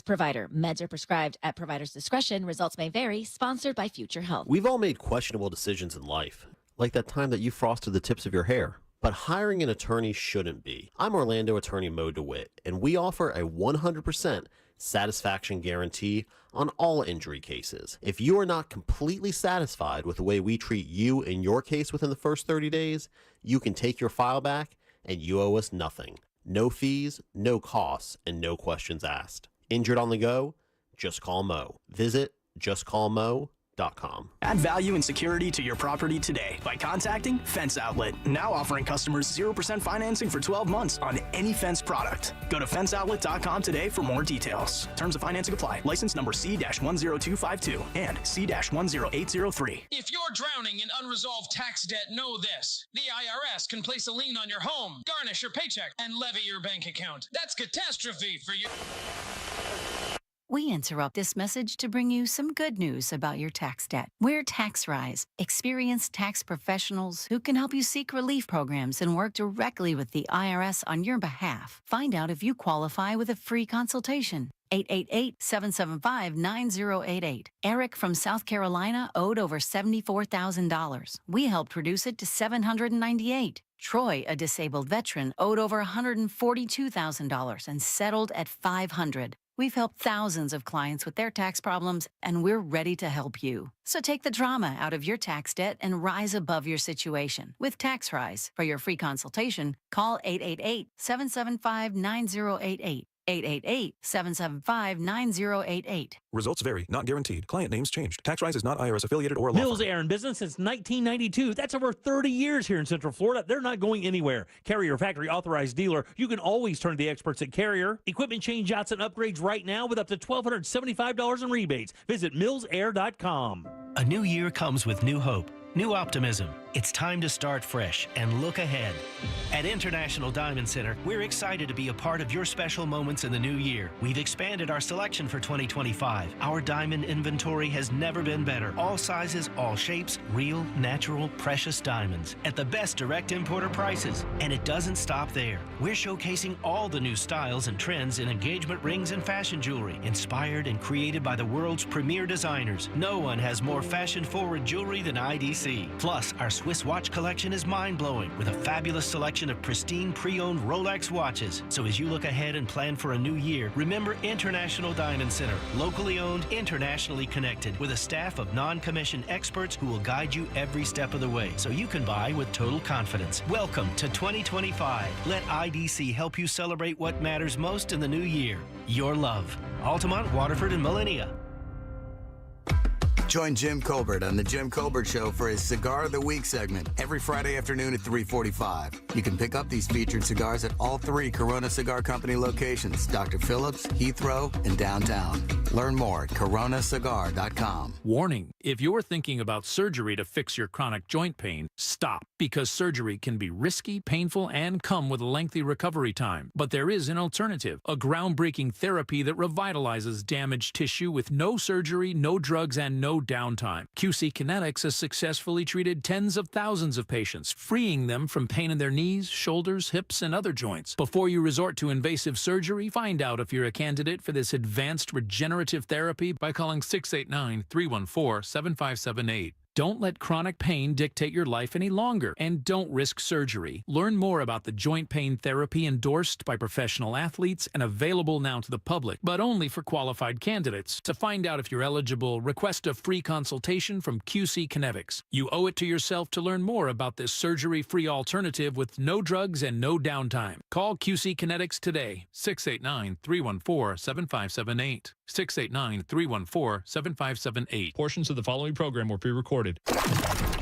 Provider. Meds are prescribed at provider's discretion. Results may vary. Sponsored by Future Health. We've all made questionable decisions in life, like that time that you frosted the tips of your hair. But hiring an attorney shouldn't be. I'm Orlando attorney Mo DeWitt, and we offer a 100% satisfaction guarantee on all injury cases. If you are not completely satisfied with the way we treat you in your case within the first 30 days, you can take your file back and you owe us nothing. No fees, no costs, and no questions asked. Injured on the go? Just call Mo. Visit justcallmo.com. Add value and security to your property today by contacting Fence Outlet. Now offering customers 0% financing for 12 months on any fence product. Go to fenceoutlet.com today for more details. Terms of financing apply. License number C-10252 and C-10803. If you're drowning in unresolved tax debt, know this. The IRS can place a lien on your home, garnish your paycheck, and levy your bank account. That's catastrophe for you. We interrupt this message to bring you some good news about your tax debt. We're TaxRise, experienced tax professionals who can help you seek relief programs and work directly with the IRS on your behalf. Find out if you qualify with a free consultation. 888-775-9088. Eric from South Carolina owed over $74,000. We helped reduce it to $798. Troy, a disabled veteran, owed over $142,000 and settled at $500. We've helped thousands of clients with their tax problems, and we're ready to help you. So take the drama out of your tax debt and rise above your situation. With TaxRise. For your free consultation, call 888-775-9088. 888-775-9088. Results vary, not guaranteed. Client names changed. TaxRise is not IRS affiliated or a law Mills firm. Air in business since 1992. That's over 30 years here in Central Florida. They're not going anywhere. Carrier factory authorized dealer. You can always turn to the experts at Carrier. Equipment change outs and upgrades right now with up to $1,275 in rebates. Visit millsair.com. A new year comes with new hope, new optimism. It's time to start fresh and look ahead. At International Diamond Center, we're excited to be a part of your special moments in the new year. We've expanded our selection for 2025. Our diamond inventory has never been better. All sizes, all shapes, real, natural, precious diamonds at the best direct importer prices. And it doesn't stop there. We're showcasing all the new styles and trends in engagement rings and fashion jewelry, inspired and created by the world's premier designers. No one has more fashion-forward jewelry than IDC. Plus, our Swiss watch collection is mind-blowing with a fabulous selection of pristine pre-owned Rolex watches. So as you look ahead and plan for a new year, remember International Diamond Center, locally owned, internationally connected, with a staff of non-commissioned experts who will guide you every step of the way so you can buy with total confidence. Welcome to 2025. Let IDC help you celebrate what matters most in the new year. Your love. Altamont, Waterford, and Millenia. Join Jim Colbert on The Jim Colbert Show for his Cigar of the Week segment every Friday afternoon at 3:45. You can pick up these featured cigars at all 3 Corona Cigar Company locations, Dr. Phillips, Heathrow, and downtown. Learn more at coronacigar.com. Warning, if you're thinking about surgery to fix your chronic joint pain, stop, because surgery can be risky, painful, and come with a lengthy recovery time. But there is an alternative, a groundbreaking therapy that revitalizes damaged tissue with no surgery, no drugs, and no downtime. QC Kinetics has successfully treated tens of thousands of patients, freeing them from pain in their knees, shoulders, hips, and other joints. Before you resort to invasive surgery, find out if you're a candidate for this advanced regenerative therapy by calling 689-314-7578. Don't let chronic pain dictate your life any longer, and don't risk surgery. Learn more about the joint pain therapy endorsed by professional athletes and available now to the public, but only for qualified candidates. To find out if you're eligible, request a free consultation from QC Kinetics. You owe it to yourself to learn more about this surgery-free alternative with no drugs and no downtime. Call QC Kinetics today, 689-314-7578. 689-314-7578. Portions of the following program were pre-recorded.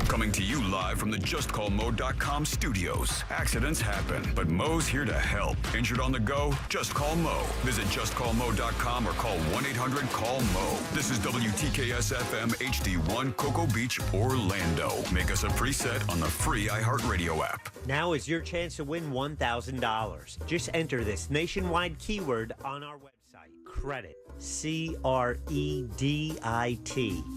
Coming to you live from the JustCallMo.com studios. Accidents happen, but Mo's here to help. Injured on the go? Just call Mo. Visit JustCallMo.com or call 1-800-CALL-MO. This is WTKS-FM HD1 Cocoa Beach, Orlando. Make us a preset on the free iHeartRadio app. Now is your chance to win $1,000. Just enter this nationwide keyword on our website. Credit. C-R-E-D-I-T.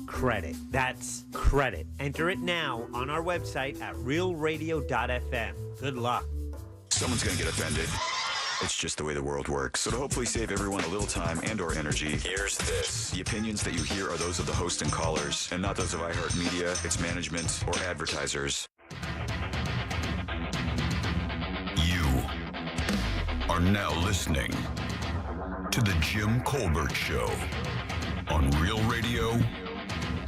Credit. That's credit. Enter it now on our website at realradio.fm. Good luck. Someone's going to get offended. It's just the way the world works. So to hopefully save everyone a little time and or energy, here's this. The opinions that you hear are those of the host and callers, and not those of iHeartMedia, its management, or advertisers. You are now listening to The Jim Colbert Show on Real Radio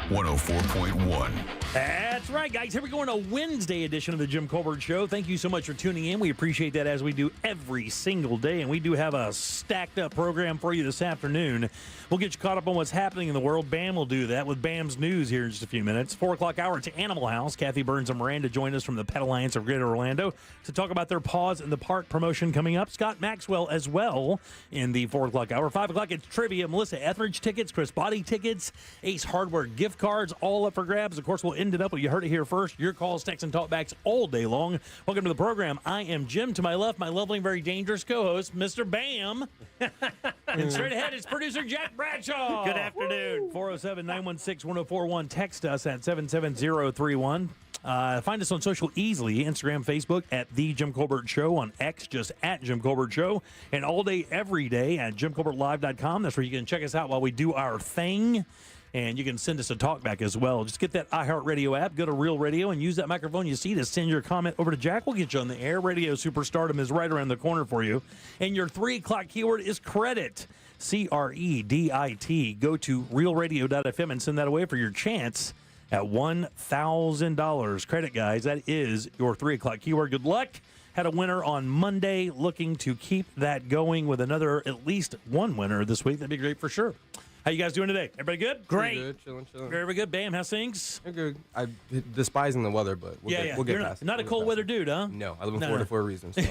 104.1. That's right, guys. Here we go on a Wednesday edition of the Jim Colbert Show. Thank you so much for tuning in. We appreciate that, as we do every single day. And we do have a stacked up program for you this afternoon. We'll get you caught up on what's happening in the world. Bam will do that with Bam's News here in just a few minutes. 4 o'clock hour to Animal House. Kathy Burns and Miranda join us from the Pet Alliance of Greater Orlando to talk about their Paws in the Park promotion coming up. Scott Maxwell as well in the 4 o'clock hour. 5 o'clock, it's trivia. Melissa Etheridge tickets, Chris Body tickets, Ace Hardware gift cards, all up for grabs. Of course, we'll end it up. You heard it here first. Your calls, texts, and talkbacks all day long. Welcome to the program. I am Jim. To my left, my lovely and very dangerous co-host, Mr. Bam. And straight ahead, it's producer Jack Bradshaw. Good afternoon. 407-916-1041. Text us at 77031. Find us on social easily. Instagram, Facebook at The Jim Colbert Show. On X, just at Jim Colbert Show. And all day, every day at JimColbertLive.com. That's where you can check us out while we do our thing. And you can send us a talkback as well. Just get that iHeartRadio app, go to Real Radio, and use that microphone you see to send your comment over to Jack. We'll get you on the air. Radio Superstardom is right around the corner for you. And your 3 o'clock keyword is credit. CREDIT. Go to realradio.fm and send that away for your chance at $1,000. Credit, guys. That is your 3 o'clock keyword. Good luck. Had a winner on Monday, looking to keep that going with another, at least one winner this week. That'd be great for sure. How you guys doing today? Everybody good? Great. Good, chilling. Very good. Bam, how's things? You're good. I'm despising the weather, but we'll get past it. Not a cold weather dude, huh? No, I live in Florida for a reason. So.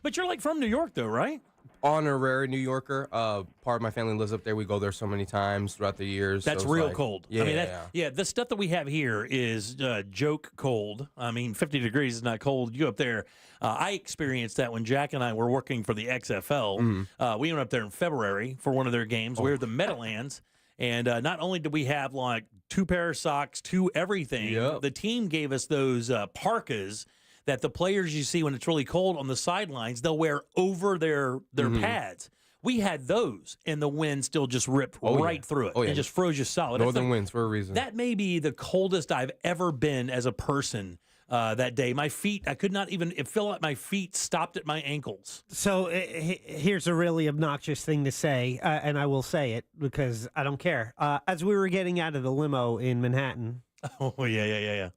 But you're like from New York, though, right? Honorary New Yorker. Part of my family lives up there. We go there so many times throughout the years. That's so real like, cold. Yeah, I mean, the stuff that we have here is joke cold. I mean, 50 degrees is not cold. You up there. I experienced that when Jack and I were working for the XFL. Mm-hmm. We went up there in February for one of their games. We were at the Meadowlands. And not only did we have like 2 pair of socks, 2 everything, the team gave us those parkas that the players you see when it's really cold on the sidelines, they'll wear over their pads. We had those, and the wind still just ripped right through it and just froze you solid. Northern winds for a reason. That may be the coldest I've ever been as a person. That day, my feet, I could not even, it felt like my feet stopped at my ankles. So here's a really obnoxious thing to say, and I will say it because I don't care. As we were getting out of the limo in Manhattan. Oh, yeah.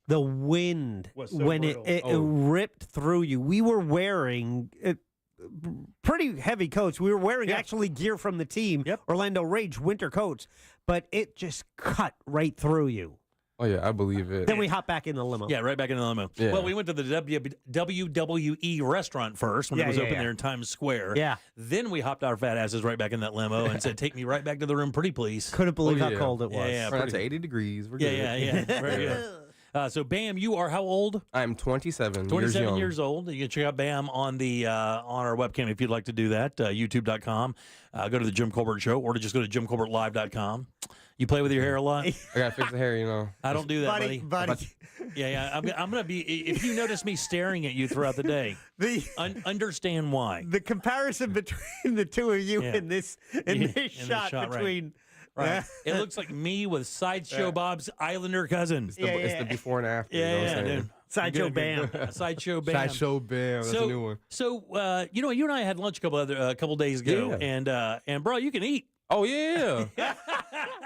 The wind, so when it ripped through you, we were wearing pretty heavy coats. We were wearing actually gear from the team, Orlando Rage winter coats, but it just cut right through you. Oh, yeah, I believe it. Then we hop back in the limo. Yeah, right back in the limo. Yeah. Well, we went to the WWE restaurant first when it was open there in Times Square. Yeah. Then we hopped our fat asses right back in that limo and said, take me right back to the room, pretty please. Couldn't believe how cold it was. Yeah, We're to 80 degrees. We're good. Yeah. Very good. So, Bam, you are how old? I'm 27 years old. You can check out Bam on the on our webcam if you'd like to do that, youtube.com. Go to the Jim Colbert Show, or to just go to JimColbertLive.com. You play with your hair a lot? I got to fix the hair, you know. I don't do that, buddy. Yeah. I'm going to be, if you notice me staring at you throughout the day, understand why. The comparison between the two of you in this shot between... Right. It looks like me with Sideshow Bob's Islander cousin. It's the before and after. Yeah, dude. Sideshow Bam. Sideshow Bam. Sideshow Bam. That's a new one. So, you and I had lunch a couple days ago, and bro, you can eat. Oh, yeah.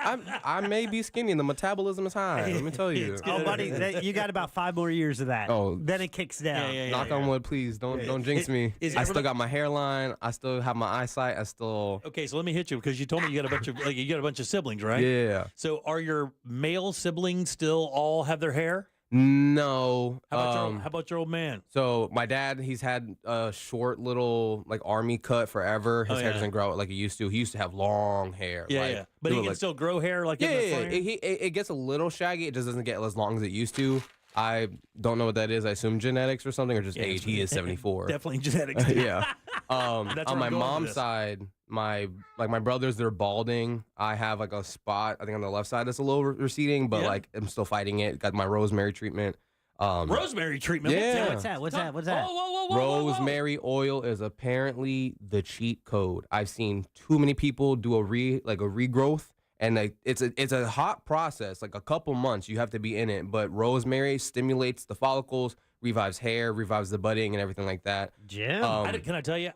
I may be skinny and the metabolism is high. Let me tell you. Oh, buddy, you got about 5 more years of that. Oh. Then it kicks down. Knock on wood, please. Don't jinx me. I still got my hairline. I still have my eyesight. Okay, so let me hit you because you told me you got a bunch of siblings, right? Yeah. So are your male siblings still all have their hair? No. How about your old man? So my dad, he's had a short little like army cut forever. His hair doesn't grow out like it used to. He used to have long hair. Yeah. But he can still grow hair like in the front? It gets a little shaggy. It just doesn't get as long as it used to. I don't know what that is. I assume genetics or something, or just age. He is 74. Definitely genetics. Yeah. On my mom's side, my brothers, they're balding. I have like a spot, I think on the left side that's a little receding, but like I'm still fighting it. Got my rosemary treatment. Rosemary treatment. Yeah. What's that? What's that? Whoa. Rosemary oil is apparently the cheat code. I've seen too many people do a regrowth, and it's a hot process, like a couple months you have to be in it. But rosemary stimulates the follicles, revives hair, revives the budding, and everything like that. Jim, Can I tell you?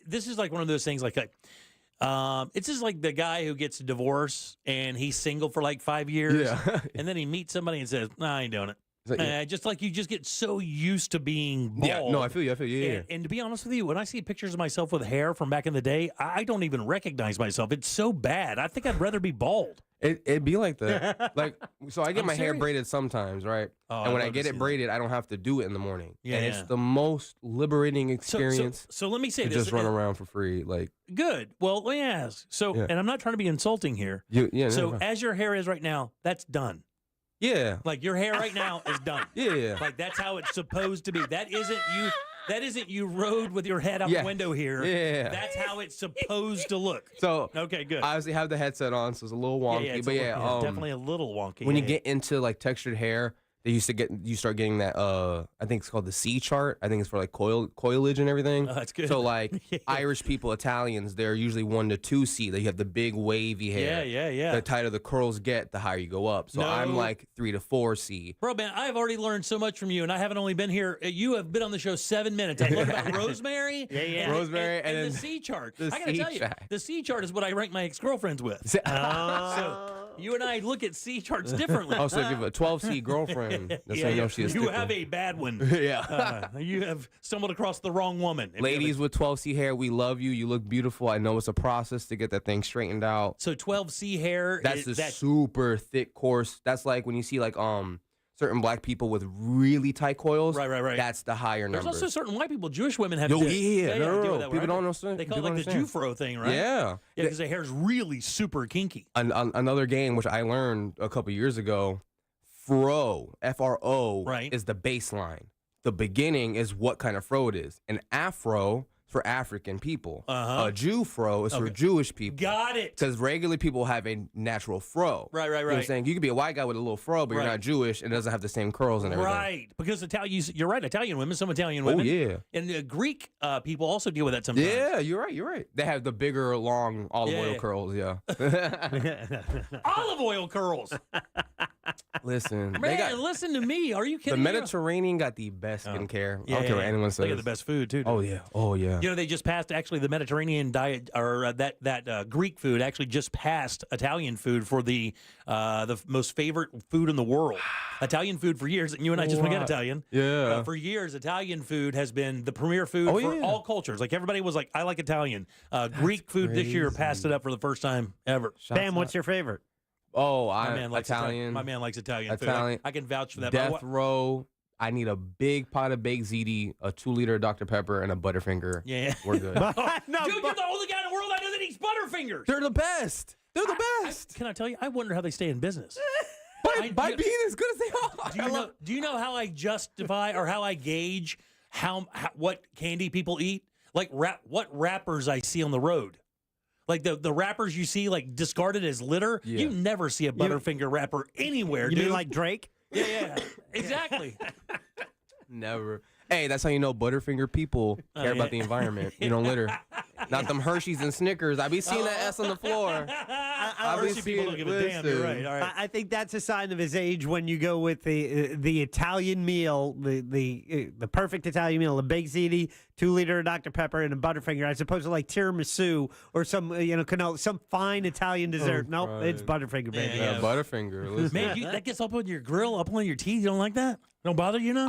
This is like one of those things. It's just like the guy who gets a divorce and he's single for like 5 years, and then he meets somebody and says, "Nah, I ain't doing it." Just like you just get so used to being bald. Yeah, no, I feel you. Yeah. And to be honest with you, when I see pictures of myself with hair from back in the day, I don't even recognize myself. It's so bad. I think I'd rather be bald. It'd be like that. So I get my hair braided sometimes, right? And when I get it braided, I don't have to do it in the morning. Yeah, and it's the most liberating experience. So let me say to this. just run around for free. Good. Well, let me ask. And I'm not trying to be insulting here. As your hair is right now, that's done. Yeah. Like your hair right now is done. Yeah. Like that's how it's supposed to be. That isn't you rode with your head out the window here. Yeah. That's how it's supposed to look. So okay, good. I obviously have the headset on, so it's a little wonky. Definitely a little wonky. When you get into like textured hair, you start getting that I think it's called the C chart. I think it's for like coilage and everything. Oh, that's good. So like Irish people, Italians, they're usually 1 to 2 C. That you have the big wavy hair. Yeah. The tighter the curls get, the higher you go up. So I'm like 3 to 4 C. Bro, man, I've already learned so much from you, and I haven't only been here. You have been on the show 7 minutes. I've learned about rosemary. Rosemary and the C chart. I gotta tell you, the C chart is what I rank my ex-girlfriends with. So you and I look at C charts differently. Oh, so if you have a 12C girlfriend, that's how you know she is. You have a bad one. You have stumbled across the wrong woman. Ladies with 12C hair, we love you. You look beautiful. I know it's a process to get that thing straightened out. So 12C hair. That's super thick, coarse. That's like when you see like certain black people with really tight coils. Right. That's the higher number. There's also certain white people, Jewish women have. No, deal with that, people right? don't understand. They call it like the Jufro thing, right? Yeah. Yeah, because their hair's really super kinky. Another game which I learned a couple years ago, fro, F-R-O, is the baseline. The beginning is what kind of fro it is. An afro for African people. A Jew fro is for Jewish people. Got it. Because regular people have a natural fro. Right. You know what I'm saying? You could be a white guy with a little fro, but you're not Jewish and it doesn't have the same curls and everything. Right. Because you're right, Italian women, some Italian women. Oh, yeah. And Greek people also deal with that sometimes. Yeah, you're right. They have the bigger, long olive oil curls, Olive oil curls. Listen. Man, listen to me. Are you kidding me? me? The Mediterranean got the best skincare. I don't care what anyone says. They got the best food, too. Oh, yeah. You know, they just passed, actually, the Mediterranean diet, or that Greek food actually just passed Italian food for the most favorite food in the world. Italian food for years, and you and I just forget Italian. Yeah. For years, Italian food has been the premier food for all cultures. Like, everybody was like, I like Italian. Greek food this year passed it up for the first time ever. Bam, what's your favorite? Oh, Italian. My man likes Italian food. I can vouch for that. Death row. I need a big pot of baked ziti, a 2-liter Dr. Pepper, and a Butterfinger. Yeah. We're good. Dude, you're the only guy in the world I know that eats Butterfingers. They're the best. They're the best. Can I tell you? I wonder how they stay in business. By being as good as they are. Do you know how I justify or how I gauge what candy people eat? Like what wrappers I see on the road. Like the wrappers you see like discarded as litter, you never see a Butterfinger wrapper anywhere, You dude. mean like Drake? Yeah, exactly. Never. Hey, that's how you know Butterfinger people care about the environment. You don't litter. Not them Hershey's and Snickers. I be seeing that S on the floor. Hershey people don't give a damn. You're right. All right. I think that's a sign of his age when you go with the Italian meal, the perfect Italian meal, a baked ziti, 2-liter Dr. Pepper, and a Butterfinger, as opposed to like tiramisu or some cannoli, some fine Italian dessert. Nope, it's Butterfinger, baby. Yeah, Butterfinger. Listen. Man, that gets up on your grill, up on your teeth. You don't like that? Don't bother you, know?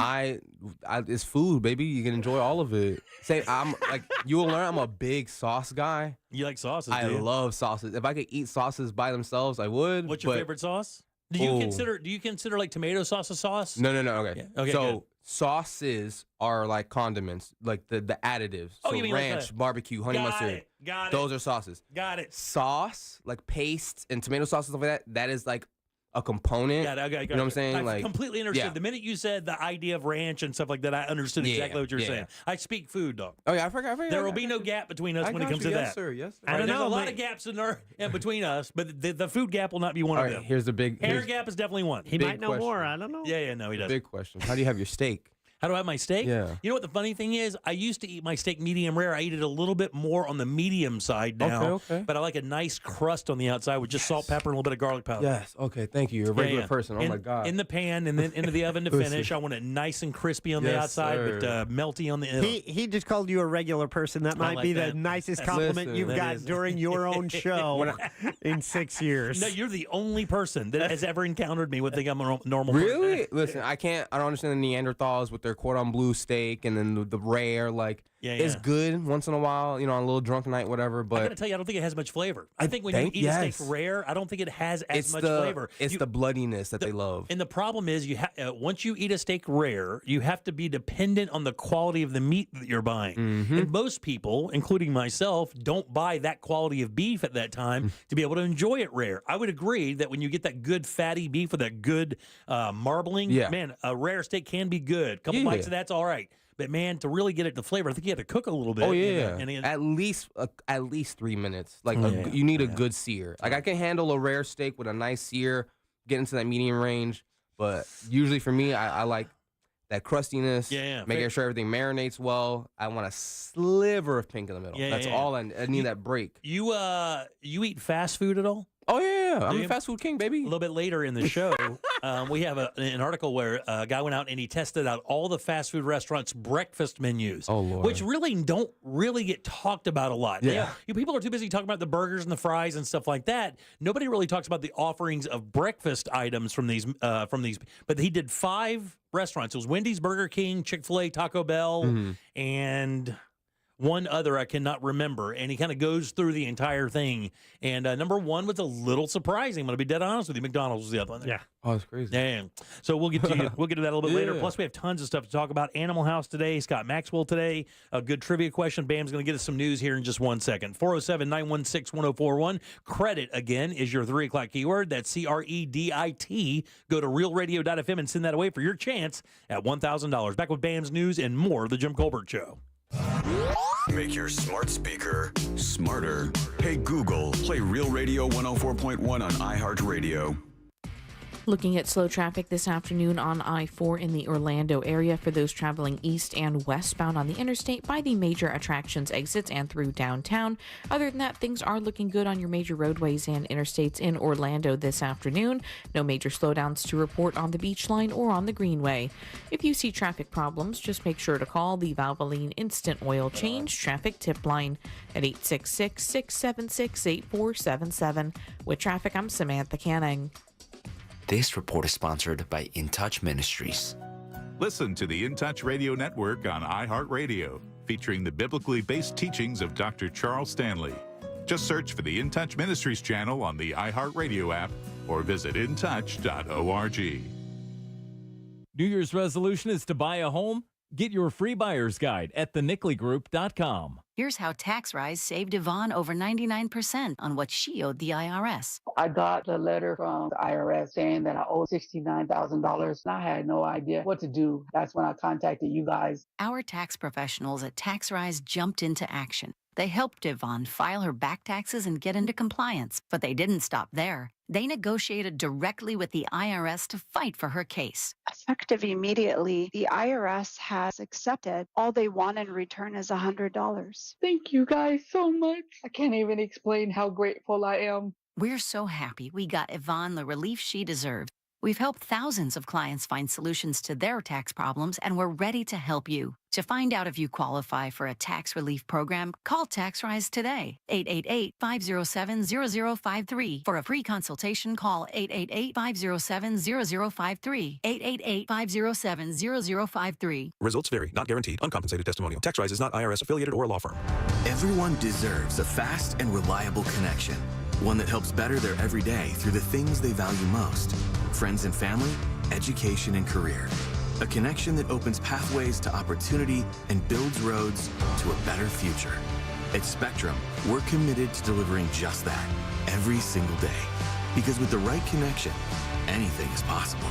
It's food, baby. You can enjoy all of it. I'm like, you will learn I'm a big sauce guy. You like sauces, I love sauces. If I could eat sauces by themselves, I would. What's your favorite sauce? Do you consider like tomato sauce a sauce? No. Okay. Yeah. Okay. So good. sauces are like condiments, like the additives. Oh, so you mean ranch, like barbecue, honey mustard. Got it. Those are sauces. Got it. Sauce, like paste and tomato sauce and stuff like that. That is like a component. Yeah, you know what I'm saying? I Like, completely understood. yeah. The minute you said the idea of ranch and stuff like that, I understood exactly what you're saying. I speak food, dog. Oh yeah, I forgot. There will be no gap between us when it comes to yes, that. Sir, yes, sir. I don't know. There's a lot of gaps in between us, but the food gap will not be one of them. Here's the big hair gap is definitely one. He might know more. I don't know. Yeah, no, he doesn't. Big question. How do you have your steak? How do I have my steak? Yeah. You know what the funny thing is? I used to eat my steak medium rare. I eat it a little bit more on the medium side now. Okay. But I like a nice crust on the outside with just salt, pepper, and a little bit of garlic powder. Yes. Okay. Thank you. You're a regular person. Oh my God. In the pan and then into the oven to finish. I want it nice and crispy on the outside, but melty on the inside. He just called you a regular person. That might be the nicest compliment you've got during your own show in 6 years. No, you're the only person that has ever encountered me would think I'm a normal Really? person. Listen, I don't understand the Neanderthals with their cordon bleu steak and then the rare. Like, it's good once in a while, on a little drunk night, whatever. But I gotta tell you, I don't think it has much flavor. I think when you eat a steak rare, I don't think it has as much flavor. It's the bloodiness that they love. And the problem is, once you eat a steak rare, you have to be dependent on the quality of the meat that you're buying. And most people, including myself, don't buy that quality of beef at that time to be able to enjoy it rare. I would agree that when you get that good fatty beef with that good marbling, man, a rare steak can be good. A couple bites of that's all right. But man, to really get it the flavor, I think you have to cook a little bit. Oh yeah, at least 3 minutes. Like you need a good sear. Like I can handle a rare steak with a nice sear, get into that medium range. But usually for me, I like that crustiness. Making sure everything marinates well. I want a sliver of pink in the middle. That's all I need. That break. You eat fast food at all? Oh yeah, I'm a fast food king, baby. A little bit later in the show, we have an article where a guy went out and he tested out all the fast food restaurants' breakfast menus. Oh Lord, which really don't get talked about a lot. People are too busy talking about the burgers and the fries and stuff like that. Nobody really talks about the offerings of breakfast items from these. But he did 5 restaurants. It was Wendy's, Burger King, Chick-fil-A, Taco Bell, and one other I cannot remember, and he kind of goes through the entire thing. And number 1 was a little surprising. I'm going to be dead honest with you. McDonald's was the other one. Yeah. Oh, it's crazy. Damn. So we'll get to that a little bit later. Plus, we have tons of stuff to talk about. Animal House today. Scott Maxwell today. A good trivia question. Bam's going to get us some news here in just 1 second. 407-916-1041. Credit, again, is your 3 o'clock keyword. That's CREDIT. Go to realradio.fm and send that away for your chance at $1,000. Back with Bam's news and more of The Jim Colbert Show. Make your smart speaker smarter. Hey Google, play Real Radio 104.1 on iHeartRadio. Looking at slow traffic this afternoon on I-4 in the Orlando area for those traveling east and westbound on the interstate by the major attractions exits and through downtown. Other than that, things are looking good on your major roadways and interstates in Orlando this afternoon. No major slowdowns to report on the Beach Line or on the Greenway. If you see traffic problems, just make sure to call the Valvoline Instant Oil Change Traffic Tip Line at 866-676-8477. With traffic, I'm Samantha Canning. This report is sponsored by In Touch Ministries. Listen to the In Touch Radio Network on iHeartRadio, featuring the biblically based teachings of Dr. Charles Stanley. Just search for the In Touch Ministries channel on the iHeartRadio app or visit intouch.org. New Year's resolution is to buy a home? Get your free buyer's guide at thenicklygroup.com. Here's how Tax Rise saved Yvonne over 99% on what she owed the IRS. I got a letter from the IRS saying that I owe $69,000, and I had no idea what to do. That's when I contacted you guys. Our tax professionals at Tax Rise jumped into action. They helped Yvonne file her back taxes and get into compliance, but they didn't stop there. They negotiated directly with the IRS to fight for her case. Effective immediately, the IRS has accepted. All they want in return is $100. Thank you guys so much. I can't even explain how grateful I am. We're so happy we got Yvonne the relief she deserved. We've helped thousands of clients find solutions to their tax problems, and we're ready to help you. To find out if you qualify for a tax relief program, call TaxRise today, 888-507-0053. For a free consultation, call 888-507-0053, 888-507-0053. Results vary, not guaranteed, uncompensated testimonial. TaxRise is not IRS affiliated or a law firm. Everyone deserves a fast and reliable connection. One that helps better their everyday through the things they value most. Friends and family, education and career. A connection that opens pathways to opportunity and builds roads to a better future. At Spectrum, we're committed to delivering just that every single day. Because with the right connection, anything is possible.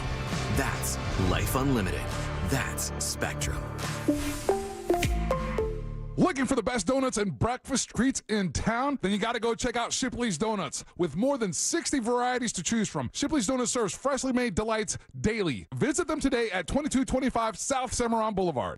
That's Life Unlimited. That's Spectrum. Looking for the best donuts and breakfast treats in town? Then you got to go check out Shipley's Donuts. With more than 60 varieties to choose from, Shipley's Donuts serves freshly made delights daily. Visit them today at 2225 South Cimarron Boulevard.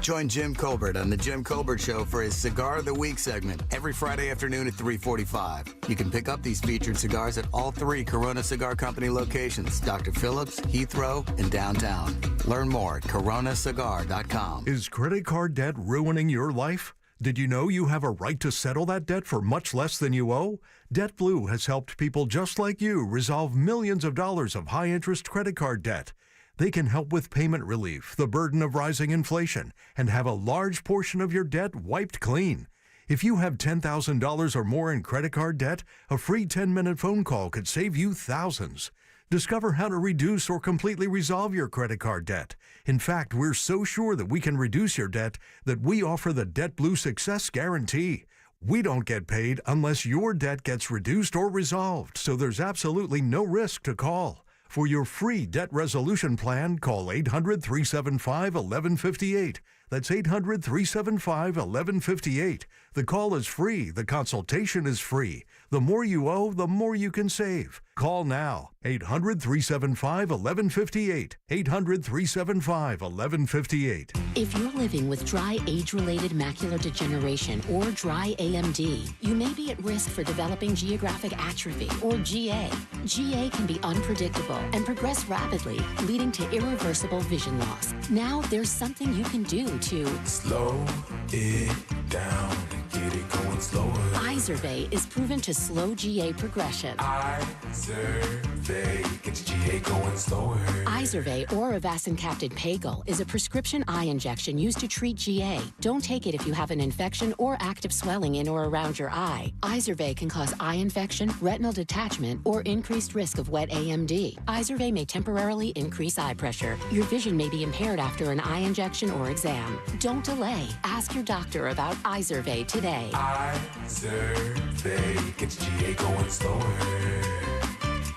Join Jim Colbert on The Jim Colbert Show for his Cigar of the Week segment every Friday afternoon at 3:45. You can pick up these featured cigars at all 3 Corona Cigar Company locations, Dr. Phillips, Heathrow, and downtown. Learn more at coronacigar.com. Is credit card debt ruining your life? Did you know you have a right to settle that debt for much less than you owe? DebtBlue has helped people just like you resolve millions of dollars of high-interest credit card debt. They can help with payment relief, the burden of rising inflation, and have a large portion of your debt wiped clean. If you have $10,000 or more in credit card debt, a free 10-minute phone call could save you thousands. Discover how to reduce or completely resolve your credit card debt. In fact, we're so sure that we can reduce your debt that we offer the DebtBlue Success Guarantee. We don't get paid unless your debt gets reduced or resolved, so there's absolutely no risk to call. For your free debt resolution plan, call 800-375-1158. That's 800-375-1158. The call is free. The consultation is free. The more you owe, the more you can save. Call now. 800-375-1158. 800-375-1158. If you're living with dry age-related macular degeneration or dry AMD, you may be at risk for developing geographic atrophy or GA. GA can be unpredictable and progress rapidly, leading to irreversible vision loss. Now there's something you can do to slow it down and get it going slower. Izervay is proven to slow GA progression. Izervay gets GA going slower. Izervay or avacincaptad pagel is a prescription eye injection used to treat GA. Don't take it if you have an infection or active swelling in or around your eye. Izervay can cause eye infection, retinal detachment, or increased risk of wet AMD. Izervay may temporarily increase eye pressure. Your vision may be impaired after an eye injection or exam. Don't delay. Ask your doctor about Izervay today. Izervay gets GA going slower.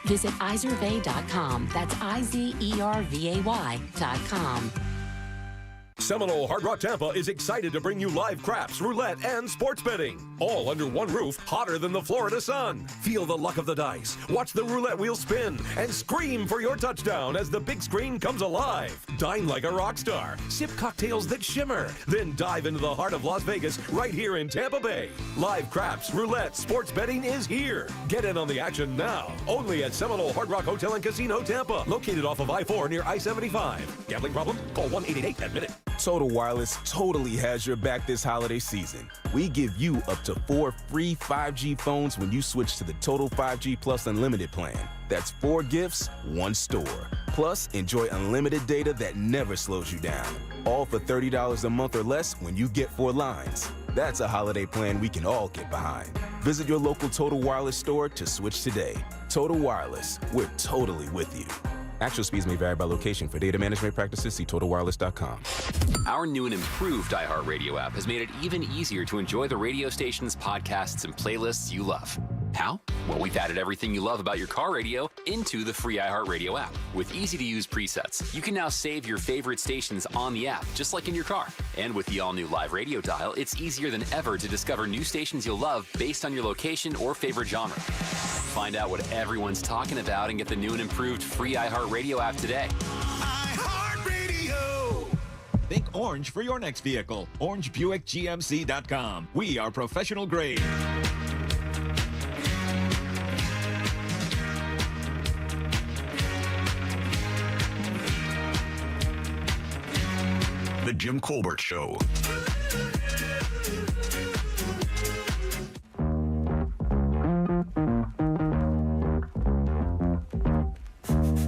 Visit Izervay.com. That's IZERVAY.com. Seminole Hard Rock Tampa is excited to bring you live craps, roulette, and sports betting. All under one roof, hotter than the Florida sun. Feel the luck of the dice, watch the roulette wheel spin, and scream for your touchdown as the big screen comes alive. Dine like a rock star, sip cocktails that shimmer, then dive into the heart of Las Vegas right here in Tampa Bay. Live craps, roulette, sports betting is here. Get in on the action now. Only at Seminole Hard Rock Hotel and Casino Tampa, located off of I-4 near I-75. Gambling problem? Call 1-888-ADMIT-IT. Total Wireless totally has your back this holiday season. We give you up to 4 free 5G phones when you switch to the Total 5G Plus Unlimited plan. That's 4 gifts, 1 store. Plus, enjoy unlimited data that never slows you down. All for $30 a month or less when you get 4 lines. That's a holiday plan we can all get behind. Visit your local Total Wireless store to switch today. Total Wireless, we're totally with you. Actual speeds may vary by location. For data management practices, see TotalWireless.com. Our new and improved iHeartRadio app has made it even easier to enjoy the radio stations, podcasts, and playlists you love. How? Well, we've added everything you love about your car radio into the free iHeartRadio app. With easy-to-use presets, you can now save your favorite stations on the app, just like in your car. And with the all-new live radio dial, it's easier than ever to discover new stations you'll love based on your location or favorite genre. Find out what everyone's talking about and get the new and improved free iHeartRadio app today. iHeartRadio! Think orange for your next vehicle. OrangeBuickGMC.com. We are professional grade. The Jim Colbert Show.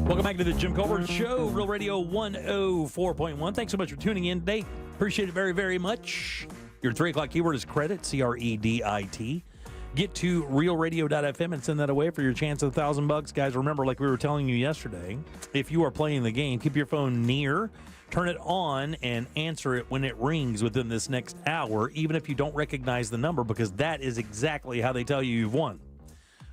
Welcome back to the Jim Colbert Show, Real Radio 104.1. Thanks so much for tuning in today. Appreciate it very, very much. Your 3 o'clock keyword is credit, C-R-E-D-I-T. Get to realradio.fm and send that away for your chance of $1,000. Guys, remember, like we were telling you yesterday, if you are playing the game, keep your phone near, turn it on, and answer it when it rings within this next hour, even if you don't recognize the number, because that is exactly how they tell you you've won.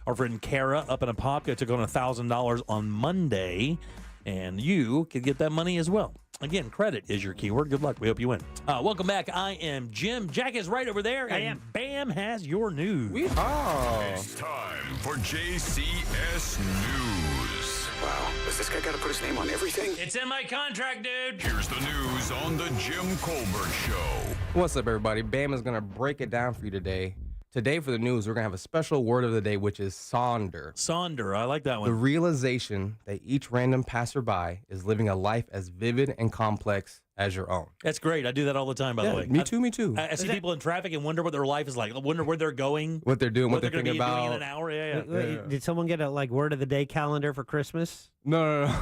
Our friend Kara up in Apopka took on $1,000 on Monday, and you could get that money as well. Again, credit is your keyword. Good luck. We hope you win. Welcome back. I am Jim. Jack is right over there. And Bam has your news. It's time for JCS News. Wow, does this guy got to put his name on everything? It's in my contract, dude. Here's the news on the Jim Colbert Show. What's up, everybody? Bam is going to break it down for you today. Today for the news, we're going to have a special word of the day, which is sonder. Sonder, I like that one. The realization that each random passerby is living a life as vivid and complex as your own. That's great. I do that all the time, by the way. Me too. I see people in traffic and wonder what their life is like. I wonder where they're going. What they're doing, what they're thinking about. Doing in an hour. Yeah. Did someone get a word of the day calendar for Christmas? No.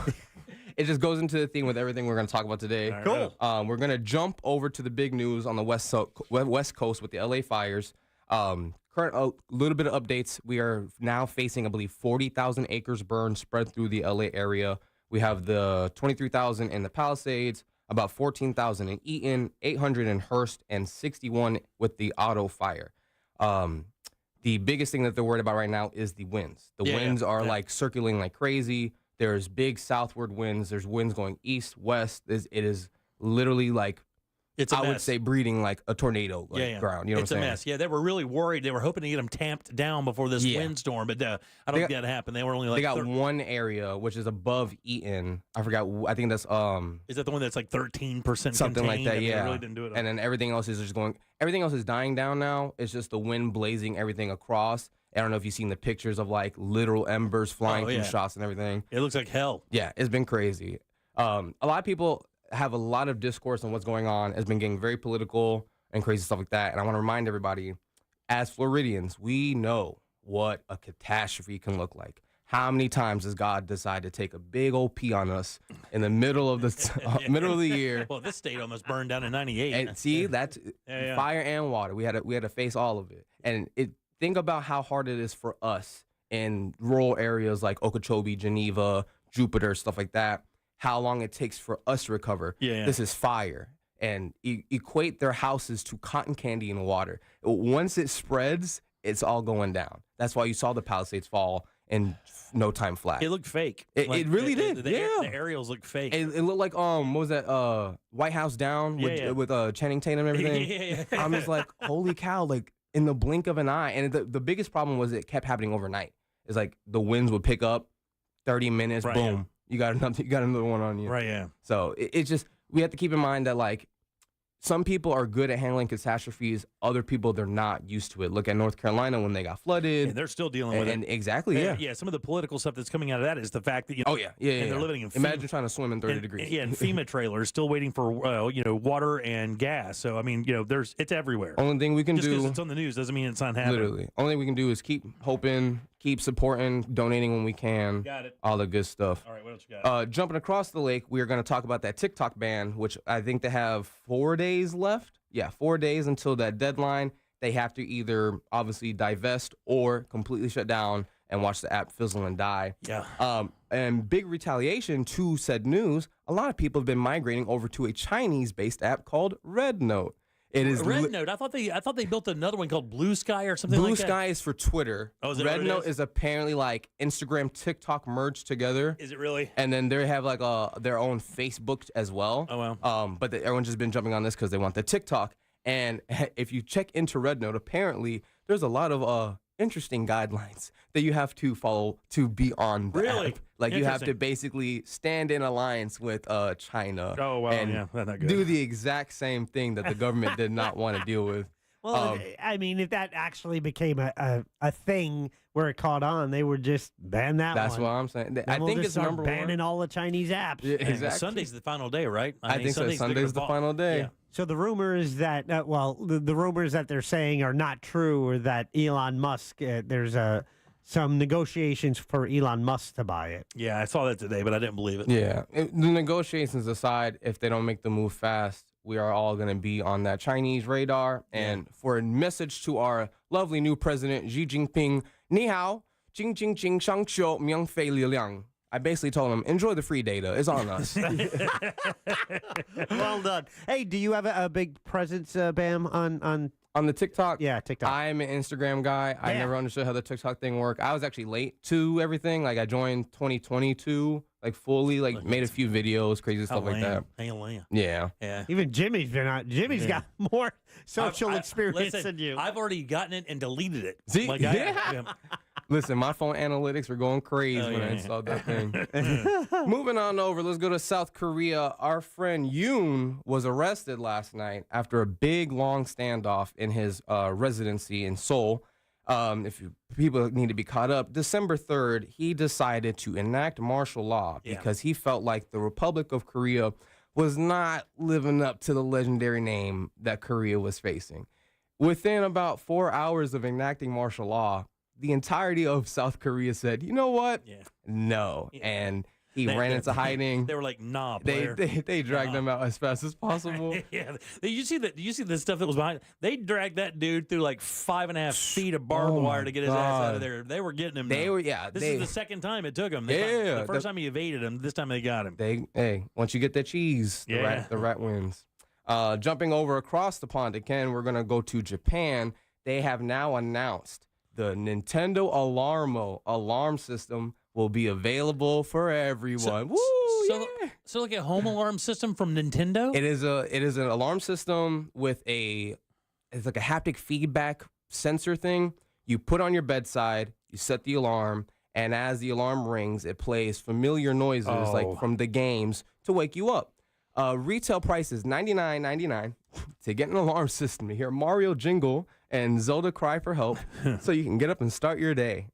It just goes into the theme with everything we're going to talk about today. Right. Cool. We're going to jump over to the big news on the West Coast with the LA fires. Current a little bit of updates. We are now facing, I believe, 40,000 acres burned spread through the LA area. We have the 23,000 in the Palisades, about 14,000 in Eaton, 800 in Hearst, and 61 with the auto fire. The biggest thing that they're worried about right now is the winds. The winds are like circulating like crazy. There's big southward winds. There's winds going east, west. It is literally like, I would say breeding like a tornado ground. You know what I'm saying? It's a mess. Yeah, they were really worried. They were hoping to get them tamped down before this windstorm, but I don't think that happened. They were only like they got one area which is above Eaton. I forgot. I think that's Is that the one that's like 13% something like that? Yeah. They really didn't do it. And then everything else is just going. Everything else is dying down now. It's just the wind blazing everything across. I don't know if you've seen the pictures of like literal embers flying through shots and everything. It looks like hell. Yeah, it's been crazy. A lot of people have a lot of discourse on what's going on. It's been getting very political and crazy stuff like that. And I want to remind everybody, as Floridians, we know what a catastrophe can look like. How many times does God decide to take a big old pee on us in the middle of the middle of the year? Well, this state almost burned down in '98. And see, that's fire and water. We had to face all of it. And think about how hard it is for us in rural areas like Okeechobee, Geneva, Jupiter, stuff like that. How long it takes for us to recover. This is fire. And equate their houses to cotton candy and water. Once it spreads, it's all going down. That's why you saw the Palisades fall in no time flat. It looked fake. It really did. The aerials looked fake. It looked like what was that? White House Down with Channing Tatum and everything. I'm just like, holy cow! Like in the blink of an eye. And the biggest problem was it kept happening overnight. It's like the winds would pick up, 30 minutes, boom. Yeah. You got another one on you. Right, yeah. So it's just, we have to keep in mind that, like, some people are good at handling catastrophes. Other people, they're not used to it. Look at North Carolina when they got flooded. And they're still dealing with it. And exactly, yeah. Yeah, some of the political stuff that's coming out of that is the fact that, and they're living in Imagine trying to swim in 30 degrees. Yeah, and FEMA trailers still waiting for, water and gas. So, I mean, it's everywhere. Only thing we can Just do. because it's on the news doesn't mean it's not happening. Literally. Only thing we can do is keep hoping, keep supporting, donating when we can. Got it. All the good stuff. All right, what else you got? Jumping across the lake, we are going to talk about that TikTok ban, which I think they have 4 days left. Yeah, 4 days until that deadline. They have to either obviously divest or completely shut down and watch the app fizzle and die. Yeah. And big retaliation to said news, a lot of people have been migrating over to a Chinese-based app called Red Note. It is Red Note. I thought they built another one called Blue Sky or something like that. Blue Sky is for Twitter. Oh, is it Red what it Note is apparently like Instagram, TikTok merged together. Is it really? And then they have like their own Facebook as well. Oh, wow. But everyone's just been jumping on this because they want the TikTok. And if you check into Red Note, apparently there's a lot of interesting guidelines that you have to follow to be on the app. Like you have to basically stand in alliance with China. Oh, wow. And that's not good. do the exact same thing that the government did not want to deal with. Well, I mean, if that actually became a thing where it caught on, they would just ban that That's one. what I'm saying. Then I we'll think just it's start number banning one. all the Chinese apps. Yeah, exactly. Sunday's the final day, right? I think so. Sunday's the final day. Yeah. So the rumors that, the rumors that they're saying are not true, or that Elon Musk, there's some negotiations for Elon Musk to buy it. Yeah, I saw that today, but I didn't believe it. Yeah. The negotiations aside, if they don't make the move fast, we are all going to be on that Chinese radar. And for a message to our lovely new president, Xi Jinping, ni hao, jing jing jing shang qiu miang fei li liang. I basically told him, enjoy the free data. It's on us. Well done. Hey, do you have a big presence, Bam, on On the TikTok? Yeah, TikTok. I'm an Instagram guy. I never understood how the TikTok thing worked. I was actually late to everything. Like, I joined 2022, like, fully, like, made a few videos, crazy stuff like that. Yeah. Yeah. Even Jimmy's been on. Jimmy's got more social experience listen, than you. I've already gotten it and deleted it. See? Like, Yeah. Listen, my phone analytics were going crazy when I installed that thing. Moving on over, let's go to South Korea. Our friend Yoon was arrested last night after a big, long standoff in his residency in Seoul. People need to be caught up, December 3rd, he decided to enact martial law because he felt like the Republic of Korea was not living up to the legendary name that Korea was facing. Within about 4 hours of enacting martial law, the entirety of South Korea said, you know what? No. And he ran into hiding. They were like, nah, Blair. They dragged him out as fast as possible. Yeah. Did you see the stuff that was behind? They dragged that dude through like 5.5 feet of barbed wire to get his ass out of there. They were getting him. This is the second time it took him. The first time he evaded him. This time they got him. Once you get that cheese, the rat wins. Jumping over across the pond again, we're going to go to Japan. They have now announced the Nintendo alarm system will be available for everyone. So like a home alarm system from Nintendo? It is an alarm system with it's like a haptic feedback sensor thing. You put on your bedside, you set the alarm, and as the alarm rings, it plays familiar noises like from the games to wake you up. Retail price is $99.99 to get an alarm system to hear Mario jingle and Zelda cry for help so you can get up and start your day.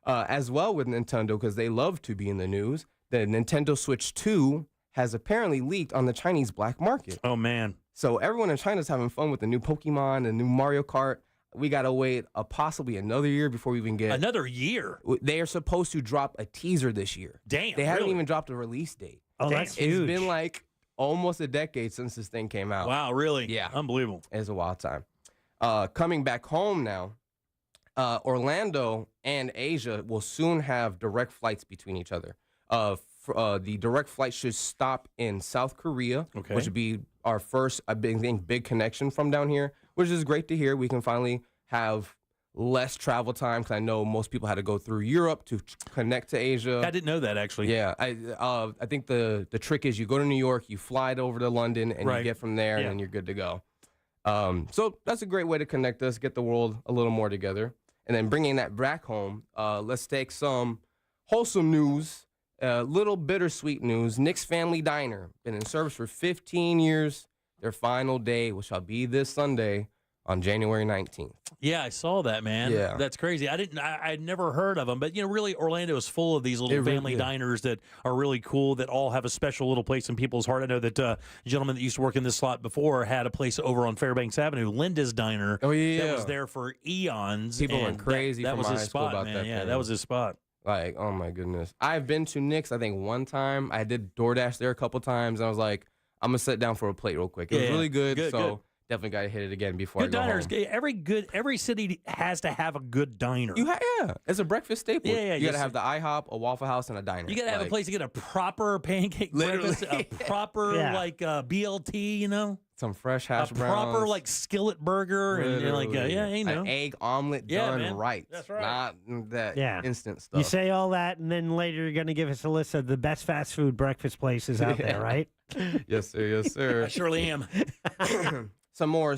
As well with Nintendo, because they love to be in the news, the Nintendo Switch 2 has apparently leaked on the Chinese black market. Oh, man. So everyone in China is having fun with the new Pokemon and new Mario Kart. We got to wait possibly another year before we even get... Another year? They are supposed to drop a teaser this year. Damn, They haven't even dropped a release date. Oh, that's huge. It's been like almost a decade since this thing came out. Wow, really? Yeah. Unbelievable. It's a wild time. Coming back home now, Orlando and Asia will soon have direct flights between each other. The direct flight should stop in South Korea, which would be our first big connection from down here, which is great to hear. We can finally have less travel time because I know most people had to go through Europe to connect to Asia. I didn't know that, actually. Yeah, I think the trick is you go to New York, you fly over to London, and you get from there, and then you're good to go. So that's a great way to connect us, get the world a little more together. And then bringing that back home, let's take some wholesome news, little bittersweet news. Nick's Family Diner, been in service for 15 years. Their final day, which shall be this Sunday on January 19th. Yeah, I saw that, man. Yeah. That's crazy. I'd never heard of them, but really Orlando is full of these little family diners that are really cool, that all have a special little place in people's heart. I know that a gentleman that used to work in this slot before had a place over on Fairbanks Avenue, Linda's Diner. Oh, yeah. That was there for eons. People went crazy That from was high his school spot, about man. that Yeah, thing. that was his spot. Like, oh my goodness. I've been to Nick's, I think, one time. I did DoorDash there a couple times, and I was like, I'm going to sit down for a plate real quick. It was really good, so definitely got to hit it again before I go diners. home. Every city has to have a good diner. It's a breakfast staple. Yeah, you got to have the IHOP, a Waffle House, and a diner. You got to have a place to get a proper pancake breakfast, a proper BLT, some fresh hash browns, proper skillet burger, and an egg omelet done man. right. That's right. Not that instant stuff. You say all that, and then later you're going to give us a list of the best fast food breakfast places out there, right? Yes, sir. Yes, sir. I surely am. Some more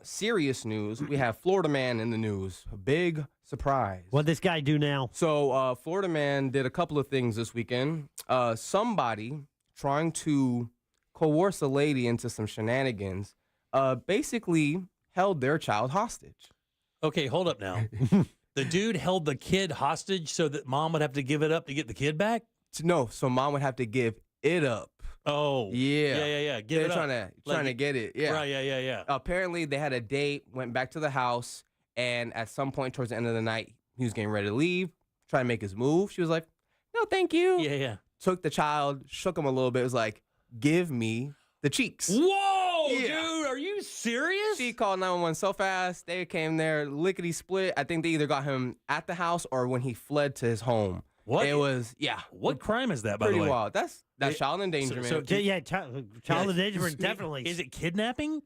serious news. We have Florida man in the news. A big surprise. What'd this guy do now? So Florida man did a couple of things this weekend. Somebody trying to coerce a lady into some shenanigans basically held their child hostage. Okay, hold up now. The dude held the kid hostage so that mom would have to give it up to get the kid back? No, so mom would have to give it up. Oh. Yeah. Give They're it up. trying to get it. Yeah. Right, yeah. Apparently, they had a date, went back to the house, and at some point towards the end of the night, he was getting ready to leave, trying to make his move. She was like, no, thank you. Yeah. Took the child, shook him a little bit, was like, give me the cheeks. Whoa, dude, are you serious? She called 911 so fast. They came there, lickety split. I think they either got him at the house or when he fled to his home. What? It was, What crime is that, by the way? Pretty wild. That's child endangerment. Child endangerment, definitely. Is it kidnapping?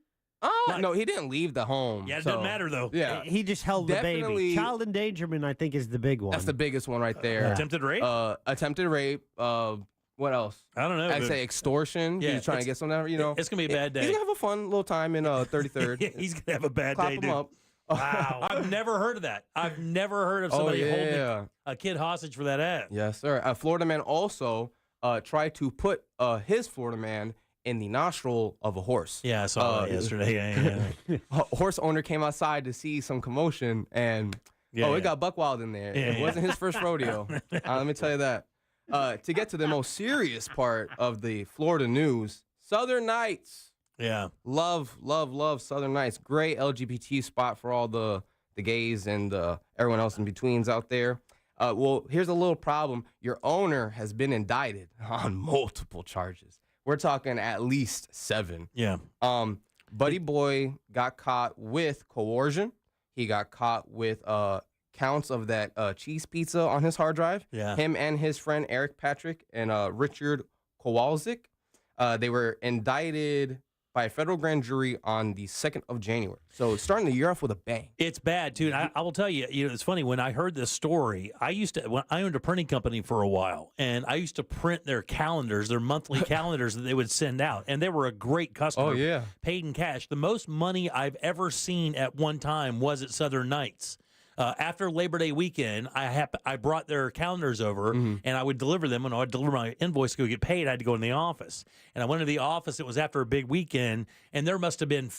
No, he didn't leave the home. Yeah, it so, doesn't matter, though. Yeah. He just held the baby. Definitely- Child endangerment, I think, is the big one. That's the biggest one right there. Attempted rape? Attempted rape. What else? I don't know. I'd but- say extortion. Yeah, He's trying to get some, you know. It's going to be a bad day. He's going to have a fun little time in 33rd. He's going to have a bad Clap day, him dude. up. Wow. I've never heard of that. I've never heard of somebody holding a kid hostage for that ad. Yes, sir. A Florida man also tried to put his Florida man in the nostril of a horse. Yeah, I saw that yesterday. Yeah. Horse owner came outside to see some commotion, and it got buck wild in there. It wasn't his first rodeo. Let me tell you that. To get to the most serious part of the Florida news, Southern Nights. Yeah. Love Southern Nights. Great LGBT spot for all the gays and everyone else in betweens out there. Well, here's a little problem. Your owner has been indicted on multiple charges. We're talking at least 7. Yeah. Buddy Boy got caught with coercion. He got caught with counts of that cheese pizza on his hard drive. Yeah. Him and his friend Eric Patrick and Richard Kowalczyk. They were indicted by a federal grand jury on the 2nd of January. So it's starting the year off with a bang. It's bad, too. And I will tell you, it's funny. When I heard this story, I owned a printing company for a while, and I used to print their calendars, their monthly calendars that they would send out. And they were a great customer. Oh, yeah. Paid in cash. The most money I've ever seen at one time was at Southern Nights. After Labor Day weekend, I brought their calendars over, and I would deliver them. When I would deliver my invoice to go get paid, I had to go in the office. And I went to the office. It was after a big weekend, and there must have been,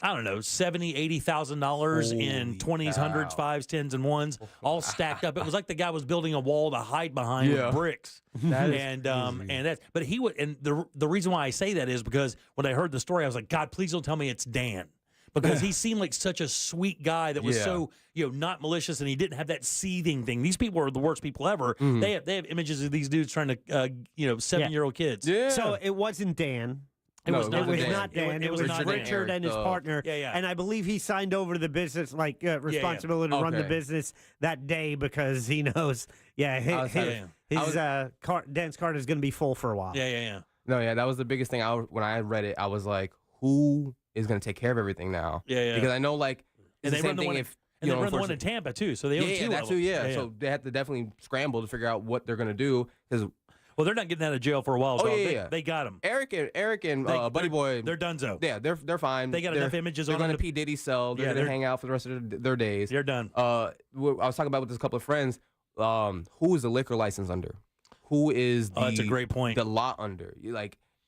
I don't know, $70,000, $80,000 in 20s, 100s, 5s, 10s, and 1s, all stacked up. It was like the guy was building a wall to hide behind with bricks. That is and that's, but he would, and the reason why I say that is because when I heard the story, I was like, God, please don't tell me it's Dan. Because he seemed like such a sweet guy that was so, not malicious, and he didn't have that seething thing. These people are the worst people ever. They have images of these dudes trying to, 7-year-old kids. Yeah. So it wasn't Dan. It was not Dan. It was not Richard Dan. and his partner. Yeah. And I believe he signed over the business, responsibility to run the business that day because he knows, Dan's card is going to be full for a while. Yeah. No, that was the biggest thing. When I read it, I was like, who is going to take care of everything now? Yeah. Because I know, like, and it's the same thing if... And they run the one in Tampa, too, so they own two of them. So they have to definitely scramble to figure out what they're going to do. Well, they're not getting out of jail for a while, so they got him. Eric and Buddy Boy... They're donezo. Yeah, they're fine. They got enough images on them. They're going to P. Diddy's cell. They're going to hang out for the rest of their days. They're done. I was talking about with this couple of friends, who is the liquor license under? Who is the... that's a great point. The lot under?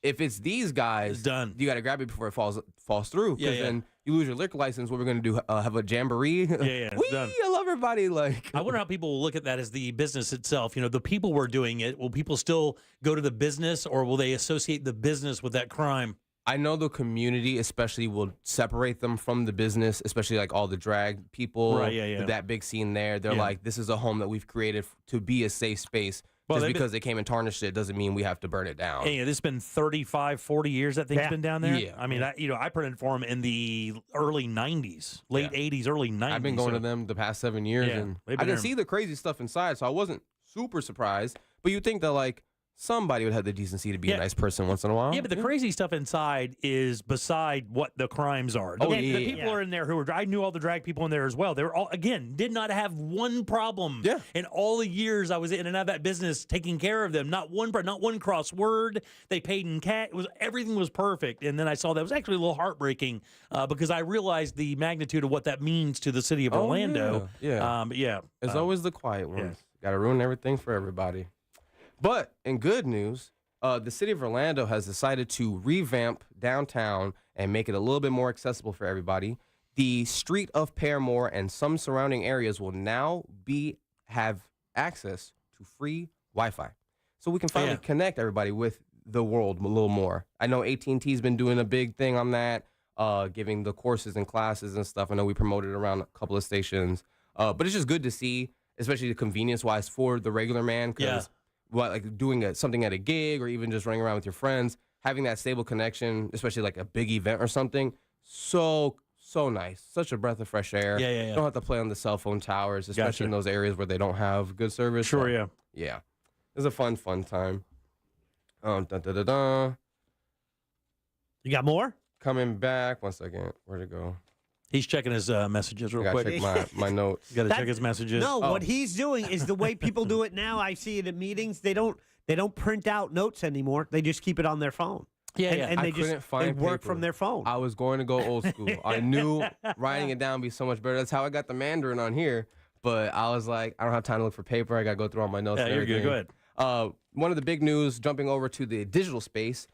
If it's these guys, it's done. You got to grab it before it falls through. Because then you lose your liquor license. What we're going to do? Have a jamboree? It's done. I love everybody. I wonder how people will look at that as the business itself. The people were doing it. Will people still go to the business, or will they associate the business with that crime? I know the community especially will separate them from the business, especially like all the drag people. Right, That big scene there. They're like, this is a home that we've created to be a safe space. Just because they came and tarnished it doesn't mean we have to burn it down. Hey, this has been 35, 40 years that thing's been down there. Yeah. I mean, I printed for them in the early 90s, late 80s, early 90s. I've been going to them the past 7 years, and I can see the crazy stuff inside, so I wasn't super surprised. But you'd think that, like, somebody would have the decency to be a nice person once in a while. Yeah, but the crazy stuff inside is beside what the crimes are. The people are in there who are, I knew all the drag people in there as well. They were all, again, did not have one problem. Yeah. In all the years I was in and out of that business taking care of them. Not one cross word. They paid in cash. Everything was perfect. And then I saw that it was actually a little heartbreaking because I realized the magnitude of what that means to the city of Orlando. Yeah. It's always the quiet ones. Got to ruin everything for everybody. But in good news, the city of Orlando has decided to revamp downtown and make it a little bit more accessible for everybody. The street of Paramore and some surrounding areas will now have access to free Wi-Fi. So we can finally connect everybody with the world a little more. I know AT&T's been doing a big thing on that, giving the courses and classes and stuff. I know we promoted around a couple of stations. But it's just good to see, especially the convenience-wise for the regular man, because like doing something at a gig or even just running around with your friends, having that stable connection, especially like a big event or something, so nice. Such a breath of fresh air. You don't have to play on the cell phone towers, especially in those areas where they don't have good service. Sure, Yeah. It's a fun time. You got more? coming back. 1 second. Where'd it go? He's checking his messages real I gotta quick. check my notes. Got to check his messages. No, what he's doing is the way people do it now. I see it at meetings. They don't print out notes anymore. They just keep it on their phone. Yeah, and I they couldn't find work paper. from their phone. I was going to go old school. I knew writing it down would be so much better. That's how I got the Mandarin on here. But I was like, I don't have time to look for paper. I got to go through all my notes. Yeah, and you're good. everything. Go ahead. One of the big news, jumping over to the digital space,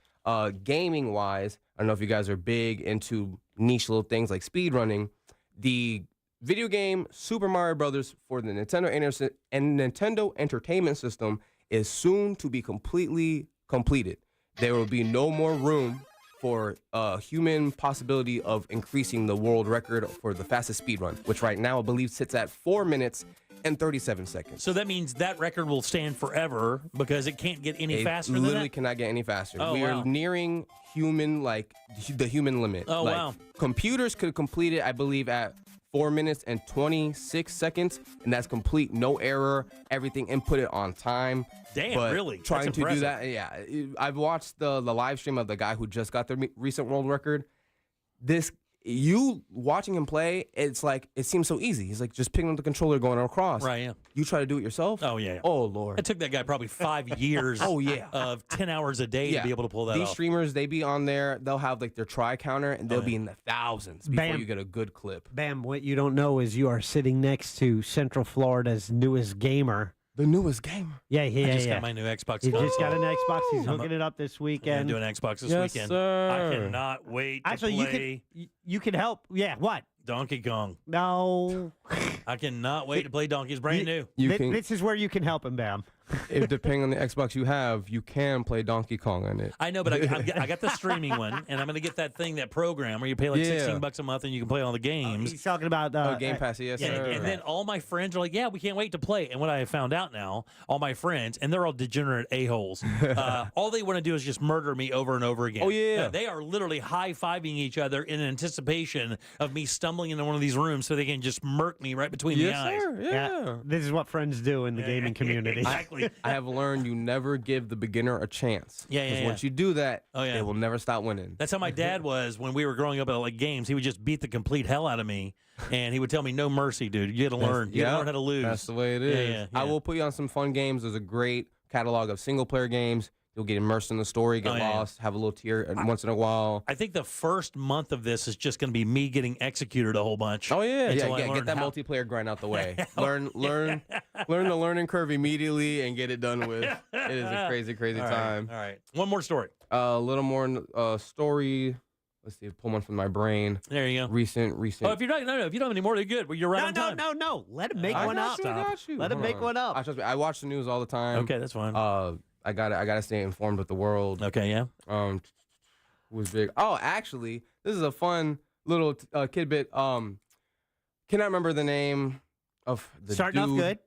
gaming-wise, I don't know if you guys are big into niche little things like speedrunning. The video game Super Mario Brothers for the Nintendo Entertainment System is soon to be completely completed. There will be no more room for human possibility of increasing the world record for the fastest speedrun, which right now I believe sits at 4 minutes and 37 seconds. So that means that record will stand forever because it can't get any faster than literally that? cannot get any faster. Oh, we wow. are nearing human, the human limit. Oh, like, wow. Computers could complete it, I believe, at 4 minutes and 26 seconds, and that's complete, no error, everything inputted on time. Damn, but really? Trying That's to do impressive. that, yeah. I've watched the live stream of the guy who just got the recent world record. You watching him play, it's like, it seems so easy. He's like just picking up the controller going across. Right, yeah. You try to do it yourself? Oh, yeah. Oh, Lord. It took that guy probably 5 years of 10 hours a day to be able to pull that These off. streamers, they be on there, they'll have like their try counter, and they'll be in the thousands before Bam. you get a good clip. Bam, what you don't know is you are sitting next to Central Florida's newest gamer. The newest gamer? Yeah. I just got my new Xbox. He just got an Xbox. He's I'm hooking it up this weekend. I'm doing Xbox this Yes, weekend. sir. I cannot wait to Actually, play you can help. Yeah, what? Donkey Kong. No. I cannot wait to play Donkey. It's brand new. This is where you can help him, Bam. If depending on the Xbox you have, you can play Donkey Kong on it. I know, but I got the streaming one, and I'm going to get that thing, that program where you pay like $16 a month and you can play all the games. He's talking about Game Pass, yes, Yeah, sir. and then all my friends are like, yeah, we can't wait to play. And what I have found out now, all my friends, and they're all degenerate a-holes, all they want to do is just murder me over and over again. Oh, yeah. They are literally high-fiving each other in anticipation of me stumbling into one of these rooms so they can just murk me right between the eyes. Sir. Yeah. This is what friends do in the gaming community. Exactly. I have learned you never give the beginner a chance. Yeah, Because yeah. once you do that, Oh, yeah. they will never stop winning. That's how my dad was when we were growing up at like games. He would just beat the complete hell out of me, and he would tell me, "No mercy, dude. You got to learn. You got to learn how to lose." That's the way it is. Yeah. I will put you on some fun games. There's a great catalog of single-player games. You'll get immersed in the story, get lost, have a little tear once in a while. I think the first month of this is just going to be me getting executed a whole bunch. Oh yeah, until I get learn that how- multiplayer grind out the way. learn the learning curve immediately and get it done with. It is a crazy All right, time. All right, one more story. A little more story. Let's see, pull one from my brain. There you go. Recent. Oh, if you don't, if you don't have any more, you're good. Well, you're right on time. No. Let him make I one got up. you, I got you. Let him Hold make on. one up. Trust me, I watch the news all the time. Okay, that's fine. I gotta stay informed with the world. Okay, yeah. Who was big? Oh, actually, this is a fun little tidbit. Cannot remember the name of the Starting dude. off good.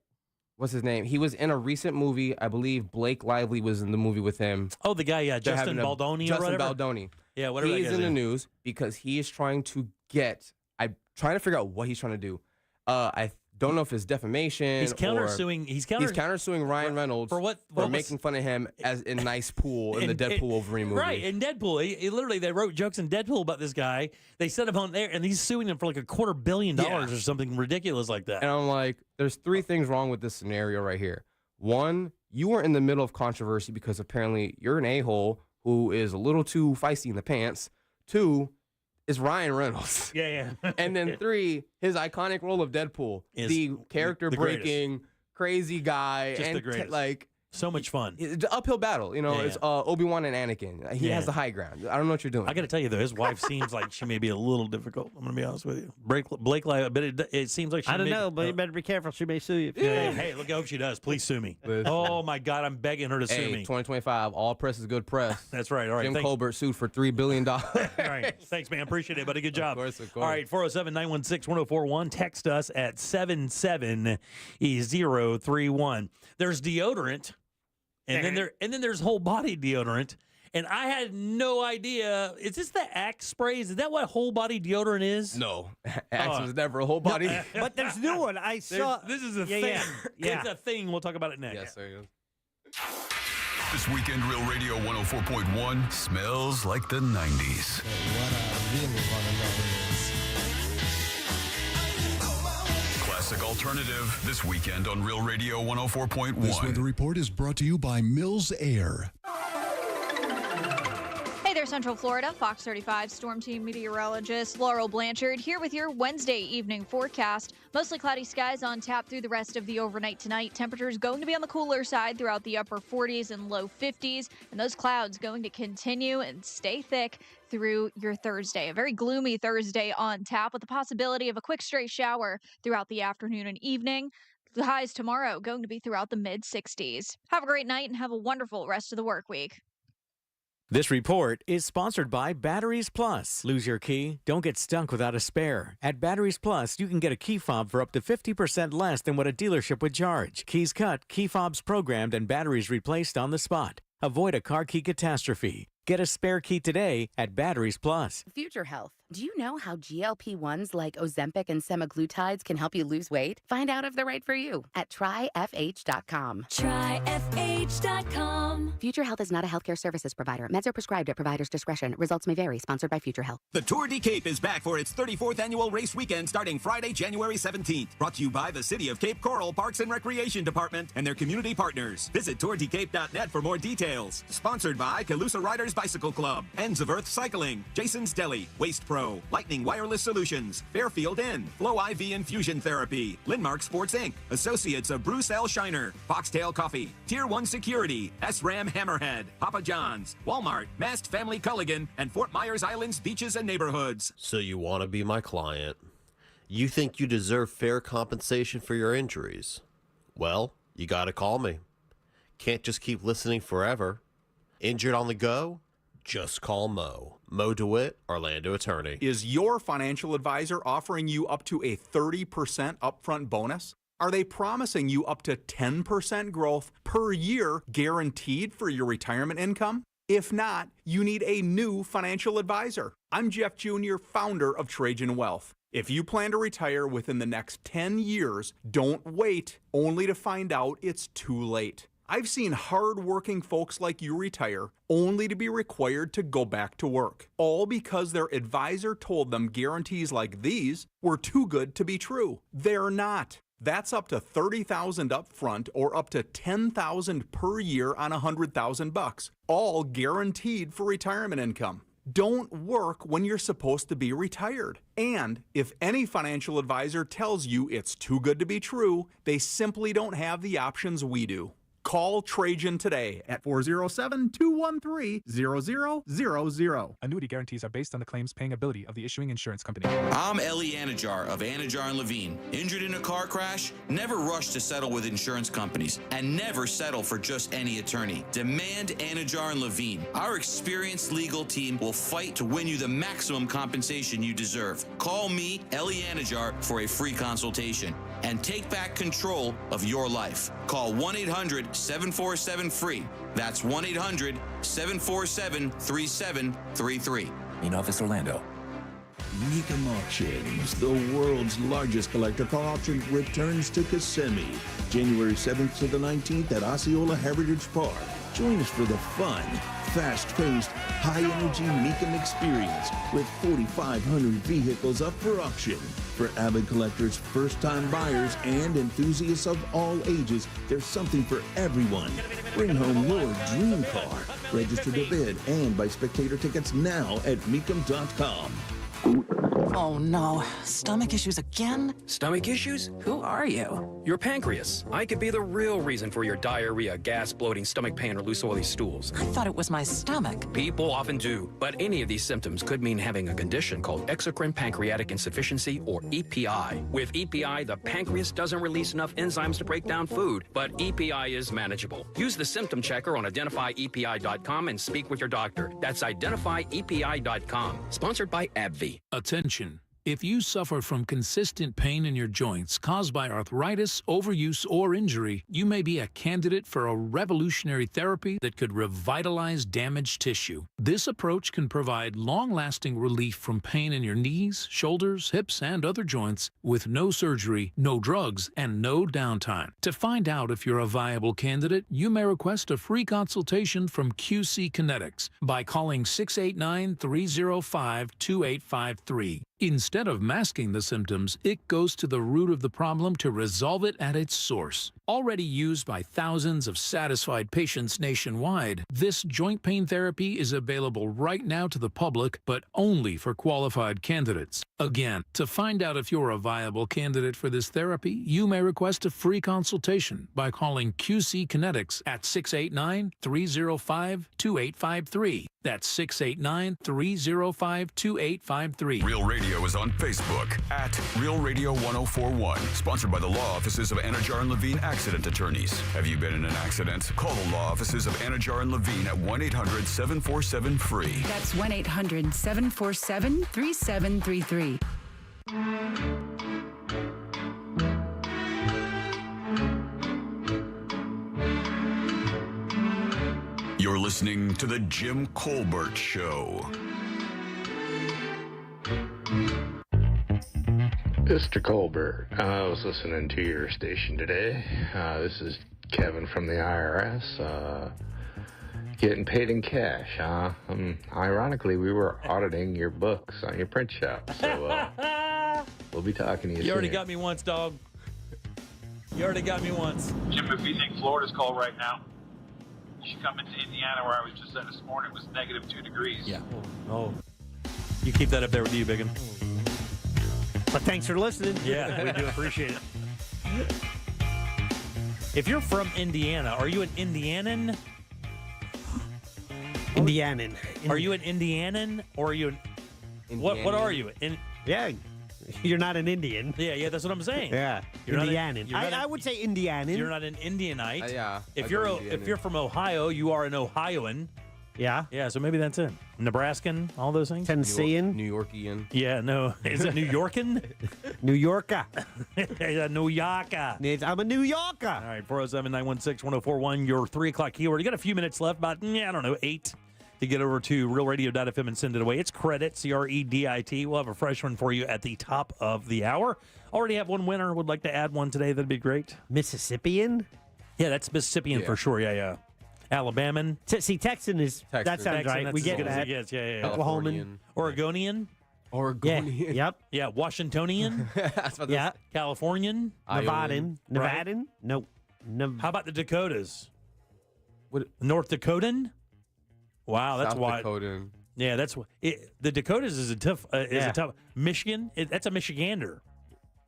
What's his name? He was in a recent movie. I believe Blake Lively was in the movie with him. Oh, the guy, yeah, They're Justin having a- Baldoni or Justin whatever. Baldoni. Yeah, whatever. He's that guy's in the name. news because he is trying to get. I'm trying to figure out what he's trying to do. I don't know if it's defamation. He's countersuing. He's countersuing Ryan Reynolds for what for was- making fun of him as in Nice Pool in the Deadpool Wolverine movie. Right, in Deadpool. He literally, they wrote jokes in Deadpool about this guy. They set him on there, and he's suing him for like $250 million or something ridiculous like that. And I'm like, there's three things wrong with this scenario right here. One, you are in the middle of controversy because apparently you're an a-hole who is a little too feisty in the pants. Two, it's Ryan Reynolds. Yeah. And then three, his iconic role of Deadpool, Is the character the greatest. breaking, crazy guy, Just and the greatest. like So much fun. it's an uphill battle. You know, Yeah, it's Obi-Wan and Anakin. He Yeah. has the high ground. I don't know what you're doing. I got to tell you though, his wife seems like she may be a little difficult. I'm gonna be honest with you. Blake Lively, but it seems like she. I don't may, know, but you better be careful. She may sue you. Hey, look, I hope she does. Please sue me. Oh my God, I'm begging her to sue Hey, me. 2025, all press is good press. That's right. All right. Jim thanks. Colbert sued for $3 billion. All right. Thanks, man. Appreciate it, buddy. Good job. Of course. All right. 407-916-1041. Text us at 77031. There's deodorant, and then there's whole body deodorant. And I had no idea. Is this the Axe sprays? Is that what whole body deodorant is? No, Axe was never a whole body. But there's new one. I saw. This is a Yeah, thing. yeah. It's a thing. We'll talk about it next. Yes, sir. This weekend, Real Radio 104.1 smells like the 90s. What I really want to know is... Classic Alternative, this weekend on Real Radio 104.1. This weather report is brought to you by Mills Air. Hey there, Central Florida. Fox 35 Storm Team meteorologist Laurel Blanchard here with your Wednesday evening forecast. Mostly cloudy skies on tap through the rest of the overnight tonight. Temperatures going to be on the cooler side throughout the upper 40s and low 50s. And those clouds going to continue and stay thick through your Thursday. A very gloomy Thursday on tap with the possibility of a quick stray shower throughout the afternoon and evening. The highs tomorrow going to be throughout the mid-60s. Have a great night and have a wonderful rest of the work week. This report is sponsored by Batteries Plus. Lose your key? Don't get stuck without a spare. At Batteries Plus, you can get a key fob for up to 50% less than what a dealership would charge. Keys cut, key fobs programmed, and batteries replaced on the spot. Avoid a car key catastrophe. Get a spare key today at Batteries Plus. Future Health. Do you know how GLP-1s like Ozempic and semaglutides can help you lose weight? Find out if they're right for you at tryfh.com. Tryfh.com. Future Health is not a healthcare services provider. Meds are prescribed at provider's discretion. Results may vary. Sponsored by Future Health. The Tour de Cape is back for its 34th annual race weekend starting Friday, January 17th. Brought to you by the City of Cape Coral Parks and Recreation Department and their community partners. Visit tourdecape.net for more details. Sponsored by Calusa Riders Bicycle Club, Ends of Earth Cycling, Jason's Deli, Waste Pro, Lightning Wireless Solutions, Fairfield Inn, Flow IV Infusion Therapy, Linmark Sports Inc., Associates of Bruce L. Shiner, Foxtail Coffee, Tier 1 Security, SRAM Hammerhead, Papa John's, Walmart, Mast Family Culligan, and Fort Myers Islands Beaches and Neighborhoods. So you want to be my client? You think you deserve fair compensation for your injuries? Well, you got to call me. Can't just keep listening forever. Injured on the go? Just call Mo. Mo DeWitt, Orlando attorney. Is your financial advisor offering you up to a 30% upfront bonus? Are they promising you up to 10% growth per year guaranteed for your retirement income? If not, you need a new financial advisor. I'm Jeff Jr., founder of Trajan Wealth. If you plan to retire within the next 10 years, don't wait only to find out it's too late. I've seen hard-working folks like you retire only to be required to go back to work, all because their advisor told them guarantees like these were too good to be true. They're not. That's up to $30,000 up front or up to $10,000 per year on $100,000, all guaranteed for retirement income. Don't work when you're supposed to be retired. And if any financial advisor tells you it's too good to be true, they simply don't have the options we do. Call Trajan today at 407-213-0000. Annuity guarantees are based on the claims paying ability of the issuing insurance company. I'm Ellie Anajar of Anajar & Levine. Injured in a car crash? Never rush to settle with insurance companies and never settle for just any attorney. Demand Anajar & Levine. Our experienced legal team will fight to win you the maximum compensation you deserve. Call me, Ellie Anajar, for a free consultation and take back control of your life. Call 1-800-747-FREE. That's 1-800-747-3733. In Office Orlando. Mecum Auctions, the world's largest collector car auction, returns to Kissimmee, January 7th to the 19th at Osceola Heritage Park. Join us for the fun, fast-paced, high-energy Mecum experience with 4,500 vehicles up for auction. For avid collectors, first-time buyers, and enthusiasts of all ages, there's something for everyone. Bring home your dream car. Register to bid and buy spectator tickets now at Mecum.com. Oh no, stomach issues again? Stomach issues? Who are you? Your pancreas. I could be the real reason for your diarrhea, gas, bloating, stomach pain, or loose oily stools. I thought it was my stomach. People often do, but any of these symptoms could mean having a condition called exocrine pancreatic insufficiency, or EPI. With EPI, the pancreas doesn't release enough enzymes to break down food, but EPI is manageable. Use the symptom checker on identifyepi.com and speak with your doctor. That's identifyepi.com. Sponsored by AbbVie. Attention. If you suffer from consistent pain in your joints caused by arthritis, overuse, or injury, you may be a candidate for a revolutionary therapy that could revitalize damaged tissue. This approach can provide long-lasting relief from pain in your knees, shoulders, hips, and other joints with no surgery, no drugs, and no downtime. To find out if you're a viable candidate, you may request a free consultation from QC Kinetics by calling 689-305-2853. Instead of masking the symptoms, it goes to the root of the problem to resolve it at its source. Already used by thousands of satisfied patients nationwide, this joint pain therapy is available right now to the public, but only for qualified candidates. Again, to find out if you're a viable candidate for this therapy, you may request a free consultation by calling QC Kinetics at 689-305-2853. That's 689-305-2853. Real Radio is on Facebook at Real Radio 1041. Sponsored by the law offices of Anajar and Levine Accident Attorneys. Have you been in an accident? Call the law offices of Anajar and Levine at 1-800-747-FREE. That's 1-800-747-3733. You're listening to The Jim Colbert Show. Mr. Colbert, I was listening to your station today. This is Kevin from the IRS. Getting paid in cash, huh? Ironically, we were auditing your books on your print shop, so we'll be talking to you soon. You already got me once, dog. You already got me once. Jim, if you think Florida's cold right now, you should come into Indiana, where I was just at this morning. It was -2 degrees. Yeah. Oh. You keep that up there with you, Biggin. But thanks for listening. Yeah, we do appreciate it. If you're from Indiana, are you an Indianan? Indianan. Are you an Indianan or are you an... What are you? Yeah. You're not an Indian. Yeah, that's what I'm saying. Yeah. You're not Indianan. I would say Indianan. You're not an Indianite. Yeah. If you're from Ohio, you are an Ohioan. Yeah. Yeah, so maybe that's it. Nebraskan, all those things. Tennessean. New Yorkian. Yeah, no. Is it New Yorkan? New Yorker. New Yorker. I'm a New Yorker. All right, 407-916-1041, your 3 o'clock keyword. You got a few minutes left, about, 8 to get over to realradio.fm and send it away. It's credit, CREDIT. We'll have a fresh one for you at the top of the hour. Already have one winner. Would like to add one today. That'd be great. Mississippian? Yeah, that's Mississippian for sure. Yeah. Alabaman. See, Texan is, that sounds right. We get that. Yes, yeah. Oklahoman. Oregonian. Oregonian. Yep. Yeah, Washingtonian. Yeah. Californian. Nevadan. Nevadan? Nope. How about the Dakotas? North Dakotan? Wow, that's why. Dakotan. Yeah, that's what. The Dakotas is a tough. Michigan. That's a Michigander.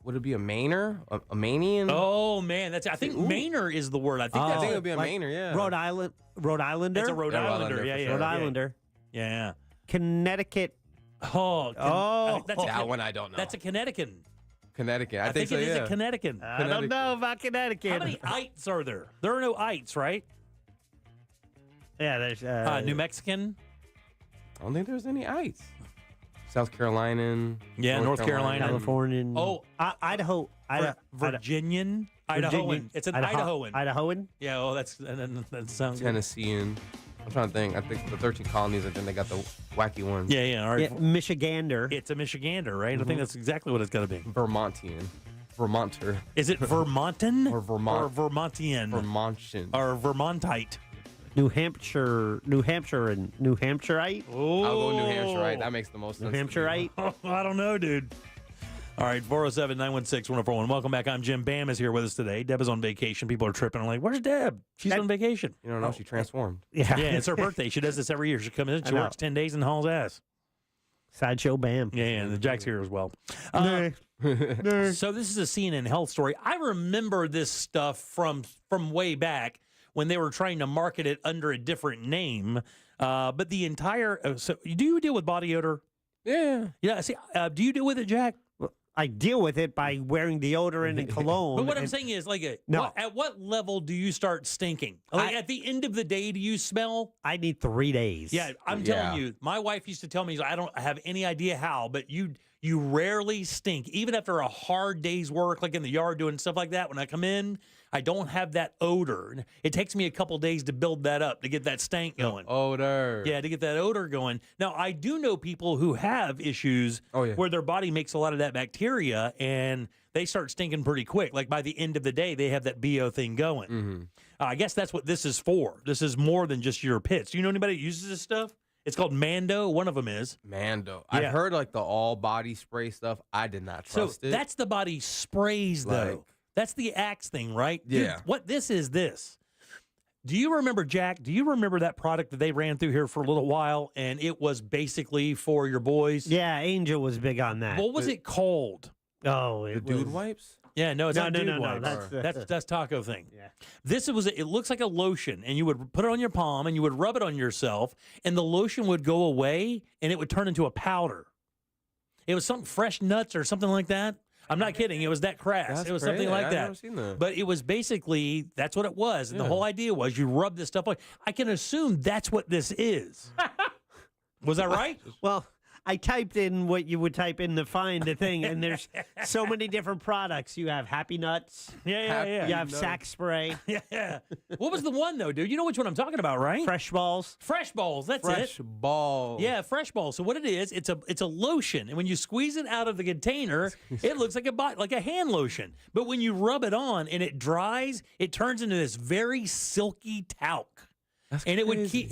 Would it be a Mainer? A Manian? Oh man, I think Mainer is the word. I think it would be a Mainer. Yeah. Rhode Islander. It's a Rhode Islander. Yeah. Rhode Islander. Yeah. Connecticut. That one I don't know. That's a Connecticut. Connecticut. I think so, it is yeah. a Connecticut. I don't know about Connecticut. How many ites are there? There are no ites, right? Yeah, there's New Mexican. I don't think there's any ites. South Carolinian. Yeah, North Carolina. Californian. Oh, Idaho. Virginian. Idahoan. It's an Idahoan. Idahoan? Yeah, that sounds Tennessean. I'm trying to think. I think the 13 colonies, I think they got the wacky ones. Yeah, all right. Michigander. It's a Michigander, right? I think that's exactly what it's got to be. Vermontian. Vermonter. Is it Vermontan? Or Vermont? Or Vermontian? Vermontian. Or Vermontite? New Hampshire, and New Hampshireite. Oh, I'll go New Hampshireite. That makes the most sense. New Hampshireite. I don't know, dude. All right, 407-916-1041. Welcome back. I'm Jim. Bam is here with us today. Deb is on vacation. People are tripping. I'm like, where's Deb? She's on vacation. You don't know. She transformed. Yeah, it's her birthday. She does this every year. She comes in. She works 10 days and hauls ass. Sideshow Bam. Yeah, and the Jack's here as well. So this is a CNN health story. I remember this stuff from way back when they were trying to market it under a different name. But the entire so do you deal with body odor? Yeah. Yeah. See, do you deal with it, Jack? I deal with it by wearing deodorant and cologne. But what I'm saying is, like, at what level do you start stinking? Like, at the end of the day, do you smell? I need 3 days. Yeah, I'm telling you. My wife used to tell me, I don't have any idea how, but you You rarely stink, even after a hard day's work, like in the yard doing stuff like that. When I come in, I don't have that odor. It takes me a couple days to build that up, to get that stank going. Odor. Yeah, to get that odor going. Now, I do know people who have issues where their body makes a lot of that bacteria, and they start stinking pretty quick. Like by the end of the day, they have that BO thing going. I guess that's what this is for. This is more than just your pits. Do you know anybody that uses this stuff? It's called Mando. One of them is. Mando. Yeah. I've heard like the all body spray stuff. I did not trust it. That's the body sprays, though. That's the Axe thing, right? Dude, Yeah. what this is this. Do you remember, Jack? Do you remember that product that they ran through here for a little while, and it was basically for your boys? Yeah, Angel was big on that. What was it called? Oh, the dude wipes? Yeah, no, it's not dude no. wipes. That's That's taco thing. Yeah. This was it looks like a lotion, and you would put it on your palm and you would rub it on yourself, and the lotion would go away and it would turn into a powder. It was something fresh nuts or something like that. I'm not kidding. It was that crass. That's It was crazy. something like I've that. never seen that. But it was basically that's what it was. And the Yeah. whole idea was you rub this stuff on. I can assume that's what this is. Was that right? Well, I typed in what you would type in to find the thing, and there's so many different products. You have Happy Nuts. Yeah. You have Sack Spray. Yeah. What was the one though, dude? You know which one I'm talking about, right? Fresh Balls. Fresh Balls. That's it. Fresh ball. Yeah, Fresh Balls. So what it is, it's a lotion, and when you squeeze it out of the container, it looks like a hand lotion. But when you rub it on and it dries, it turns into this very silky talc. That's and crazy.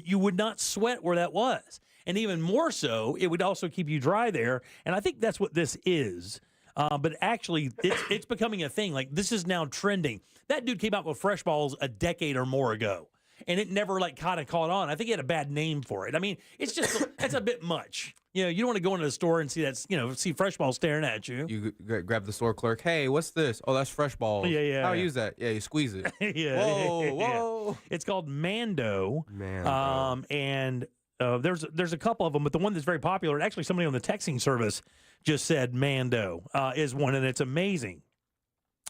you would not sweat where that was. And even more so, it would also keep you dry there. And I think that's what this is. But actually, it's becoming a thing. Like, this is now trending. That dude came out with Fresh Balls a decade or more ago. And it never, like, kind of caught on. I think he had a bad name for it. I mean, it's just, that's a bit much. You know, you don't want to go into the store and see Fresh Balls staring at you. You grab the store clerk. Hey, what's this? Oh, that's Fresh Balls. Yeah. How do you use that? Yeah, you squeeze it. Yeah. Whoa. It's called Mando. Mando. And there's a couple of them, but the one that's very popular, and actually somebody on the texting service just said Mando is one, and it's amazing.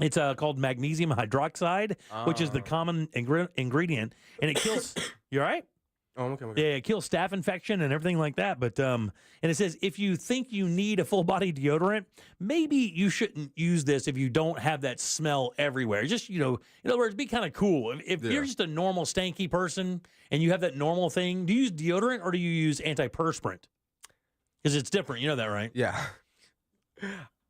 It's called magnesium hydroxide, which is the common ingredient, and it kills. You all right? Oh, okay. Yeah, it kills staph infection and everything like that. But and it says if you think you need a full body deodorant, maybe you shouldn't use this if you don't have that smell everywhere. Just in other words, be kind of cool. If you're just a normal stanky person and you have that normal thing, do you use deodorant or do you use antiperspirant? Because it's different. You know that, right? Yeah.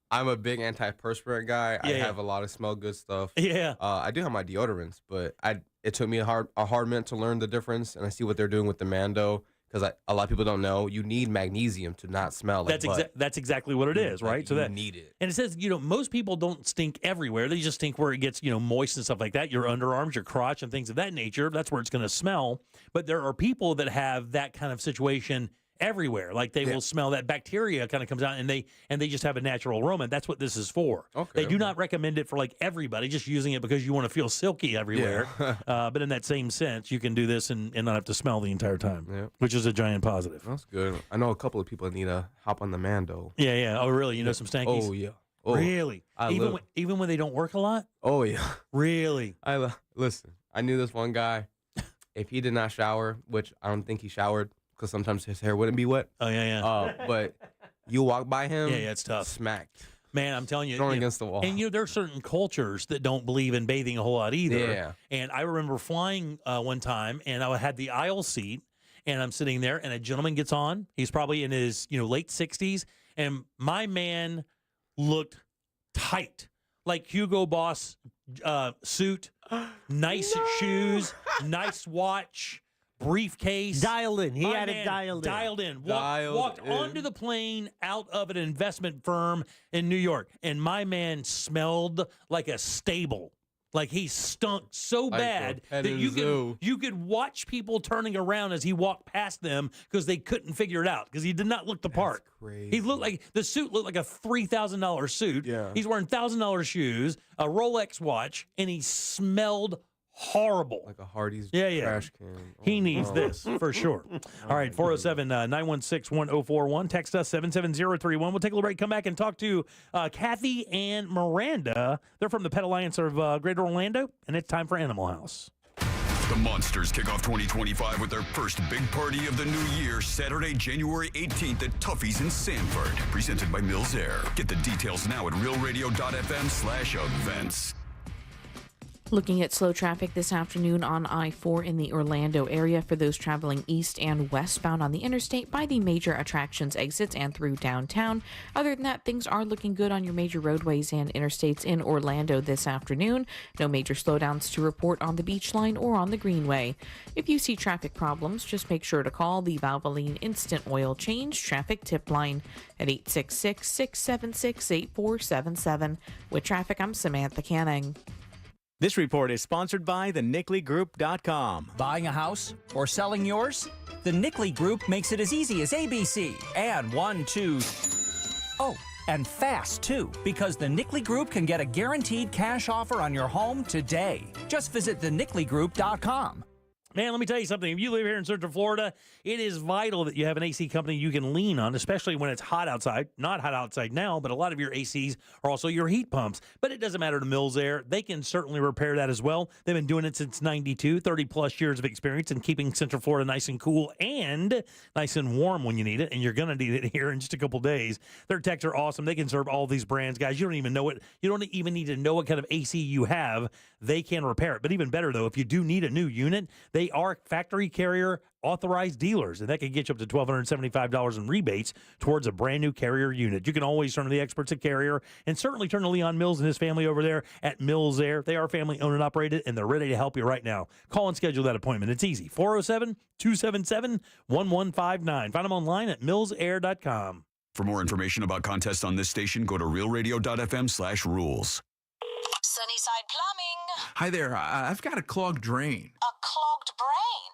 I'm a big antiperspirant guy. I have a lot of smell good stuff. Yeah. I do have my deodorants, but it took me a hard minute to learn the difference, and I see what they're doing with the Mando because a lot of people don't know you need magnesium to not smell like butt. That's exactly what it is, right? You need it. And it says, most people don't stink everywhere. They just stink where it gets, moist and stuff like that. Your underarms, your crotch, and things of that nature. That's where it's going to smell. But there are people that have that kind of situation everywhere. Like they will smell that bacteria kind of comes out and they just have a natural aroma. That's what this is for. Okay. They do not recommend it for like everybody, just using it because you want to feel silky everywhere. But in that same sense, you can do this and not have to smell the entire time, which is a giant positive. That's good. I know a couple of people that need to hop on the Mando. Yeah. Oh, really? You know some stankies? Oh, yeah. Oh, really? Even when they don't work a lot? Oh, yeah. Really? Listen, I knew this one guy. If he did not shower, which I don't think he showered, because sometimes his hair wouldn't be wet. Oh, yeah. But you walk by him. Yeah, it's tough. Smacked. Man, I'm telling you. Thrown against the wall. And, there are certain cultures that don't believe in bathing a whole lot either. Yeah. And I remember flying one time, and I had the aisle seat, and I'm sitting there, and a gentleman gets on. He's probably in his, late 60s, and my man looked tight. Like Hugo Boss suit, nice shoes, nice watch. Briefcase. Dialed in. He My had man it dialed in. Walked onto the plane out of an investment firm in New York. And my man smelled like a stable. Like he stunk so bad that you could watch people turning around as he walked past them because they couldn't figure it out because he did not look the part. Crazy. He looked like the suit looked like a $3,000 suit. Yeah. He's wearing $1,000 shoes, a Rolex watch, and he smelled horrible. Like a Hardee's Yeah. trash can. He needs this for sure. All right, 407-916-1041. Text us 77031. We'll take a little break, come back and talk to Kathy and Miranda. They're from the Pet Alliance of Greater Orlando, and it's time for Animal House. The Monsters kick off 2025 with their first big party of the new year, Saturday, January 18th at Tuffy's in Sanford. Presented by Mills Air. Get the details now at realradio.fm/events. Looking at slow traffic this afternoon on I-4 in the Orlando area for those traveling east and westbound on the interstate by the major attractions exits and through downtown. Other than that, things are looking good on your major roadways and interstates in Orlando this afternoon. No major slowdowns to report on the Beach Line or on the Greenway. If you see traffic problems, just make sure to call the Valvoline Instant Oil Change Traffic Tip Line at 866-676-8477. With traffic, I'm Samantha Canning. This report is sponsored by thenicklygroup.com. Buying a house or selling yours? The Nickley Group makes it as easy as ABC. And 1, 2... Oh, and fast, too, because the Nickley Group can get a guaranteed cash offer on your home today. Just visit thenicklygroup.com. Man, let me tell you something. If you live here in Central Florida, it is vital that you have an AC company you can lean on, especially when it's hot outside. Not hot outside now, but a lot of your ACs are also your heat pumps. But it doesn't matter to Mills Air. They can certainly repair that as well. They've been doing it since 92, 30-plus years of experience in keeping Central Florida nice and cool and nice and warm when you need it, and you're going to need it here in just a couple days. Their techs are awesome. They can serve all these brands. Guys, you don't even know it. You don't even need to know what kind of AC you have. They can repair it. But even better, though, if you do need a new unit, they are factory carrier authorized dealers, and that can get you up to $1,275 in rebates towards a brand new Carrier unit. You can always turn to the experts at Carrier, and certainly turn to Leon Mills and his family over there at Mills Air. They are family owned and operated, and they're ready to help you right now. Call and schedule that appointment. It's easy. 407-277-1159. Find them online at millsair.com. For more information about contests on this station, go to realradio.fm/rules. Sunnyside Plumbing. Hi there. I've got a clogged drain. A clogged brain.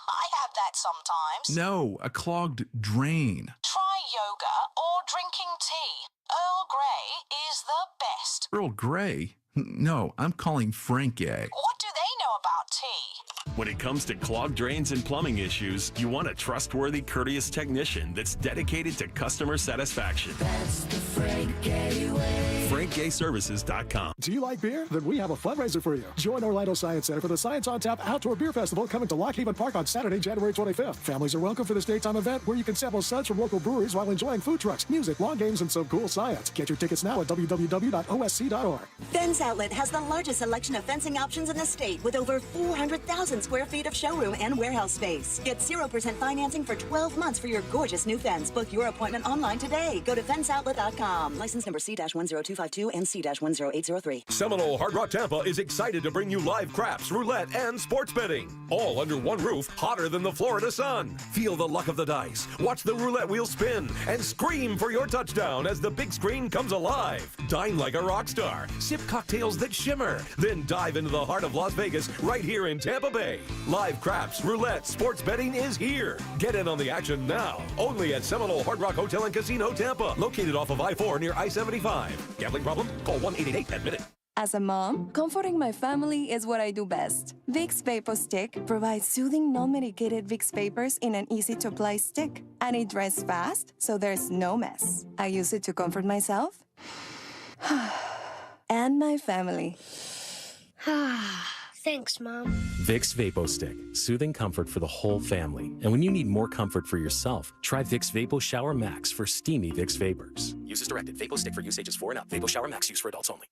I have that sometimes. No, a clogged drain. Try yoga or drinking tea. Earl Grey is the best. Earl Grey? No, I'm calling Frank A. What do they know about tea? When it comes to clogged drains and plumbing issues, you want a trustworthy, courteous technician that's dedicated to customer satisfaction. That's the Frank Gay way. FrankGayServices.com. Do you like beer? Then we have a fundraiser for you. Join Orlando Science Center for the Science on Tap Outdoor Beer Festival coming to Lock Haven Park on Saturday, January 25th. Families are welcome for this daytime event where you can sample suds from local breweries while enjoying food trucks, music, lawn games, and some cool science. Get your tickets now at www.osc.org. Fence Outlet has the largest selection of fencing options in the state with over 400,000 square feet of showroom and warehouse space. Get 0% financing for 12 months for your gorgeous new fence. Book your appointment online today. Go to fenceoutlet.com. License number C-10252 and C-10803. Seminole Hard Rock Tampa is excited to bring you live craps, roulette, and sports betting. All under one roof, hotter than the Florida sun. Feel the luck of the dice. Watch the roulette wheel spin and scream for your touchdown as the big screen comes alive. Dine like a rock star. Sip cocktails that shimmer. Then dive into the heart of Las Vegas right here in Tampa Bay. Live craps, roulette, sports betting is here. Get in on the action now. Only at Seminole Hard Rock Hotel and Casino Tampa. Located off of I-4 near I-75. Gambling problem? Call 1-888-ADMIT-IT. As a mom, comforting my family is what I do best. Vicks Vapor Stick provides soothing, non-medicated Vicks vapors in an easy-to-apply stick. And it dries fast, so there's no mess. I use it to comfort myself and my family. Thanks, Mom. Vicks Vapo Stick, soothing comfort for the whole family. And when you need more comfort for yourself, try Vicks Vapo Shower Max for steamy Vicks vapors. Use as directed. Vapo Stick for use ages 4 and up. Vapo Shower Max use for adults only.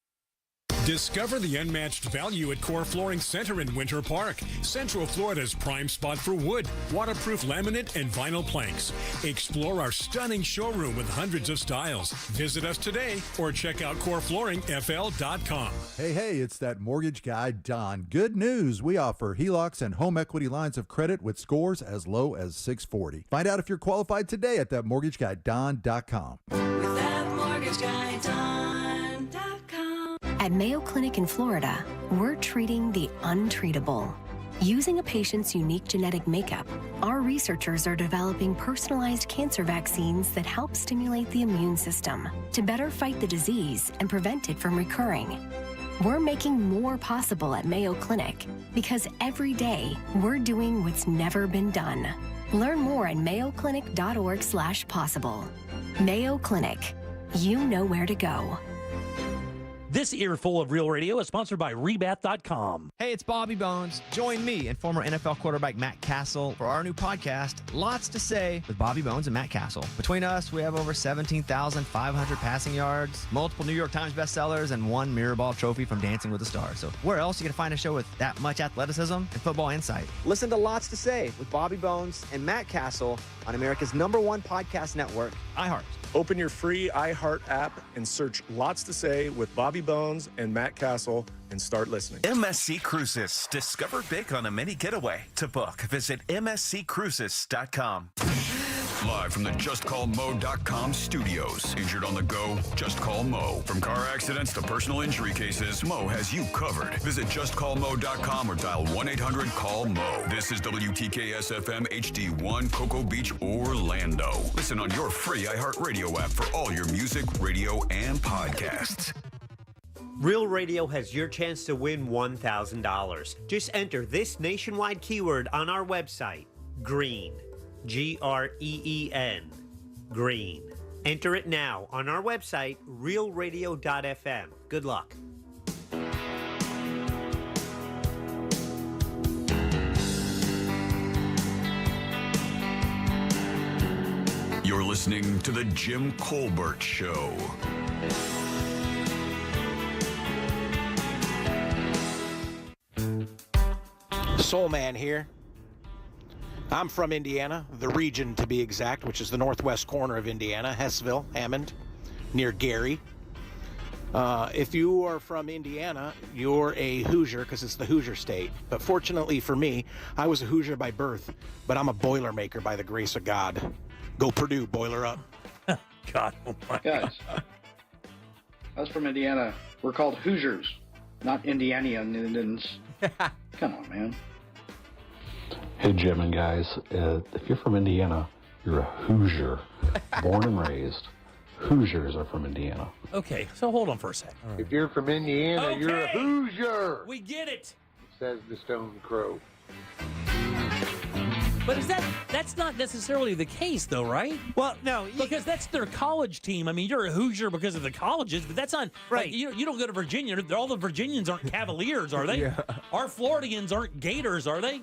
Discover the unmatched value at Core Flooring Center in Winter Park, Central Florida's prime spot for wood, waterproof laminate, and vinyl planks. Explore our stunning showroom with hundreds of styles. Visit us today or check out coreflooringfl.com. Hey, it's that mortgage guy, Don. Good news. We offer HELOCs and home equity lines of credit with scores as low as 640. Find out if you're qualified today at thatmortgageguyDon.com. With that mortgage guy, Don.com. At Mayo Clinic in Florida, we're treating the untreatable. Using a patient's unique genetic makeup, our researchers are developing personalized cancer vaccines that help stimulate the immune system to better fight the disease and prevent it from recurring. We're making more possible at Mayo Clinic because every day we're doing what's never been done. Learn more at mayoclinic.org/possible. Mayo Clinic. You know where to go. This earful of Real Radio is sponsored by Rebath.com. Hey, it's Bobby Bones. Join me and former NFL quarterback Matt Castle for our new podcast, Lots to Say with Bobby Bones and Matt Castle. Between us, we have over 17,500 passing yards, multiple New York Times bestsellers, and 1 Mirrorball trophy from Dancing with the Stars. So where else are you going to find a show with that much athleticism and football insight? Listen to Lots to Say with Bobby Bones and Matt Castle on America's #1 podcast network, iHeart. Open your free iHeart app and search Lots to Say with Bobby Bones and Matt Castle and start listening. MSC Cruises. Discover big on a mini getaway. To book, visit msccruises.com. Live from the JustCallMo.com studios. Injured on the go? Just call Mo. From car accidents to personal injury cases, Mo has you covered. Visit JustCallMo.com or dial 1-800-CALL-MO. This is WTKS-FM HD1, Cocoa Beach, Orlando. Listen on your free iHeartRadio app for all your music, radio, and podcasts. Real Radio has your chance to win $1,000. Just enter this nationwide keyword on our website, GREEN. GREEN. Green. Enter it now on our website, realradio.fm. Good luck. You're listening to The Jim Colbert Show. Soul Man here. I'm from Indiana, the region to be exact, which is the northwest corner of Indiana, Hessville, Hammond, near Gary. If you are from Indiana, you're a Hoosier because it's the Hoosier state. But fortunately for me, I was a Hoosier by birth, but I'm a Boilermaker by the grace of God. Go Purdue, boiler up. God, oh my Guys, us from Indiana, we're called Hoosiers, not Indianians. Come on, man. Hey, Jim and guys, if you're from Indiana, you're a Hoosier, born and raised. Hoosiers are from Indiana. Okay, so hold on for a second. If you're from Indiana, you're a Hoosier. We get it. Says the Stone Crow. But that's not necessarily the case, though, right? Well, no. Because that's their college team. I mean, you're a Hoosier because of the colleges, but that's not... Right. Like, you don't go to Virginia. All the Virginians aren't Cavaliers, are they? Yeah. Our Floridians aren't Gators, are they?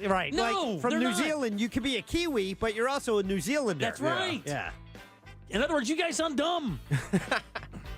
Right. No, like from they're New not. Zealand, you could be a Kiwi, but you're also a New Zealander. That's right. Yeah. In other words, you guys sound dumb.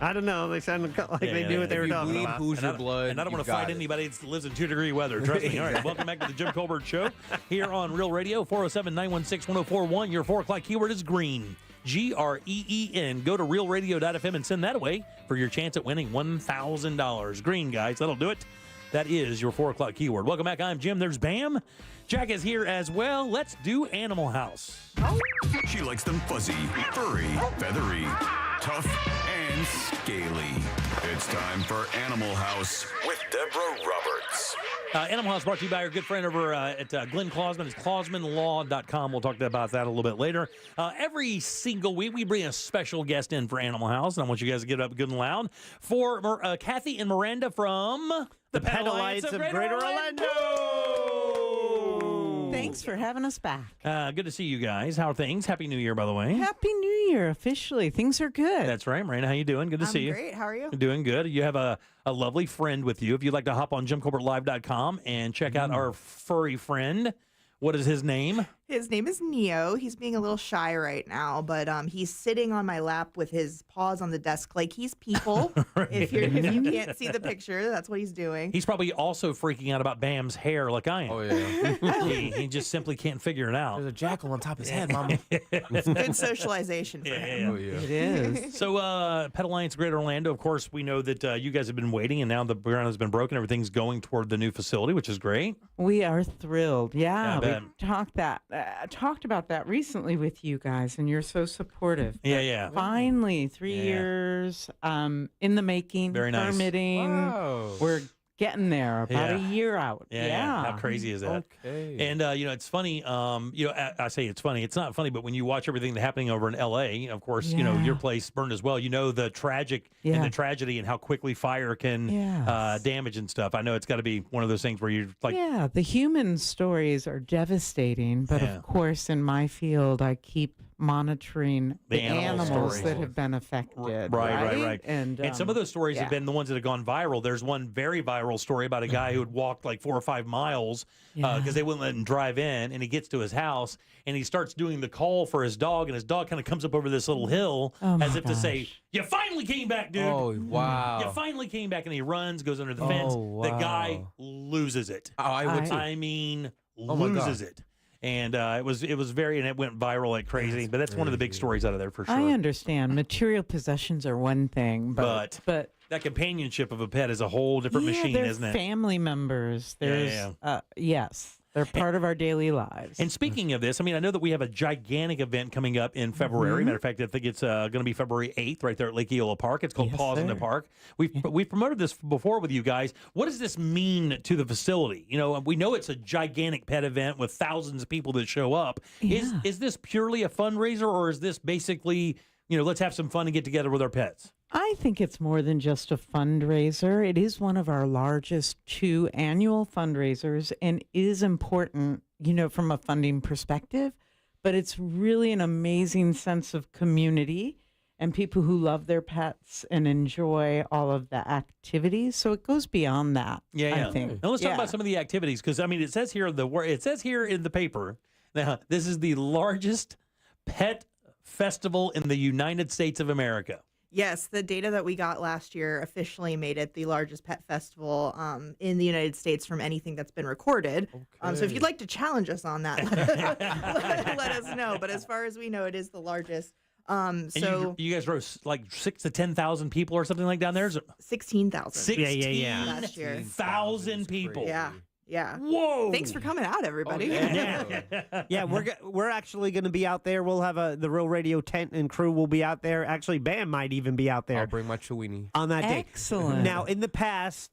I don't know. They sounded like they knew what they were talking about. Hoosier blood, And I don't want to you got fight it. anybody that lives in 2-degree weather. Trust me. All right. Welcome back to the Jim Colbert Show here on Real Radio, 407-916-1041. Your 4 o'clock keyword is green. GREEN. Go to realradio.fm and send that away for your chance at winning $1,000. Green, guys. That'll do it. That is your 4 o'clock keyword. Welcome back. I'm Jim. There's Bam. Jack is here as well. Let's do Animal House. She likes them fuzzy, furry, feathery, tough, and scaly. It's time for Animal House with Deborah Roberts. Animal House brought to you by our good friend over at Glenn Clausman. It's clausmanlaw.com. We'll talk about that a little bit later. Every single week, we bring a special guest in for Animal House, and I want you guys to get up good and loud for Kathy and Miranda from the Pet Alliance of Greater Orlando. Thanks for having us back. Good to see you guys. How are things? Happy New Year, by the way. Happy New Year, officially. Things are good. That's right, Miranda. How you doing? Good to see you. I'm great. How are you? Doing good. You have a lovely friend with you. If you'd like to hop on JimColbertLive.com and check out our furry friend. What is his name? His name is Neo. He's being a little shy right now, but he's sitting on my lap with his paws on the desk like he's people. Right. If you can't see the picture, that's what he's doing. He's probably also freaking out about Bam's hair like I am. Oh, yeah. he just simply can't figure it out. There's a jackal on top of his head, Mama. It's good socialization for him. Oh, yeah. It is. So, Pet Alliance Greater Orlando, of course, we know that you guys have been waiting, and now the ground has been broken. Everything's going toward the new facility, which is great. We are thrilled. Yeah, I bet. we talked about that recently with you guys, and you're so supportive. Yeah. Finally, 3 years in the making. Very nice. Permitting. Whoa. We're getting there. About a year out. Yeah. How crazy is that? Okay. And it's funny. I say it's funny. It's not funny, but when you watch everything happening over in L.A., of course, your place burned as well. You know the tragic and the tragedy and how quickly fire can damage and stuff. I know it's got to be one of those things where you're like, the human stories are devastating, but of course, in my field, I keep monitoring the animals stories. that have been affected. Right. And some of those stories have yeah. been the ones that have gone viral. There's one very viral story about a guy who had walked like 4 or 5 miles because they wouldn't let him drive in, and he gets to his house and he starts doing the call for his dog, and his dog kind of comes up over this little hill as if to say, "You finally came back, dude. Oh, wow. You finally came back." And he runs, goes under the fence. The guy loses it. Oh, I would too. I mean, Oh my loses God. it. And it was very, and it went viral like crazy. But that's one of the big stories out of there for sure. I understand material possessions are one thing, but that companionship of a pet is a whole different machine, they're isn't it? family members. There's yes, they're part of our daily lives. And speaking of this, I mean, I know that we have a gigantic event coming up in February. Matter of fact, I think it's going to be February 8th right there at Lake Eola Park. It's called Paws in the Park. We've promoted this before with you guys. What does this mean to the facility? You know, we know it's a gigantic pet event with thousands of people that show up. Is this purely a fundraiser, or is this basically, you know, let's have some fun and get together with our pets? I think it's more than just a fundraiser. It is one of our largest 2 annual fundraisers and is important, you know, from a funding perspective. But it's really an amazing sense of community and people who love their pets and enjoy all of the activities. So it goes beyond that. I think. Now let's talk about some of the activities, because I mean, it says here in the paper. Now, this is the largest pet festival in the United States of America. Yes, the data that we got last year officially made it the largest pet festival in the United States from anything that's been recorded. So if you'd like to challenge us on that, let us know. But as far as we know, it is the largest. And you guys wrote like 6,000 to 10,000 people or something like down there? 16,000. 16,000 last year. people. Yeah. Whoa. Thanks for coming out, everybody. Yeah, we're actually going to be out there. We'll have the Real Radio tent and crew will be out there. Actually, Bam might even be out there. I'll bring my Chewini on that day. Excellent. Now, in the past,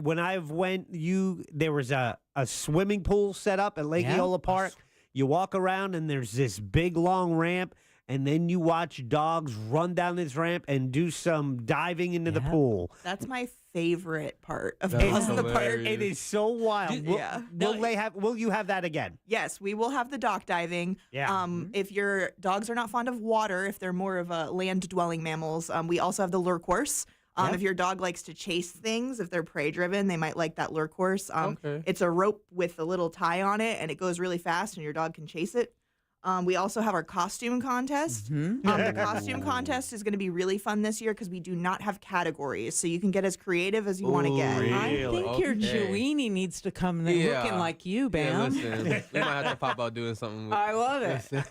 when I've there was a swimming pool set up at Lake Eola Park. You walk around and there's this big long ramp, and then you watch dogs run down this ramp and do some diving into the pool. That's my favorite part of Paws Paws in in the Park. It is so wild. Will you have that again? Yes, we will have the dock diving. Yeah. If your dogs are not fond of water, if they're more of a land-dwelling mammals, we also have the lure course. If your dog likes to chase things, if they're prey-driven, they might like that lure course. It's a rope with a little tie on it, and it goes really fast, and your dog can chase it. We also have our costume contest. The costume contest is going to be really fun this year because we do not have categories, so you can get as creative as you want to get. I think your Chewini needs to come there looking like you, Bam. Yeah, listen, we might have to pop out doing something. I love it.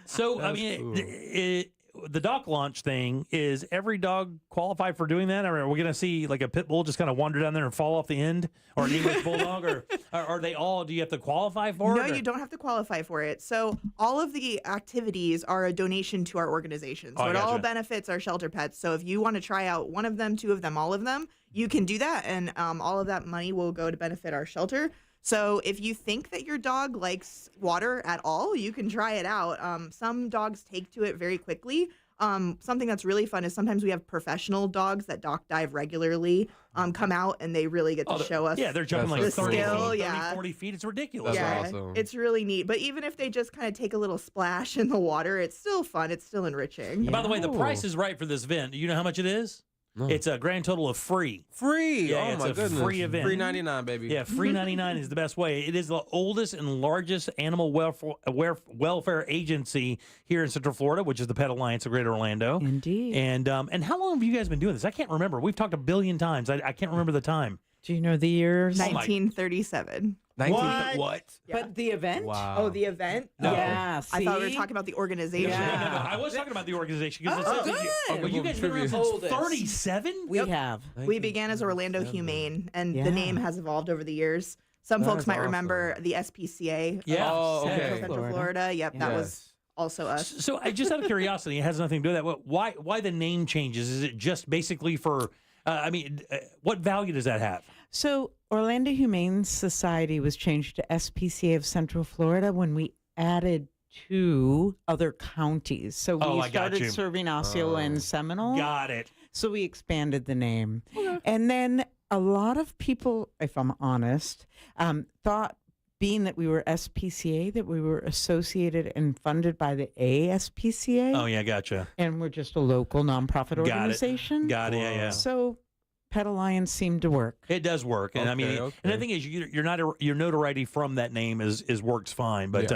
So, I mean, the dock launch thing, is every dog qualified for doing that? Or are we going to see like a pit bull just kind of wander down there and fall off the end? Or an English bulldog? Or are they all, do you have to qualify for it? No, you don't have to qualify for it. So all of the activities are a donation to our organization. So it all benefits our shelter pets. So if you want to try out one of them, 2 of them, all of them, you can do that. And all of that money will go to benefit our shelter. So if you think that your dog likes water at all, you can try it out. Some dogs take to it very quickly. Something that's really fun is sometimes we have professional dogs that dock dive regularly come out, and they really get to show us. Yeah, they're jumping like the 30 skill. feet, 40 feet. It's ridiculous. That's awesome. It's really neat. But even if they just kind of take a little splash in the water, it's still fun. It's still enriching. By the way, the price is right for this event. Do you know how much it is? No. It's a grand total of free. Free? Yeah, Oh, it's my a goodness. free event. $3.99, baby. Yeah, free 99 is the best way. It is the oldest and largest animal welfare agency here in Central Florida, which is the Pet Alliance of Greater Orlando. Indeed. And how long have you guys been doing this? I can't remember. We've talked a billion times. I can't remember the time. Do you know the years? 1937. What? But the event? Wow. Oh, the event? No. Oh. Yeah, I thought we were see? talking about the organization. Yeah. No, I was talking about the organization. Good. You guys have been around since 37? We have. We began as Orlando Humane, and the name has evolved over the years. Some That folks is might awesome. remember the SPCA. Yeah. Oh, okay. Central Florida. Yep, that was also us. So, just out of curiosity, it has nothing to do with that. Why the name changes? Is it just basically for? What value does that have? So Orlando Humane Society was changed to SPCA of Central Florida when we added 2 other counties. So we started serving Osceola and Seminole. Got it. So we expanded the name. And then a lot of people, if I'm honest, thought being that we were SPCA, that we were associated and funded by the ASPCA. Oh, yeah, gotcha. And we're just a local nonprofit organization. Got it, yeah. So Pet Alliance seemed to work. It does work, and I mean, and the thing is, your notoriety from that name is works fine. But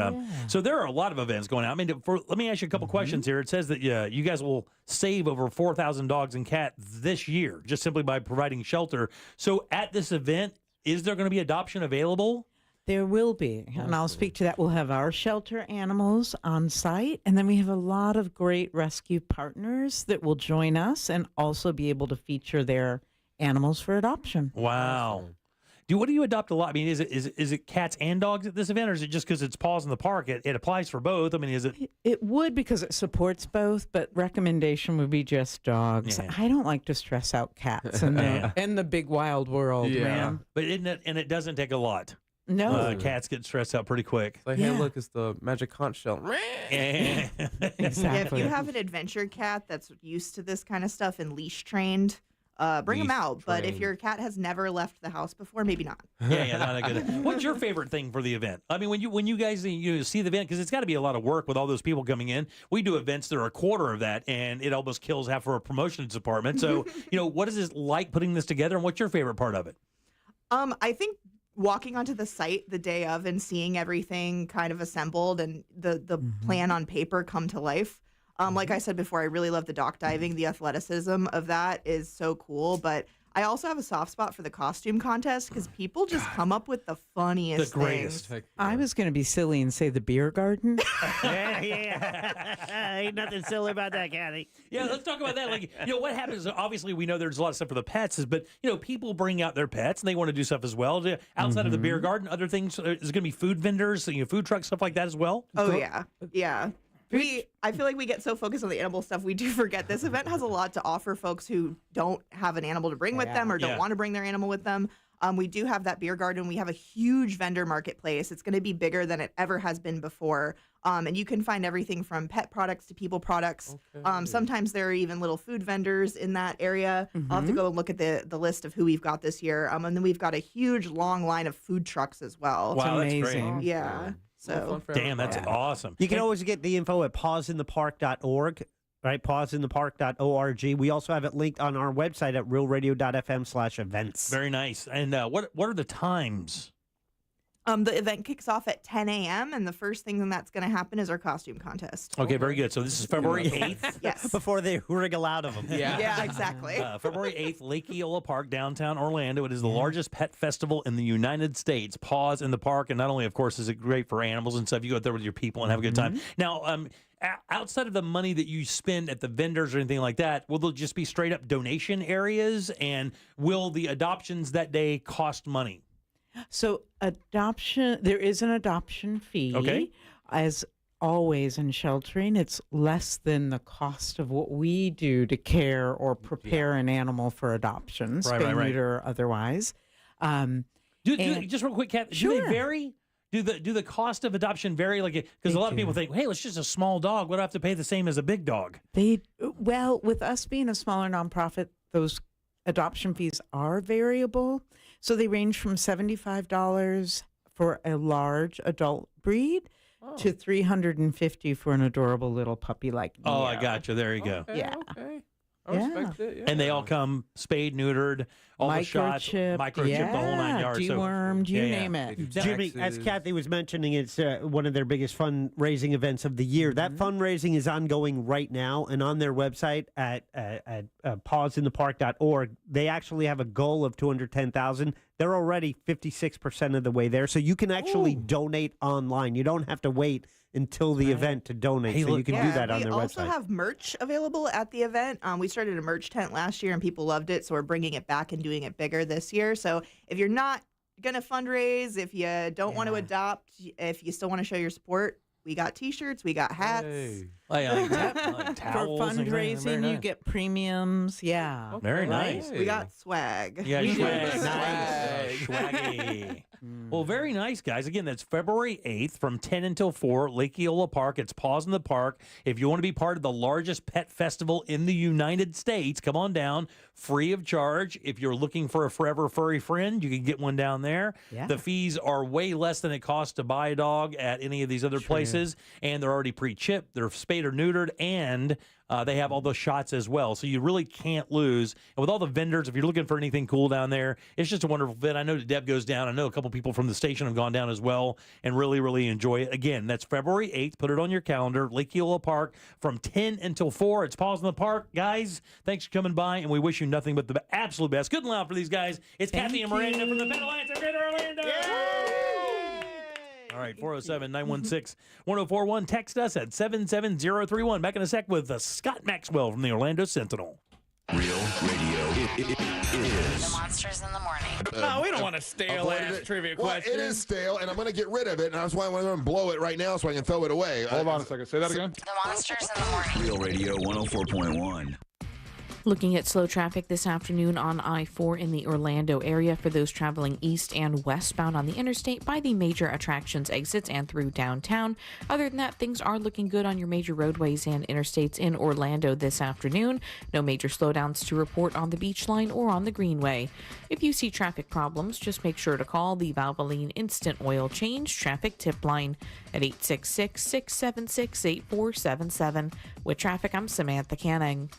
so there are a lot of events going on. I mean, let me ask you a couple questions here. It says that you guys will save over 4,000 dogs and cats this year just simply by providing shelter. So at this event, is there going to be adoption available? There will be, and I'll speak to that. We'll have our shelter animals on site, and then we have a lot of great rescue partners that will join us and also be able to feature their animals for adoption. Wow. What do you adopt a lot? I mean, is it cats and dogs at this event, or is it just because it's Paws in the Park? It applies for both. I mean, is it? It would, because it supports both, but recommendation would be just dogs. Yeah. I don't like to stress out cats in the big wild world, man. But it doesn't take a lot. No. Cats get stressed out pretty quick. Like, hey, look, it's the magic conch shell. Exactly. If you have an adventure cat that's used to this kind of stuff and leash trained, bring them out. But if your cat has never left the house before, maybe not. Yeah, not a good. What's your favorite thing for the event? I mean, when you guys see the event, because it's got to be a lot of work with all those people coming in. We do events that are a quarter of that, and it almost kills half of our promotions department. So, what is it like putting this together, and what's your favorite part of it? I think walking onto the site the day of and seeing everything kind of assembled and the plan on paper come to life. Like I said before, I really love the dock diving. The athleticism of that is so cool. But I also have a soft spot for the costume contest because people just come up with the funniest things. I was going to be silly and say the beer garden. Ain't nothing silly about that, Kathy. Yeah, let's talk about that. Like, what happens? Obviously, we know there's a lot of stuff for the pets, but people bring out their pets and they want to do stuff as well. Outside of the beer garden, other things. Is there going to be food vendors, food trucks, stuff like that as well? Oh yeah. I feel like we get so focused on the animal stuff, we do forget this event has a lot to offer folks who don't have an animal to bring with them or don't want to bring their animal with them. We do have that beer garden. We have a huge vendor marketplace. It's going to be bigger than it ever has been before. And you can find everything from pet products to people products. Sometimes there are even little food vendors in that area. I'll have to go and look at the list of who we've got this year. And then we've got a huge long line of food trucks as well. Wow, that's great. Yeah. So damn, that's awesome. You can always get the info at pawsinthepark.org, right? Pawsinthepark.org. We also have it linked on our website at realradio.fm/events. Very nice. And what are the times? The event kicks off at 10 a.m. and the first thing that's going to happen is our costume contest. Okay, very good. So this is February 8th. Yes. Before they wriggle out of them. Yeah, exactly. February 8th, Lake Eola Park, downtown Orlando. It is the largest pet festival in the United States. Paws in the Park. And not only, of course, is it great for animals and stuff, you go out there with your people and have a good time. Now, outside of the money that you spend at the vendors or anything like that, will there just be straight up donation areas? And will the adoptions that day cost money? So there is an adoption fee. Okay. As always in sheltering, it's less than the cost of what we do to care or prepare an animal for adoption, spay, neuter, or otherwise. Just real quick, Kat, Sure. do they vary? Do the cost of adoption vary? Like, because a lot of people think, hey, it's just a small dog. What do I have to pay the same as a big dog? Well, with us being a smaller nonprofit, those adoption fees are variable. So they range from $75 for a large adult breed to $350 for an adorable little puppy like Neo. Oh, I got you. There you go. Yeah. Okay. I respect it. Yeah. And they all come spayed, neutered, all the shots, microchip, the whole 9 yards. Dewormed, you name it. Jimmy, as Kathy was mentioning, it's one of their biggest fundraising events of the year. That fundraising is ongoing right now, and on their website at pawsinthepark.org, they actually have a goal of $210,000. They're already 56% of the way there, so you can actually donate online. You don't have to wait until the event to donate, so you can do that on their website. We also have merch available at the event. We started a merch tent last year, and people loved it, so we're bringing it back and doing it bigger this year. So if you're not going to fundraise, if you don't want to adopt, if you still want to show your support, we got T-shirts, we got hats. Like For towels and things. Very fundraising, nice. you get premiums. Yeah. Very nice. We got swag. Yeah, We do. swag. Nice. Swaggy. Well, very nice, guys. Again, that's February 8th from 10 until 4, Lake Eola Park. It's Paws in the Park. If you want to be part of the largest pet festival in the United States, come on down, free of charge. If you're looking for a forever furry friend, you can get one down there. Yeah. The fees are way less than it costs to buy a dog at any of these other places, and they're already pre-chipped, they're spayed or neutered, and they have all those shots as well. So you really can't lose. And with all the vendors, if you're looking for anything cool down there, it's just a wonderful fit. I know that Deb goes down. I know a couple people from the station have gone down as well and really, really enjoy it. Again, that's February 8th. Put it on your calendar. Lake Eola Park from 10 until 4. It's Paws in the Park. Guys, thanks for coming by, and we wish you nothing but the absolute best. Good and loud for these guys. It's Kathy and Miranda from the Pet Alliance of Greater Orlando. All right, 407-916-1041. Text us at 77031. Back in a sec with Scott Maxwell from the Orlando Sentinel. Real radio is The Monsters in the Morning. No, we don't want a stale-ass trivia question. It is stale, and I'm going to get rid of it, and that's why I'm going to blow it right now so I can throw it away. Hold on a second. Say that again. The Monsters in the Morning. Real Radio 104.1. Looking at slow traffic this afternoon on I-4 in the Orlando area for those traveling east and westbound on the interstate by the major attractions exits and through downtown. Other than that, things are looking good on your major roadways and interstates in Orlando this afternoon. No major slowdowns to report on the beach line or on the Greenway. If you see traffic problems, just make sure to call the Valvoline Instant Oil Change Traffic Tip Line at 866-676-8477. With traffic, I'm Samantha Canning.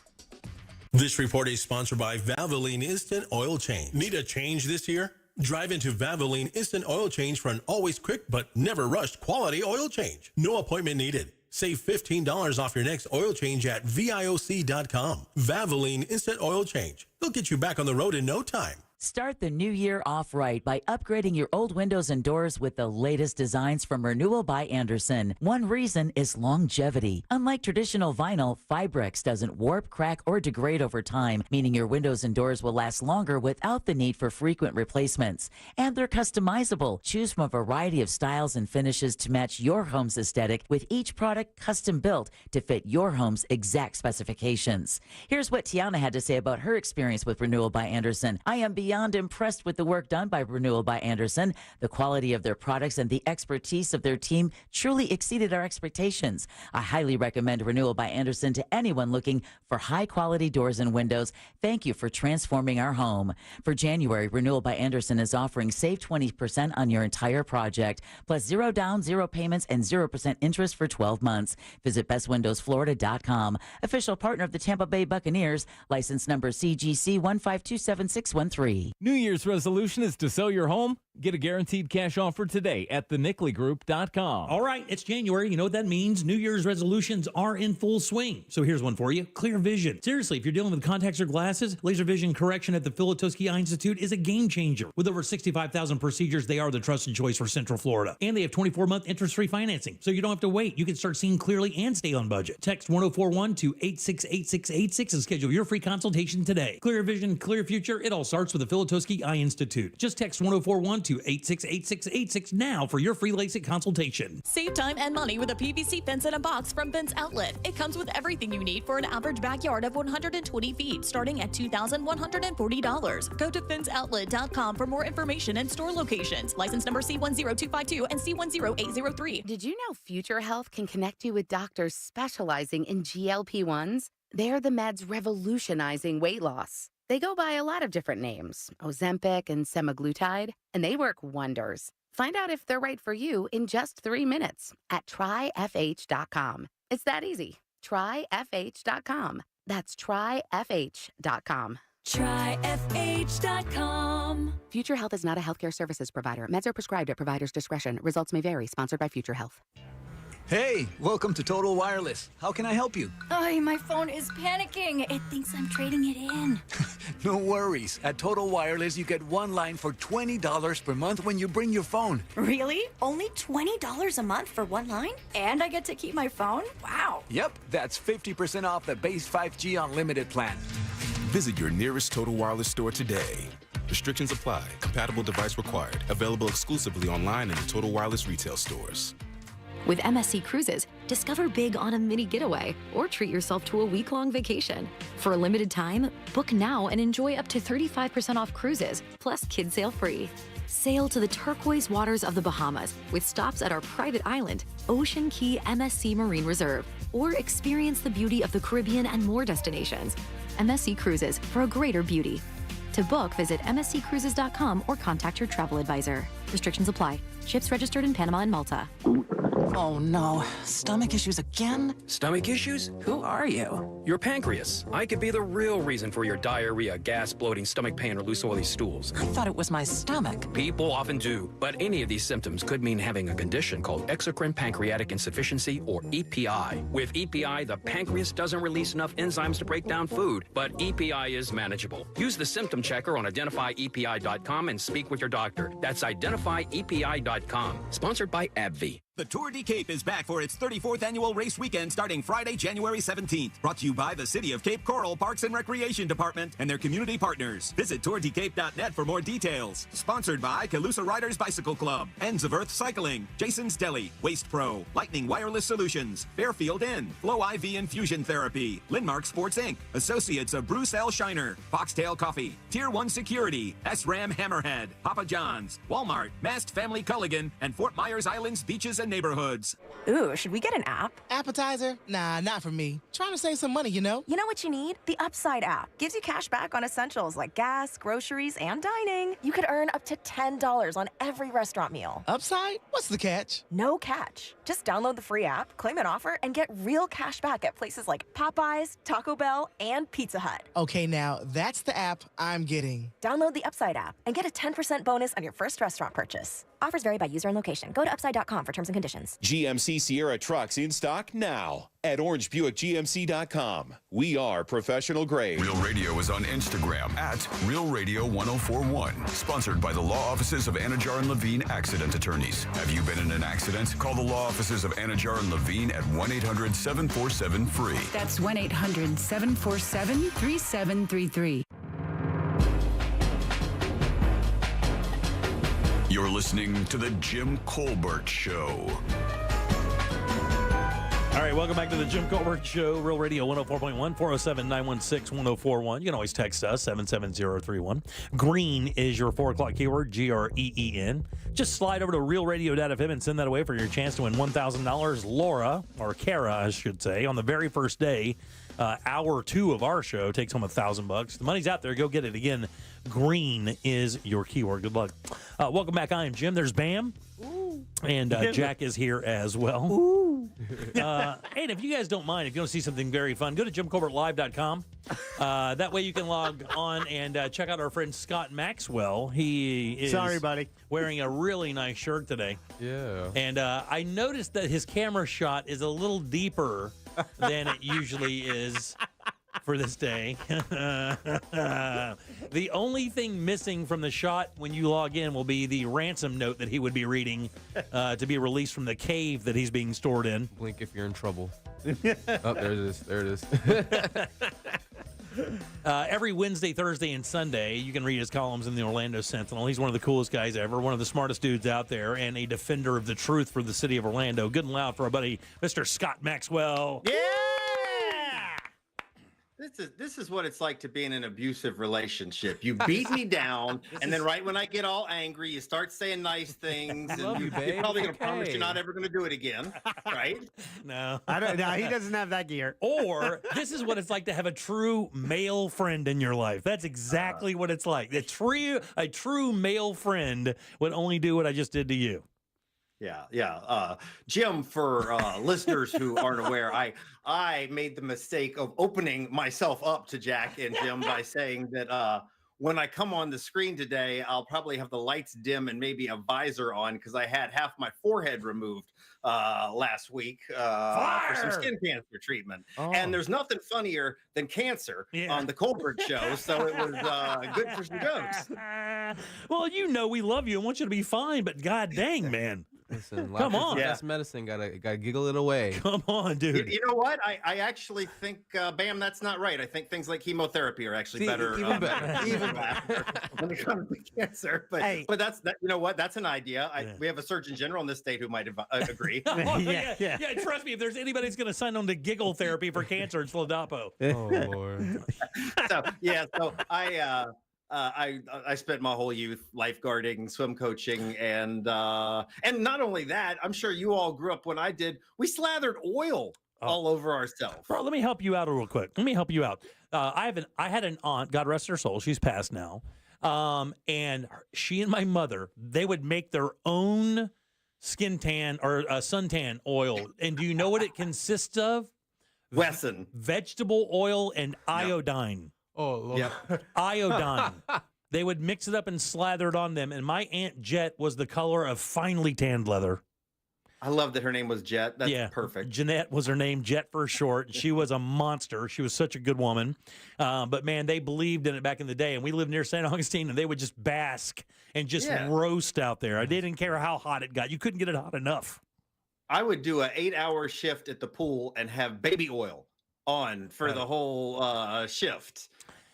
This report is sponsored by Valvoline Instant Oil Change. Need a change this year? Drive into Valvoline Instant Oil Change for an always quick but never rushed quality oil change. No appointment needed. Save $15 off your next oil change at VIOC.com. Valvoline Instant Oil Change. They'll get you back on the road in no time. Start the new year off right by upgrading your old windows and doors with the latest designs from Renewal by Andersen. One reason is longevity. Unlike traditional vinyl, Fibrex doesn't warp, crack, or degrade over time, meaning your windows and doors will last longer without the need for frequent replacements. And they're customizable. Choose from a variety of styles and finishes to match your home's aesthetic, with each product custom built to fit your home's exact specifications. Here's what Tiana had to say about her experience with Renewal by Andersen. I am beyond impressed with the work done by Renewal by Andersen. The quality of their products and the expertise of their team truly exceeded our expectations. I highly recommend Renewal by Andersen to anyone looking for high-quality doors and windows. Thank you for transforming our home. For January, Renewal by Andersen is offering save 20% on your entire project, plus 0 down, 0 payments, and 0% interest for 12 months. Visit bestwindowsflorida.com. Official partner of the Tampa Bay Buccaneers. License number CGC 1527613. New Year's resolution is to sell your home? Get a guaranteed cash offer today at thenicklygroup.com. All right, it's January. You know what that means? New Year's resolutions are in full swing. So here's one for you. Clear vision. Seriously, if you're dealing with contacts or glasses, laser vision correction at the Filatowski Eye Institute is a game changer. With over 65,000 procedures, they are the trusted choice for Central Florida. And they have 24-month interest-free financing, so you don't have to wait. You can start seeing clearly and stay on budget. Text 1041 to 868686 and schedule your free consultation today. Clear vision, clear future. It all starts with the Filatowski Eye Institute. Just text 1041 to 868686 now for your free LASIK consultation. Save time and money with a PVC fence in a box from Fence Outlet. It comes with everything you need for an average backyard of 120 feet, starting at $2,140. Go to fenceoutlet.com for more information and store locations. License number C10252 and C10803. Did you know Future Health can connect you with doctors specializing in GLP-1s? They're the meds revolutionizing weight loss. They go by a lot of different names, Ozempic and semaglutide, and they work wonders. Find out if they're right for you in just 3 minutes at tryfh.com. It's that easy. Tryfh.com. That's tryfh.com. Tryfh.com. Future Health is not a healthcare services provider. Meds are prescribed at provider's discretion. Results may vary. Sponsored by Future Health. Hey, welcome to Total Wireless. How can I help you? My phone is panicking. It thinks I'm trading it in. No worries. At Total Wireless, you get one line for $20 per month when you bring your phone. Really? Only $20 a month for one line? And I get to keep my phone? Wow. Yep, that's 50% off the base 5G unlimited plan. Visit your nearest Total Wireless store today. Restrictions apply. Compatible device required. Available exclusively online in the Total Wireless retail stores. With MSC Cruises, discover big on a mini getaway, or treat yourself to a week-long vacation. For a limited time, book now and enjoy up to 35% off cruises, plus kids sail free. Sail to the turquoise waters of the Bahamas with stops at our private island, Ocean Key MSC Marine Reserve, or experience the beauty of the Caribbean and more destinations. MSC Cruises, for a greater beauty. To book, visit msccruises.com or contact your travel advisor. Restrictions apply. Ships registered in Panama and Malta. Oh no, stomach issues again? Stomach issues? Who are you? Your pancreas. I could be the real reason for your diarrhea, gas, bloating, stomach pain, or loose oily stools. I thought it was my stomach. People often do, but any of these symptoms could mean having a condition called exocrine pancreatic insufficiency, or EPI. With EPI, the pancreas doesn't release enough enzymes to break down food, but EPI is manageable. Use the symptom checker on identifyepi.com and speak with your doctor. That's identifyepi.com. Sponsored by AbbVie. The Tour de Cape is back for its 34th annual race weekend starting Friday, January 17th. Brought to you by the City of Cape Coral Parks and Recreation Department and their community partners. Visit tourdecape.net for more details. Sponsored by Calusa Riders Bicycle Club, Ends of Earth Cycling, Jason's Deli, Waste Pro, Lightning Wireless Solutions, Fairfield Inn, Flow IV Infusion Therapy, Linmark Sports Inc., Associates of Bruce L. Shiner, Foxtail Coffee, Tier 1 Security, SRAM Hammerhead, Papa John's, Walmart, Mast Family Culligan, and Fort Myers Island's Beaches and Neighborhoods. Ooh, should we get an app? Appetizer? Nah, not for me. Trying to save some money, you know? You know what you need? The Upside app. Gives you cash back on essentials like gas, groceries, and dining. You could earn up to $10 on every restaurant meal. Upside? What's the catch? No catch. Just download the free app, claim an offer, and get real cash back at places like Popeyes, Taco Bell, and Pizza Hut. Okay, now that's the app I'm getting. Download the Upside app and get a 10% bonus on your first restaurant purchase. Offers vary by user and location. Go to upside.com for terms and conditions. GMC Sierra trucks in stock now at orangebuickgmc.com. We are professional grade. Real Radio is on Instagram at Real Radio 1041. Sponsored by the law offices of Anajar and Levine Accident Attorneys. Have you been in an accident? Call the law offices of Anajar and Levine at 1-800-747-FREE. That's 1-800-747-3733. You're listening to the Jim Colbert Show. All right, welcome back to the Jim Colbert Show, Real Radio 104.1, 407-916-1041. You can always text us, 77031. Green is your 4 o'clock keyword, Green. Just slide over to realradio.fm and send that away for your chance to win $1,000. Laura, or Kara, I should say, on the very first day, hour 2 of our show, takes home $1,000. The money's out there. Go get it. Again, green is your keyword. Good luck. Welcome back. I am Jim. There's Bam. Ooh. And Jack is here as well. Ooh. And if you guys don't mind, if you want to see something very fun, go to JimColbertLive.com. That way you can log on and check out our friend Scott Maxwell. He is wearing a really nice shirt today. Yeah. And I noticed that his camera shot is a little deeper than it usually is for this day. The only thing missing from the shot when you log in will be the ransom note that he would be reading to be released from the cave that he's being stored in. Blink if you're in trouble. Oh, there it is. There it is. Every Wednesday, Thursday, and Sunday, you can read his columns in the Orlando Sentinel. He's one of the coolest guys ever, one of the smartest dudes out there, and a defender of the truth for the city of Orlando. Good and loud for our buddy, Mr. Scott Maxwell. Yeah! This is what it's like to be in an abusive relationship. You beat me down, and then right when I get all angry, you start saying nice things, and you're probably going to promise you're not ever going to do it again, right? No. I don't know. He doesn't have that gear. Or this is what it's like to have a true male friend in your life. That's exactly what it's like. A true male friend would only do what I just did to you. Yeah. Jim, for listeners who aren't aware, I made the mistake of opening myself up to Jack and Jim by saying that when I come on the screen today, I'll probably have the lights dim and maybe a visor on because I had half my forehead removed last week for some skin cancer treatment. Oh. And there's nothing funnier than cancer on the Colbert Show, so it was good for some jokes. Well, you know we love you and want you to be fine, but god dang, man. Listen, Come on. That's medicine. Gotta giggle it away. Come on, dude. You know what? I actually think, Bam, that's not right. I think things like chemotherapy are actually better. Even better. Even better. When it comes to cancer. But that's you know what? That's an idea. We have a Surgeon General in this state who might agree. Yeah, trust me, if there's anybody that's going to sign on to giggle therapy for cancer, it's Ladapo. Oh, Lord. So I spent my whole youth lifeguarding, swim coaching, and not only that, I'm sure you all grew up when I did. We slathered oil all over ourselves. Bro, let me help you out real quick. Let me help you out. I had an aunt, God rest her soul, she's passed now, and she and my mother, they would make their own skin tan or suntan oil. And do you know what it consists of? Wesson. Vegetable oil and iodine. Oh, Lord. Yeah. Iodine. They would mix it up and slather it on them. And my Aunt Jet was the color of finely tanned leather. I love that her name was Jet. That's perfect. Jeanette was her name, Jet for short. She was a monster. She was such a good woman. But, man, they believed in it back in the day. And we lived near St. Augustine, and they would just bask and just roast out there. They didn't care how hot it got. You couldn't get it hot enough. I would do an 8-hour shift at the pool and have baby oil on for the whole shift.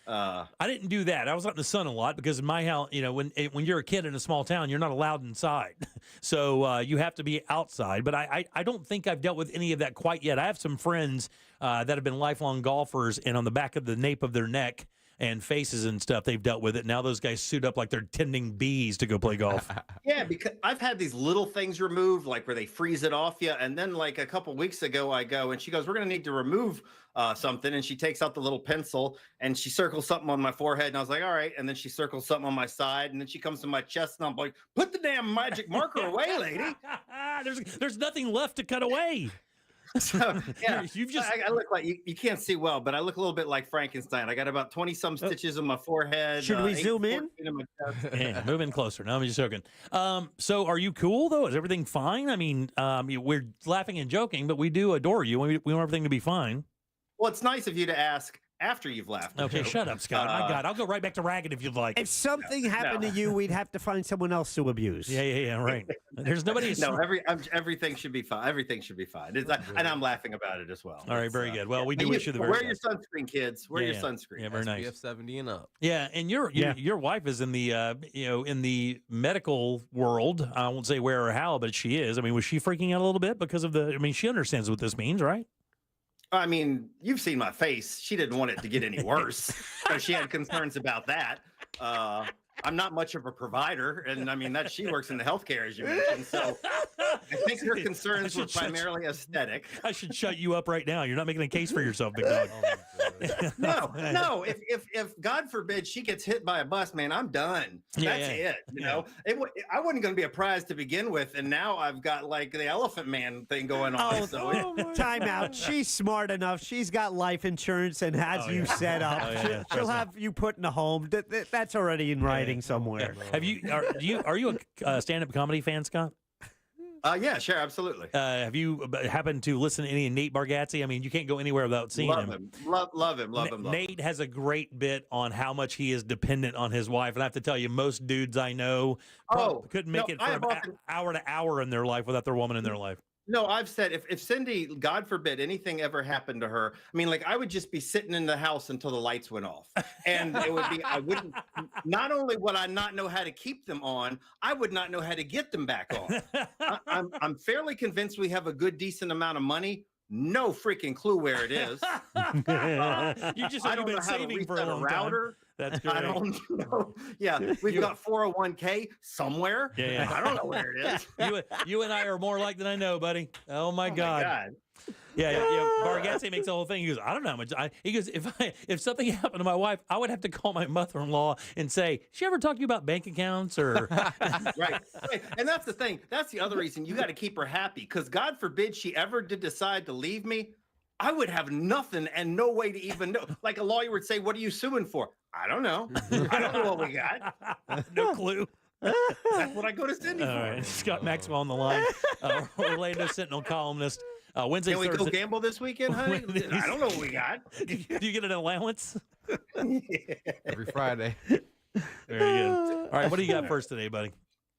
I didn't do that. I was out in the sun a lot because in my house, you know, when you're a kid in a small town, you're not allowed inside. So you have to be outside. But I don't think I've dealt with any of that quite yet. I have some friends that have been lifelong golfers, and on the back of the nape of their neck and faces and stuff, they've dealt with it. Now those guys suit up like they're tending bees to go play golf. Yeah, because I've had these little things removed, like where they freeze it off you. And then like a couple weeks ago, I go and she goes, we're going to need to remove something. And she takes out the little pencil and she circles something on my forehead. And I was like, all right. And then she circles something on my side. And then she comes to my chest and I'm like, put the damn magic marker away, lady. There's nothing left to cut away. So, yeah, I look like you can't see well, but I look a little bit like Frankenstein. I got about 20 some stitches on my forehead. Should we zoom in? Yeah, move in closer. No, I'm just joking. So are you cool though? Is everything fine? I mean, we're laughing and joking, but we do adore you. We want everything to be fine. Well, it's nice of you to ask after you've laughed. Okay, shut up, Scott. My God, I'll go right back to ragged if you'd like. If something happened to you, we'd have to find someone else to abuse. Yeah, right. There's nobody. Everything should be fine. Everything should be fine. And I'm laughing about it as well. All right, very good. Well, we do wish you the very best. Wear your sunscreen, kids. Wear your sunscreen. Yeah, very nice. SPF 70 and up. Yeah, and your wife is in the in the medical world. I won't say where or how, but she is. I mean, was she freaking out a little bit because of the? I mean, she understands what this means, right? I mean, you've seen my face. She didn't want it to get any worse. So she had concerns about that. I'm not much of a provider. And I mean, that she works in the healthcare, as you mentioned. So I think her concerns were primarily aesthetic. I should shut you up right now. You're not making a case for yourself, big dog. No. If God forbid she gets hit by a bus, man, I'm done. That's it. You know, I wasn't going to be a prize to begin with, and now I've got like the Elephant Man thing going on. Time out. She's smart enough. She's got life insurance and has you set up. She'll have you put in a home. That's already in writing somewhere. Have you? Are you a stand-up comedy fan, Scott? Yeah, sure, absolutely. Have you happened to listen to any Nate Bargatze? I mean, you can't go anywhere without seeing him. Love him. Nate has a great bit on how much he is dependent on his wife, and I have to tell you, most dudes I know couldn't make it from hour to hour in their life without their woman in their life. No, I've said if Cindy, God forbid, anything ever happened to her, I mean, like I would just be sitting in the house until the lights went off, and it would be I wouldn't. Not only would I not know how to keep them on, I would not know how to get them back on. I'm fairly convinced we have a good, decent amount of money. No freaking clue where it is. You just haven't been saving for a long router. Time. That's great. I don't know. Yeah, we've got 401k somewhere. Yeah. I don't know where it is. You and I are more alike than I know, buddy. Oh my God. Yeah. Bargatze makes the whole thing. He goes, I don't know how much. He goes, if something happened to my wife, I would have to call my mother-in-law and say, she ever talk to you about bank accounts or? Right. And that's the thing. That's the other reason you got to keep her happy, because God forbid she ever did decide to leave me. I would have nothing and no way to even know. Like a lawyer would say, what are you suing for? I don't know. I don't know what we got. No clue. That's what I go to Cindy for. All right. Scott Maxwell on the line, Orlando Sentinel columnist. Wednesday, Can we Thursday. go gamble this weekend, honey? I don't know what we got. Do you get an allowance? Every Friday. Very good. All right, what do you got first today, buddy?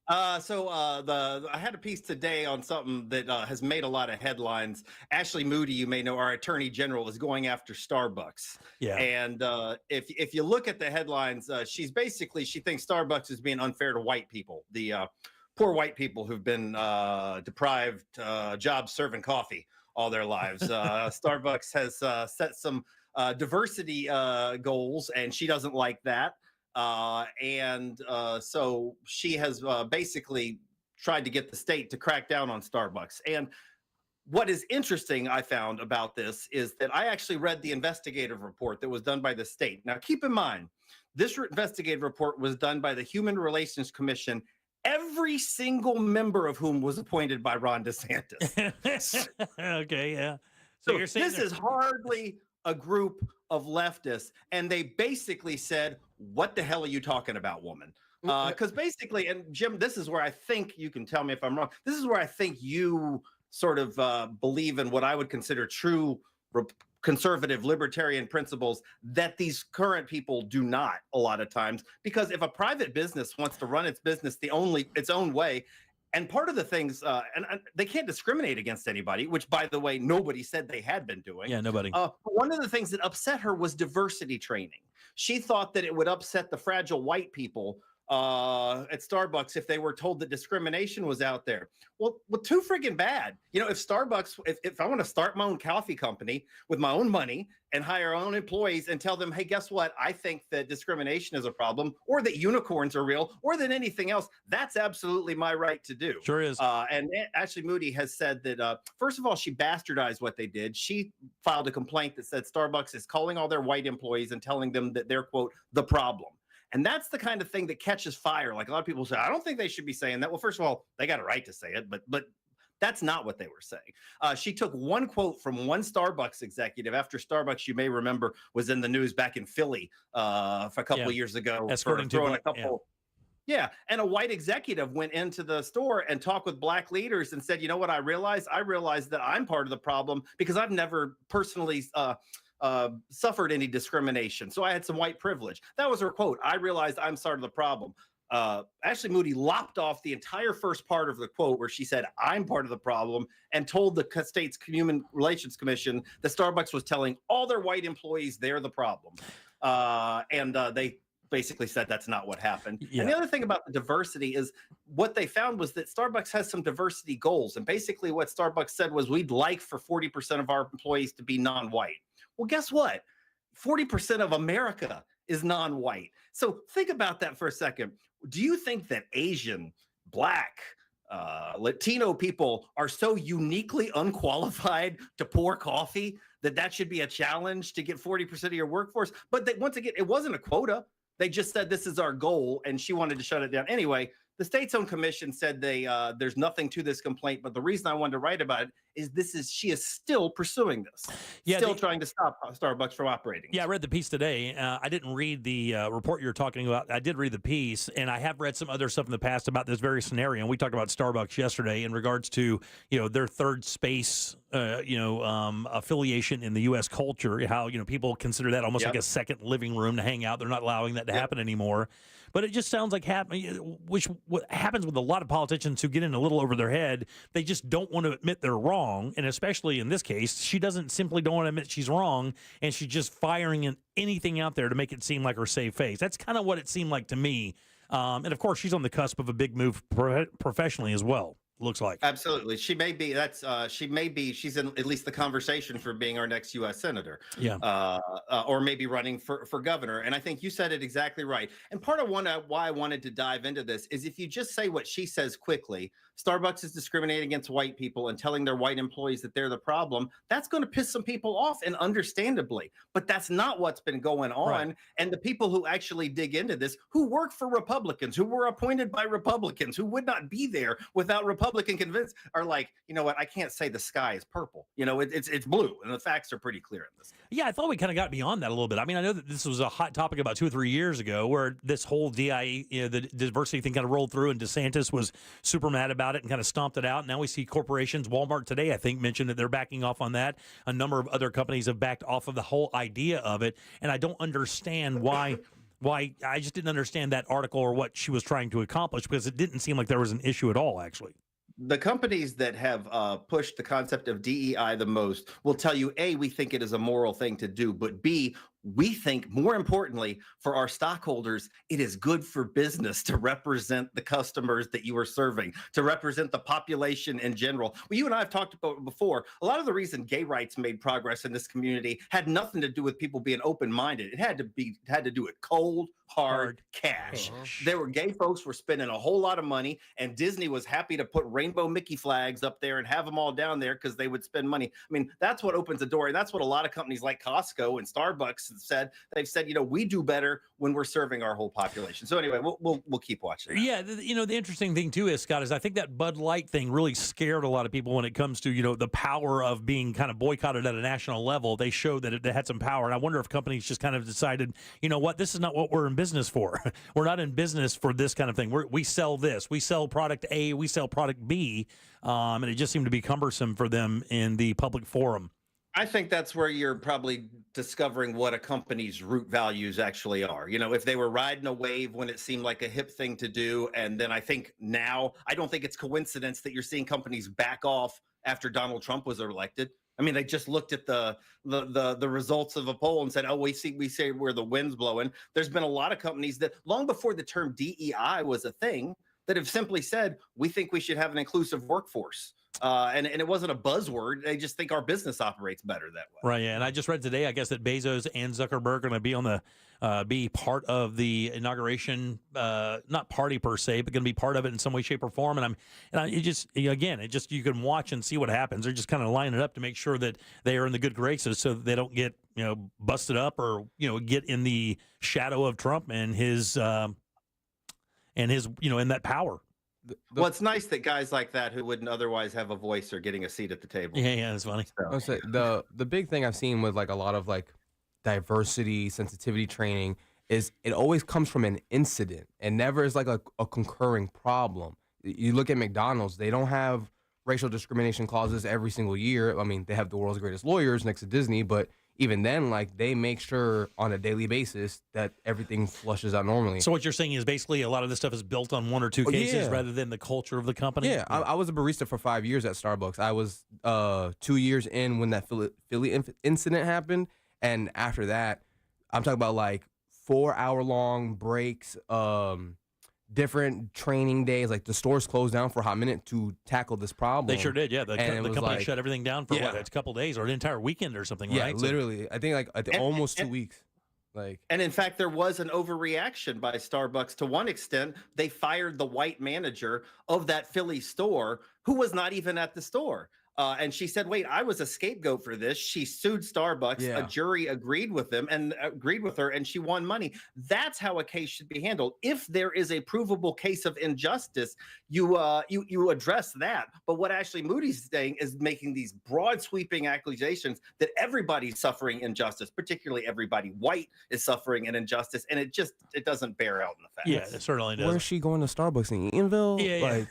I had a piece today on something that has made a lot of headlines. Ashley Moody, you may know, our attorney general, is going after Starbucks. Yeah. And if you look at the headlines, she thinks Starbucks is being unfair to white people, the poor white people who've been deprived jobs serving coffee all their lives. Starbucks has set some diversity goals, and she doesn't like that. So she has basically tried to get the state to crack down on Starbucks. And what is interesting, I found about this, is that I actually read the investigative report that was done by the state. Now, keep in mind, this investigative report was done by the Human Relations Commission, every single member of whom was appointed by Ron DeSantis. Okay, yeah. So you're saying this is hardly a group of leftists, and they basically said, what the hell are you talking about, woman? Because basically, and Jim, this is where I think, you can tell me if I'm wrong, this is where I think you sort of believe in what I would consider true conservative libertarian principles that these current people do not a lot of times. Because if a private business wants to run its business its own way, and part of the things, and they can't discriminate against anybody, which, by the way, nobody said they had been doing. Yeah, nobody. But one of the things that upset her was diversity training. She thought that it would upset the fragile white people at Starbucks if they were told that discrimination was out there. Well, too friggin' bad. You know, if Starbucks, if I want to start my own coffee company with my own money and hire our own employees and tell them, hey, guess what? I think that discrimination is a problem, or that unicorns are real, or that anything else, that's absolutely my right to do. Sure is. And Ashley Moody has said that, first of all, she bastardized what they did. She filed a complaint that said Starbucks is calling all their white employees and telling them that they're, quote, the problem. And that's the kind of thing that catches fire. Like, a lot of people say, I don't think they should be saying that. Well, first of all, they got a right to say it, but that's not what they were saying. She took one quote from one Starbucks executive after Starbucks, you may remember, was in the news back in Philly for a couple of years ago. Escorting for throwing a couple. Yeah. And a white executive went into the store and talked with black leaders and said, you know what I realized? I realized that I'm part of the problem because I've never personally suffered any discrimination. So I had some white privilege. That was her quote. I realized I'm part of the problem. Ashley Moody lopped off the entire first part of the quote where she said, I'm part of the problem, and told the state's Human Relations Commission that Starbucks was telling all their white employees they're the problem. They basically said that's not what happened. Yeah. And the other thing about the diversity is what they found was that Starbucks has some diversity goals. And basically what Starbucks said was, we'd like for 40% of our employees to be non-white. Well, guess what? 40% of America is non-white. So think about that for a second. Do you think that Asian, Black, Latino people are so uniquely unqualified to pour coffee that should be a challenge to get 40% of your workforce? But once again, it wasn't a quota. They just said this is our goal, and she wanted to shut it down. Anyway, the state's own commission said there's nothing to this complaint, but the reason I wanted to write about it is she is still pursuing this, still trying to stop Starbucks from operating. Yeah, I read the piece today. I didn't read the report you're talking about. I did read the piece, and I have read some other stuff in the past about this very scenario. And we talked about Starbucks yesterday in regards to their third space affiliation in the U.S. culture. How people consider that almost like a second living room to hang out. They're not allowing that to happen anymore. But it just sounds like what happens with a lot of politicians who get in a little over their head. They just don't want to admit they're wrong. And especially in this case, she simply don't want to admit she's wrong. And she's just firing anything out there to make it seem like her save face. That's kind of what it seemed like to me. And of course, she's on the cusp of a big move professionally as well. Looks like. Absolutely. She's in at least the conversation for being our next U.S. senator. Yeah. Or maybe running for governor. And I think you said it exactly right. And part of why I wanted to dive into this is, if you just say what she says quickly, Starbucks is discriminating against white people and telling their white employees that they're the problem, that's going to piss some people off, and understandably. But that's not what's been going on. Right. And the people who actually dig into this, who work for Republicans, who were appointed by Republicans, who would not be there without Republican convinced, are like, you know what, I can't say the sky is purple. It's blue, and the facts are pretty clear in this. Yeah, I thought we kind of got beyond that a little bit. I mean, I know that this was a hot topic about 2 or 3 years ago, where this whole DIE, the diversity thing kind of rolled through, and DeSantis was super mad about it and kind of stomped it out. Now we see corporations, Walmart today, I think, mentioned that they're backing off on that. A number of other companies have backed off of the whole idea of it. And I don't understand why Well, I just didn't understand that article or what she was trying to accomplish, because it didn't seem like there was an issue at all, actually. The companies that have pushed the concept of DEI the most will tell you, A, we think it is a moral thing to do, but B, we think, more importantly, for our stockholders, it is good for business to represent the customers that you are serving, to represent the population in general. Well, you and I have talked about before, a lot of the reason gay rights made progress in this community had nothing to do with people being open-minded. It had to do with cold, hard cash. There were gay folks were spending a whole lot of money, and Disney was happy to put rainbow Mickey flags up there and have them all down there because they would spend money. I mean, that's what opens the door, and that's what a lot of companies like Costco and Starbucks have said. They've said, we do better when we're serving our whole population. So anyway, we'll keep watching that. Yeah, the interesting thing too is, Scott, is I think that Bud Light thing really scared a lot of people when it comes to the power of being kind of boycotted at a national level. They showed that it had some power, and I wonder if companies just kind of decided, this is not what we're in business for. We're not in business for this kind of thing. We sell this. We sell product A. We sell product B, and it just seemed to be cumbersome for them in the public forum. I think that's where you're probably discovering what a company's root values actually are. If they were riding a wave when it seemed like a hip thing to do, and then I think now, I don't think it's coincidence that you're seeing companies back off after Donald Trump was elected. I mean, they just looked at the results of a poll and said, "Oh, we say where the wind's blowing." There's been a lot of companies that, long before the term DEI was a thing, that have simply said, "We think we should have an inclusive workforce." And it wasn't a buzzword. They just think our business operates better that way. Right, yeah. And I just read today, I guess, that Bezos and Zuckerberg are going to be on the be part of the inauguration, not party per se, but going to be part of it in some way, shape, or form. And you can watch and see what happens. They're just kind of lining it up to make sure that they are in the good graces, so that they don't get busted up or get in the shadow of Trump and his in that power. Well, it's nice that guys like that who wouldn't otherwise have a voice are getting a seat at the table. Yeah, that's funny. I would say the big thing I've seen with like a lot of like diversity, sensitivity training is it always comes from an incident and never is like a concurring problem. You look at McDonald's, they don't have racial discrimination clauses every single year. I mean, they have the world's greatest lawyers next to Disney, but even then, like, they make sure on a daily basis that everything flushes out normally. So what you're saying is basically a lot of this stuff is built on one or two cases rather than the culture of the company? Yeah, I was a barista for 5 years at Starbucks. I was 2 years in when that Philly incident happened. And after that, I'm talking about like 4-hour-long breaks, different training days. Like the stores closed down for a hot minute to tackle this problem. They sure did, yeah. The company shut everything down for a couple days or an entire weekend or something, right? Yeah, literally. I think like almost 2 weeks. And in fact, there was an overreaction by Starbucks. To one extent, they fired the white manager of that Philly store who was not even at the store. And she said, "Wait, I was a scapegoat for this." She sued Starbucks. Yeah. A jury agreed with her, and she won money. That's how a case should be handled. If there is a provable case of injustice, you address that. But what Ashley Moody's saying is making these broad, sweeping accusations that everybody's suffering injustice, particularly everybody white is suffering an injustice, and it doesn't bear out in the facts. Yeah, it certainly does. Where's she going to Starbucks in Eatonville? Yeah.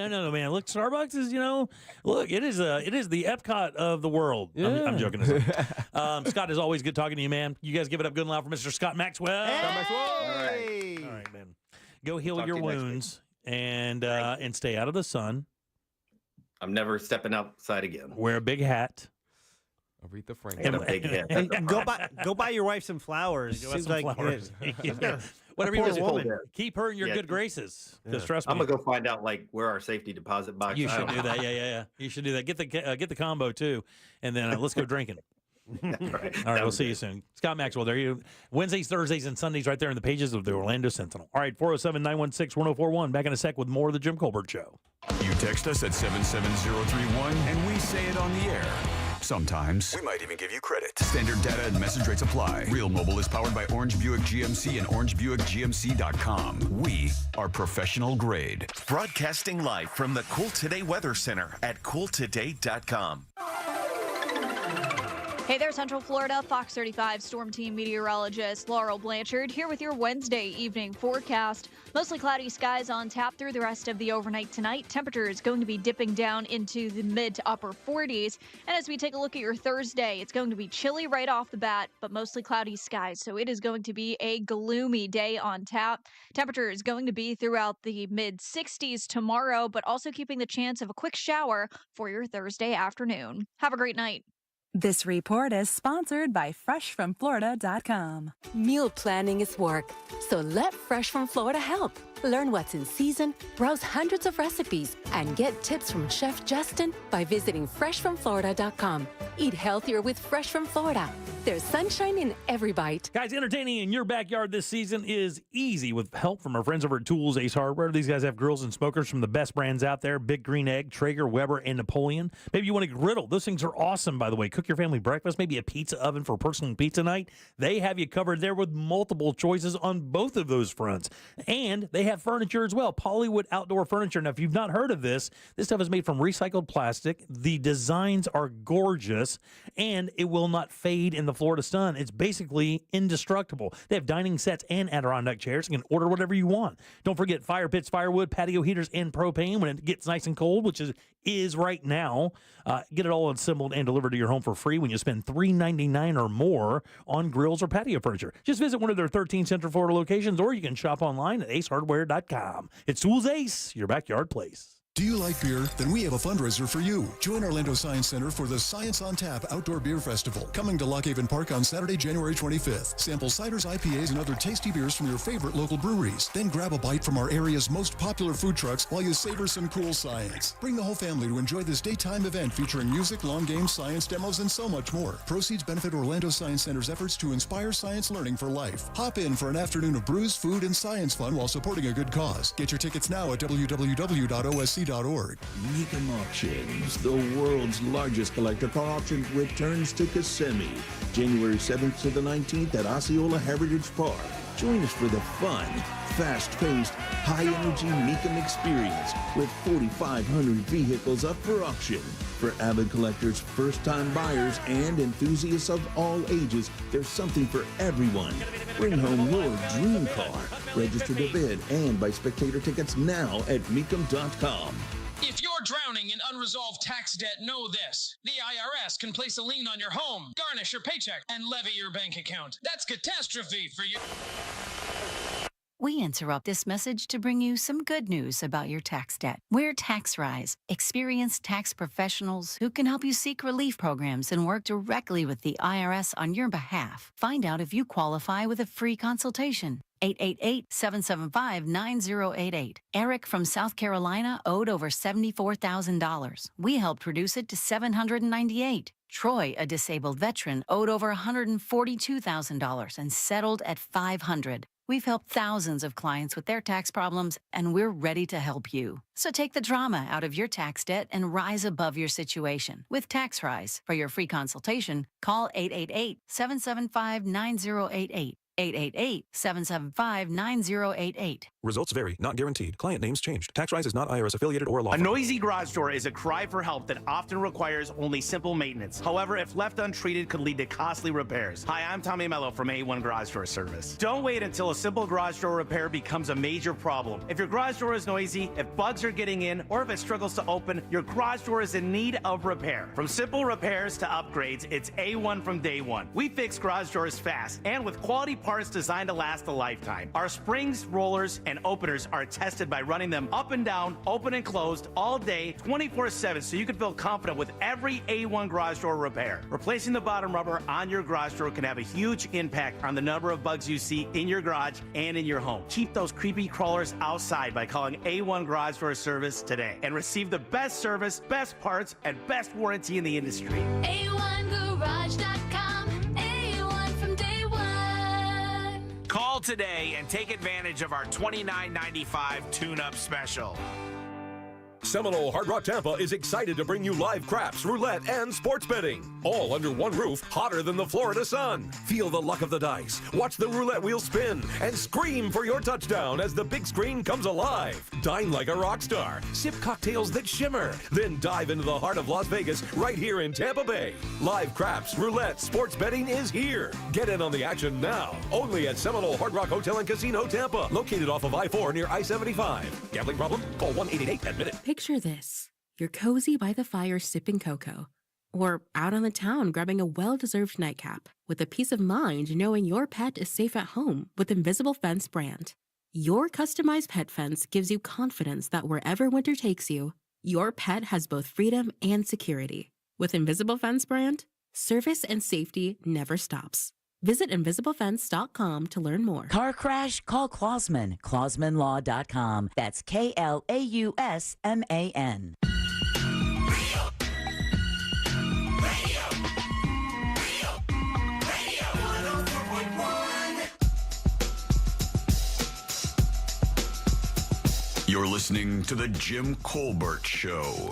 No, man. Look, Starbucks is, look, it is the Epcot of the world. Yeah. I'm joking. Scott, is always good talking to you, man. You guys give it up good and loud for Mr. Scott Maxwell. Hey! Scott Maxwell. All right, man. Go heal your wounds and stay out of the sun. I'm never stepping outside again. Wear a big hat. Aretha Franklin. And a big hat. And go buy your wife some flowers. Seems like flowers. Whatever you woman. Keep her in your good graces. Because trust me, I'm gonna go find out like where our safety deposit box. You should do that. Yeah. You should do that. Get the combo too, and then let's go drinking. Right. All right, we'll see you soon. Scott Maxwell, there you Wednesdays, Thursdays, and Sundays right there in the pages of the Orlando Sentinel. All right, 407-916-1041. Back in a sec with more of the Jim Colbert Show. You text us at 77031 and we say it on the air. Sometimes. We might even give you credit. Standard data and message rates apply. Real Mobile is powered by Orange Buick GMC and OrangeBuickGMC.com. We are professional grade. Broadcasting live from the Cool Today Weather Center at CoolToday.com. Hey there, Central Florida. Fox 35 Storm Team meteorologist Laurel Blanchard here with your Wednesday evening forecast. Mostly cloudy skies on tap through the rest of the overnight tonight. Temperature is going to be dipping down into the mid to upper 40s. And as we take a look at your Thursday, it's going to be chilly right off the bat, but mostly cloudy skies. So it is going to be a gloomy day on tap. Temperature is going to be throughout the mid 60s tomorrow, but also keeping the chance of a quick shower for your Thursday afternoon. Have a great night. This report is sponsored by FreshFromFlorida.com. Meal planning is work, so let Fresh from Florida help. Learn what's in season, browse hundreds of recipes, and get tips from Chef Justin by visiting FreshFromFlorida.com. Eat healthier with Fresh from Florida. There's sunshine in every bite. Guys, entertaining in your backyard this season is easy with help from our friends over at Tools Ace Hardware. These guys have grills and smokers from the best brands out there: Big Green Egg, Traeger, Weber, and Napoleon. Maybe you want a griddle. Those things are awesome, by the way. Cook your family breakfast, maybe a pizza oven for personal pizza night. They have you covered there with multiple choices on both of those fronts. And they have furniture as well. Polywood Outdoor Furniture. Now, if you've not heard of this stuff is made from recycled plastic. The designs are gorgeous, and it will not fade in the Florida sun. It's basically indestructible. They have dining sets and Adirondack chairs. You can order whatever you want. Don't forget fire pits, firewood, patio heaters, and propane when it gets nice and cold, which is right now. Get it all assembled and delivered to your home for free when you spend $3.99 or more on grills or patio furniture. Just visit one of their 13 Central Florida locations, or you can shop online at acehardware.com. It's Tools Ace, your backyard place. Do you like beer? Then we have a fundraiser for you. Join Orlando Science Center for the Science on Tap Outdoor Beer Festival, coming to Lock Haven Park on Saturday, January 25th. Sample ciders, IPAs, and other tasty beers from your favorite local breweries. Then grab a bite from our area's most popular food trucks while you savor some cool science. Bring the whole family to enjoy this daytime event featuring music, long games, science demos, and so much more. Proceeds benefit Orlando Science Center's efforts to inspire science learning for life. Hop in for an afternoon of brews, food, and science fun while supporting a good cause. Get your tickets now at www.osc.org. Mecum Auctions, the world's largest collector car auction, returns to Kissimmee, January 7th to the 19th at Osceola Heritage Park. Join us for the fun, fast-paced, high-energy Mecum experience with 4,500 vehicles up for auction. For avid collectors, first-time buyers, and enthusiasts of all ages, there's something for everyone. Bring home your dream car. Register to bid and buy spectator tickets now at Mecum.com. If you're drowning in unresolved tax debt, know this. The IRS can place a lien on your home, garnish your paycheck, and levy your bank account. That's catastrophe for you. We interrupt this message to bring you some good news about your tax debt. We're TaxRise, experienced tax professionals who can help you seek relief programs and work directly with the IRS on your behalf. Find out if you qualify with a free consultation. 888-775-9088. Eric from South Carolina owed over $74,000. We helped reduce it to $798. Troy, a disabled veteran, owed over $142,000 and settled at $500. We've helped thousands of clients with their tax problems, and we're ready to help you. So take the drama out of your tax debt and rise above your situation with TaxRise. For your free consultation, call 888-775-9088. 888-775-9088. Results vary, not guaranteed. Client names changed. TaxRise is not IRS affiliated or law A firm. noisy garage door is a cry for help that often requires only simple maintenance. However, if left untreated, could lead to costly repairs. Hi, I'm Tommy Mello from A1 Garage Door Service. Don't wait until a simple garage door repair becomes a major problem. If your garage door is noisy, if bugs are getting in, or if it struggles to open, your garage door is in need of repair. From simple repairs to upgrades, it's A1 from day one. We fix garage doors fast and with quality parts designed to last a lifetime. Our springs, rollers, and openers are tested by running them up and down, open and closed all day, 24/7, so you can feel confident with every A1 garage door repair. Replacing the bottom rubber on your garage door can have a huge impact on the number of bugs you see in your garage and in your home. Keep those creepy crawlers outside by calling A1 Garage Door Service today and receive the best service, best parts, and best warranty in the industry. A1Garage.com. A1 from day one. Call today and take advantage of our $29.95 tune-up special. Seminole Hard Rock Tampa is excited to bring you live craps, roulette, and sports betting. All under one roof, hotter than the Florida sun. Feel the luck of the dice, watch the roulette wheel spin, and scream for your touchdown as the big screen comes alive. Dine like a rock star, sip cocktails that shimmer, then dive into the heart of Las Vegas right here in Tampa Bay. Live craps, roulette, sports betting is here. Get in on the action now. Only at Seminole Hard Rock Hotel and Casino Tampa, located off of I-4 near I-75. Gambling problem? Call 1-888-ADMIT-IT. Picture this. You're cozy by the fire sipping cocoa. Or out on the town grabbing a well-deserved nightcap with a peace of mind knowing your pet is safe at home with Invisible Fence brand. Your customized pet fence gives you confidence that wherever winter takes you, your pet has both freedom and security. With Invisible Fence brand, service and safety never stops. Visit invisiblefence.com to learn more. Car crash? Call Clausman. ClausmanLaw.com. That's KLAUSMAN. You're listening to The Jim Colbert Show.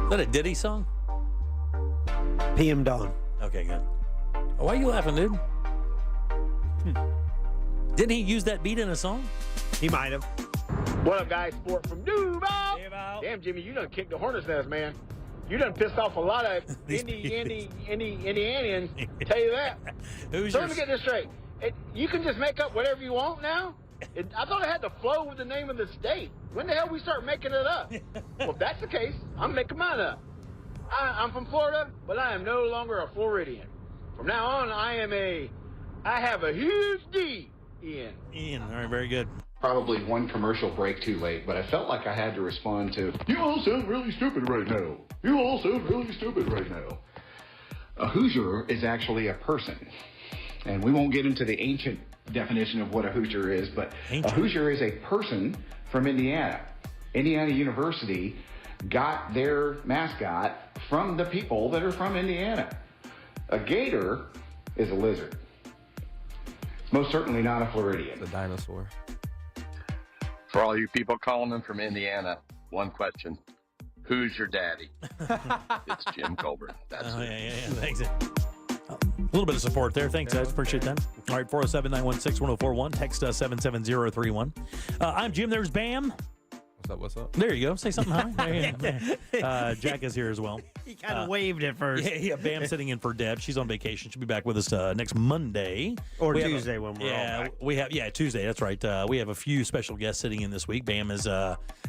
Is that a Diddy song? PM Dawn. Okay, good. Why are you laughing, dude? Didn't he use that beat in a song? He might have. What up, guys? Sport from Duval. Damn, Jimmy, you done kicked the hornet's nest, man. You done pissed off a lot of Indianians. Tell you that. So let me get this straight. You can just make up whatever you want now? I thought it had to flow with the name of the state. When the hell we start making it up? Well, if that's the case, I'm making mine up. I'm from Florida, but I am no longer a Floridian. From now on, I have a huge D, Ian. Ian, all right, very good. Probably one commercial break too late, but I felt like I had to respond to, you all sound really stupid right now. You all sound really stupid right now. A Hoosier is actually a person. And we won't get into the ancient definition of what a Hoosier is, but a Hoosier is a person from Indiana. Indiana University got their mascot from the people that are from Indiana. A gator is a lizard. It's most certainly not a Floridian. The dinosaur. For all you people calling in from Indiana, one question. Who's your daddy? It's Jim Colbert. That's it. Yeah. Thanks. A little bit of support there. Thanks, guys. Appreciate that. All right, 407-916-1041. Text us 77031. I'm Jim. There's Bam. What's up? There you go. Say something high. Jack is here as well. He kind of waved at first. Yeah, Bam's sitting in for Deb. She's on vacation. She'll be back with us next Monday. Or Tuesday when we're all back. Tuesday. That's right. We have a few special guests sitting in this week. Bam is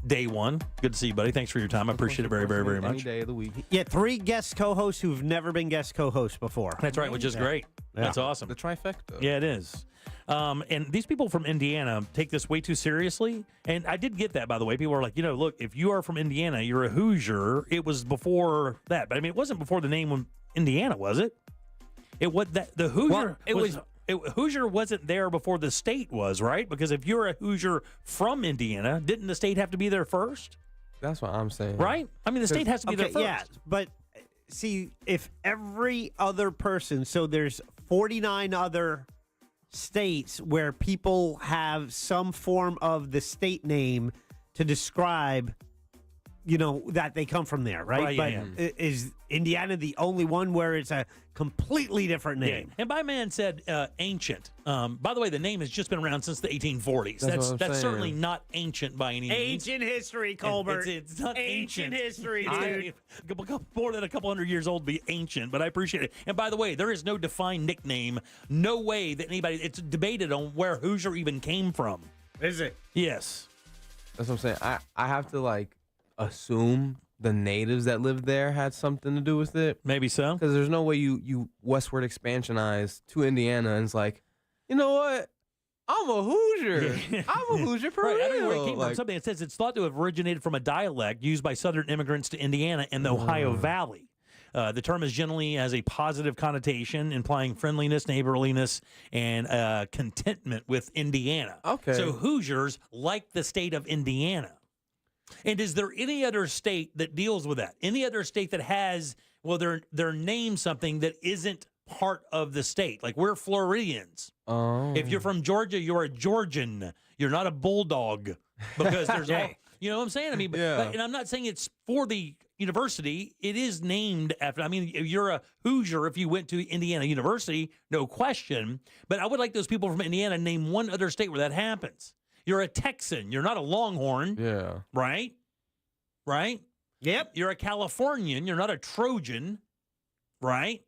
day one. Good to see you, buddy. Thanks for your time. I appreciate it very, very, very much. Any day of the week. Yeah, 3 guest co-hosts who've never been guest co-hosts before. That's right, which is great. Yeah. That's awesome. The trifecta. Yeah, it is. And these people from Indiana take this way too seriously. And I did get that, by the way. People are like, look, if you are from Indiana, you're a Hoosier. It was before that. But I mean, it wasn't before the name Indiana, was it? It was that the Hoosier. Hoosier wasn't there before the state was, right? Because if you're a Hoosier from Indiana, didn't the state have to be there first? That's what I'm saying. Right? I mean, the state has to be there first. Yeah, but see, if every other person, so there's 49 other states where people have some form of the state name to describe, that they come from there, right? Is Indiana the only one where it's a completely different name? Yeah. And my man said ancient. By the way, the name has just been around since the 1840s. That's certainly not ancient by any means. Ancient history, Colbert. It's not ancient history, dude. More than a couple hundred years old to be ancient, but I appreciate it. And by the way, there is no defined nickname. No way that anybody. It's debated on where Hoosier even came from. Is it? Yes. That's what I'm saying. I have to assume the natives that lived there had something to do with it. Maybe so. Because there's no way you westward expansionize to Indiana and it's like, you know what? I'm a Hoosier. I'm a Hoosier for real. I don't know where it came from. Something that says it's thought to have originated from a dialect used by Southern immigrants to Indiana and the Ohio Valley. The term is generally has a positive connotation, implying friendliness, neighborliness, and contentment with Indiana. Okay. So Hoosiers like the state of Indiana. And is there any other state that deals with that? Any other state that has, their name something that isn't part of the state. Like we're Floridians. Oh. If you're from Georgia, you're a Georgian. You're not a bulldog because there's all, you know what I'm saying? I mean, and I'm not saying it's for the university. It is named after, I mean, you're a Hoosier if you went to Indiana University, no question. But I would like those people from Indiana to name one other state where that happens. You're a Texan. You're not a Longhorn. Yeah. Right? Right? Yep. You're a Californian. You're not a Trojan. Right?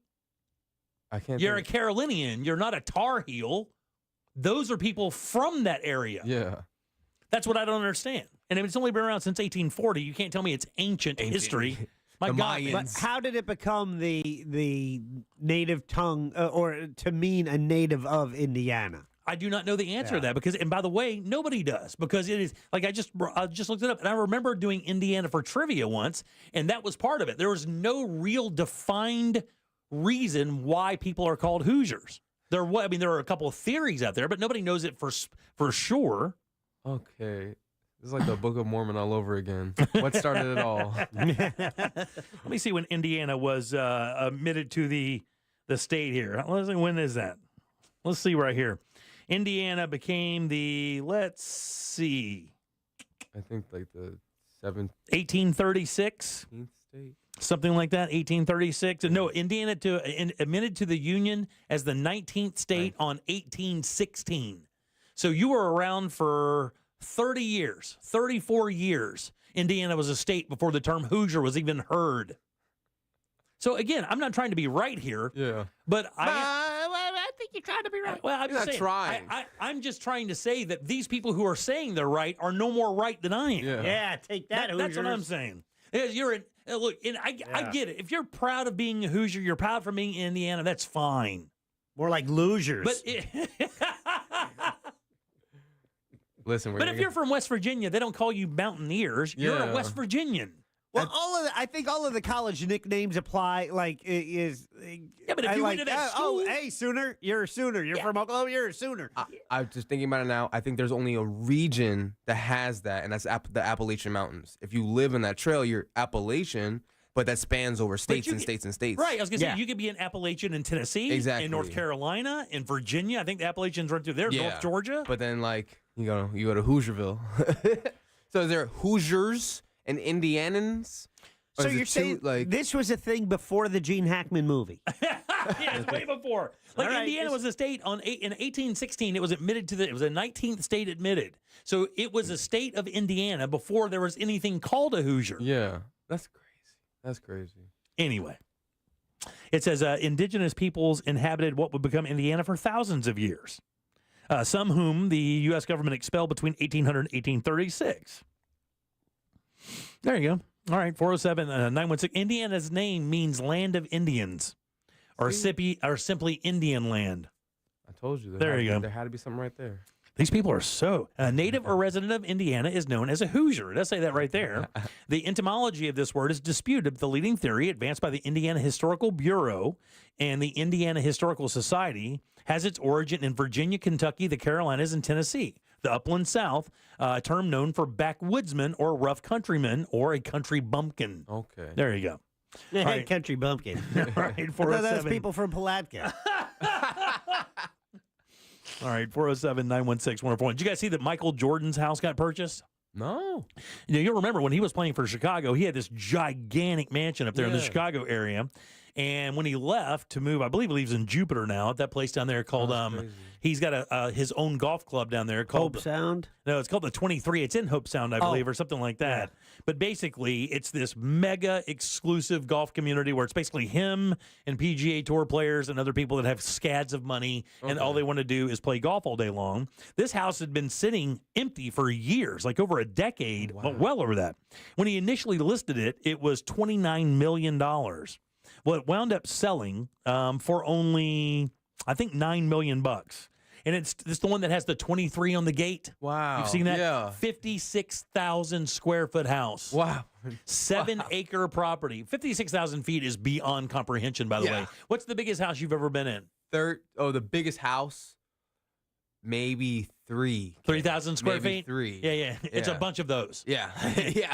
I can't. You're a Carolinian. You're not a Tar Heel. Those are people from that area. Yeah. That's what I don't understand. And if it's only been around since 1840, you can't tell me it's ancient history. My God. But how did it become the native tongue or to mean a native of Indiana? I do not know the answer to that because, and by the way, nobody does because it is like I just looked it up and I remember doing Indiana for trivia once, and that was part of it. There was no real defined reason why people are called Hoosiers. There are a couple of theories out there, but nobody knows it for sure. Okay. This is like the Book of Mormon all over again. What started it all? Let me see when Indiana was admitted to the state here. Let's see, when is that? Let's see right here. Indiana became let's see. I think like the 1836. state. Something like that, 1836. No, Indiana admitted to the Union as the 19th state on 1816. So you were around for 30 years, 34 years. Indiana was a state before the term Hoosier was even heard. So again, I'm not trying to be right here. Yeah. But I think you're trying to be right. Well, I'm just saying, trying. I'm just trying to say that these people who are saying they're right are no more right than I am. Yeah, take that, Hoosiers. That's what I'm saying. Look, I get it. If you're proud of being a Hoosier, you're proud for being in Indiana, that's fine. More like losers. But listen, if you're from West Virginia, they don't call you Mountaineers. You're a West Virginian. Well, I think all of the college nicknames apply. Like but if you went to that school, hey Sooner, you're a Sooner. You're from Oklahoma, you're a Sooner. I'm just thinking about it now. I think there's only a region that has that, and that's the Appalachian Mountains. If you live in that trail, you're Appalachian, but that spans over states and states and states. Right. I was going to say, you could be an Appalachian in Tennessee, in North Carolina, in Virginia. I think the Appalachians run through there, North Georgia. But then, like, you go to Hoosierville. So is there Hoosiers and Indianans? So you're saying this was a thing before the Gene Hackman movie? Yeah, it's way before. Like Indiana was a state in 1816. It was admitted it was a 19th state admitted. So it was a state of Indiana before there was anything called a Hoosier. Yeah, that's crazy. That's crazy. Anyway, it says indigenous peoples inhabited what would become Indiana for thousands of years. Some whom the U.S. government expelled between 1800 and 1836. There you go. All right, 407-916. Indiana's name means land of Indians, or simply Indian land. I told you. There you go. There had to be something right there. These people are so... A native or resident of Indiana is known as a Hoosier. It does say that right there. The etymology of this word is disputed, but the leading theory advanced by the Indiana Historical Bureau and the Indiana Historical Society has its origin in Virginia, Kentucky, the Carolinas, and Tennessee. The upland South, a term known for backwoodsman or rough countryman or a country bumpkin. Okay. There you go. Hey, All right. country bumpkin. All right, 407. That's people from Palatka. All right, 407-916-1041. Did you guys see that Michael Jordan's house got purchased? No. You'll remember when he was playing for Chicago, he had this gigantic mansion up there in the Chicago area. And when he left to move, I believe he lives in Jupiter now at that place down there called, he's got his own golf club down there called Hope Sound? No, it's called the 23. It's in Hope Sound, I believe, or something like that. Yeah. But basically, it's this mega exclusive golf community where it's basically him and PGA Tour players and other people that have scads of money, and all they want to do is play golf all day long. This house had been sitting empty for years, like over a decade, well over that. When he initially listed it, it was $29 million. Well, it wound up selling for only, I think, $9 million. And it's the one that has the 23 on the gate. Wow. You've seen that? Yeah. 56,000 square foot house. Wow. 7-acre property. 56,000 feet is beyond comprehension, by the way. What's the biggest house you've ever been in? The biggest house, maybe 3,000 square maybe feet? 3. Yeah. It's a bunch of those. Yeah.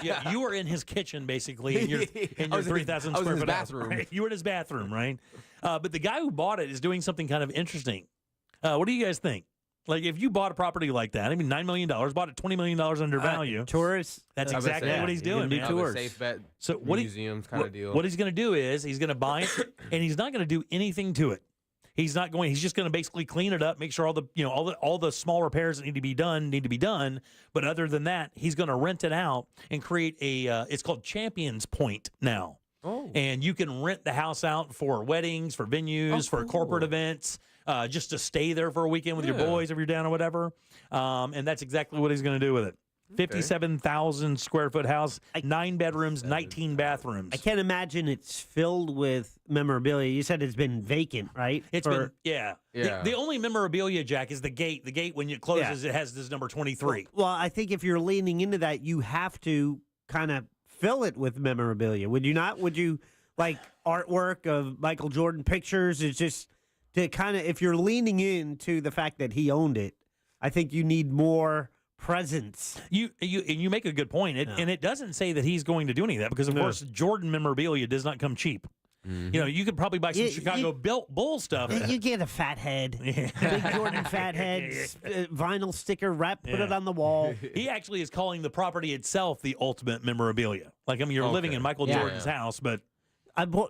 Yeah. You were in his kitchen, basically, in your 3,000 square foot bathroom. House, right? You were in his bathroom, right? But the guy who bought it is doing something kind of interesting. What do you guys think? Like, if you bought a property like that, I mean, $9 million, bought it $20 million under value. Tourists. That's exactly what he's doing. Do tours. Safe bet, So museums kind of deal. What he's going to do is he's going to buy it, and he's not going to do anything to it. He's just going to basically clean it up, make sure all the small repairs that need to be done. But other than that, he's going to rent it out and create it's called Champions Point now. Oh. And you can rent the house out for weddings, for venues, for corporate events, just to stay there for a weekend with your boys if you're down or whatever. And that's exactly what he's going to do with it. 57,000 square foot house, 9 bedrooms, 19 bathrooms. I can't imagine it's filled with memorabilia. You said it's been vacant, right? It's been. The only memorabilia, Jack, is the gate. The gate, when it closes, it has this number 23. Well, I think if you're leaning into that, you have to kind of fill it with memorabilia. Would you not? Would you, like, artwork of Michael Jordan pictures? It's just to kind of, if you're leaning into the fact that he owned it, I think you need more presence. You make a good point, and it doesn't say that he's going to do any of that because, of course, Jordan memorabilia does not come cheap. Mm-hmm. You know, you could probably buy some Chicago Bull stuff. You get a fat head, big Jordan fat head, vinyl sticker wrap, put it on the wall. He actually is calling the property itself the ultimate memorabilia. Like, I mean, you're living in Michael Jordan's house, but.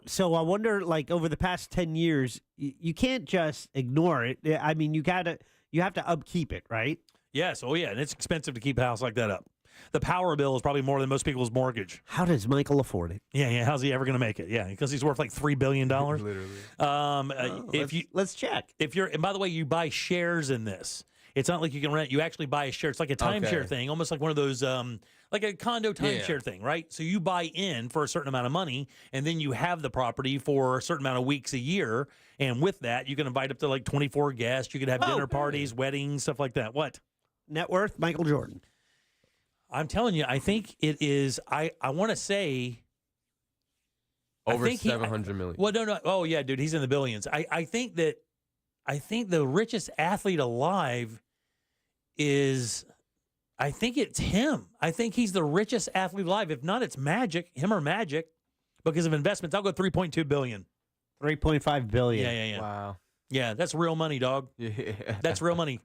So I wonder, like, over the past 10 years, you can't just ignore it. I mean, you have to upkeep it, right? Yes. Oh, yeah. And it's expensive to keep a house like that up. The power bill is probably more than most people's mortgage. How does Michael afford it? Yeah. How's he ever going to make it? Yeah, because he's worth like $3 billion. Literally. Let's check. And by the way, you buy shares in this. It's not like you can rent. You actually buy a share. It's like a timeshare thing, almost like one of those, like a condo timeshare thing, right? So you buy in for a certain amount of money, and then you have the property for a certain amount of weeks a year. And with that, you can invite up to like 24 guests. You could have dinner parties, weddings, stuff like that. What? Net worth, Michael Jordan. I'm telling you, I think it is. I want to say over 700 million. Well, no. Oh, yeah, dude, he's in the billions. I think the richest athlete alive is. I think it's him. I think he's the richest athlete alive. If not, it's him or Magic, because of investments. I'll go 3.2 billion. 3.5 billion. Yeah. Wow. Yeah, that's real money, dog. Yeah. That's real money.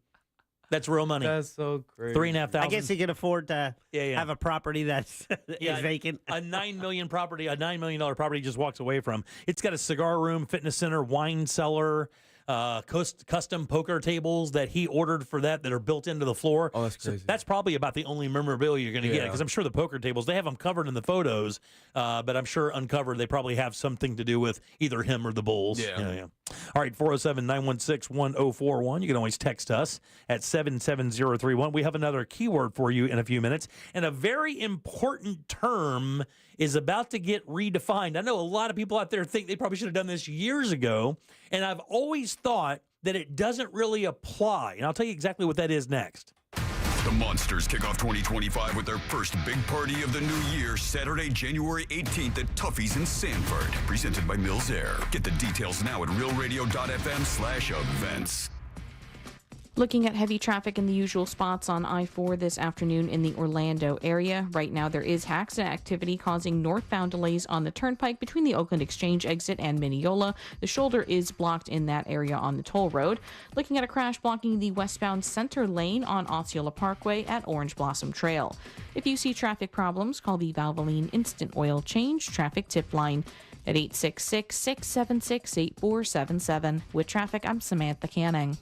That's real money. That's so crazy. 3,500. I guess he can afford to have a property that's is vacant. A $9 million property, a $9 million property, just walks away from. It's got a cigar room, fitness center, wine cellar, custom poker tables that he ordered for that are built into the floor. Oh, that's crazy. So that's probably about the only memorabilia you're going to get, because I'm sure the poker tables, they have them covered in the photos, but I'm sure uncovered they probably have something to do with either him or the Bulls. Yeah. All right, 407-916-1041. You can always text us at 77031. We have another keyword for you in a few minutes, and a very important term is about to get redefined. I know a lot of people out there think they probably should have done this years ago, and I've always thought that it doesn't really apply. And I'll tell you exactly what that is next. The Monsters kick off 2025 with their first big party of the new year, Saturday, January 18th at Tuffy's in Sanford. Presented by Mills Air. Get the details now at realradio.fm/events. Looking at heavy traffic in the usual spots on I-4 this afternoon in the Orlando area. Right now, there is accident activity causing northbound delays on the turnpike between the Oakland Exchange exit and Mineola. The shoulder is blocked in that area on the toll road. Looking at a crash blocking the westbound center lane on Osceola Parkway at Orange Blossom Trail. If you see traffic problems, call the Valvoline Instant Oil Change Traffic Tip Line at 866-676-8477. With traffic, I'm Samantha Canning.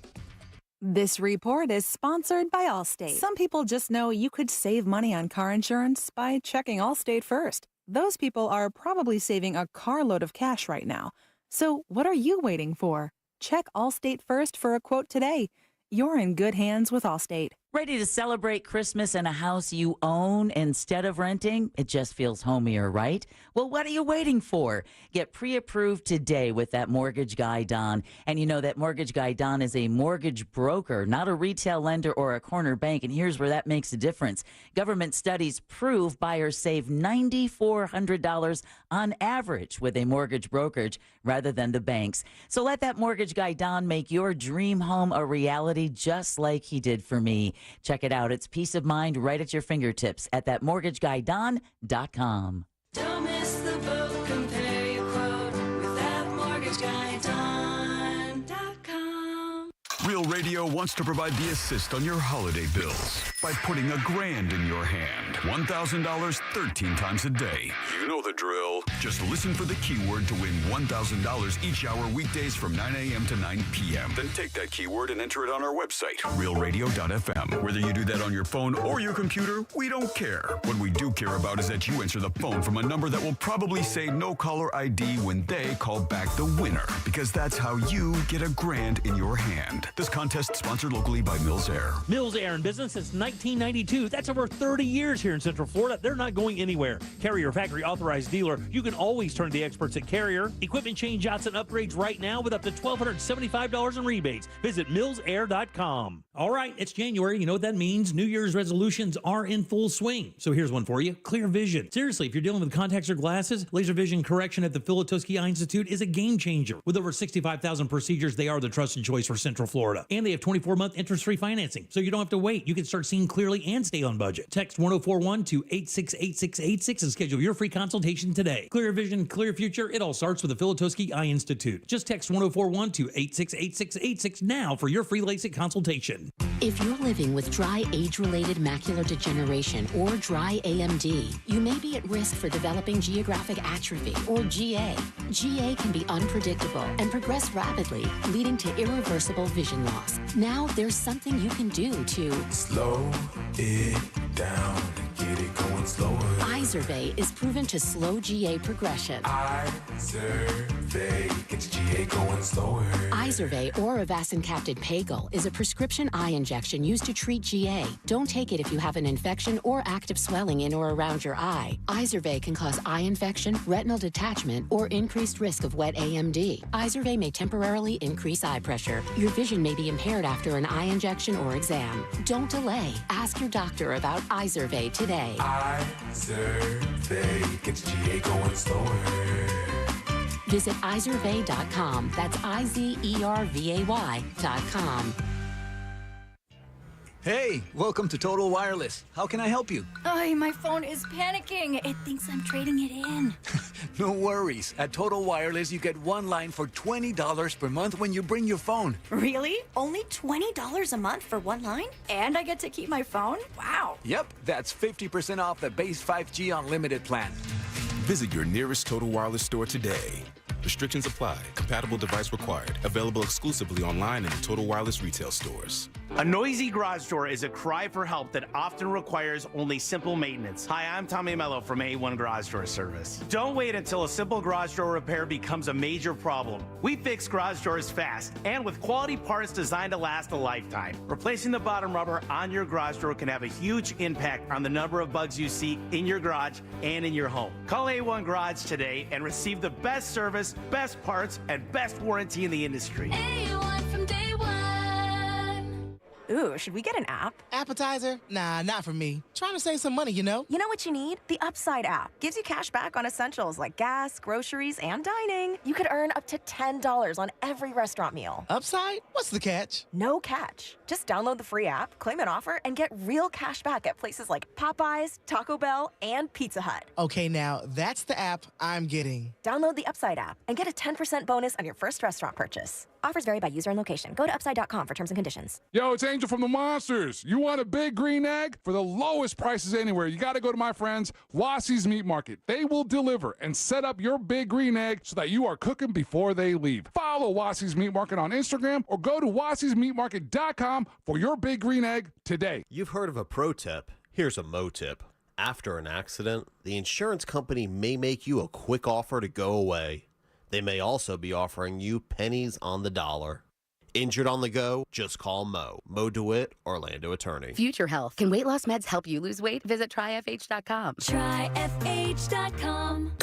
This report is sponsored by Allstate. Some people just know you could save money on car insurance by checking Allstate first. Those people are probably saving a carload of cash right now. So what are you waiting for? Check Allstate first for a quote today. You're in good hands with Allstate. Ready to celebrate Christmas in a house you own instead of renting? It just feels homier, right? Well, what are you waiting for? Get pre-approved today with that mortgage guy, Don. And you know that mortgage guy, Don, is a mortgage broker, not a retail lender or a corner bank. And here's where that makes a difference. Government studies prove buyers save $9,400 on average with a mortgage brokerage rather than the banks. So let that mortgage guy, Don, make your dream home a reality just like he did for me. Check it out. It's peace of mind right at your fingertips at thatmortgageguydon.com. Don't miss the boat. Compare your quote with thatmortgageguydon.com. Real Radio wants to provide the assist on your holiday bills by putting $1,000 in your hand. $1,000 13 times a day. You know the drill. Just listen for the keyword to win $1,000 each hour weekdays from 9 a.m. to 9 p.m. Then take that keyword and enter it on our website, realradio.fm. Whether you do that on your phone or your computer, we don't care. What we do care about is that you answer the phone from a number that will probably say no caller ID when they call back the winner, because that's how you get $1,000 in your hand. This contest sponsored locally by Mills Air. Mills Air in business since 1992. That's over 30 years here in Central Florida. They're not going anywhere. Carrier factory authorized dealer. You can always turn to the experts at Carrier. Equipment change outs and upgrades right now with up to $1,275 in rebates. Visit millsair.com. All right, it's January. You know what that means. New Year's resolutions are in full swing. So here's one for you. Clear vision. Seriously, if you're dealing with contacts or glasses, laser vision correction at the Filatowski Eye Institute is a game changer. With over 65,000 procedures, they are the trusted choice for Central Florida. And they have 24-month interest-free financing, so you don't have to wait. You can start seeing clearly and stay on budget. Text 1041 to 868686 and schedule your free consultation today. Clear vision, clear future. It all starts with the Filatowski Eye Institute. Just text 1041 to 868686 now for your free LASIK consultation. If you're living with dry age-related macular degeneration or dry AMD, you may be at risk for developing geographic atrophy or GA. GA can be unpredictable and progress rapidly, leading to irreversible vision loss. Now there's something you can do to slow it down and get it going slower. Izervay is proven to slow GA progression. Izervay gets GA going slower. Izervay or avacincaptad pagel is a prescription eye injection used to treat GA. Don't take it if you have an infection or active swelling in or around your eye. Izervay can cause eye infection, retinal detachment, or increased risk of wet AMD. Izervay may temporarily increase eye pressure. Your vision may be impaired after an eye injection or exam. Don't delay. Ask your doctor about Izervay today. Izervay gets GA going slower. Visit Izervay.com. That's IZERVAY.com. Hey, welcome to Total Wireless. How can I help you? My phone is panicking. It thinks I'm trading it in. No worries. At Total Wireless, you get one line for $20 per month when you bring your phone. Really? Only $20 a month for one line? And I get to keep my phone? Wow. Yep, that's 50% off the base 5G unlimited plan. Visit your nearest Total Wireless store today. Restrictions apply. Compatible device required. Available exclusively online in the Total Wireless retail stores. A noisy garage door is a cry for help that often requires only simple maintenance. Hi, I'm Tommy Mello from A1 Garage Door Service. Don't wait until a simple garage door repair becomes a major problem. We fix garage doors fast and with quality parts designed to last a lifetime. Replacing the bottom rubber on your garage door can have a huge impact on the number of bugs you see in your garage and in your home. Call A1 Garage today and receive the best service, best parts, and best warranty in the industry. A1 from day one. Ooh, should we get an app? Appetizer? Nah, not for me. Trying to save some money, you know? You know what you need? The Upside app. Gives you cash back on essentials like gas, groceries, and dining. You could earn up to $10 on every restaurant meal. Upside? What's the catch? No catch. Just download the free app, claim an offer, and get real cash back at places like Popeyes, Taco Bell, and Pizza Hut. Okay, now that's the app I'm getting. Download the Upside app and get a 10% bonus on your first restaurant purchase. Offers vary by user and location. Go to upside.com for terms and conditions. Yo, it's Angel from the Monsters. You want a big green egg? For the lowest prices anywhere, you got to go to my friends, Wassie's Meat Market. They will deliver and set up your big green egg so that you are cooking before they leave. Follow Wassie's Meat Market on Instagram or go to wassiesmeatmarket.com for your big green egg today. You've heard of a pro tip. Here's a mo tip. After an accident, the insurance company may make you a quick offer to go away. They may also be offering you pennies on the dollar. Injured on the go? Just call Mo. Mo DeWitt, Orlando attorney. Future Health. Can weight loss meds help you lose weight? Visit tryfh.com. TryFH.com.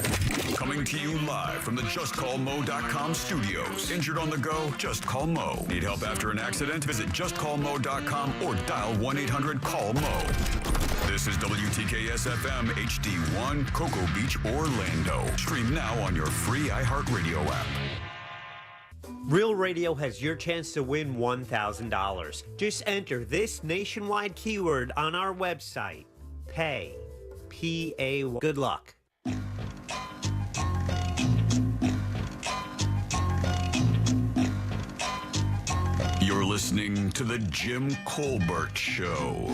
Coming to you live from the JustCallMo.com studios. Injured on the go? Just call Mo. Need help after an accident? Visit JustCallMo.com or dial 1-800-CALL-MO. This is WTKS-FM HD1, Cocoa Beach, Orlando. Stream now on your free iHeartRadio app. Real Radio has your chance to win $1,000. Just enter this nationwide keyword on our website. Pay. P-A-Y. Good luck. You're listening to The Jim Colbert Show.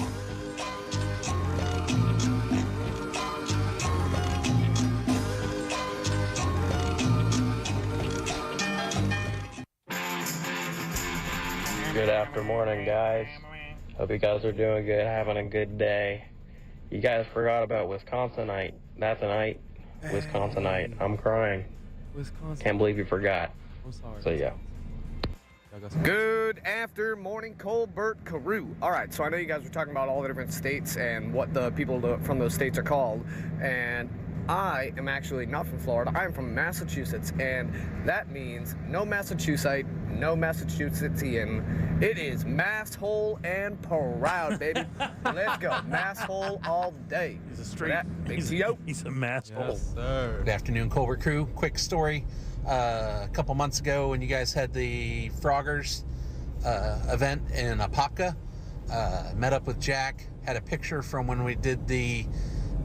Good after morning, guys. Hope you guys are doing good, having a good day. You guys forgot about Wisconsinite. That's a night. Wisconsinite. I'm crying. Wisconsin. Can't believe you forgot. I'm sorry. So, yeah. Good after morning, Colbert Carew. All right, so I know you guys were talking about all the different states and what the people from those states are called, and I am actually not from Florida. I am from Massachusetts, and that means no Massachusetts, no Massachusettsian. It is masshole and proud, baby. Let's go. Masshole all day. He's a straight. He's a masshole. Yes, sir. Good afternoon, Colbert Crew. Quick story. A couple months ago when you guys had the Froggers event in Apopka, met up with Jack, had a picture from when we did the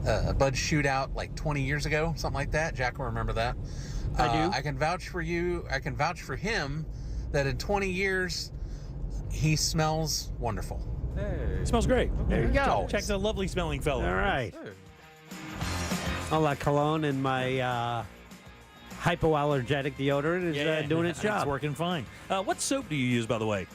Bud shootout like 20 years ago, something like that. Jack will remember that. I do. I can vouch for you. I can vouch for him that in 20 years, he smells wonderful. Hey. Smells great. There you go. Jack's a lovely smelling fellow. All right. All that cologne and my hypoallergenic deodorant is doing its job. It's working fine. What soap do you use, by the way?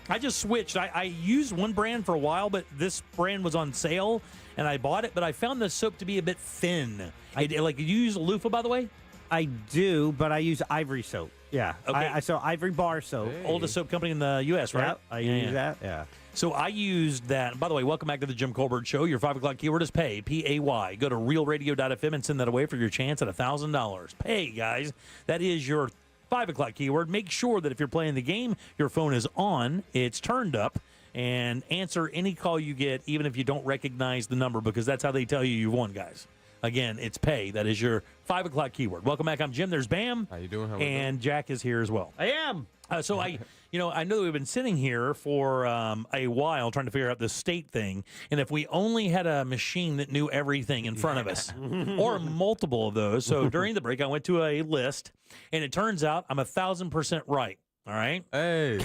I just switched. I used one brand for a while, but this brand was on sale, and I bought it, but I found the soap to be a bit thin. Do you use a loofah, by the way? I do, but I use Ivory soap. Yeah. Okay. So Ivory bar soap. Oldest soap company in the U.S., right? Yep, I use that, yeah. So I used that. By the way, welcome back to the Jim Colbert Show. Your 5 o'clock keyword is pay, P-A-Y. Go to realradio.fm and send that away for your chance at $1,000. Pay, guys. That is your 5 o'clock keyword. Make sure that if you're playing the game, your phone is on, it's turned up, and answer any call you get, even if you don't recognize the number, because that's how they tell you won, guys. Again, it's pay. That is your 5 o'clock keyword. Welcome back. I'm Jim. There's Bam. How you doing? And Jack is here as well. I am. So I know that we've been sitting here for a while trying to figure out this state thing, and if we only had a machine that knew everything in front of us, or multiple of those. So during the break, I went to a list, and it turns out I'm 1,000% right. All right. Hey.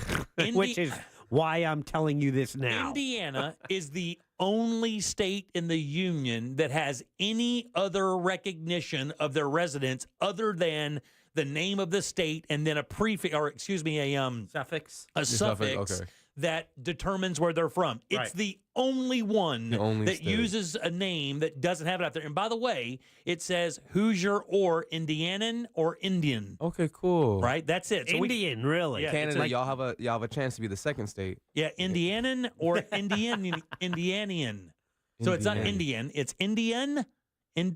Which is why I'm telling you this now. Indiana is the only state in the union that has any other recognition of their residents other than the name of the state and then a prefix, or excuse me, a suffix. A suffix that determines where they're from. It's the only one that state. uses a name that doesn't have it out there. And by the way, it says Hoosier or Indianan or Indian. Okay, cool. Right? That's it. So Indian, really? Yeah, Canada, it's y'all have a chance to be the second state. Yeah, Indianan or Indianian. So it's not Indian, it's Indian.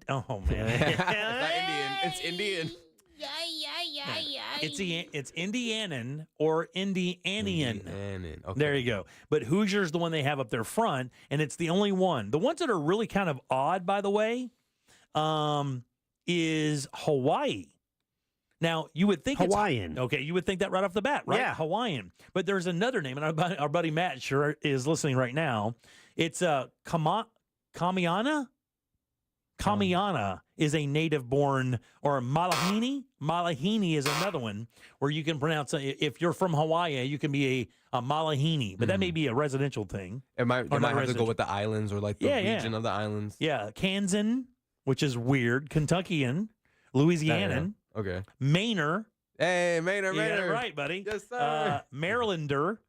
Oh man. It's not Indian. It's Indian. It's Indianan or Indianian. Okay. There you go. But Hoosier's the one they have up there front, and it's the only one. The ones that are really kind of odd, by the way, is Hawaii. Now, you would think Hawaiian. Okay, you would think that right off the bat, right? Yeah. Hawaiian. But there's another name, and our buddy Matt sure is listening right now. It's Kamiana? Kamiana is a native-born, or Malahini. Malahini is another one where you can pronounce, if you're from Hawaii, you can be a Malahini, but that may be a residential thing. It might have to go with the islands or like the region of the islands. Yeah, Kansan, which is weird, Kentuckian, Louisianan, okay, Mainer. Hey, Mainer. Yeah, right, buddy. Yes, sir. Marylander.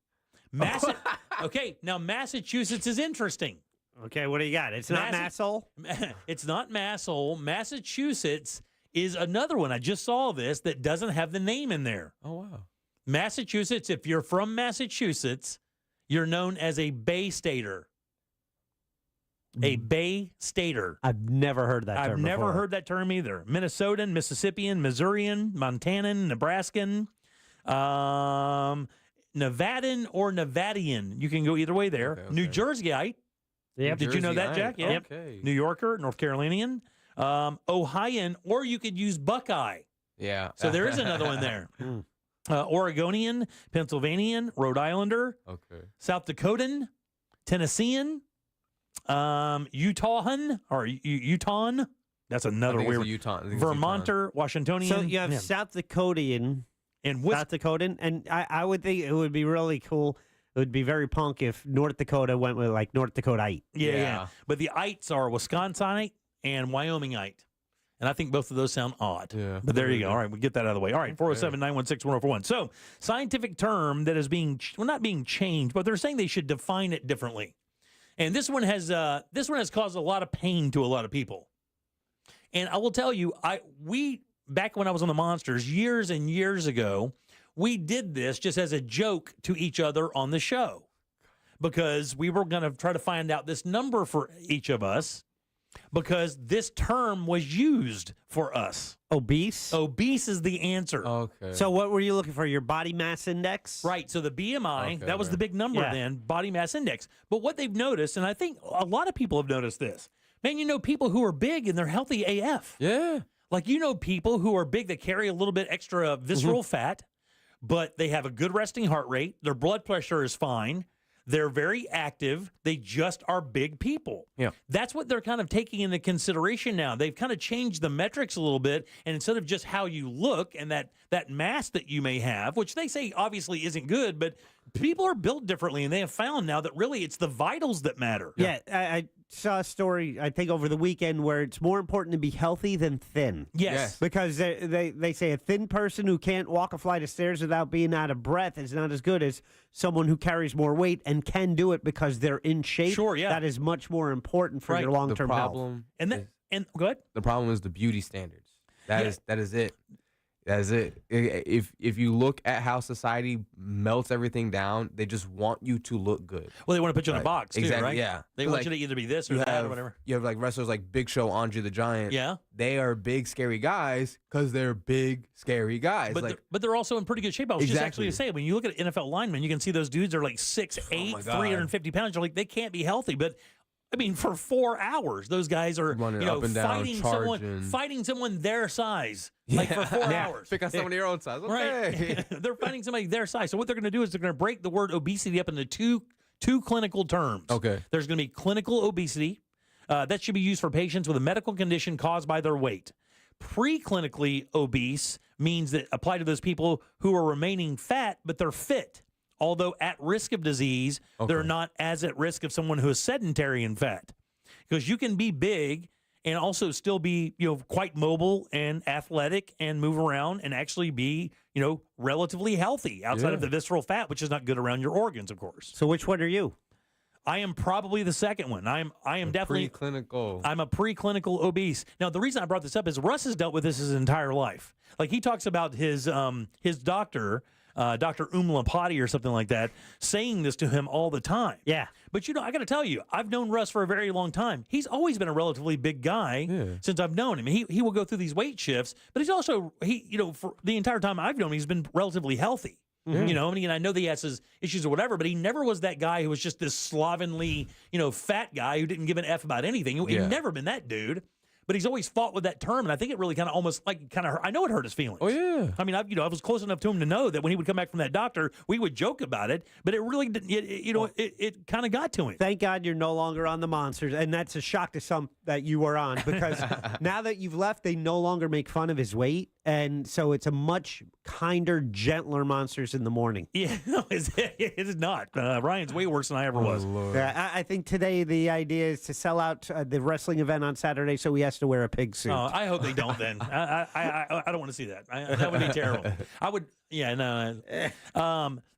Okay, now Massachusetts is interesting. Okay, what do you got? It's not Masshole? It's not Masshole. Massachusetts is another one. I just saw this that doesn't have the name in there. Oh, wow. Massachusetts, if you're from Massachusetts, you're known as a Bay Stater. A Bay Stater. I've never heard that term I've never before. heard that term either. Minnesotan, Mississippian, Missourian, Montanan, Nebraskan, Nevadan or Nevadian. You can go either way there. Okay. New Jerseyite. Yep. Did you know that, Jack? Jerseyite. Yep. Okay. New Yorker, North Carolinian, Ohioan, or you could use Buckeye. Yeah. So there is another one there. Oregonian, Pennsylvanian, Rhode Islander, Okay. South Dakotan, Tennessean, Utahan or Utahn. That's another weird one. Utah. Vermonter, Washingtonian. So you have South Dakotan and South Dakotan, and I would think it would be really cool. It would be very punk if North Dakota went with like North Dakotaite. Yeah. But the ites are Wisconsinite and Wyomingite. And I think both of those sound odd. Yeah. But there you go. All right, we get that out of the way. All right, 407-916-1041. So, scientific term that is not being changed, but they're saying they should define it differently. And this one has caused a lot of pain to a lot of people. And I will tell you, back when I was on the Monsters years and years ago, we did this just as a joke to each other on the show because we were going to try to find out this number for each of us because this term was used for us. Obese? Obese is the answer. Okay. So what were you looking for? Your body mass index? Right. So the BMI, Okay, that was the big number then, body mass index. But what they've noticed, and I think a lot of people have noticed this, man, you know people who are big and they're healthy AF. Yeah. Like, you know people who are big that carry a little bit extra visceral fat, but they have a good resting heart rate. Their blood pressure is fine. They're very active. They just are big people. Yeah. That's what they're kind of taking into consideration now. They've kind of changed the metrics a little bit. And instead of just how you look and that mass that you may have, which they say obviously isn't good, but people are built differently. And they have found now that really it's the vitals that matter. Yeah, I saw a story, I think, over the weekend where it's more important to be healthy than thin. Yes. Because they say a thin person who can't walk a flight of stairs without being out of breath is not as good as someone who carries more weight and can do it because they're in shape. Sure, yeah. That is much more important for your long-term health. And go ahead. The problem is the beauty standards. That is it. That is it. If you look at how society melts everything down, they just want you to look good. Well, they want to put you in a box, too, exactly, right? Yeah. They want you to either be this or that or whatever. You have like wrestlers like Big Show, Andre the Giant. Yeah. They are big, scary guys because they're big, scary guys. But they're also in pretty good shape. I was just actually to say, when you look at NFL linemen, you can see those dudes are like 6'8", 350 pounds. You're like, they can't be healthy. But I mean, for 4 hours, those guys are running up and down, fighting someone their size, like for 4 hours. Pick on someone your own size. Okay. Right. They're fighting somebody their size. So what they're going to do is they're going to break the word obesity up into two clinical terms. Okay. There's going to be clinical obesity. That should be used for patients with a medical condition caused by their weight. Pre-clinically obese means that apply to those people who are remaining fat, but they're fit. Although at risk of disease, they're not as at risk of someone who is sedentary and fat. Because you can be big and also still be, quite mobile and athletic and move around and actually be, relatively healthy outside of the visceral fat, which is not good around your organs, of course. So which one are you? I am probably the second one. I am definitely preclinical. I'm a preclinical obese. Now, the reason I brought this up is Russ has dealt with this his entire life. Like, he talks about his doctor, Dr. Umlapati or something like that, saying this to him all the time. Yeah. But, I got to tell you, I've known Russ for a very long time. He's always been a relatively big guy since I've known him. He will go through these weight shifts, but he's also, for the entire time I've known him, he's been relatively healthy. And I know that he has his issues or whatever, but he never was that guy who was just this slovenly, fat guy who didn't give an F about anything. He's never been that dude. But he's always fought with that term, and I think it really kind of I know it hurt his feelings. Oh, yeah. I mean, I was close enough to him to know that when he would come back from that doctor, we would joke about it, but it really, it kind of got to him. Thank God you're no longer on the Monsters, and that's a shock to some that you were on, because now that you've left, they no longer make fun of his weight, and so it's a much kinder, gentler Monsters in the morning. Yeah, no, it is not. Ryan's way worse than I ever was. Yeah, I think today the idea is to sell out the wrestling event on Saturday, so we asked has to wear a pig suit. Oh, I hope they don't. Then I don't want to see that. That would be terrible. I would. Yeah, no.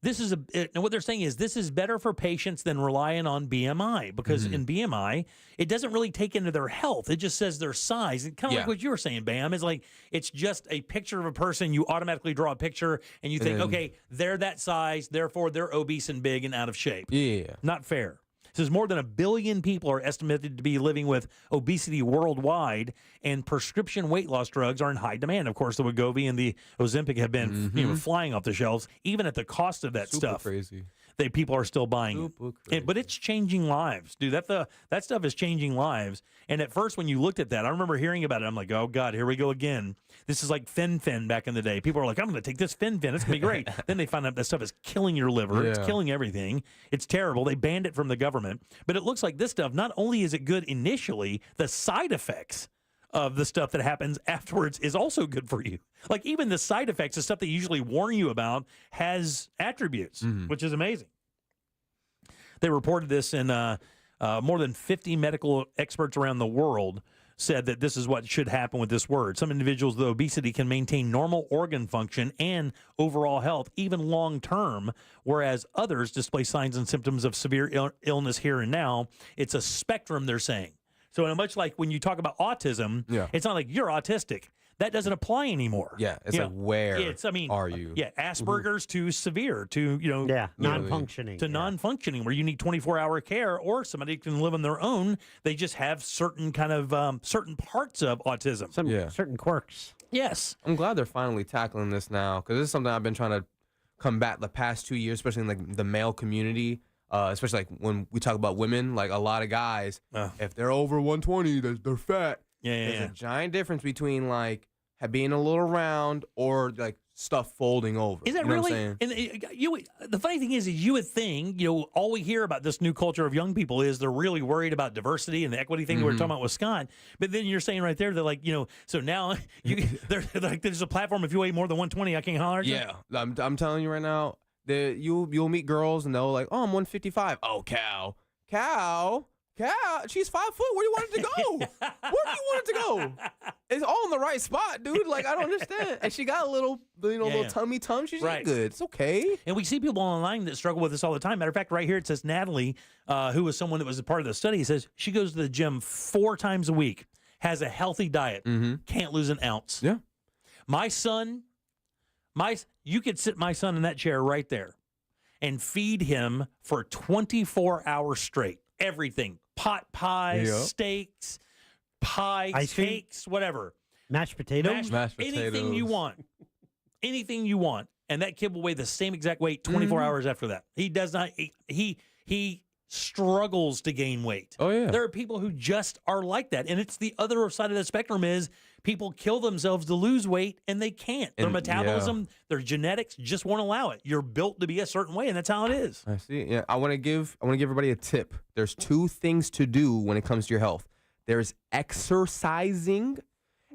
This is and what they're saying is this is better for patients than relying on BMI because in BMI it doesn't really take into their health. It just says their size. And kind of like what you were saying, Bam, is like it's just a picture of a person. You automatically draw a picture and you think, okay, they're that size, therefore they're obese and big and out of shape. Yeah, not fair. It says more than 1 billion people are estimated to be living with obesity worldwide, and prescription weight loss drugs are in high demand. Of course, the Wegovy and the Ozempic have been flying off the shelves, even at the cost of that stuff. Crazy. People are still buying it. But it's changing lives, dude. That stuff is changing lives. And at first, when you looked at that, I remember hearing about it. I'm like, oh, God, here we go again. This is like Fen-Phen back in the day. People are like, I'm going to take this Fen-Phen. It's going to be great. Then they find out that stuff is killing your liver. It's killing everything. It's terrible. They banned it from the government. But it looks like this stuff, not only is it good initially, the side effects of the stuff that happens afterwards is also good for you. Like even the side effects, the stuff they usually warn you about, has attributes, which is amazing. They reported this in more than 50 medical experts around the world said that this is what should happen with this word. Some individuals with obesity can maintain normal organ function and overall health, even long term, whereas others display signs and symptoms of severe illness here and now. It's a spectrum, they're saying. So much like when you talk about autism, it's not like you're autistic. That doesn't apply anymore. Yeah, it's like where are you? Yeah, Asperger's to severe to non-functioning. To non-functioning, where you need 24-hour care, or somebody can live on their own. They just have certain kind of certain parts of autism, certain quirks. Yes, I'm glad they're finally tackling this now because this is something I've been trying to combat the past 2 years, especially in like the male community. Especially like when we talk about women, like a lot of guys, if they're over 120, they're fat. There's a giant difference between like being a little round or like stuff folding over. Is that you know really? What I'm saying? And the funny thing is you would think, all we hear about this new culture of young people is they're really worried about diversity and the equity thing we were talking about with Scott. But then you're saying right there, they're like, so now they're like, there's a platform. If you weigh more than 120, I can't holler at you. Yeah, I'm telling you right now, you'll meet girls and they'll like, oh, I'm 155. Oh, cow, she's 5 foot. Where do you want it to go? Where do you want it to go? It's all in the right spot, dude. Like, I don't understand. And she got a little, little tummy. She's good. It's okay. And we see people online that struggle with this all the time. Matter of fact, right here it says Natalie, who was someone that was a part of the study, says she goes to the gym 4 times a week, has a healthy diet, can't lose an ounce. Yeah. My son, you could sit my son in that chair right there and feed him for 24 hours straight. Everything. Pot pies, steaks, pies, cakes, whatever. Mashed potatoes? Anything you want. Anything you want. And that kid will weigh the same exact weight 24 hours after that. He does not, he struggles to gain weight. Oh, yeah. There are people who just are like that. And it's the other side of the spectrum is people kill themselves to lose weight and they can't. Their metabolism, their genetics just won't allow it. You're built to be a certain way and that's how it is. I see. Yeah. I want to give everybody a tip. There's 2 things to do when it comes to your health. There's exercising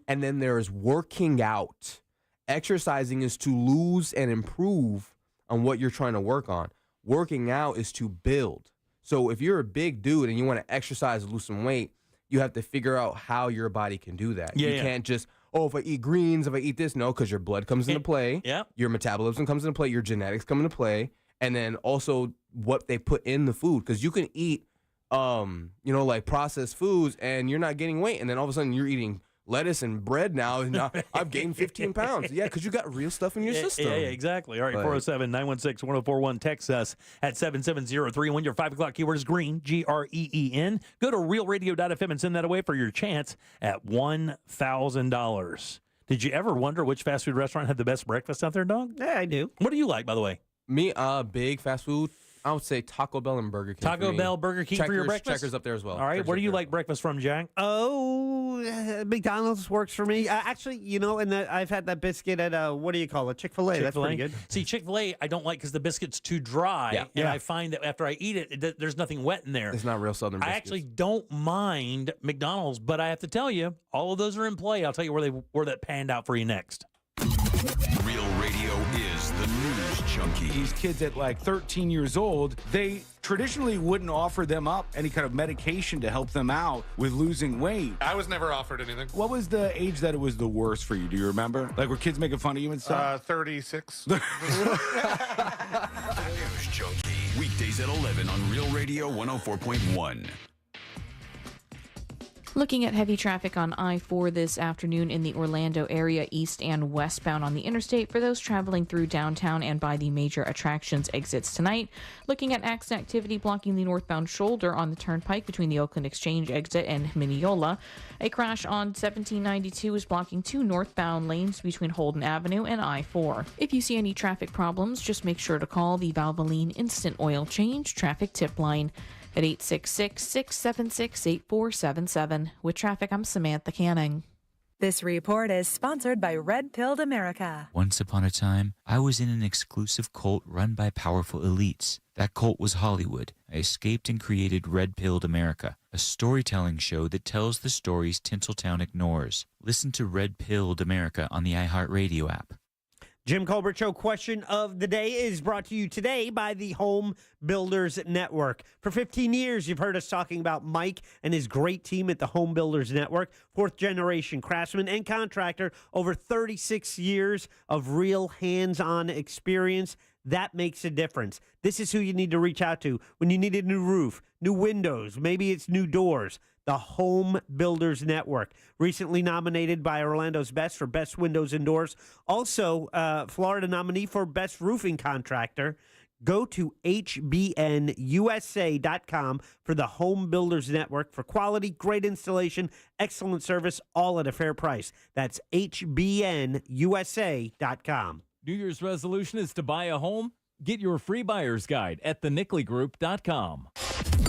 and then there's working out. Exercising is to lose and improve on what you're trying to work on. Working out is to build. So if you're a big dude and you want to exercise and lose some weight, you have to figure out how your body can do that. You can't just, if I eat greens, if I eat this. No, because your blood comes into play. Your metabolism comes into play. Your genetics come into play. And then also what they put in the food. Because you can eat, like processed foods and you're not gaining weight. And then all of a sudden you're eating lettuce and bread now. And now I've gained 15 pounds. Yeah, because you got real stuff in your system. Yeah, exactly. All right, 407-916-1041. Text us at 7703. When your 5 o'clock keyword is green, GREEN. Go to realradio.fm and send that away for your chance at $1,000. Did you ever wonder which fast food restaurant had the best breakfast out there, dog? Yeah, I do. What do you like, by the way? Me, big fast food. I would say Taco Bell and Burger King. Taco Bell, Burger King for your breakfast? Checkers up there as well. All right, where do you like breakfast from, Jack? McDonald's works for me. Actually, and I've had that biscuit at, what do you call it, Chick-fil-A. That's pretty good. See, Chick-fil-A, I don't like because the biscuit's too dry, and I find that after I eat it, there's nothing wet in there. It's not real Southern biscuits. I actually don't mind McDonald's, but I have to tell you, all of those are in play. I'll tell you where that panned out for you next. Real Radio is the news junkie. These kids at like 13 years old, they traditionally wouldn't offer them up any kind of medication to help them out with losing weight. I was never offered anything. What was the age that it was the worst for you? Do you remember? Like, were kids making fun of you and stuff? 36. News Junkie. Weekdays at 11 on Real Radio 104.1. Looking at heavy traffic on I-4 this afternoon in the Orlando area, east and westbound on the interstate for those traveling through downtown and by the major attractions exits tonight. Looking at accident activity blocking the northbound shoulder on the turnpike between the Oakland Exchange exit and Mineola. A crash on 1792 is blocking 2 northbound lanes between Holden Avenue and I-4. If you see any traffic problems, just make sure to call the Valvoline Instant Oil Change traffic tip line at 866-676-8477. With traffic, I'm Samantha Canning. This report is sponsored by Red Pilled America. Once upon a time, I was in an exclusive cult run by powerful elites. That cult was Hollywood. I escaped and created Red Pilled America, a storytelling show that tells the stories Tinseltown ignores. Listen to Red Pilled America on the iHeartRadio app. Jim Colbert Show question of the day is brought to you today by the Home Builders Network. For 15 years, you've heard us talking about Mike and his great team at the Home Builders Network. 4th-generation craftsman and contractor, over 36 years of real hands-on experience. That makes a difference. This is who you need to reach out to when you need a new roof, new windows, maybe it's new doors. The Home Builders Network, recently nominated by Orlando's Best for Best Windows and Doors. Also, Florida nominee for Best Roofing Contractor. Go to hbnusa.com for the Home Builders Network for quality, great installation, excellent service, all at a fair price. That's hbnusa.com. New Year's resolution is to buy a home? Get your free buyer's guide at thenicklygroup.com.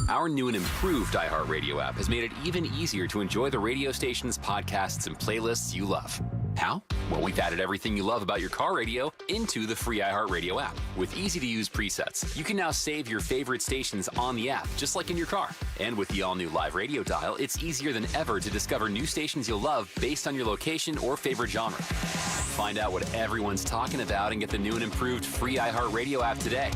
Our new and improved iHeartRadio app has made it even easier to enjoy the radio stations, podcasts, and playlists you love. How? Well, we've added everything you love about your car radio into the free iHeartRadio app. With easy-to-use presets, you can now save your favorite stations on the app, just like in your car. And with the all-new live radio dial, it's easier than ever to discover new stations you'll love based on your location or favorite genre. Find out what everyone's talking about and get the new and improved free iHeartRadio app today.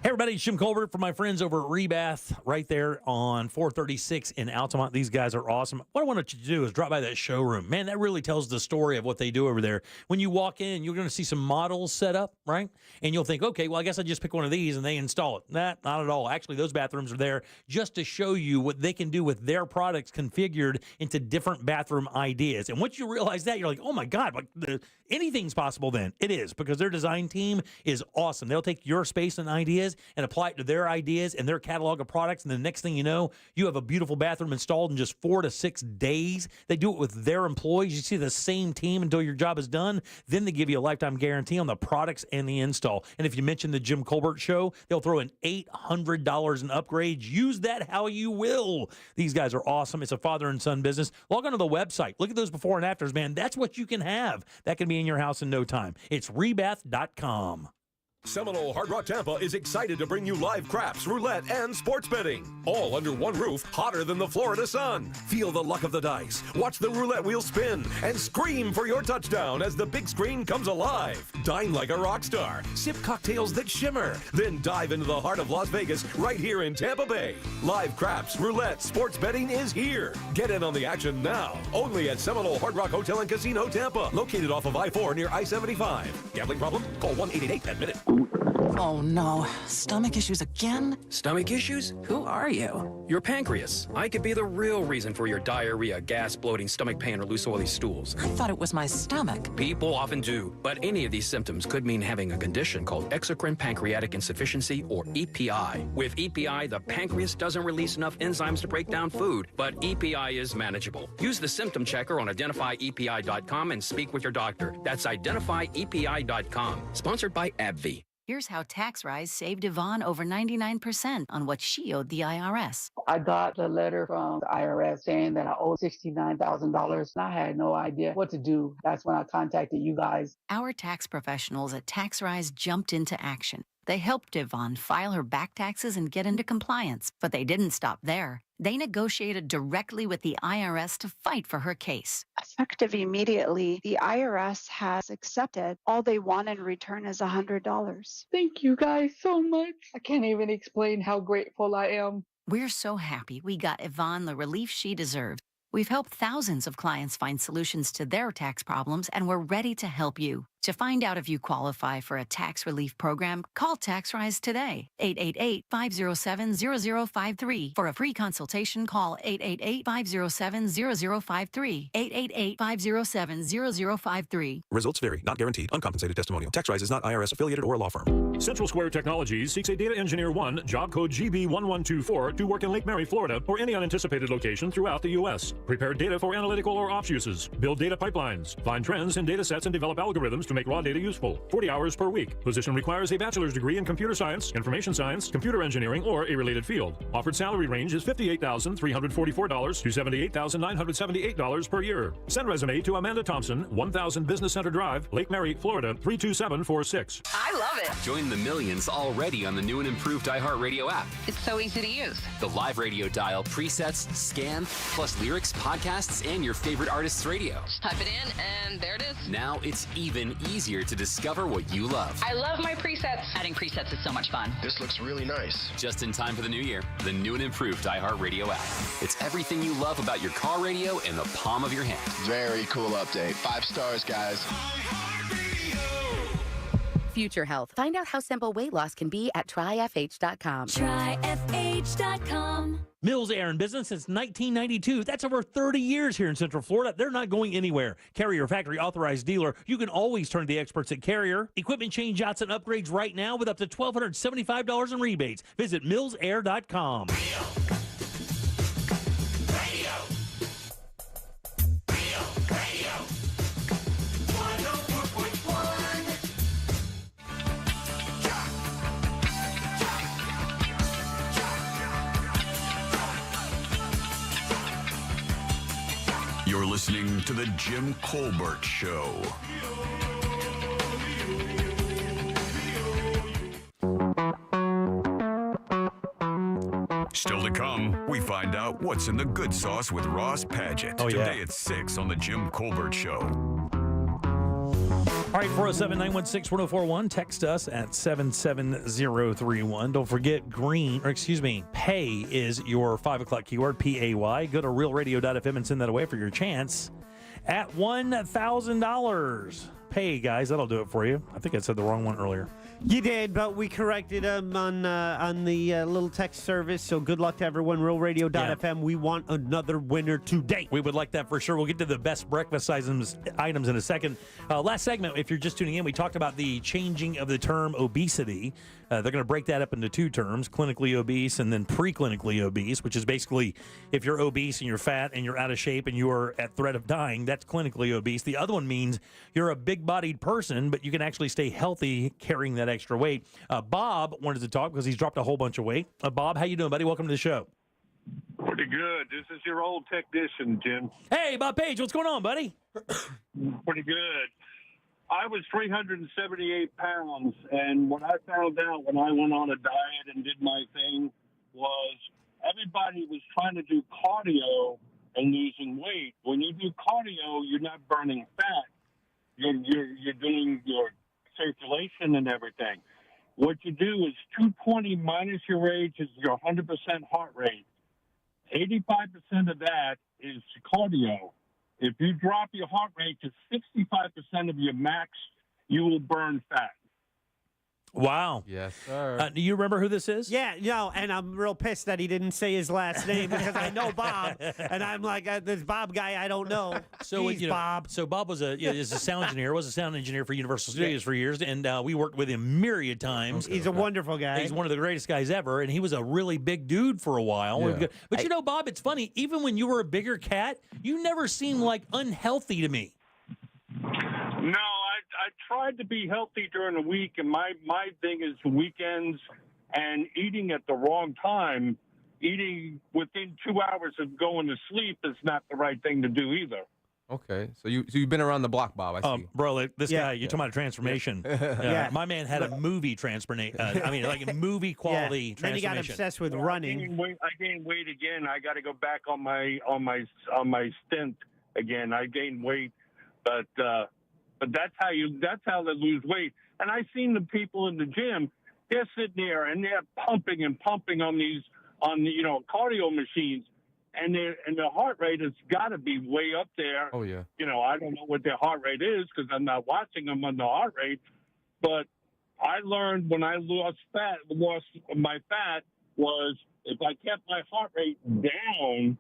Hey everybody, it's Jim Colbert from my friends over at Rebath right there on 436 in Altamont. These guys are awesome. What I wanted you to do is drop by that showroom. Man, that really tells the story of what they do over there. When you walk in, you're going to see some models set up, right? And you'll think, okay, well, I guess I just pick one of these and they install it. Not at all. Actually, those bathrooms are there just to show you what they can do with their products configured into different bathroom ideas. And once you realize that, you're like, oh my God, anything's possible then. It is, because their design team is awesome. They'll take your space and ideas and apply it to their ideas and their catalog of products. And the next thing you know, you have a beautiful bathroom installed in just 4 to 6 days. They do it with their employees. You see the same team until your job is done. Then they give you a lifetime guarantee on the products and the install. And if you mention the Jim Colbert Show, they'll throw in $800 in upgrades. Use that how you will. These guys are awesome. It's a father and son business. Log on to the website. Look at those before and afters, man. That's what you can have. That can be in your house in no time. It's rebath.com. Seminole Hard Rock Tampa is excited to bring you live craps, roulette, and sports betting. All under one roof, hotter than the Florida sun. Feel the luck of the dice, watch the roulette wheel spin, and scream for your touchdown as the big screen comes alive. Dine like a rock star, sip cocktails that shimmer, then dive into the heart of Las Vegas right here in Tampa Bay. Live craps, roulette, sports betting is here. Get in on the action now. Only at Seminole Hard Rock Hotel and Casino Tampa, located off of I-4 near I-75. Gambling problem? Call 1-888-10-MINUTE. Oh no, stomach issues again? Stomach issues? Who are you? Your pancreas. I could be the real reason for your diarrhea, gas, bloating, stomach pain, or loose oily stools. I thought it was my stomach. People often do, but any of these symptoms could mean having a condition called exocrine pancreatic insufficiency, or EPI. With EPI, the pancreas doesn't release enough enzymes to break down food, but EPI is manageable. Use the symptom checker on identifyepi.com and speak with your doctor. That's identifyepi.com. Sponsored by AbbVie. Here's how tax rise saved Yvonne over 99% on what she owed the IRS. I got a letter from the IRS saying that I owed $69,000, and I had no idea what to do. That's when I contacted you guys. Our tax professionals at TaxRise jumped into action. They helped Yvonne file her back taxes and get into compliance, but they didn't stop there. They negotiated directly with the IRS to fight for her case. Effective immediately, the IRS has accepted. All they want in return is $100. Thank you guys so much. I can't even explain how grateful I am. We're so happy we got Yvonne the relief she deserved. We've helped thousands of clients find solutions to their tax problems, and we're ready to help you. To find out if you qualify for a tax relief program, call TaxRise today, 888-507-0053. For a free consultation, call 888-507-0053, 888-507-0053. Results vary, not guaranteed, uncompensated testimonial. TaxRise is not IRS affiliated or a law firm. Central Square Technologies seeks a data engineer 1, job code GB1124, to work in Lake Mary, Florida, or any unanticipated location throughout the U.S. Prepare data for analytical or ops uses. Build data pipelines. Find trends in data sets and develop algorithms to make raw data useful. 40 hours per week. Position requires a bachelor's degree in computer science, information science, computer engineering, or a related field. Offered salary range is $58,344 to $78,978 per year. Send resume to Amanda Thompson, 1000 Business Center Drive, Lake Mary, Florida, 32746. I love it. Join the millions already on the new and improved iHeartRadio app. It's so easy to use. The live radio dial, presets, scan, plus lyrics, podcasts, and your favorite artists' radio. Just type it in, and there it is. Now it's even easier to discover what you love. I love my presets. Adding presets is so much fun. This looks really nice. Just in time for the new year, the new and improved iHeartRadio app. It's everything you love about your car radio in the palm of your hand. Very cool update. 5 stars, guys. Future Health. Find out how simple weight loss can be at tryfh.com. Tryfh.com. Mills Air in business since 1992. That's over 30 years here in Central Florida. They're not going anywhere. Carrier factory authorized dealer. You can always turn to the experts at Carrier. Equipment change outs and upgrades right now with up to $1,275 in rebates. Visit millsair.com. You're listening to The Jim Colbert Show. Still to come, we find out what's in the good sauce with Ross Padgett. Today at 6 on The Jim Colbert Show. All right, 407-916-1041. Text us at 77031. Don't forget pay is your 5 o'clock keyword, P-A-Y. Go to realradio.fm and send that away for your chance at $1,000. Pay, guys. That'll do it for you. I think I said the wrong one earlier. You did, but we corrected them on the little text service. So good luck to everyone. RealRadio.fm. Yeah. We want another winner today. We would like that for sure. We'll get to the best breakfast items in a second. Last segment, if you're just tuning in, we talked about the changing of the term obesity. They're going to break that up into 2 terms, clinically obese and then pre-clinically obese, which is basically if you're obese and you're fat and you're out of shape and you are at threat of dying, that's clinically obese. The other one means you're a big-bodied person, but you can actually stay healthy carrying that extra weight. Bob wanted to talk because he's dropped a whole bunch of weight. Bob, how you doing, buddy? Welcome to the show. Pretty good. This is your old technician, Jim. Hey, Bob Page, what's going on, buddy? Pretty good. I was 378 pounds, and what I found out when I went on a diet and did my thing was everybody was trying to do cardio and losing weight. When you do cardio, you're not burning fat. You're doing your circulation and everything. What you do is 220 minus your age is your 100% heart rate. 85% of that is cardio. If you drop your heart rate to 65% of your max, you will burn fat. Wow. Yes, sir. Do you remember who this is? Yeah, no, and I'm real pissed that he didn't say his last name because I know Bob, and I'm like, this Bob guy I don't know. So Bob. So Bob was is a sound engineer. Was a sound engineer for Universal Studios for years, and we worked with him myriad times. He's a wonderful guy. He's one of the greatest guys ever, and he was a really big dude for a while. Yeah. But you know, Bob, it's funny. Even when you were a bigger cat, you never seemed like unhealthy to me. No, I tried to be healthy during the week, and my thing is weekends and eating at the wrong time. Eating within 2 hours of going to sleep is not the right thing to do either. Okay, so you've been around the block, Bob. I see. Bro, this guy, you're talking about a transformation. My man had a movie transformation. Like a movie quality transformation. Then he got obsessed with running. I gained weight again. I got to go back on my stint again. I gained weight, but that's how they lose weight. And I seen the people in the gym. They're sitting there and they're pumping on the cardio machines. And their heart rate has got to be way up there. Oh, yeah. I don't know what their heart rate is because I'm not watching them on the heart rate. But I learned when I lost my fat was if I kept my heart rate down,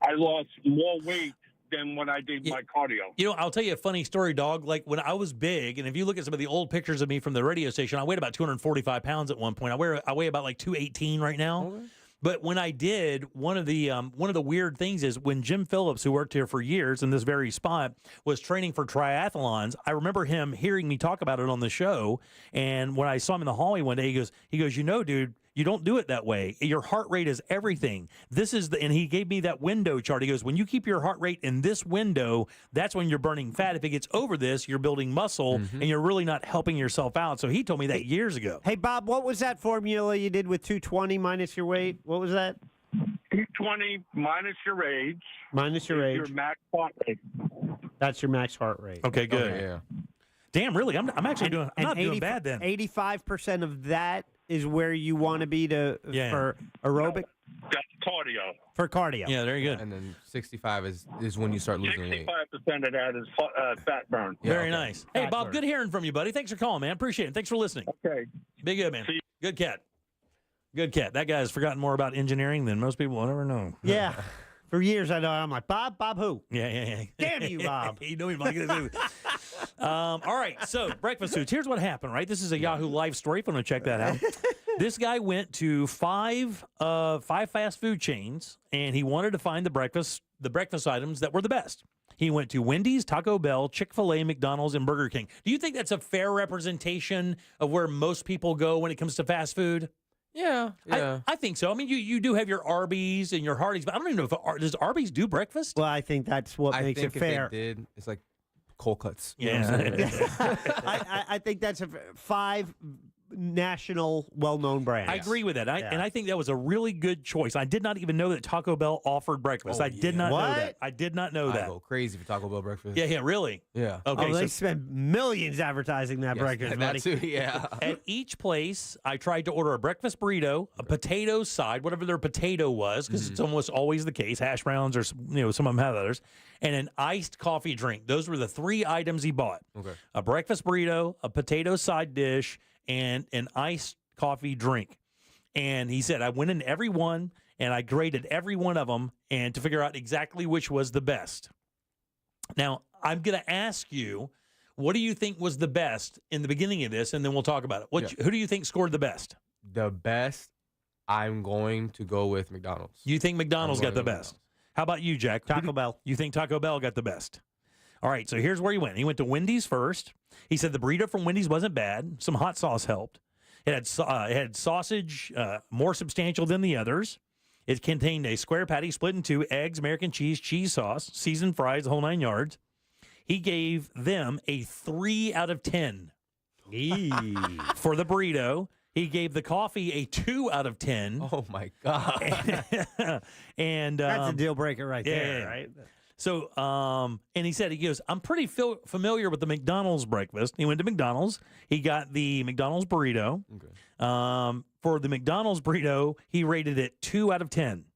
I lost more weight than when I did my cardio. I'll tell you a funny story, dog. Like when I was big, and if you look at some of the old pictures of me from the radio station, I weighed about 245 pounds at one point. I weigh about like 218 right now. Okay. But when I did, one of the weird things is when Jim Phillips, who worked here for years in this very spot, was training for triathlons. I remember him hearing me talk about it on the show. And when I saw him in the hallway one day, he goes, dude, you don't do it that way. Your heart rate is everything. And he gave me that window chart. He goes, when you keep your heart rate in this window, that's when you're burning fat. If it gets over this, you're building muscle and you're really not helping yourself out. So he told me that years ago. Hey, Bob, what was that formula you did with 220 minus your weight? What was that? 220 minus your age. Minus your age. Your max heart rate. That's your max heart rate. Okay, good. Okay, yeah. Damn, really? I'm actually not doing bad then. 85% of that is where you want to be for aerobic? That's cardio. For cardio. Yeah, very good. And then 65 is when you start losing weight. 65% of that is fat burn. Yeah, very nice. Hey, Bob, good hearing from you, buddy. Thanks for calling, man. Appreciate it. Thanks for listening. Okay. Be good, man. Good cat. Good cat. That guy has forgotten more about engineering than most people will ever know. Yeah. For years, I'm like, Bob who? Yeah. Damn you, Bob. You know him like this. All right, so breakfast foods. Here's what happened, right? This is a Yahoo Live story. If you want to check that out. This guy went to five fast food chains, and he wanted to find the breakfast items that were the best. He went to Wendy's, Taco Bell, Chick-fil-A, McDonald's, and Burger King. Do you think that's a fair representation of where most people go when it comes to fast food? Yeah. I think so. I mean, you do have your Arby's and your Hardee's, but I don't even know if does Arby's do breakfast? Well, I think that's what makes it fair. If they did, it's like cold cuts. Yeah. I think that's 5 national well-known brands. I agree with that. And I think that was a really good choice. I did not even know that Taco Bell offered breakfast. I did not know that. I did not know that. I go crazy for Taco Bell breakfast. Yeah, really? Yeah. Okay. They spend millions advertising that breakfast. That too, yeah. At each place, I tried to order a breakfast burrito, a potato side, whatever their potato was, because it's almost always the case. Hash browns or some of them have others, and an iced coffee drink. Those were the 3 items he bought. Okay. A breakfast burrito, a potato side dish, and an iced coffee drink. And he said, I went in every one, and I graded every one of them and to figure out exactly which was the best. Now, I'm going to ask you, what do you think was the best in the beginning of this, and then we'll talk about it. Who do you think scored the best? The best, I'm going to go with McDonald's. You think McDonald's got the best? How about you, Jack? Taco Bell. You think Taco Bell got the best? All right, so here's where he went. He went to Wendy's first. He said the burrito from Wendy's wasn't bad. Some hot sauce helped. It had sausage, more substantial than the others. It contained a square patty split in 2, eggs, American cheese, cheese sauce, seasoned fries, the whole 9 yards. He gave them a 3 out of 10. For the burrito. He gave the coffee a 2 out of 10. Oh, my God. And that's a deal breaker right there, right? So, and he said, I'm pretty familiar with the McDonald's breakfast. He went to McDonald's. He got the McDonald's burrito. Okay. For the McDonald's burrito, he rated it 2 out of 10.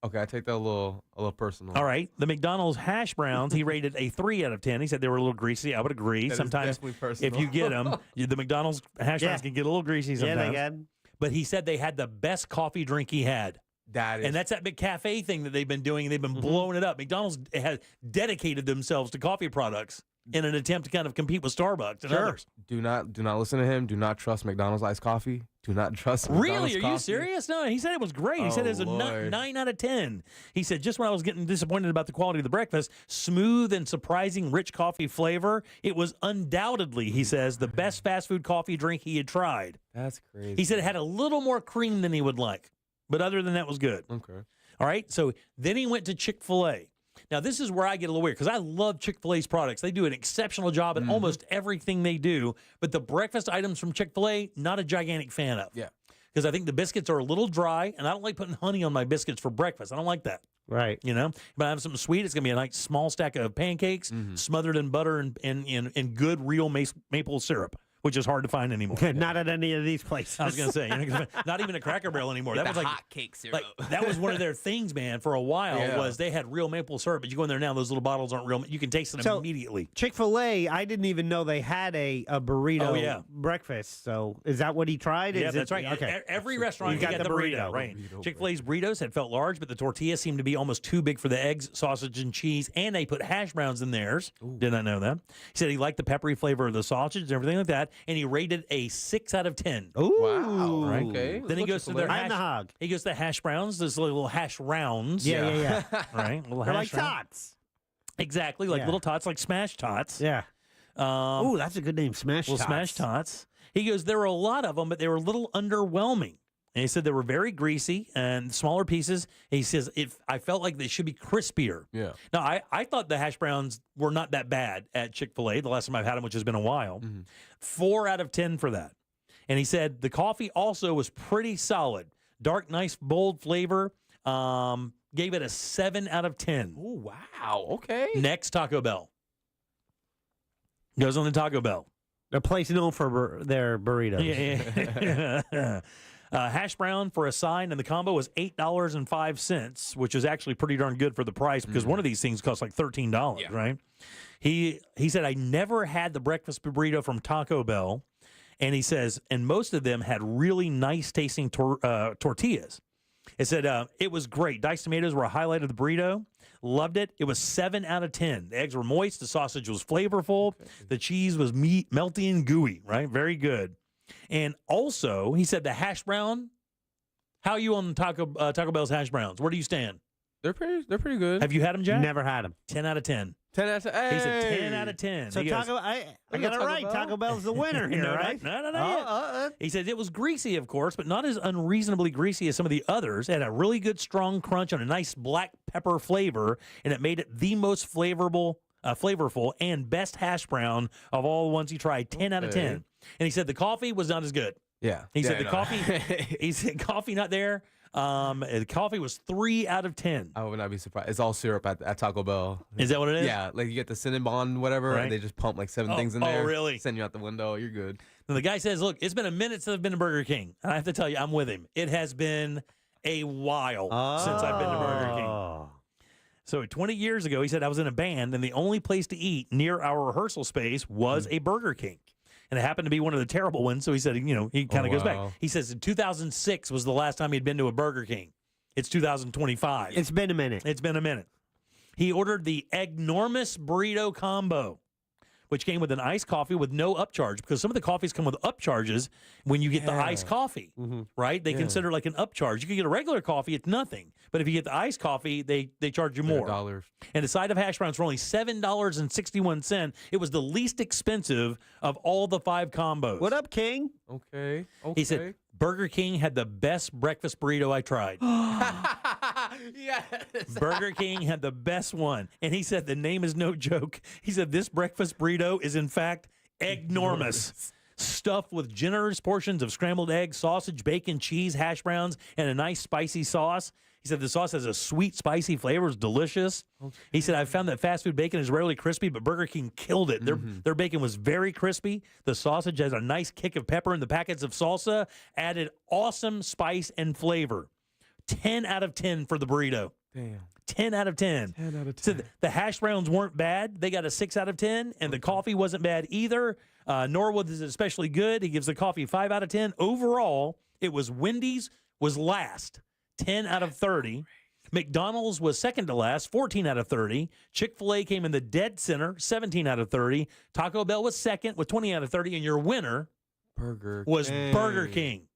Okay, I take that a little personal. All right. The McDonald's hash browns, he rated a 3 out of 10. He said they were a little greasy. I would agree. That sometimes if you get them, the McDonald's hash browns can get a little greasy sometimes. Yeah, they can. But he said they had the best coffee drink he had. And that's that big cafe thing that they've been doing. They've been blowing it up. McDonald's has dedicated themselves to coffee products in an attempt to kind of compete with Starbucks and others. Do not listen to him. Do not trust McDonald's iced coffee. Do not trust McDonald's Really? Are you serious? No, he said it was great. He said it was a 9 out of 10. He said, just when I was getting disappointed about the quality of the breakfast, smooth and surprising rich coffee flavor, it was undoubtedly, he says, the best fast food coffee drink he had tried. That's crazy. He said it had a little more cream than he would like. But other than that, was good. Okay. All right. So then he went to Chick-fil-A. Now, this is where I get a little weird because I love Chick-fil-A's products. They do an exceptional job at almost everything they do. But the breakfast items from Chick-fil-A, not a gigantic fan of. Yeah. Because I think the biscuits are a little dry, and I don't like putting honey on my biscuits for breakfast. I don't like that. Right. You know? But I have something sweet. It's going to be a nice small stack of pancakes smothered in butter and good real maple syrup, which is hard to find anymore. Not at any of these places. I was going to say, you're not gonna find, not even a Cracker Barrel anymore. Get That the was like hot cake syrup. that was one of their things, man. For a while, Yeah. was they had real maple syrup, but you go in there now, those little bottles aren't real. You can taste them So, immediately. Chick-fil-A, I didn't even know they had a burrito breakfast. So is that what he tried? Yeah, Is that's it- right. Okay. Every restaurant You got got the burrito. right? Burrito Chick-fil-A's burritos had felt large, but the tortillas seemed to be almost too big for the eggs, sausage, and cheese, and they put hash browns in theirs. Did not know that. He said he liked the peppery flavor of the sausage and everything like that, and he rated a 6 out of 10. Ooh. Wow. Right. Okay. Then he goes to their I'm the hog. He goes to the hash browns, those little hash rounds. Yeah. Right. Little They're hash like rounds. tots. Exactly, like Yeah. little tots, like smash tots. Yeah. Oh, that's a good name, Smash Little Tots. smash tots. He goes, there were a lot of them, but they were a little underwhelming. And he said they were very greasy and smaller pieces. And he says, I felt like they should be crispier. Yeah. Now, I thought the hash browns were not that bad at Chick-fil-A the last time I've had them, which has been a while. 4 out of 10 for that. And he said the coffee also was pretty solid. Dark, nice, bold flavor. Gave it a 7 out of 10. Oh, wow. Okay. Next, Taco Bell. Goes on to Taco Bell. A place known for their burritos. Yeah. Hash brown for a side, and the combo was $8.05, which is actually pretty darn good for the price because one of these things costs like $13, right? He said, I never had the breakfast burrito from Taco Bell, and he says, and most of them had really nice tasting tortillas. It said, it was great. Diced tomatoes were a highlight of the burrito. Loved it. It was 7 out of 10. The eggs were moist. The sausage was flavorful. The cheese was melty and gooey, right? Very good. And also, he said the hash brown. How are you on Taco Bell's hash browns? Where do you stand? They're pretty good. Have you had them, Jack? Never had them. 10 out of 10. 10 out of 10. Hey. He said 10 out of 10. So He goes, I We got got it Taco right. Bell? Taco Bell's the winner here, No, right? No. He said it was greasy, of course, but not as unreasonably greasy as some of the others. It had a really good, strong crunch on a nice black pepper flavor, and it made it the most flavorful and best hash brown of all the ones he tried. 10 out of 10. And he said the coffee was not as good. Yeah. He said the coffee. He said coffee not there. The coffee was 3 out of 10. I would not be surprised. It's all syrup at Taco Bell. Is that what it is? Yeah, like you get the Cinnabon, whatever, Right. and they just pump like 7 things in there. Oh, really? Send you out the window. You're good. And the guy says, look, it's been a minute since I've been to Burger King. And I have to tell you, I'm with him. It has been a while since I've been to Burger King. So 20 years ago, he said, I was in a band, and the only place to eat near our rehearsal space was a Burger King. And it happened to be one of the terrible ones. So he said, he kind of goes back. He says in 2006 was the last time he'd been to a Burger King. It's 2025. It's been a minute. It's been a minute. He ordered the Eggnormous Burrito Combo, which came with an iced coffee with no upcharge, because some of the coffees come with upcharges when you get the iced coffee, right? They consider like an upcharge. You can get a regular coffee, it's nothing. But if you get the iced coffee, they charge you more. $100. And a side of hash browns for only $7.61. It was the least expensive of all the 5 combos. What up, King? Okay. He said, Burger King had the best breakfast burrito I tried. Yes. Burger King had the best one. And he said the name is no joke. He said this breakfast burrito is, in fact, eggnormous. Stuffed with generous portions of scrambled eggs, sausage, bacon, cheese, hash browns, and a nice spicy sauce. He said the sauce has a sweet, spicy flavor. It's delicious. Okay. He said, I've found that fast food bacon is rarely crispy, but Burger King killed it. Their bacon was very crispy. The sausage has a nice kick of pepper, and the packets of salsa added awesome spice and flavor. 10 out of 10 for the burrito. Damn. 10 out of 10. 10 out of 10. So the hash browns weren't bad. They got a 6 out of 10, and the coffee wasn't bad either. Nor was it especially good. He gives the coffee 5 out of 10. Overall, it was Wendy's was last, 10 out of 30. McDonald's was second to last, 14 out of 30. Chick-fil-A came in the dead center, 17 out of 30. Taco Bell was second with 20 out of 30. And your winner was Burger King.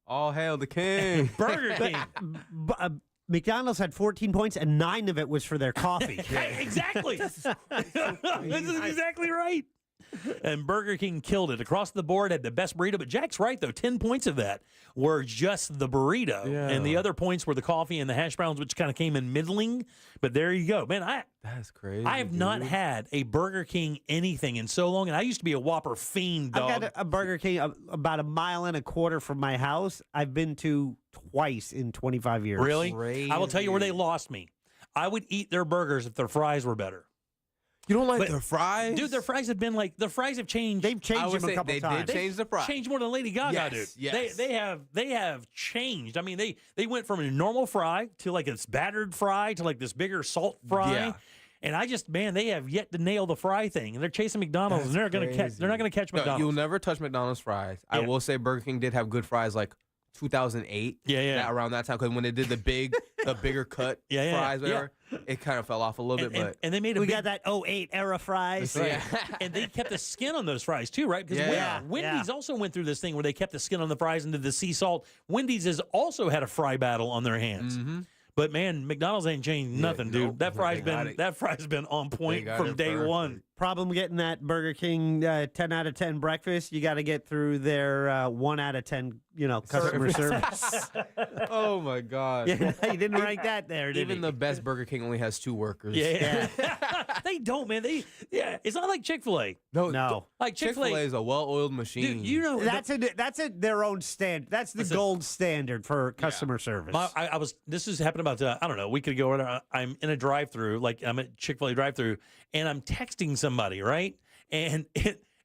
All hail the king. Burger King. McDonald's had 14 points, and 9 of it was for their coffee. Exactly. This is exactly right. And Burger King killed it. Across the board, had the best burrito. But Jack's right, though. 10 points of that were just the burrito. Yeah. And the other points were the coffee and the hash browns, which kind of came in middling. But there you go. Man, that's crazy. I have not had a Burger King anything in so long. And I used to be a Whopper fiend, dog. I've got a Burger King about 1.25 miles from my house. I've been to twice in 25 years. Really? Crazy. I will tell you where they lost me. I would eat their burgers if their fries were better. You don't like their fries? Dude, their fries have been like, the fries have changed. They've changed them a couple times. They did change the fries. Changed more than Lady Gaga, Yes, dude. yes. They have changed. I mean, they went from a normal fry to like this battered fry to like this bigger salt fry. Yeah. And I just, man, they have yet to nail the fry thing. And they're chasing McDonald's, and they're not gonna catch No, McDonald's. you'll never touch McDonald's fries. I Yeah. will say Burger King did have good fries like 2008. Yeah. Around that time, because when they did the bigger cut fries, whatever, it kind of fell off a little bit. And they made We got that 08 era fries. Yeah. And they kept the skin on those fries too, right? Because Wendy's also went through this thing where they kept the skin on the fries and did the sea salt. Wendy's has also had a fry battle on their hands. Mm-hmm. But man, McDonald's ain't changed nothing, dude. nope. That fry's They got been on point got from it day perfect. one. Problem getting that Burger King 10 out of 10 breakfast, you got to get through their 1 out of 10, customer service. Oh my God! Yeah, you didn't rank that there, did Even you? the best Burger King only has 2 workers. Yeah. They don't, man. It's not like Chick-fil-A. No. Like Chick-fil-A is a well-oiled machine. Dude, you know that's their own standard. That's the gold standard for customer service. This has happened about I don't know, a week ago. I'm in a drive-through, like I'm at Chick-fil-A drive-through, and I'm texting somebody, right? And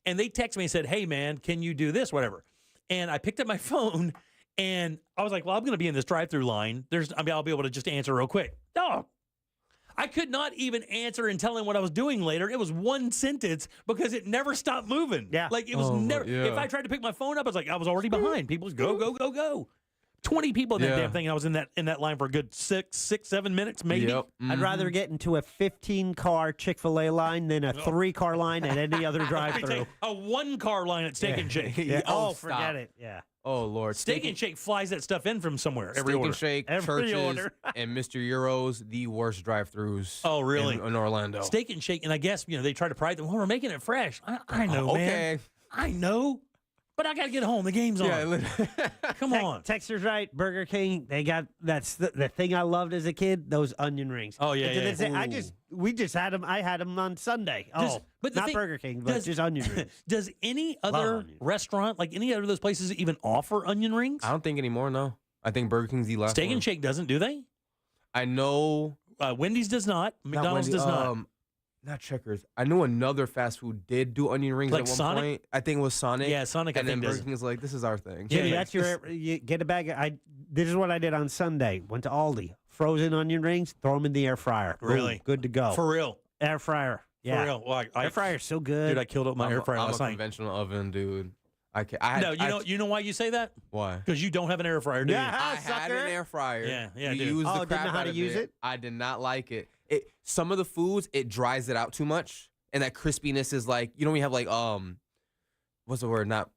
they text me and said, "Hey man, can you do this, whatever?" And I picked up my phone and I was like, "Well, I'm going to be in this drive-through line. I'll be able to just answer real quick." No. I could not even answer and tell him what I was doing later. It was one sentence because it never stopped moving. Yeah. Like it was never. yeah. If I tried to pick my phone up, I was already behind. People just go. 20 people in that damn thing. I was in that line for a good 6-7 minutes, maybe. Yep. I'd rather get into a 15-car Chick-fil-A line than a 3-car line at any other drive-through. A 1-car line at Steak and Shake. Yeah. Oh, Forget stop. it. Yeah. Oh Lord! Steak and Shake flies that stuff in from somewhere. Every Steak order. and Shake, Every Churches, order. and Mr. Euros, the worst drive-throughs. Oh, really? In Orlando. Steak and Shake, and I guess they try to pride them. Well, we're making it fresh. I know, man. Okay. I know, but I got to get home. The game's on. Come on. Texter's right. Burger King, they got that's the thing I loved as a kid. Those onion rings. Oh, yeah, And to yeah. this day, we just had them. I had them on Sunday. But the not thing- Burger King, but just onion rings. Does any other restaurant, like any other of those places, even offer onion rings? I don't think anymore. No, I think Burger King's the last. Steak one. and Shake doesn't, do they? I know. Wendy's does not. McDonald's Wendy- does not. Not Checkers. I knew another fast food did do onion rings Like at one Sonic? point. I think it was Sonic. Yeah, Sonic, I And then think, Burger does. King is like, this is our thing. Jimmy, that's you get a bag. This is what I did on Sunday. Went to Aldi, frozen onion rings, throw them in the air fryer. Boom, Really? good to go. For real. Air fryer. Yeah. For real. Well, Air fryer's so good. Dude, I killed up my air fryer I'm last a night. conventional oven, dude. I can't. You know why you say that? Why? Because you don't have an air fryer, do you? I had an air fryer. Yeah, we dude. used the didn't crap know how out to of use it? I did not like it. Some of the foods, it dries it out too much. And that crispiness is like, when you have like what's the word? Not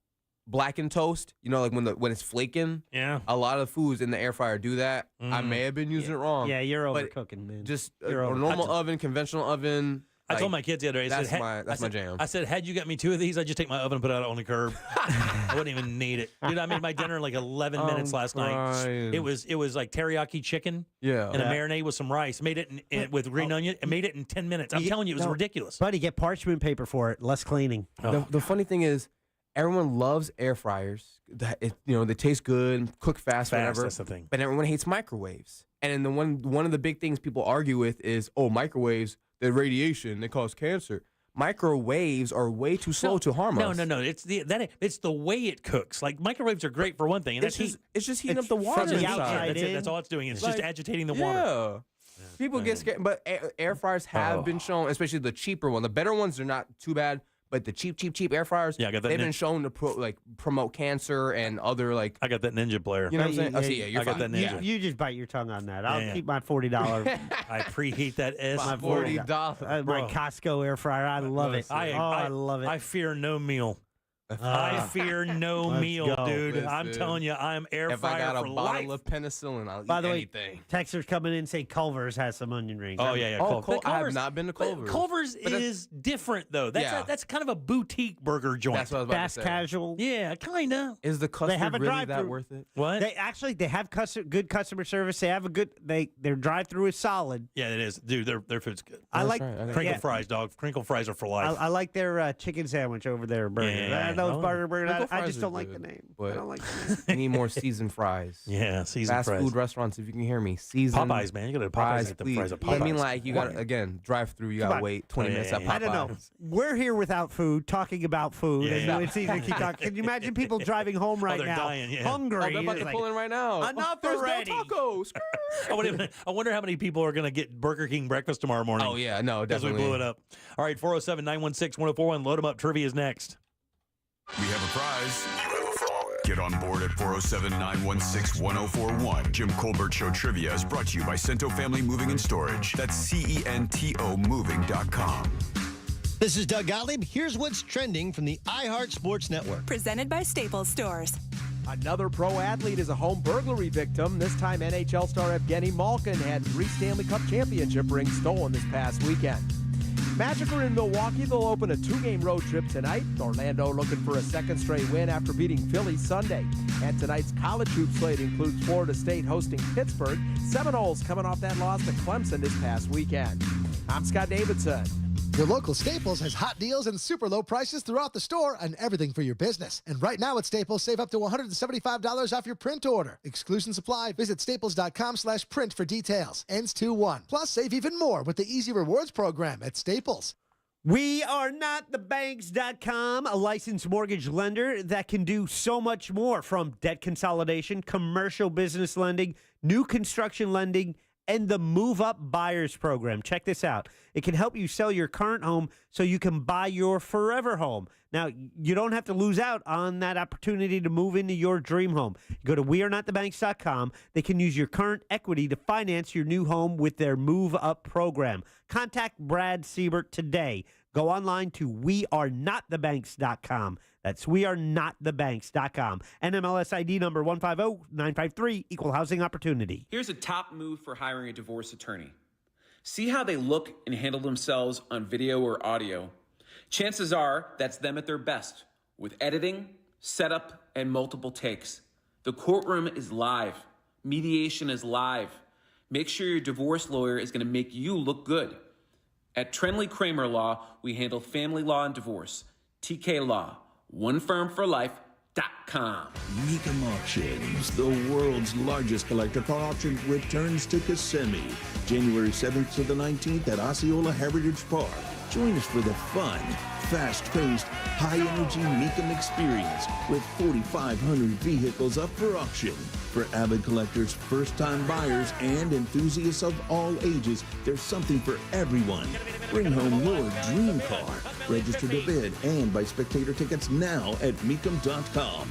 blackened toast. Like when it's flaking. Yeah. A lot of foods in the air fryer do that. I may have been using it wrong. Yeah, you're but overcooking, man. Just a You're normal oven, conventional oven. I told my kids the other day, That's my jam. I said, had you got me 2 of these, I'd just take my oven and put it out on the curb. I wouldn't even need it. Dude, I made my dinner in like 11 minutes last night. crying. It was like teriyaki chicken Yeah. and a marinade with some rice. Made it with green onion and made it in 10 minutes. I'm telling you, it was ridiculous. Buddy, get parchment paper for it. Less cleaning. The funny thing is, everyone loves air fryers. They taste good, cook fast, whatever. That's the thing. But everyone hates microwaves. And then one of the big things people argue with is, microwaves, the radiation, they cause cancer. Microwaves are way too slow to harm us. No. It's the way it cooks. Like microwaves are great for one thing, and It's just heating up the water from the inside. outside. That's all it's doing. It's just agitating the water. Yeah. People get scared, but air fryers have been shown, especially the cheaper one. The better ones are not too bad, but the cheap air fryers, Yeah, I got that they've been shown to promote cancer and other like. I got that Ninja player. You know what I'm saying? Yeah, You're I got fine. that Ninja. You just bite your tongue on that. I'll Yeah. keep my $40. I preheat that S. My $40. My Costco air fryer. I love it. I love it. I fear no meal. I fear no meal, dude. Listen, I'm telling you, I'm air if fryer I got for a life. bottle of penicillin, I'll By eat the way, anything. texters coming in say Culver's has some onion rings. Oh, yeah. Oh, But I have not been to Culver's. Culver's is different, though. That's kind of a boutique burger joint. That's what I was about Fast to say. casual. Yeah, kind of. Is the custard have a really drive-thru. that worth it? What? They have good customer service. They have a good their drive-through is solid. Yeah, it is. Dude, their food's good. I like crinkle fries, dog. Crinkle fries are for life. I like their chicken sandwich over there. Burger. Yeah. Those Oh. burgers. Crinkle I fries just are don't like good, the name. but I don't like the name. I need more seasoned fries. Yeah, seasoned Fast fries. food restaurants, if you can hear me, seasoned Popeyes, man. You got to Popeyes fries, at the please. fries at But I mean, Popeyes. like, you got to, again, drive through, you got Come to on. wait 20 minutes at Popeyes. I don't know. We're here without food, talking about food. Yeah, and yeah. it's easy to keep talking. Can you imagine people driving home right they're now, dying, yeah. hungry? Oh, they're about to It's pull in right now. Enough There's already. no tacos. I wonder how many people are going to get Burger King breakfast tomorrow morning. Oh, yeah, no, Because we definitely. blew it up. All right, 407-916-1041. Load them up. Trivia is next. We have a prize. Get on board at 407-916-1041. Jim Colbert Show Trivia is brought to you by Cento Family Moving and Storage. That's CENTO Moving.com. This is Doug Gottlieb. Here's what's trending from the iHeart Sports Network. Presented by Staples Stores. Another pro athlete is a home burglary victim. This time, NHL star Evgeny Malkin had 3 Stanley Cup championship rings stolen this past weekend. Magic are in Milwaukee. They'll open a 2-game road trip tonight. Orlando looking for a second straight win after beating Philly Sunday. And tonight's college hoop slate includes Florida State hosting Pittsburgh. Seminoles coming off that loss to Clemson this past weekend. I'm Scott Davidson. Your local Staples has hot deals and super low prices throughout the store on everything for your business. And right now at Staples, save up to $175 off your print order. Exclusions apply. Visit staples.com/print for details. Ends 2/1. Plus, save even more with the Easy Rewards program at Staples. We are not the banks.com, a licensed mortgage lender that can do so much more, from debt consolidation, commercial business lending, new construction lending, and the Move Up Buyers Program. Check this out. It can help you sell your current home so you can buy your forever home. Now, you don't have to lose out on that opportunity to move into your dream home. Go to wearenotthebanks.com. They can use your current equity to finance your new home with their Move Up program. Contact Brad Siebert today. Go online to wearenotthebanks.com. That's wearenotthebanks.com. NMLS ID number 150953, equal housing opportunity. Here's a top move for hiring a divorce attorney. See how they look and handle themselves on video or audio. Chances are that's them at their best, with editing, setup, and multiple takes. The courtroom is live. Mediation is live. Make sure your divorce lawyer is going to make you look good. At Trenley Kramer Law, we handle family law and divorce. TK Law, onefirmforlife.com. Mecum Auctions, the world's largest collector car auction, returns to Kissimmee, January 7th to the 19th at Osceola Heritage Park. Join us for the fun, fast-paced, high-energy Mecum experience with 4,500 vehicles up for auction. For avid collectors, first-time buyers, and enthusiasts of all ages, there's something for everyone. Bring home your dream car. Register to bid and buy spectator tickets now at Mecum.com.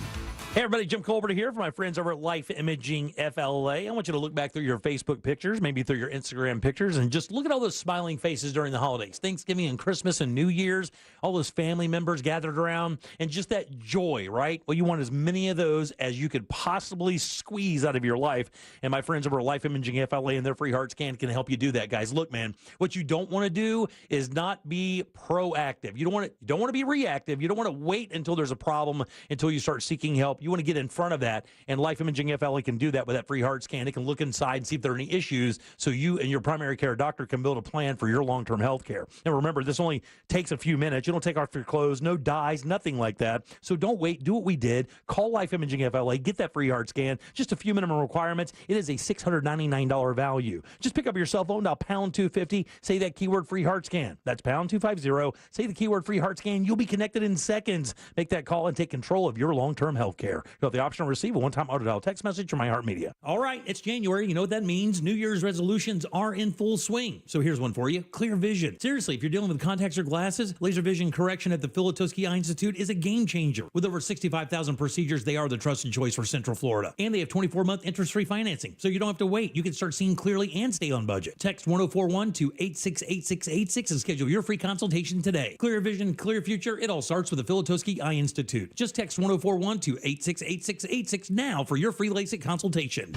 Hey, everybody, Jim Colbert here for my friends over at Life Imaging FLA. I want you to look back through your Facebook pictures, maybe through your Instagram pictures, and just look at all those smiling faces during the holidays, Thanksgiving and Christmas and New Year's, all those family members gathered around, and just that joy, right? Well, you want as many of those as you could possibly squeeze out of your life, and my friends over at Life Imaging FLA and their free heart scan can help you do that, guys. Look, man, what you don't want to do is not be proactive. You don't want to be reactive. You don't want to wait until there's a problem, until you start seeking help. You want to get in front of that, and Life Imaging FLA can do that with that free heart scan. It can look inside and see if there are any issues so you and your primary care doctor can build a plan for your long-term health care. And remember, this only takes a few minutes. You don't take off your clothes, no dyes, nothing like that. So don't wait. Do what we did. Call Life Imaging FLA. Get that free heart scan. Just a few minimum requirements. It is a $699 value. Just pick up your cell phone, dial pound 250, say that keyword free heart scan. That's pound 250. Say the keyword free heart scan. You'll be connected in seconds. Make that call and take control of your long-term health care. care. You'll have the option to receive a one-time auto-dial text message from iHeartMedia. All right, it's January. You know what that means. New Year's resolutions are in full swing. So here's one for you. Clear vision. Seriously, if you're dealing with contacts or glasses, laser vision correction at the Filotowski Eye Institute is a game changer. With over 65,000 procedures, they are the trusted choice for Central Florida. And they have 24-month interest-free financing, so you don't have to wait. You can start seeing clearly and stay on budget. Text 1041 to 868686 and schedule your free consultation today. Clear vision, clear future. It all starts with the Filotowski Eye Institute. Just text 1041 to 868686 now for your free LASIK consultation.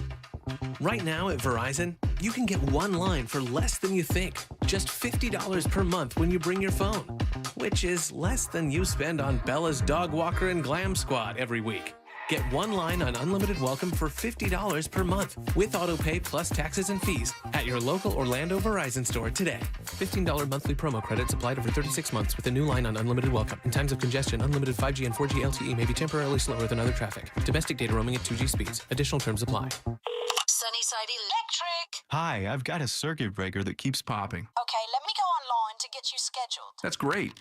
Right now at Verizon, you can get one line for less than you think. Just $50 per month when you bring your phone, which is less than you spend on Bella's Dog Walker and Glam Squad every week. Get one line on unlimited welcome for $50 per month with auto pay plus taxes and fees at your local Orlando Verizon store today. $15 monthly promo credits applied over 36 months with a new line on unlimited welcome. In times of congestion, unlimited 5G and 4G LTE may be temporarily slower than other traffic. Domestic data roaming at 2G speeds. Additional terms apply. Sunnyside Electric. Hi, I've got a circuit breaker that keeps popping. Okay, let me go online to get you scheduled. That's great.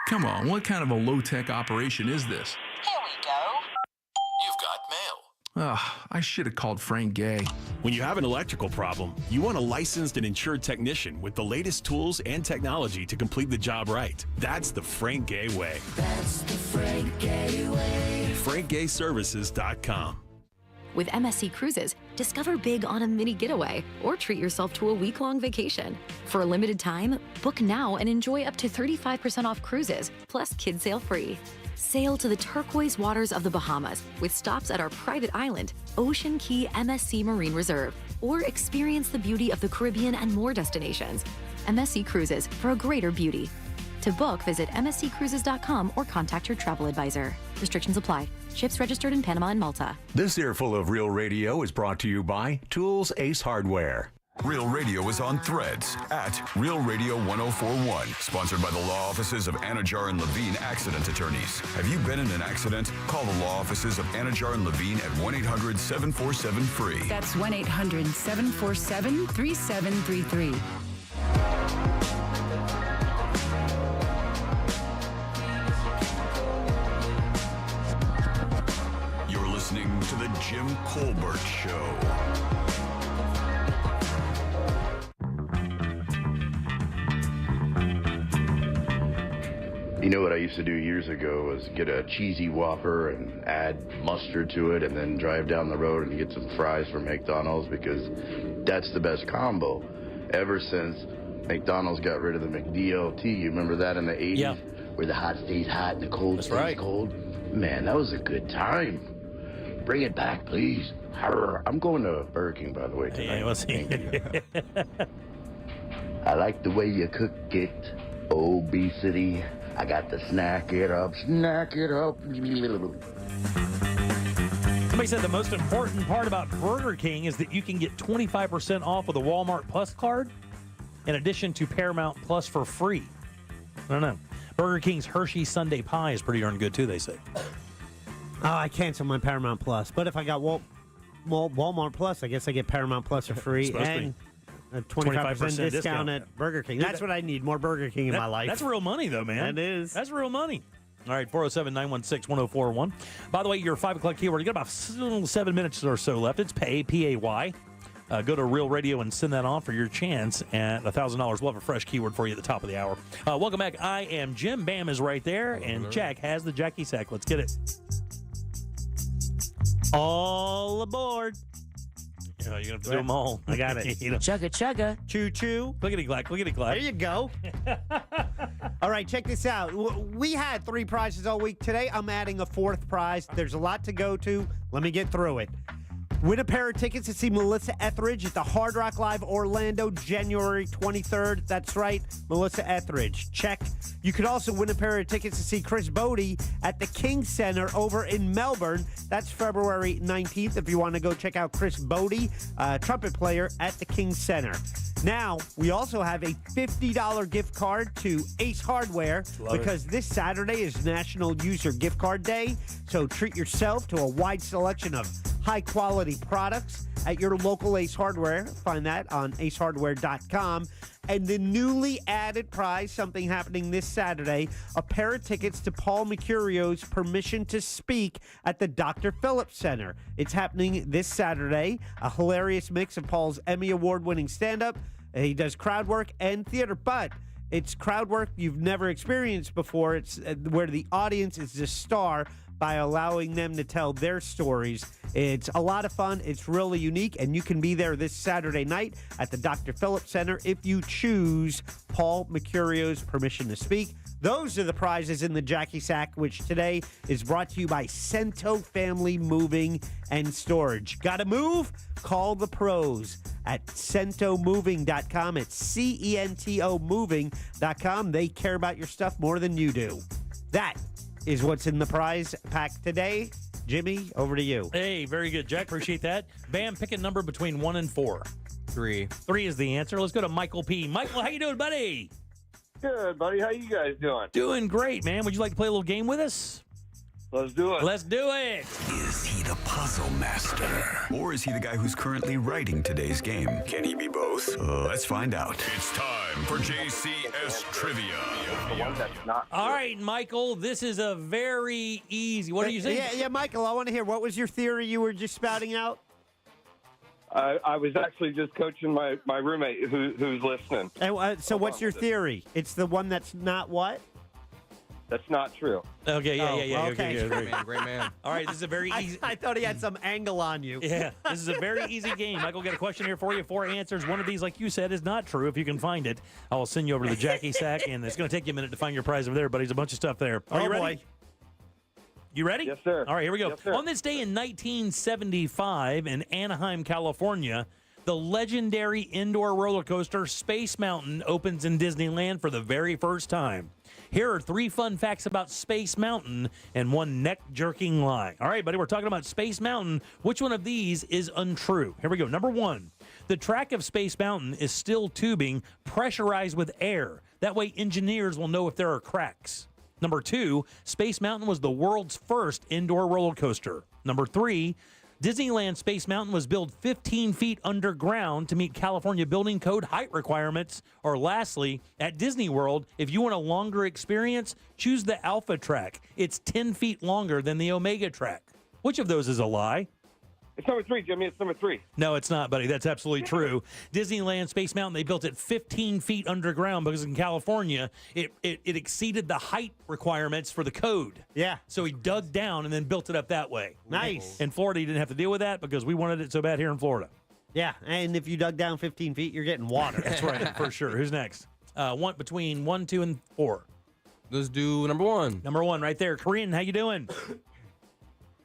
Come on, what kind of a low-tech operation is this? Here we go. You've got mail. Ugh, I should have called Frank Gay. When you have an electrical problem, you want a licensed and insured technician with the latest tools and technology to complete the job right. That's the Frank Gay way. That's the Frank Gay way. FrankGayServices.com. With MSC Cruises, discover big on a mini getaway or treat yourself to a week-long vacation. For a limited time, book now and enjoy up to 35% off cruises, plus kids sail free. Sail to the turquoise waters of the Bahamas with stops at our private island, Ocean Key MSC Marine Reserve, or experience the beauty of the Caribbean and more destinations. MSC Cruises, for a greater beauty. To book, visit msccruises.com or contact your travel advisor. Restrictions apply. Ships registered in Panama and Malta. This earful of Real Radio is brought to you by Tools Ace Hardware. Real Radio is on Threads at Real Radio 1041. Sponsored by the law offices of Anajar and Levine Accident Attorneys. Have you been in an accident? Call the law offices of Anajar and Levine at 1-800-747-FREE. That's 1-800-747-3733. You're listening to The Jim Colbert Show. You know what I used to do years ago was get a cheesy Whopper and add mustard to it and then drive down the road and get some fries from McDonald's because that's the best combo. Ever since McDonald's got rid of the McDLT, you remember that in the 80s? Yeah. Where the hot stays hot and the cold stays cold? Man, that was a good time. Bring it back, please. Arr, I'm going to Burger King, by the way, tonight. Yeah, we'll see. I like the way you cook it, Obesity. I got to snack it up. Somebody said the most important part about Burger King is that you can get 25% off with a Walmart Plus card in addition to Paramount Plus for free. I don't know. Burger King's Hershey Sundae Pie is pretty darn good, too, they say. Oh, I canceled my Paramount Plus. But if I got Walmart Plus, I guess I get Paramount Plus for free and a 25% discount at Burger King. That's what I need, more Burger King in my life. That's real money, though, man. That is. That's real money. All right, 407-916-1041. By the way, your 5 o'clock keyword, you got about 7 minutes or so left. It's pay, P-A-Y. Go to Real Radio and send that on for your chance at $1,000. We'll have a fresh keyword for you at the top of the hour. Welcome back. I am Jim. Bam is right there, and Jack has the Jackie Sack. Let's get it. All aboard. You're going to have to do them all. I got it. Chugga, chugga. Choo-choo. Clickety-clack, clickety-clack. There you go. All right, check this out. We had 3 prizes all week. Today, I'm adding a 4th prize. There's a lot to go to. Let me get through it. Win a pair of tickets to see Melissa Etheridge at the Hard Rock Live Orlando, January 23rd. That's right, Melissa Etheridge. Check. You could also win a pair of tickets to see Chris Bodie at the King Center over in Melbourne. That's February 19th if you want to go check out Chris Bodie, trumpet player at the King Center. Now, we also have a $50 gift card to Ace Hardware because this Saturday is National User Gift Card Day. So treat yourself to a wide selection of high-quality quality products at your local Ace Hardware. Find that on acehardware.com. And the newly added prize, something happening this Saturday, a pair of tickets to Paul Mercurio's Permission to Speak at the Dr. Phillips Center. It's happening this Saturday, a hilarious mix of Paul's Emmy Award-winning stand-up. He does crowd work and theater, but it's crowd work you've never experienced before. It's where the audience is the star by allowing them to tell their stories. It's a lot of fun. It's really unique, and you can be there this Saturday night at the Dr. Phillips Center if you choose Paul Mercurio's Permission to Speak. Those are the prizes in the Jackie Sack, which today is brought to you by Cento Family Moving and Storage. Got to move? Call the pros at centomoving.com. It's CENTO moving.com. They care about your stuff more than you do. That is what's in the prize pack today. Jimmy, over to you. Hey, very good, Jack. Appreciate that. Bam, pick a number between 1 and 4. 3. 3 is the answer. Let's go to Michael P. Michael, how you doing, buddy? Good, buddy. How you guys doing? Doing great, man. Would you like to play a little game with us? Let's do it. Let's do it. Is he the puzzle master? Or is he the guy who's currently writing today's game? Can he be both? Let's find out. It's time for JCS Trivia. The one that's not. All right, Michael, this is a very easy. What do you think? Yeah, Michael, I want to hear. What was your theory you were just spouting out? I was actually just coaching my roommate who's listening. And, so what's your theory? It's the one that's not what? That's not true. Okay, yeah. Okay. Great man. All right, this is a very easy. I thought he had some angle on you. Yeah, this is a very easy game. Michael, got a question here for you. 4 answers. One of these, like you said, is not true. If you can find it, I will send you over to the Jackie Sack, and it's going to take you a minute to find your prize over there, but there's a bunch of stuff there. Are you ready? Boy. You ready? Yes, sir. All right, here we go. Yes, sir. On this day in 1975 in Anaheim, California, the legendary indoor roller coaster Space Mountain opens in Disneyland for the very first time. Here are 3 fun facts about Space Mountain and 1 neck-jerking lie. All right, buddy, we're talking about Space Mountain. Which one of these is untrue? Here we go. Number 1, the track of Space Mountain is steel tubing pressurized with air. That way engineers will know if there are cracks. Number 2, Space Mountain was the world's first indoor roller coaster. Number 3, Disneyland Space Mountain was built 15 feet underground to meet California Building Code height requirements. Or lastly, at Disney World, if you want a longer experience, choose the Alpha track. It's 10 feet longer than the Omega track. Which of those is a lie? It's number 3, Jimmy. It's number 3. No, it's not, buddy. That's absolutely true. Disneyland Space Mountain, they built it 15 feet underground because in California, it exceeded the height requirements for the code. Yeah. So he dug down and then built it up that way. Nice. In Florida, you didn't have to deal with that because we wanted it so bad here in Florida. Yeah, and if you dug down 15 feet, you're getting water. That's right, for sure. Who's next? Between 1, 2, and 4. Let's do number 1. Number 1 right there. Corinne, how you doing?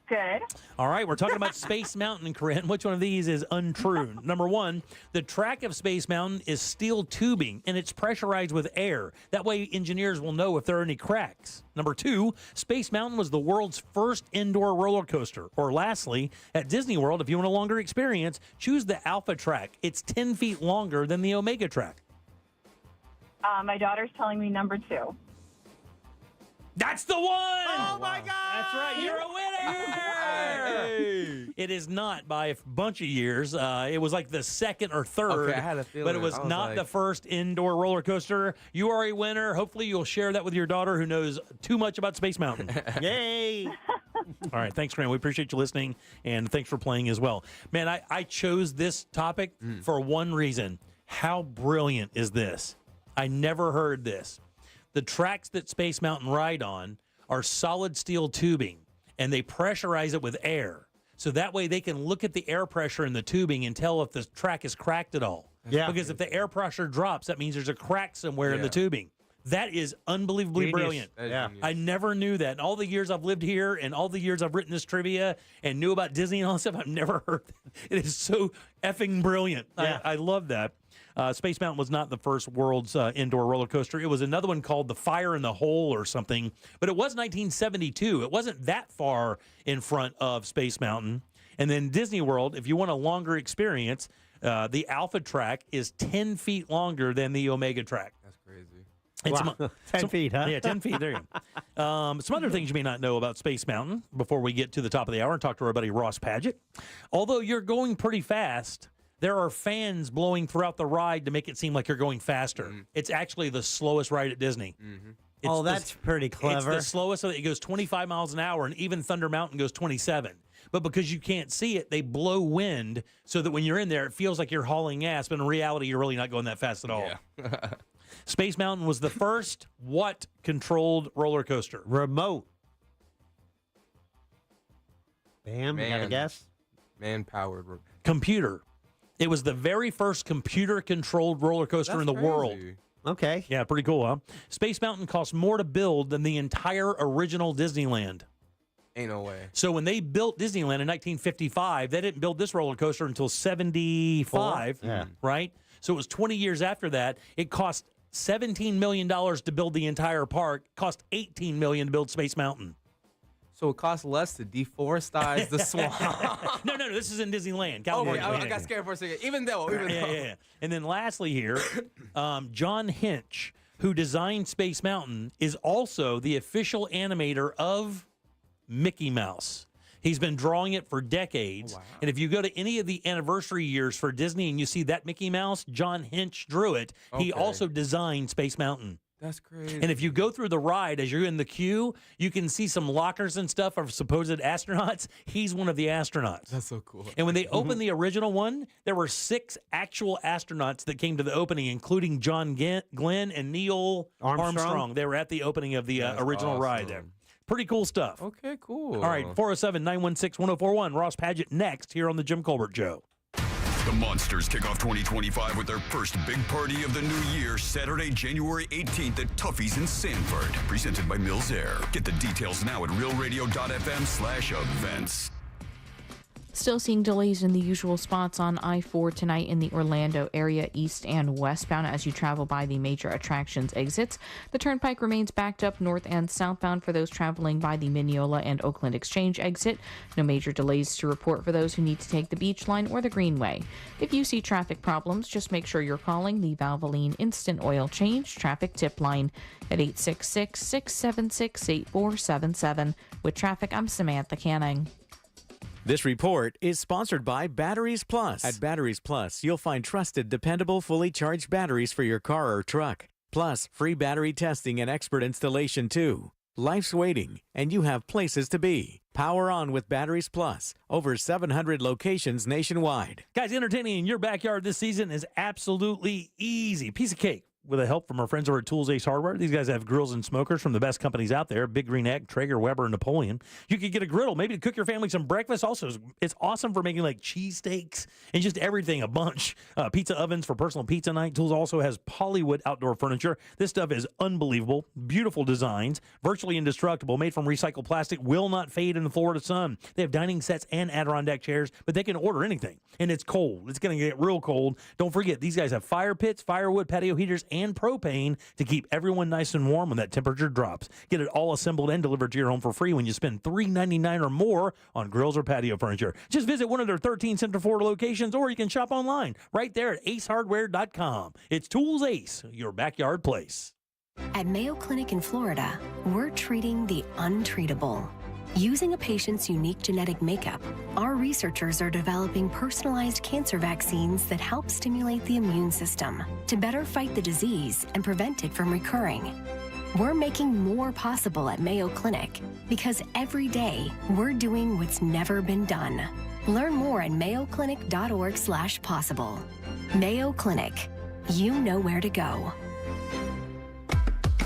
Good. All right, we're talking about Space Mountain, Corinne. Which one of these is untrue? Number 1, the track of Space Mountain is steel tubing, and it's pressurized with air. That way engineers will know if there are any cracks. Number 2, Space Mountain was the world's first indoor roller coaster. Or lastly, at Disney World, if you want a longer experience, choose the Alpha track. It's 10 feet longer than the Omega track. My daughter's telling me number 2. That's the one! Oh, my God! That's right. You're a winner! It is not by a bunch of years. It was like the second or third. Okay, I had a feeling. But it was not the first indoor roller coaster. You are a winner. Hopefully you'll share that with your daughter who knows too much about Space Mountain. Yay! All right. Thanks, Graham. We appreciate you listening, and thanks for playing as well. Man, I chose this topic for one reason. How brilliant is this? I never heard this. The tracks that Space Mountain ride on are solid steel tubing, and they pressurize it with air. So that way they can look at the air pressure in the tubing and tell if the track is cracked at all. Yeah. Because if the air pressure drops, that means there's a crack somewhere in the tubing. That is unbelievably brilliant. Yeah. I never knew that. In all the years I've lived here and all the years I've written this trivia and knew about Disney and all that stuff, I've never heard that. It is so effing brilliant. Yeah. I love that. Space Mountain was not the first world's indoor roller coaster. It was another one called the Fire in the Hole or something. But it was 1972. It wasn't that far in front of Space Mountain. And then Disney World, if you want a longer experience, the Alpha track is 10 feet longer than the Omega track. That's crazy. And Wow. 10 feet, huh? Yeah, 10 feet. There you go. Some other things you may not know about Space Mountain before we get to the top of the hour and talk to our buddy Ross Padgett. Although you're going pretty fast, there are fans blowing throughout the ride to make it seem like you're going faster. It's actually the slowest ride at Disney. That's pretty clever. It's the slowest. It goes 25 miles an hour, and even Thunder Mountain goes 27. But because you can't see it, they blow wind so that when you're in there, it feels like you're hauling ass, but in reality, you're really not going that fast at all. Yeah. Space Mountain was the first what-controlled roller coaster? Remote. Bam, you got a Man. guess? Man-powered. Computer. It was the very first computer-controlled roller coaster in the world. Okay. Yeah, pretty cool, huh? Space Mountain cost more to build than the entire original Disneyland. Ain't no way. So when they built Disneyland in 1955, they didn't build this roller coaster until 75, right? So it was 20 years after that. It cost $17 million to build the entire park, cost $18 million to build Space Mountain. So it costs less to deforestize the swamp. No, this is in Disneyland, Okay, California. I got scared for a second. Even though. Yeah. And then lastly here, John Hinch, who designed Space Mountain, is also the official animator of Mickey Mouse. He's been drawing it for decades. And if you go to any of the anniversary years for Disney and you see that Mickey Mouse, John Hinch drew it. He also designed Space Mountain. That's crazy. And if you go through the ride as you're in the queue, you can see some lockers and stuff of supposed astronauts. He's one of the astronauts. That's so cool. And when they opened the original one, there were 6 actual astronauts that came to the opening, including John Glenn and Neil Armstrong. They were at the opening of the original ride there. Pretty cool stuff. Okay, cool. All right, 407-916-1041. Ross Padgett next here on the Jim Colbert Show. The Monsters kick off 2025 with their first big party of the new year, Saturday, January 18th at Tuffy's in Sanford. Presented by Mills Air. Get the details now at realradio.fm/events. Still seeing delays in the usual spots on I-4 tonight in the Orlando area, east and westbound as you travel by the major attractions exits. The turnpike remains backed up north and southbound for those traveling by the Mineola and Oakland Exchange exit. No major delays to report for those who need to take the Beach Line or the Greenway. If you see traffic problems, just make sure you're calling the Valvoline Instant Oil Change Traffic Tip Line at 866-676-8477. With traffic, I'm Samantha Canning. This report is sponsored by Batteries Plus. At Batteries Plus, you'll find trusted, dependable, fully charged batteries for your car or truck. Plus, free battery testing and expert installation, too. Life's waiting, and you have places to be. Power on with Batteries Plus. Over 700 locations nationwide. Guys, entertaining in your backyard this season is absolutely easy. Piece of cake. With the help from our friends over at Tools Ace Hardware. These guys have grills and smokers from the best companies out there. Big Green Egg, Traeger, Weber, and Napoleon. You could get a griddle, maybe to cook your family some breakfast. Also, it's awesome for making like cheesesteaks and just everything, a bunch. Pizza ovens for personal pizza night. Tools also has Hollywood outdoor furniture. This stuff is unbelievable. Beautiful designs. Virtually indestructible. Made from recycled plastic. Will not fade in the Florida sun. They have dining sets and Adirondack chairs, but they can order anything. And it's cold. It's going to get real cold. Don't forget, these guys have fire pits, firewood, patio heaters, and propane to keep everyone nice and warm when that temperature drops. Get it all assembled and delivered to your home for free when you spend $3.99 or more on grills or patio furniture. Just visit one of their 13 Central Florida locations, or you can shop online right there at acehardware.com. It's Tools Ace, your backyard place. At Mayo Clinic in Florida, we're treating the untreatable. Using a patient's unique genetic makeup, our researchers are developing personalized cancer vaccines that help stimulate the immune system to better fight the disease and prevent it from recurring. We're making more possible at Mayo Clinic because every day we're doing what's never been done. Learn more at mayoclinic.org/possible. Mayo Clinic. You know where to go.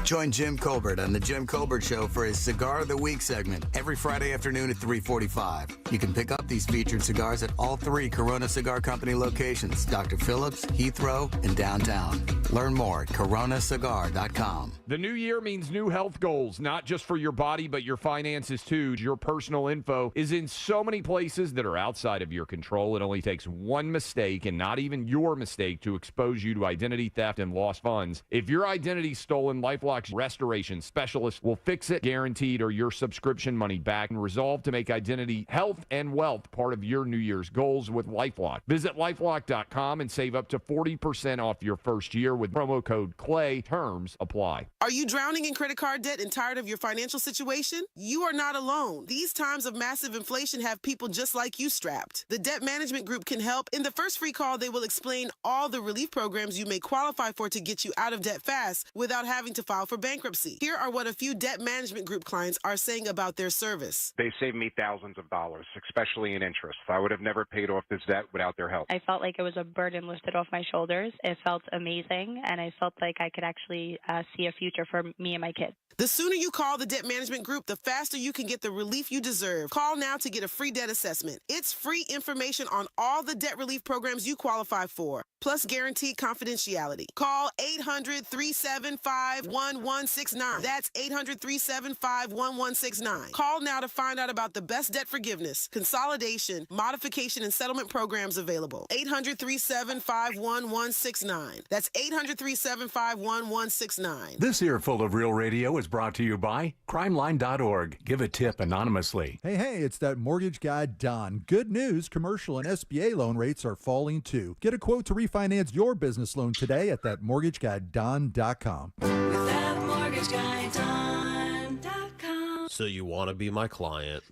Join Jim Colbert on The Jim Colbert Show for his Cigar of the Week segment every Friday afternoon at 3:45. You can pick up these featured cigars at all 3 Corona Cigar Company locations, Dr. Phillips, Heathrow, and downtown. Learn more at coronacigar.com. The new year means new health goals, not just for your body, but your finances too. Your personal info is in so many places that are outside of your control. It only takes one mistake, and not even your mistake, to expose you to identity theft and lost funds. If your identity's stolen, LifeLock LifeLock's restoration specialist will fix it, guaranteed, or your subscription money back, and resolve to make identity, health, and wealth part of your New Year's goals with LifeLock. Visit LifeLock.com and save up to 40% off your first year with promo code CLAY. Terms apply. Are you drowning in credit card debt and tired of your financial situation? You are not alone. These times of massive inflation have people just like you strapped. The Debt Management Group can help. In the first free call, they will explain all the relief programs you may qualify for to get you out of debt fast without having to file for bankruptcy. Here are what a few Debt Management Group clients are saying about their service. They saved me thousands of dollars, especially in interest. I would have never paid off this debt without their help. I felt like it was a burden lifted off my shoulders. It felt amazing, and I felt like I could actually see a future for me and my kids. The sooner you call the Debt Management Group, the faster you can get the relief you deserve. Call now to get a free debt assessment. It's free information on all the debt relief programs you qualify for, plus guaranteed confidentiality. Call 800-375-1169. That's 800-375-1169. Call now to find out about the best debt forgiveness, consolidation, modification, and settlement programs available. 800-375-1169. That's 800-375-1169. This earful of Real Radio is brought to you by crimeline.org. Give a tip anonymously. Hey, it's that mortgage guy, Don. Good news, commercial and SBA loan rates are falling too. Get a quote to refinance your business loan today at thatmortgageguyDon.com. ThatmortgageguyDon.com. So you want to be my client.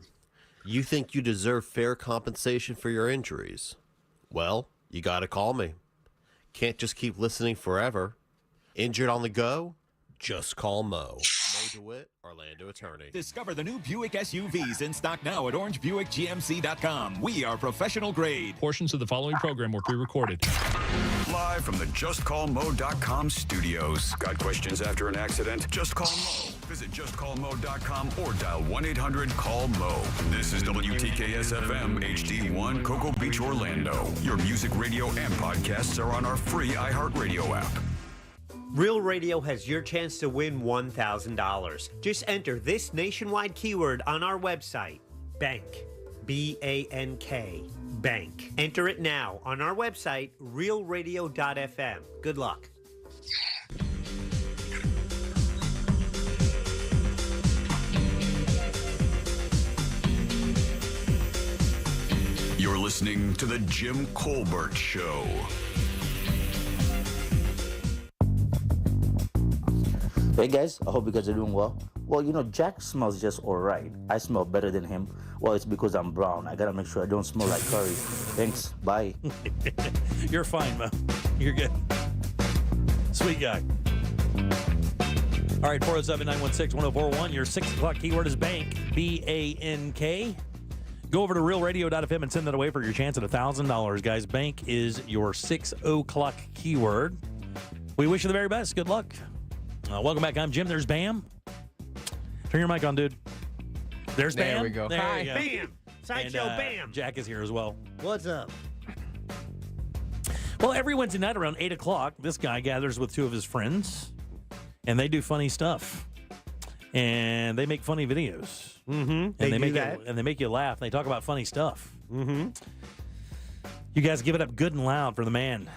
You think you deserve fair compensation for your injuries. Well, you got to call me. Can't just keep listening forever. Injured on the go? Just call Mo. Mo DeWitt, Orlando attorney. Discover the new Buick SUVs in stock now at orangebuickgmc.com. We are professional grade. Portions of the following program were pre-recorded. Live from the JustCallMo.com studios. Got questions after an accident? Just call Mo. Visit JustCallMo.com or dial 1-800-CALL-MO. This is WTKS-FM HD1 Cocoa Beach, Orlando. Your music, radio, and podcasts are on our free iHeartRadio app. Real Radio has your chance to win $1,000. Just enter this nationwide keyword on our website, BANK, B-A-N-K, BANK. Enter it now on our website, realradio.fm. Good luck. You're listening to The Jim Colbert Show. Hey guys, I hope you guys are doing well. Well, you know, Jack smells just alright. I smell better than him. Well, it's because I'm brown. I gotta make sure I don't smell like curry. Thanks, bye. You're fine, Mo. You're good. Sweet guy. All right, 407-916-1041. Your 6 o'clock keyword is bank, B-A-N-K. Go over to realradio.fm and send that away for your chance at $1,000, guys. Bank is your 6 o'clock keyword. We wish you the very best. Good luck. Welcome back. I'm Jim. There's Bam. Turn your mic on, dude. There's Bam. There we go. There Hi. you go. Bam. Sideshow Bam. Jack is here as well. What's up? Well, every Wednesday night around 8 o'clock, this guy gathers with 2 of his friends, and they do funny stuff. And they make funny videos. Mm-hmm. And they make you laugh. And they talk about funny stuff. Mm-hmm. You guys give it up good and loud for the man,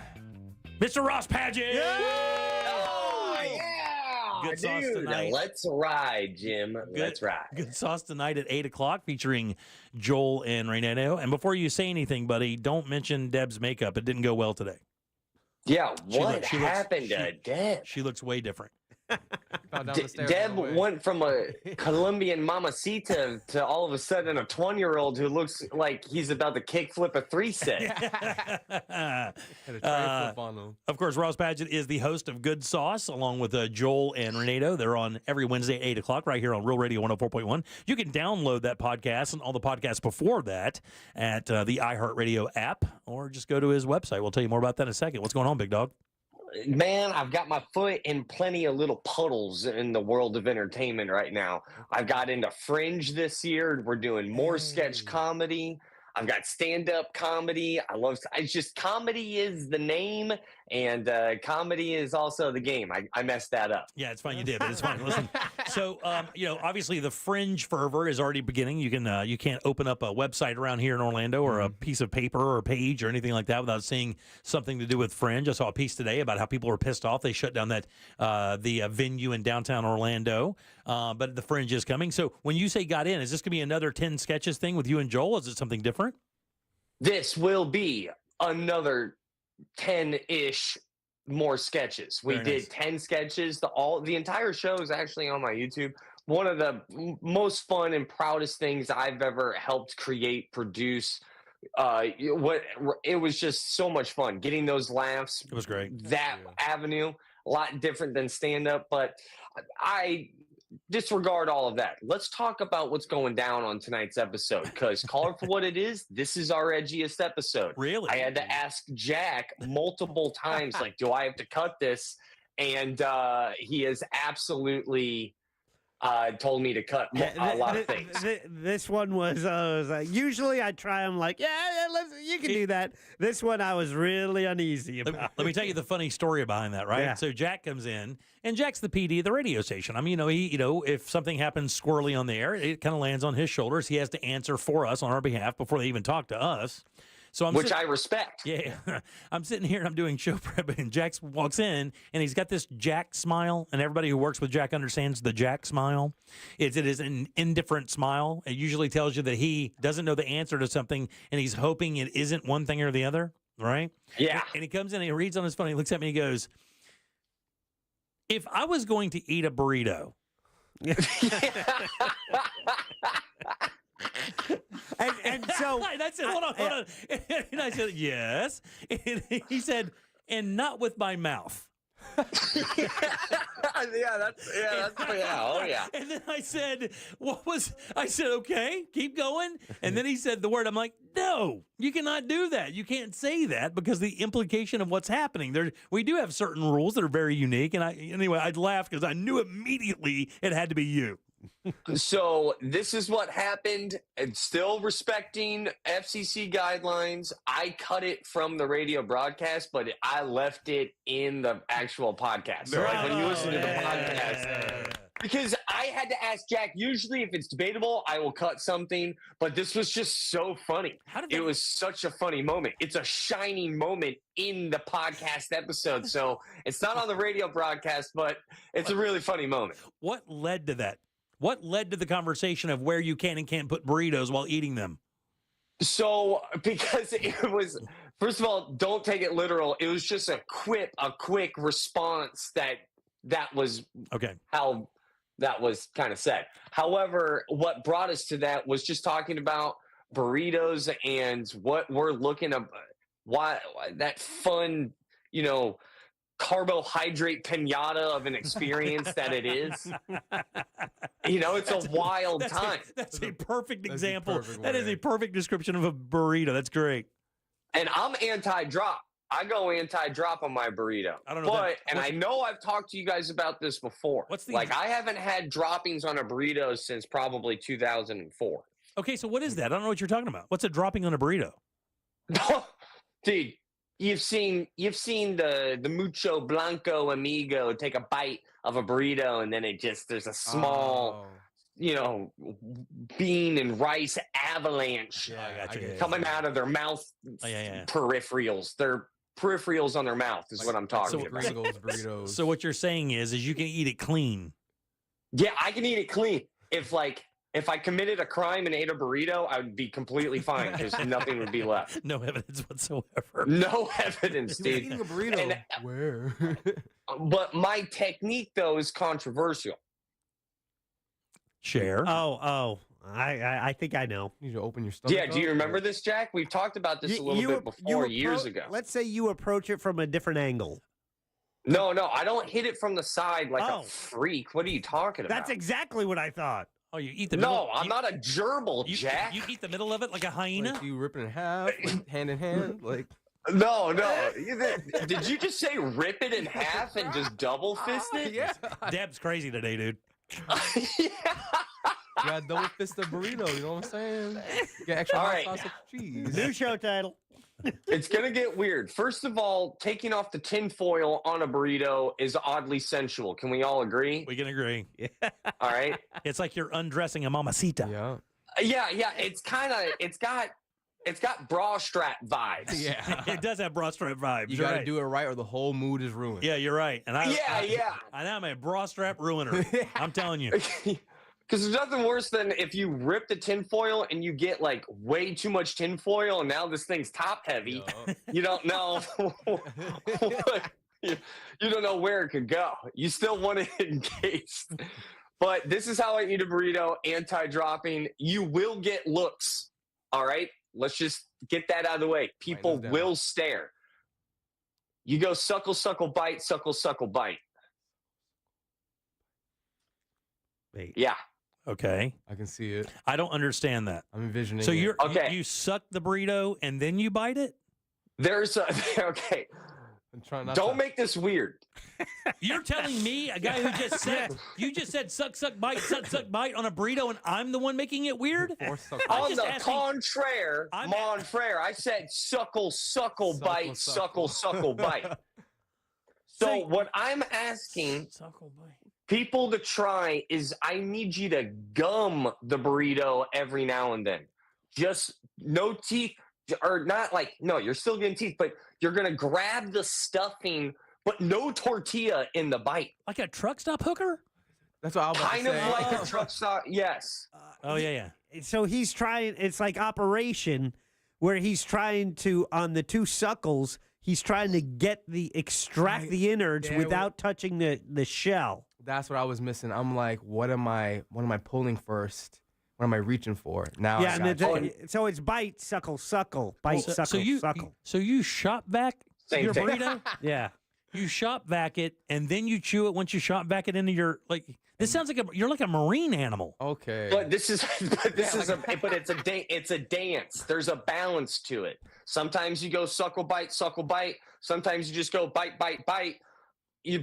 Mr. Ross Padgett. Good sauce tonight. Let's ride, Jim. Let's ride. Good sauce tonight at 8 o'clock featuring Joel and Renato. And before you say anything, buddy, don't mention Deb's makeup. It didn't go well today. Yeah, what happened to Deb? She looks way different. Deb went from a Colombian mamacita to all of a sudden a 20-year-old who looks like he's about to kickflip a 3-set. Of course, Ross Padgett is the host of Good Sauce, along with Joel and Renato. They're on every Wednesday at 8 o'clock right here on Real Radio 104.1. You can download that podcast and all the podcasts before that at the iHeartRadio app, or just go to his website. We'll tell you more about that in a second. What's going on, big dog? Man, I've got my foot in plenty of little puddles in the world of entertainment right now. I've got into Fringe this year. We're doing more sketch comedy. I've got stand-up comedy. It's just comedy is the name, And comedy is also the game. I messed that up. Yeah, it's fine. You did, but it's fine. Listen, so obviously the Fringe fervor is already beginning. You can't open up a website around here in Orlando or a piece of paper or a page or anything like that without seeing something to do with Fringe. I saw a piece today about how people were pissed off. They shut down the venue in downtown Orlando, but the Fringe is coming. So when you say got in, is this going to be another 10 sketches thing with you and Joel? Is it something different? This will be another 10-ish more sketches. We did 10 sketches. The entire show is actually on my YouTube. One of the most fun and proudest things I've ever helped create, produce. It was just so much fun getting those laughs. It was great. That avenue, a lot different than stand-up, but I disregard all of that. Let's talk about what's going down on tonight's episode, because call it for what it is. This is our edgiest episode. Really? I had to ask Jack multiple times, like, do I have to cut this? And he has absolutely told me to cut a lot of things. This one was like, usually I try. I'm like, yeah, you can do that. This one I was really uneasy about. Let me tell you the funny story behind that, right? Yeah. So Jack comes in, and Jack's the PD of the radio station. I mean, if something happens squirrely on the air, it kind of lands on his shoulders. He has to answer for us on our behalf before they even talk to us. So I respect. Yeah, I'm sitting here and I'm doing show prep, and Jack walks in and he's got this Jack smile, and everybody who works with Jack understands the Jack smile. It is an indifferent smile. It usually tells you that he doesn't know the answer to something, and he's hoping it isn't one thing or the other, right? Yeah. And he comes in and he reads on his phone. He looks at me and he goes, "If I was going to eat a burrito." And so and I said, hold on. And I said, yes. And he said, and not with my mouth. Oh yeah. And then I said, I said, okay, keep going. And then he said the word. I'm like, no, you cannot do that. You can't say that because the implication of what's happening. We do have certain rules that are very unique. And I'd laugh because I knew immediately it had to be you. So this is what happened, and still respecting FCC guidelines. I cut it from the radio broadcast, but I left it in the actual podcast. So like when you listen to the podcast, because I had to ask Jack, usually if it's debatable, I will cut something, but this was just so funny. It was such a funny moment. It's a shining moment in the podcast episode. So it's not on the radio broadcast, but it's a really funny moment. What led to that? What led to the conversation of where you can and can't put burritos while eating them? So, because it was, first of all, don't take it literal. It was just a quick response that was okay. How that was kind of said. However, what brought us to that was just talking about burritos and what we're looking at, why that fun, carbohydrate pinata of an experience that it is. It's a wild time. That's a perfect example. That is a perfect description of a burrito. That's great. And I'm anti-drop. I go anti-drop on my burrito. I don't know. I know I've talked to you guys about this before. I haven't had droppings on a burrito since probably 2004. Okay, so what is that? I don't know what you're talking about. What's a dropping on a burrito? Dude, you've seen the Mucho Blanco amigo take a bite of a burrito, and then there's a small, bean and rice avalanche coming out of their mouth peripherals. Their peripherals on their mouth is what I'm talking about. Burritos. So what you're saying is you can eat it clean. Yeah, I can eat it clean. If I committed a crime and ate a burrito, I would be completely fine because nothing would be left. No evidence whatsoever. No evidence, dude. Eating a burrito. Where? But my technique, though, is controversial. Share. I think I know. You need to open your stomach. Yeah, do you remember this, Jack? We've talked about this a little bit before, years ago. Let's say you approach it from a different angle. No, I don't hit it from the side like a freak. What are you talking about? That's exactly what I thought. Oh, you eat the middle? No, I'm not a gerbil, Jack. You eat the middle of it like a hyena? Like you rip it in half, hand in hand, like. No. Did you just say rip it in half and just double fist it? Yeah. Deb's crazy today, dude. You got double fist of burrito, you know what I'm saying? Get extra hot sauce and cheese. New show title. It's going to get weird. First of all, taking off the tinfoil on a burrito is oddly sensual. Can we all agree? We can agree. All right. It's like you're undressing a mamacita. Yeah. It's got bra strap vibes. Yeah. It does have bra strap vibes. You You're got to right. do it right or the whole mood is ruined. Yeah, you're right. And Yeah. I'm a bra strap ruiner. I'm telling you. Because there's nothing worse than if you rip the tinfoil and you get like way too much tinfoil and now this thing's top heavy. You don't know. you don't know where it could go. You still want it encased. But this is how I eat a burrito, anti-dropping. You will get looks. All right? Let's just get that out of the way. People will stare. You go suckle, suckle, bite, suckle, suckle, bite. Wait. Yeah. Okay. I can see it. I don't understand that. I'm envisioning So it. you suck the burrito and then you bite it? Okay. I'm trying not Don't to. make this weird. You're telling me, a guy who just said, you just said suck, suck, bite on a burrito, and I'm the one making it weird? On the contraire, I said suckle, suckle, bite, suckle, suckle, bite. So what I'm asking people to try is I need you to gum the burrito every now and then. Just no teeth, or not like, no, you're still getting teeth, but you're going to grab the stuffing, but no tortilla in the bite. Like a truck stop hooker? That's what I was about Kind to of say. like a truck stop, yes. Yeah. So he's trying, it's like Operation, where he's trying to, on the two suckles, he's trying to extract the innards without touching the shell. That's what I was missing. I'm like, what am I pulling first? What am I reaching for? Now Yeah, I got you. so it's bite, suckle, suckle, bite, suckle, suckle. So you shop vac your thing. burrito? Yeah. You shop vac it, and then you chew it once you shop vac it into your, like, this sounds like you're like a marine animal. Okay. But it's a dance. There's a balance to it. Sometimes you go suckle, bite, suckle, bite. Sometimes you just go bite, bite, bite.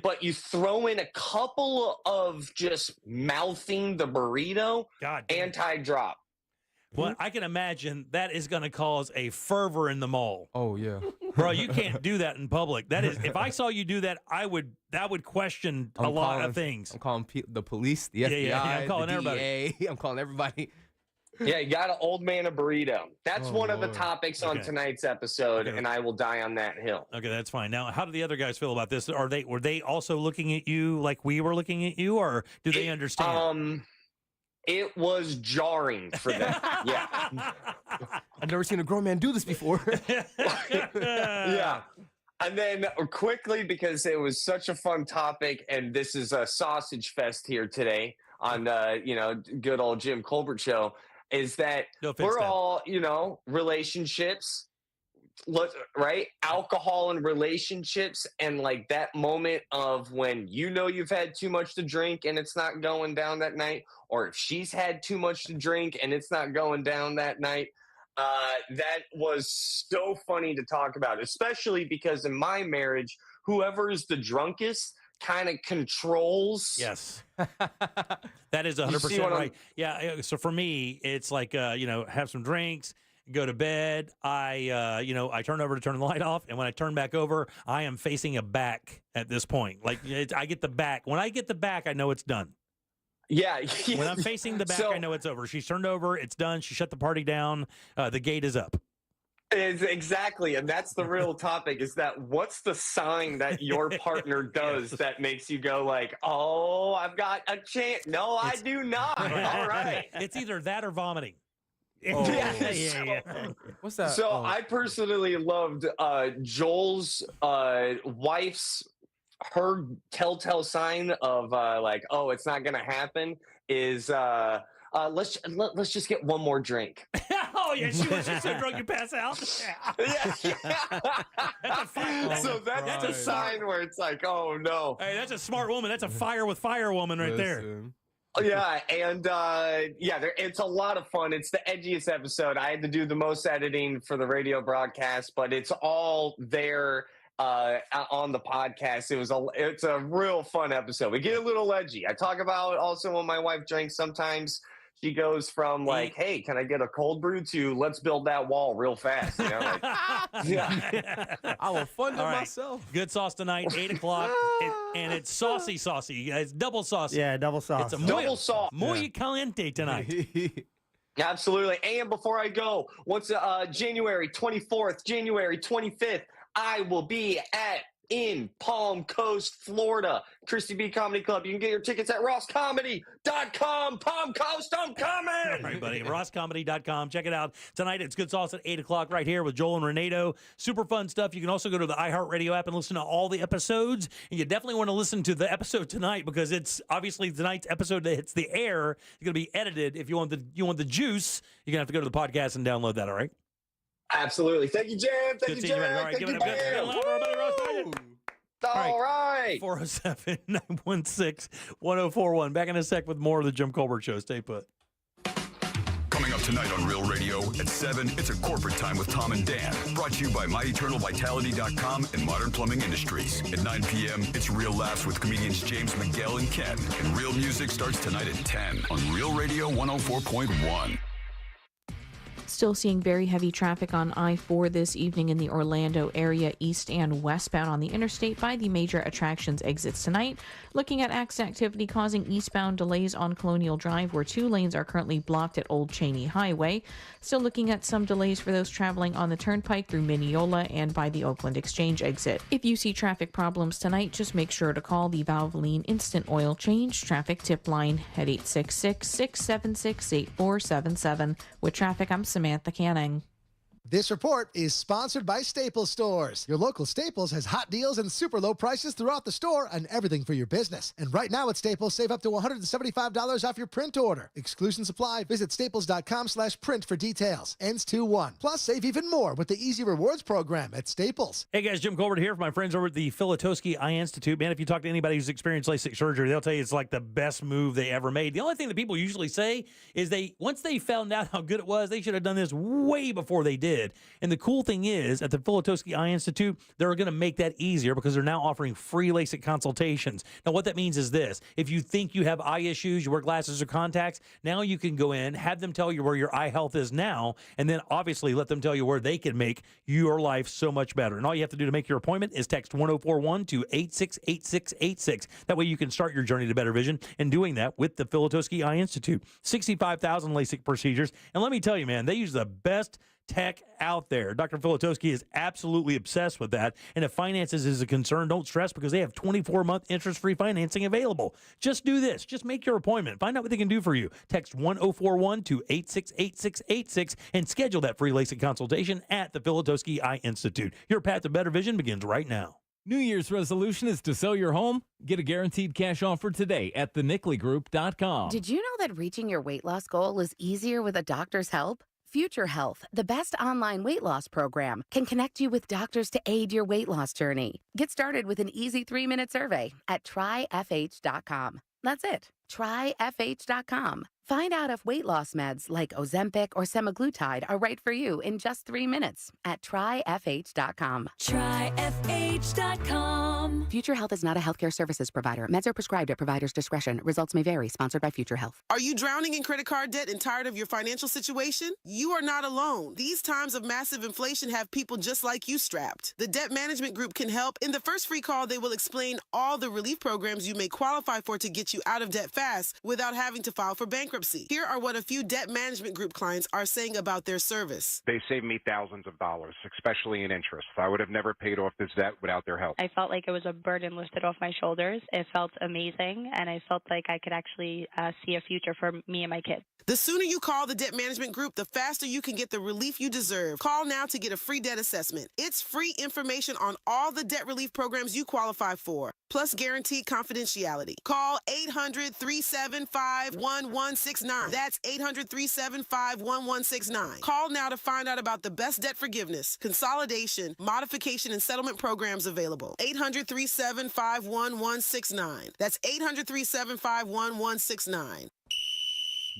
But you throw in a couple of just mouthing the burrito, anti-drop. Well, I can imagine that is going to cause a fervor in the mall. Oh yeah, bro, you can't do that in public. That is, if I saw you do that, that would question a lot of things. I'm calling the police, the FBI, I'm calling the everybody. DEA. I'm calling everybody. Yeah, you got an old man a burrito. That's one of the topics on tonight's episode, and I will die on that hill. Okay, that's fine. Now, how do the other guys feel about this? Were they also looking at you like we were looking at you, or do they understand? It was jarring for them. Yeah. I've never seen a grown man do this before. Yeah. And then quickly, because it was such a fun topic, and this is a sausage fest here today on good old Jim Colbert show, is that we're all, relationships, right? Alcohol and relationships, and like that moment of when you've had too much to drink and it's not going down that night, or if she's had too much to drink and it's not going down that night. That was so funny to talk about, especially because in my marriage, whoever is the drunkest kind of controls. Yes. That is 100% right. Yeah. So for me, it's like, have some drinks, go to bed. I turn over to turn the light off. And when I turn back over, I am facing a back at this point. Like I get the back. When I get the back, I know it's done. Yeah. When I'm facing the back, I know it's over. She's turned over. It's done. She shut the party down. The gate is up. Exactly. And that's the real topic, is that what's the sign that your partner does that makes you go like, oh, I've got a chance. No, I do not. All right. It's either that or vomiting. Oh. Yeah. What's that? So I personally loved Joel's wife's, her telltale sign of oh, it's not gonna happen is let's just get one more drink. Oh yeah, she's so drunk you pass out. So that's a sign where it's like, oh no. Hey, that's a smart woman. That's a fire with fire woman right there. Yeah, and it's a lot of fun. It's the edgiest episode. I had to do the most editing for the radio broadcast, but it's all there on the podcast. It's a real fun episode. We get a little edgy. I talk about also when my wife drinks sometimes. she goes from like, hey, can I get a cold brew to let's build that wall real fast. You know, like, yeah. I will fund it All right. myself. Good sauce tonight, 8 o'clock. And it's saucy, you guys. Double saucy. Yeah, double sauce. It's a Double sauce. muy caliente tonight. Absolutely. And before I go, once January 24th, January 25th, I will be in Palm Coast, Florida, Christy B Comedy Club. You can get your tickets at rosscomedy.com. Palm Coast, I'm coming. All right, buddy. rosscomedy.com. Check it out. Tonight, it's Good Sauce at 8 o'clock right here with Joel and Renato. Super fun stuff. You can also go to the iHeartRadio app and listen to all the episodes. And you definitely want to listen to the episode tonight because it's obviously tonight's episode that hits the air. It's going to be edited. If you want the juice, you're going to have to go to the podcast and download that, all right? Absolutely. Thank you, Jam. Thank you, Jam. All right, Thank give you, it up. Jam. All right. 407-916-1041. Back in a sec with more of the Jim Colbert Show. Stay put. Coming up tonight on Real Radio at 7, it's a corporate time with Tom and Dan. Brought to you by MyEternalVitality.com and Modern Plumbing Industries. At 9 p.m., it's Real Laughs with comedians James Miguel and Ken. And Real Music starts tonight at 10 on Real Radio 104.1. Still seeing very heavy traffic on I-4 this evening in the Orlando area, east and westbound on the interstate by the major attractions exits tonight. Looking at accident activity causing eastbound delays on Colonial Drive, where 2 lanes are currently blocked at Old Cheney Highway. Still looking at some delays for those traveling on the Turnpike through Mineola and by the Oakland Exchange exit. If you see traffic problems tonight, just make sure to call the Valvoline Instant Oil Change Traffic Tip Line at 866-676-8477. With traffic, I'm Samantha Canning. This report is sponsored by Staples Stores. Your local Staples has hot deals and super low prices throughout the store on everything for your business. And right now at Staples, save up to $175 off your print order. Exclusions apply. Visit staples.com/print for details. Ends 2/1. Plus, save even more with the Easy Rewards program at Staples. Hey guys, Jim Colbert here for my friends over at the Filatowski Eye Institute. Man, if you talk to anybody who's experienced LASIK surgery, they'll tell you it's like the best move they ever made. The only thing that people usually say is once they found out how good it was, they should have done this way before they did. And the cool thing is, at the Filatowski Eye Institute, they're going to make that easier because they're now offering free LASIK consultations. Now, what that means is this. If you think you have eye issues, you wear glasses or contacts, now you can go in, have them tell you where your eye health is now, and then obviously let them tell you where they can make your life so much better. And all you have to do to make your appointment is text 1041 to 868686. That way you can start your journey to better vision, and doing that with the Filatowski Eye Institute. 65,000 LASIK procedures. And let me tell you, man, they use the best tech out there. Dr. Filatowski is absolutely obsessed with that. And if finances is a concern, don't stress because they have 24-month interest-free financing available. Just do this. Just make your appointment. Find out what they can do for you. Text 1041 to 868686 and schedule that free LASIK consultation at the Filatowski Eye Institute. Your path to better vision begins right now. New Year's resolution is to sell your home? Get a guaranteed cash offer today at thenicklygroup.com. Did you know that reaching your weight loss goal is easier with a doctor's help? Future Health, the best online weight loss program, can connect you with doctors to aid your weight loss journey. Get started with an easy 3-minute survey at tryfh.com. That's it. Tryfh.com. Find out if weight loss meds like Ozempic or semaglutide are right for you in just 3 minutes at tryfh.com. Tryfh.com. Future Health is not a healthcare services provider. Meds are prescribed at provider's discretion. Results may vary. Sponsored by Future Health. Are you drowning in credit card debt and tired of your financial situation? You are not alone. These times of massive inflation have people just like you strapped. The Debt Management Group can help. In the first free call, they will explain all the relief programs you may qualify for to get you out of debt fast without having to file for bankruptcy. Here are what a few Debt Management Group clients are saying about their service. They saved me thousands of dollars, especially in interest. I would have never paid off this debt without their help. I felt like it was a burden lifted off my shoulders. It felt amazing, and I felt like I could actually see a future for me and my kids. The sooner you call the Debt Management Group, the faster you can get the relief you deserve. Call now to get a free debt assessment. It's free information on all the debt relief programs you qualify for, plus guaranteed confidentiality. Call 800-375-1169. That's 800-375-1169. Call now to find out about the best debt forgiveness, consolidation, modification, and settlement programs available. 800-375-1169. That's 800-375-1169.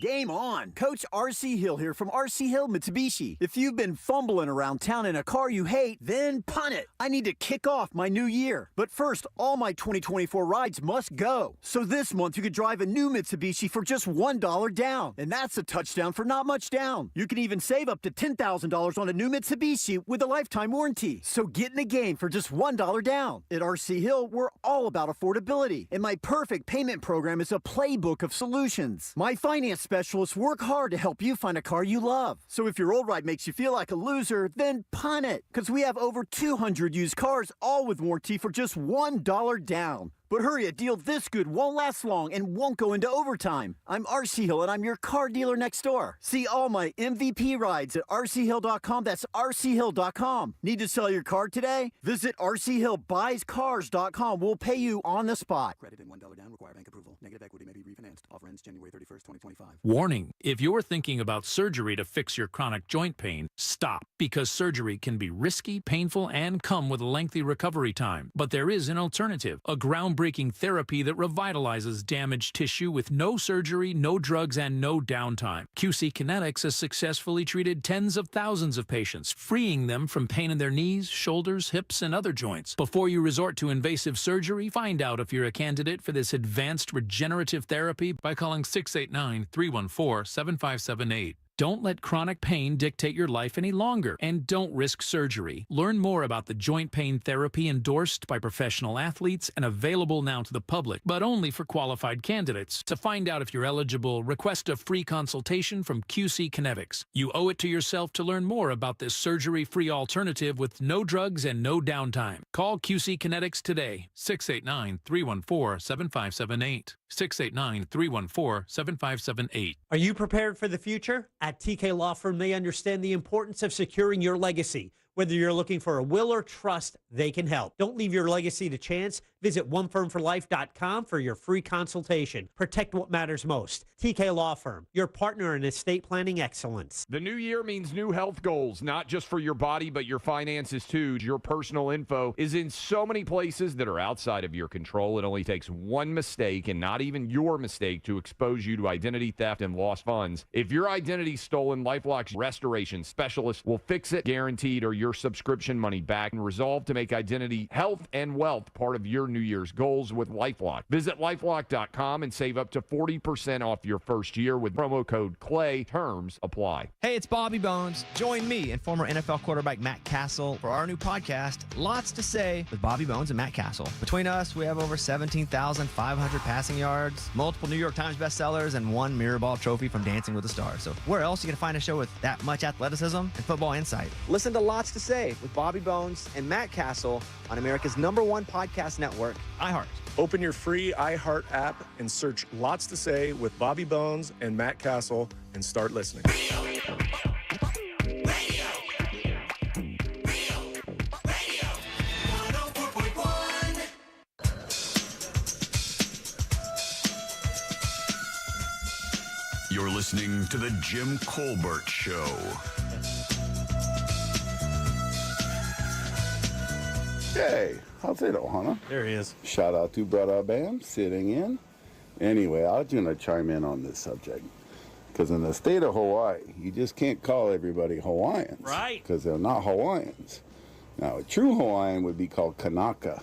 Game on! Coach R.C. Hill here from R.C. Hill Mitsubishi. If you've been fumbling around town in a car you hate, then punt it. I need to kick off my new year. But first, all my 2024 rides must go. So this month you could drive a new Mitsubishi for just $1 down. And that's a touchdown for not much down. You can even save up to $10,000 on a new Mitsubishi with a lifetime warranty. So get in the game for just $1 down. At R.C. Hill, we're all about affordability. And my perfect payment program is a playbook of solutions. My finance specialists work hard to help you find a car you love. So if your old ride makes you feel like a loser, then punt it. Because we have over 200 used cars, all with warranty for just $1 down. But hurry, a deal this good won't last long and won't go into overtime. I'm RC Hill, and I'm your car dealer next door. See all my MVP rides at rchill.com. That's rchill.com. Need to sell your car today? Visit rchillbuyscars.com. We'll pay you on the spot. Credit and $1 down. Require bank approval. Negative equity may be refinanced. Offer ends January 31st, 2025. Warning, if you're thinking about surgery to fix your chronic joint pain, stop, because surgery can be risky, painful, and come with a lengthy recovery time. But there is an alternative, a groundbreaking therapy that revitalizes damaged tissue with no surgery, no drugs, and no downtime. QC Kinetics has successfully treated tens of thousands of patients, freeing them from pain in their knees, shoulders, hips, and other joints. Before you resort to invasive surgery, find out if you're a candidate for this advanced regenerative therapy by calling 689-314-7578. Don't let chronic pain dictate your life any longer, and don't risk surgery. Learn more about the joint pain therapy endorsed by professional athletes and available now to the public, but only for qualified candidates. To find out if you're eligible, request a free consultation from QC Kinetics. You owe it to yourself to learn more about this surgery-free alternative with no drugs and no downtime. Call QC Kinetics today, 689-314-7578. 689-314-7578. Are you prepared for the future? At TK Law Firm, they understand the importance of securing your legacy. Whether you're looking for a will or trust, they can help. Don't leave your legacy to chance. Visit onefirmforlife.com for your free consultation. Protect what matters most. TK Law Firm, your partner in estate planning excellence. The new year means new health goals, not just for your body, but your finances too. Your personal info is in so many places that are outside of your control. It only takes one mistake, and not even your mistake, to expose you to identity theft and lost funds. If your identity's stolen, LifeLock's restoration specialist will fix it, guaranteed, or your subscription money back, and resolve to make identity, health, and wealth part of your New Year's goals with LifeLock. Visit LifeLock.com and save up to 40% off your first year with promo code CLAY. Terms apply. Hey, it's Bobby Bones. Join me and former NFL quarterback Matt Castle for our new podcast, Lots to Say with Bobby Bones and Matt Castle. Between us, we have over 17,500 passing yards, multiple New York Times bestsellers, and one Mirrorball trophy from Dancing with the Stars. So where else are you going to find a show with that much athleticism and football insight? Listen to Lots to Say with Bobby Bones and Matt Castle on America's #1 podcast network, iHeart. Open your free iHeart app and search Lots to Say with Bobby Bones and Matt Castle and start listening. You're listening to The Jim Colbert Show. Hey, how's it, Ohana? There he is. Shout out to Brother Bam sitting in. Anyway, I was going to chime in on this subject. Because in the state of Hawaii, you just can't call everybody Hawaiians. Right. Because they're not Hawaiians. Now, a true Hawaiian would be called Kanaka.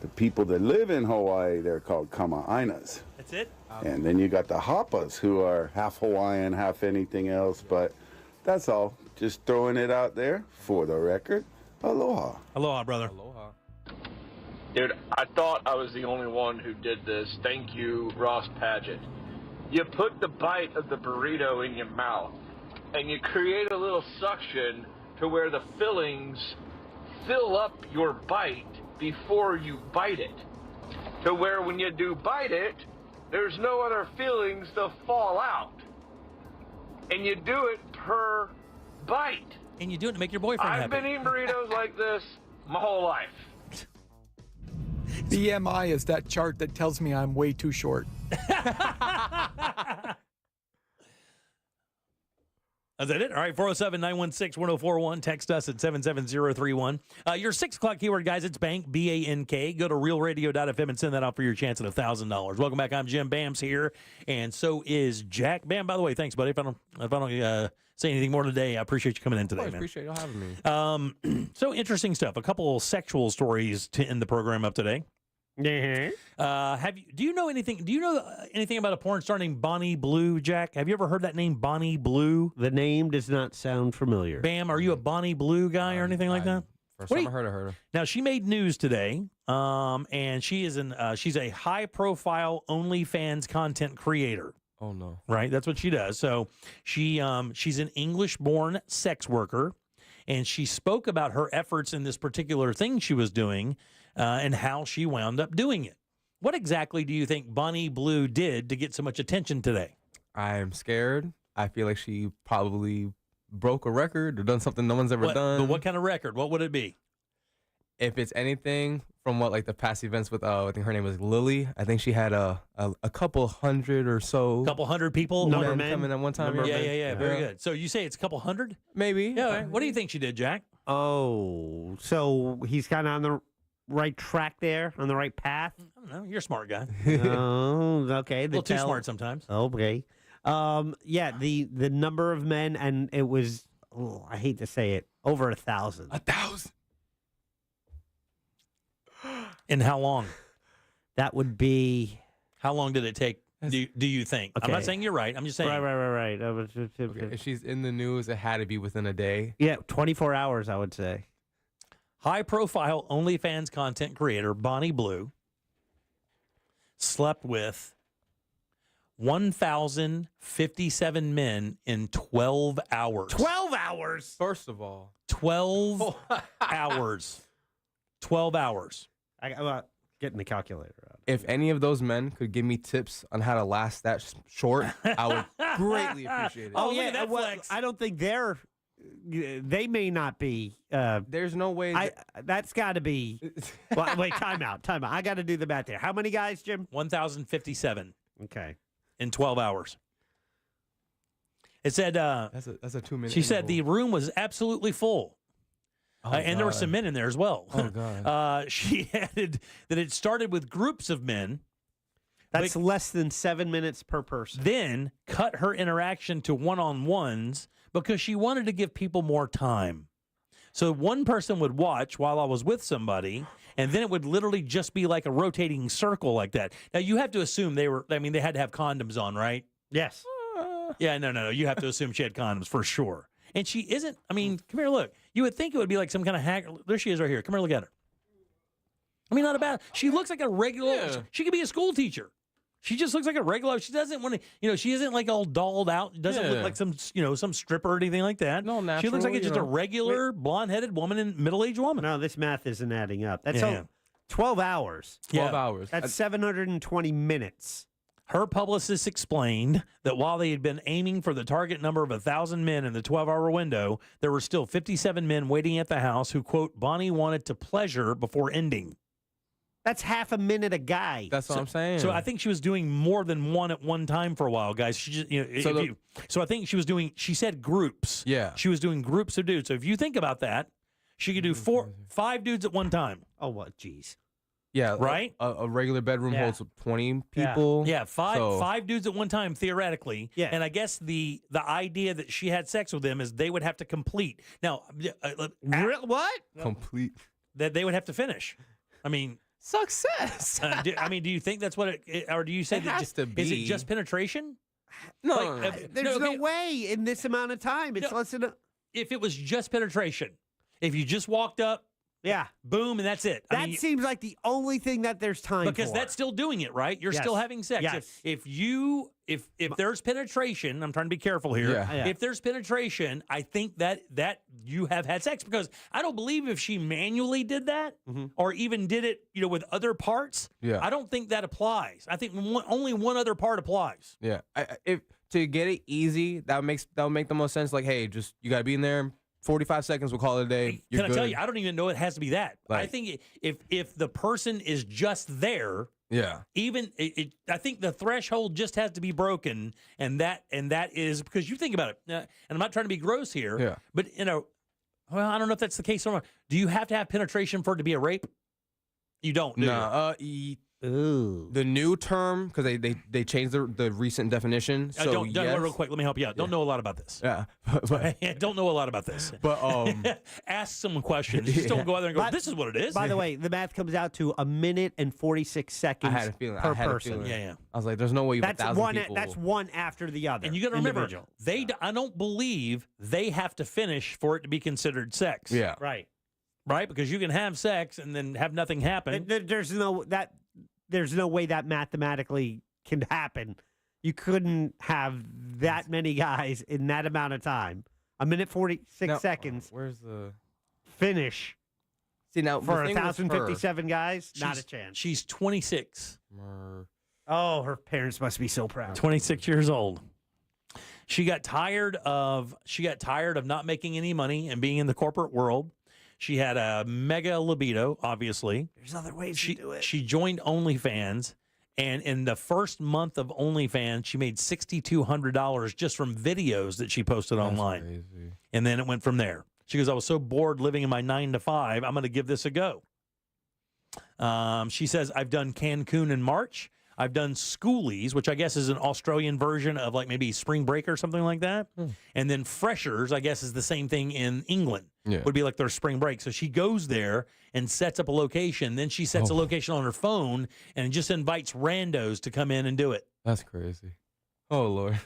The people that live in Hawaii, they're called Kama'ainas. That's it? And then you got the Hapas, who are half Hawaiian, half anything else. But that's all. Just throwing it out there for the record. Aloha. Aloha, brother. Aloha. Dude, I thought I was the only one who did this. Thank you, Ross Padgett. You put the bite of the burrito in your mouth, and you create a little suction to where the fillings fill up your bite before you bite it. To where when you do bite it, there's no other fillings to fall out. And you do it per bite. And you do it to make your boyfriend happy. I've been eating burritos like this my whole life. BMI is that chart that tells me I'm way too short. Is that it? All right, 407-916-1041. Text us at 77031. Your 6 o'clock keyword, guys, it's bank, B-A-N-K. Go to realradio.fm and send that out for your chance at $1,000. Welcome back. I'm Jim. Bam's here, and so is Jack. Bam, by the way, thanks, buddy. If I don't say anything more today, I appreciate you coming in today, man. Appreciate you having me. So interesting stuff. A couple sexual stories to end the program up today. Do you know anything? Do you know anything about a porn star named Bonnie Blue, Jack? Have you ever heard that name, Bonnie Blue? The name does not sound familiar. Bam, are you a Bonnie Blue guy or anything like that? First time I heard of her. Now she made news today, and she's a high-profile OnlyFans content creator. Oh no! Right, that's what she does. So she's an English-born sex worker, and she spoke about her efforts in this particular thing she was doing. And how she wound up doing it. What exactly do you think Bonnie Blue did to get so much attention today? I am scared. I feel like she probably broke a record or done something no one's ever done. But what kind of record? What would it be? If it's anything from what like the past events with, I think her name was Lily. I think she had a couple hundred or so. Couple hundred people? Men coming at one time. Yeah. Very good. So you say it's a couple hundred? Maybe. Yeah. Right. What do you think she did, Jack? Oh, so he's kind of on the right track there, on the right path? I don't know. You're a smart guy. Oh, okay. A little too smart sometimes. Okay. Yeah, the number of men, and it was, I hate to say it, over 1,000. 1,000? And how long? That would be... How long did it take, do you think? Okay. I'm not saying you're right. I'm just saying. Right. Okay. If she's in the news, it had to be within a day. Yeah, 24 hours, I would say. High-profile OnlyFans content creator Bonnie Blue slept with 1,057 men in 12 hours. 12 hours? First of all. 12 hours. 12 hours. I'm getting the calculator out. If any of those men could give me tips on how to last that short, I would greatly appreciate it. Oh, yeah. That flex. I don't think they may not be. There's no way. That's got to be. Well, wait, time out. I got to do the math there. How many guys, Jim? 1,057. Okay. In 12 hours. It said. That's a 2-minute. She said the room was absolutely full. And there were some men in there as well. Oh, God. She added that it started with groups of men. That's less than 7 minutes per person. Then cut her interaction to one-on-ones because she wanted to give people more time. So one person would watch while I was with somebody, and then it would literally just be like a rotating circle like that. Now, you have to assume they had to have condoms on, right? Yes. Yeah, no. You have to assume she had condoms for sure. And she isn't, come here, look. You would think it would be like some kind of hack. There she is right here. Come here, look at her. Not a bad. She looks like a regular, she could be a school teacher. She just looks like a regular. She doesn't want to, she isn't like all dolled out. Doesn't look like some stripper or anything like that. No, natural. She looks like it's just a regular blonde-headed woman and middle-aged woman. No, this math isn't adding up. That's 12 hours. 12 hours. That's 720 minutes. Her publicist explained that while they had been aiming for the target number of 1,000 men in the 12-hour window, there were still 57 men waiting at the house who, quote, Bonnie wanted to pleasure before ending. That's half a minute a guy. That's what I'm saying. So I think she was doing more than one at one time for a while, guys. She just, so I think she was doing, she said groups. Yeah. She was doing groups of dudes. So if you think about that, she could do 5 dudes at one time. Oh, what? Geez. Yeah. Right? A regular bedroom holds 20 people. Yeah, five dudes at one time, theoretically. Yeah. And I guess the idea that she had sex with them is they would have to complete. Now, what? Complete. That they would have to finish. Success. Do you think that's what it, or do you say it that has to be? Is it just penetration? No, there's no way in this amount of time. It's less than if it was just penetration. If you just walked up, boom, and that's it. That seems like the only thing that there's time because for. that's still doing it, right? You're still having sex. Yes. If there's penetration, I'm trying to be careful here. Yeah. If there's penetration, I think that you have had sex, because I don't believe if she manually did that or even did it, with other parts. Yeah. I don't think that applies. I think only one other part applies. Yeah. If to get it easy, that would make the most sense. Like, hey, just you gotta be in there. 45 seconds, we'll call it a day. Can I tell you, I don't even know it has to be that. Like, I think if the person is just there, Yeah. Even I think the threshold just has to be broken, and that is because you think about it. And I'm not trying to be gross here, but well, I don't know if that's the case or not. Do you have to have penetration for it to be a rape? You don't. Do you? The new term, because they changed the recent definition. So don't real quick. Let me help you out. Don't know a lot about this. Yeah, don't know a lot about this. But ask some questions. Just don't go out there and go, this is what it is. By the way, the math comes out to 1 minute and 46 seconds I had a feeling. per person. Yeah. I was like, there's no way you have 1,000 people. That's one after the other. And you got to remember, I don't believe they have to finish for it to be considered sex. Yeah. Right. Right? Because you can have sex and then have nothing happen. There's no way that mathematically can happen. You couldn't have that many guys in that amount of time. 1 minute 46 seconds. Where's the finish? See now for 1,057 guys, not a chance. She's 26. Oh, her parents must be so proud. 26 years old. She got tired of not making any money and being in the corporate world. She had a mega libido, obviously. There's other ways to do it. She joined OnlyFans, and in the first month of OnlyFans, she made $6,200 just from videos that she posted online. Crazy. And then it went from there. She goes, I was so bored living in my 9 to 5, I'm going to give this a go. She says, I've done Cancun in March. I've done Schoolies, which I guess is an Australian version of like maybe spring break or something like that. And then Freshers, I guess, is the same thing in England. Would be like their spring break. So she goes there and sets up a location. Then she sets a location on her phone and just invites randos to come in and do it. That's crazy. Oh, Lord.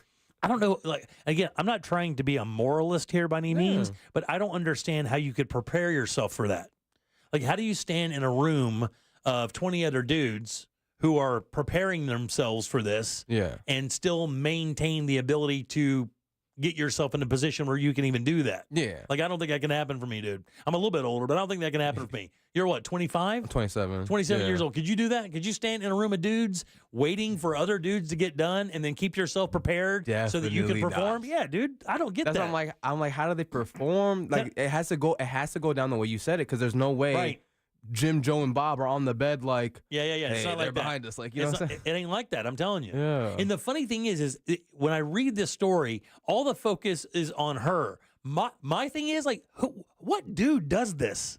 I don't know. Like, again, I'm not trying to be a moralist here by any means, but I don't understand how you could prepare yourself for that. Like, how do you stand in a room of 20 other dudes who are preparing themselves for this and still maintain the ability to get yourself in a position where you can even do that? Yeah. Like, I don't think that can happen for me, dude. I'm a little bit older, but I don't think that can happen for me. You're what, 25? I'm 27. 27 years old. Could you do that? Could you stand in a room of dudes waiting for other dudes to get done and then keep yourself prepared so that you can perform? Not. Yeah, dude. I don't get That's that. What I'm like, how do they perform? Like, it has to go down the way you said it, because there's no way Jim, Joe, and Bob are on the bed like, yeah. Hey, it's not like they're that. behind us. Like, you know what I'm saying? It ain't like that. I'm telling you. Yeah. And the funny thing is when I read this story, all the focus is on her. My thing is, like, what dude does this?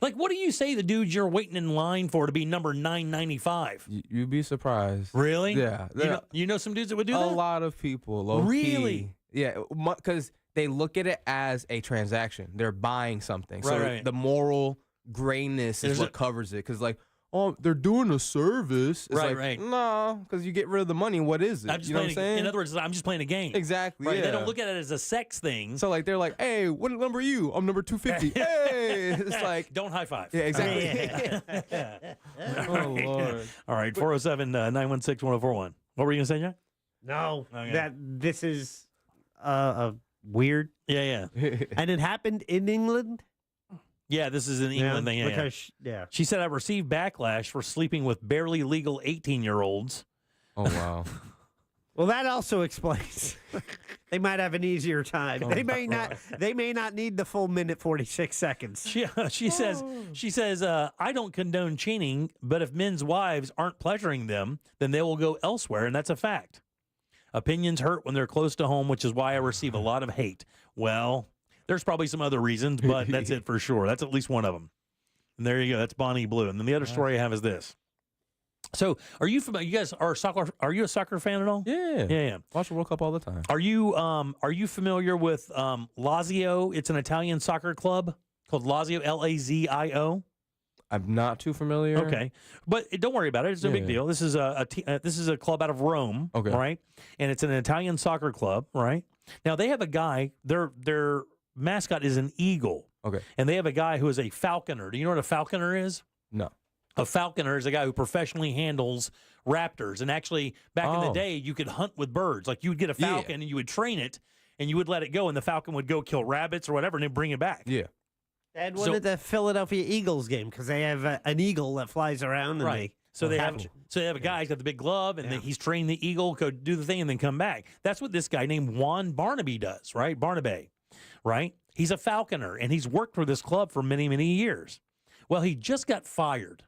Like, what do you say the dudes you're waiting in line for to be number 995? You'd be surprised. Really? Yeah. You know some dudes that would do that? A lot of people. Low Really? Key. Yeah, because they look at it as a transaction. They're buying something. Right. The moral grayness is what covers it. Because, like, oh, they're doing a service. It's like, no, because you get rid of the money. What is it? You know what I'm saying? In other words, I'm just playing a game. Exactly. Right? Yeah. They don't look at it as a sex thing. So, like, they're like, hey, what number are you? I'm number 250. Hey! It's like, don't high five. Yeah, exactly. Oh, Lord. All right, 407-916-1041. What were you going to say, Jack? No, Okay. this is weird. Yeah. And it happened in England? Yeah, this is an England thing. She said, I received backlash for sleeping with barely legal 18-year-olds. Oh, wow. Well, that also explains. They might have an easier time. They may not need the full minute 46 seconds. She says, I don't condone cheating, but if men's wives aren't pleasuring them, then they will go elsewhere, and that's a fact. Opinions hurt when they're close to home, which is why I receive a lot of hate. Well, there's probably some other reasons, but that's it for sure. That's at least one of them. And there you go. That's Bonnie Blue. And then the other story I have is this. So, are you familiar? You guys are soccer? Are you a soccer fan at all? Yeah. Watch the World Cup all the time. Are you familiar with Lazio? It's an Italian soccer club called Lazio, Lazio. I'm not too familiar. Okay, but don't worry about it. It's no big deal. This is a club out of Rome. Okay, right? And it's an Italian soccer club, right? Now they have a guy. Their mascot is an eagle. Okay, and they have a guy who is a falconer. Do you know what a falconer is? No. A falconer is a guy who professionally handles raptors. And actually, back in the day, you could hunt with birds. Like, you would get a falcon and you would train it, and you would let it go, and the falcon would go kill rabbits or whatever, and then bring it back. Yeah. And one at the Philadelphia Eagles game, because they have an eagle that flies around. And they have a guy who's got the big glove, and then he's trained the eagle, go do the thing, and then come back. That's what this guy named Juan Barnaby does, right? Barnaby, right? He's a falconer, and he's worked for this club for many, many years. Well, he just got fired.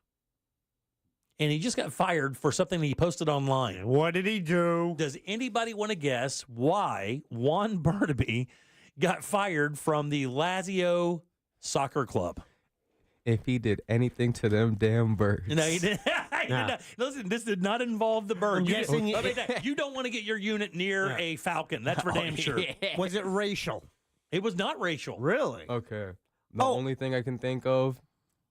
and he just got fired for something that he posted online. What did he do? Does anybody want to guess why Juan Burnaby got fired from the Lazio Soccer Club? If he did anything to them damn birds. No, he didn't. He did not. Listen, this did not involve the bird. You don't want to get your unit near a falcon. That's for damn sure. Was it racial? It was not racial. Really? Okay. The only thing I can think of,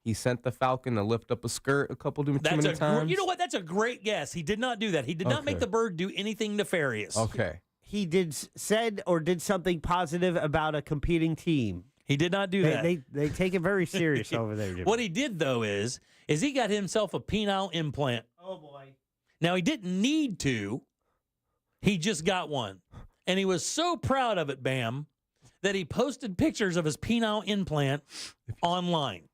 he sent the falcon to lift up a skirt a couple too many times. You know what? That's a great guess. He did not do that. He did not make the bird do anything nefarious. Okay. He did something positive about a competing team. He did not do that. They take it very serious over there, Jimmy. What he did, though, is he got himself a penile implant. Oh, boy. Now, he didn't need to. He just got one. And he was so proud of it, Bam, that he posted pictures of his penile implant online.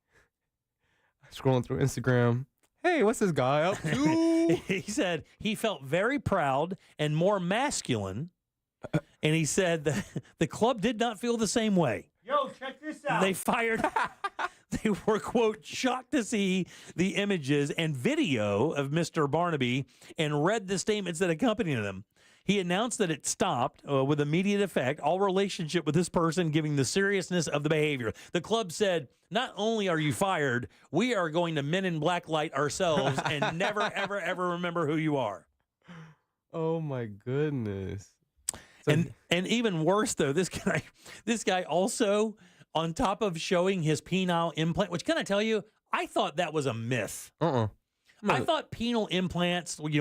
Scrolling through Instagram. Hey, what's this guy up to? He said he felt very proud and more masculine. And he said that the club did not feel the same way. Yo, check this out. They were, quote, shocked to see the images and video of Mr. Barnaby and read the statements that accompanied them. He announced that it stopped with immediate effect, all relationship with this person, giving the seriousness of the behavior. The club said, not only are you fired, we are going to Men in Black light ourselves and never, ever, ever remember who you are. Oh, my goodness. And even worse, though, this guy also, on top of showing his penile implant, which can I tell you, I thought that was a myth. I thought penile implants, with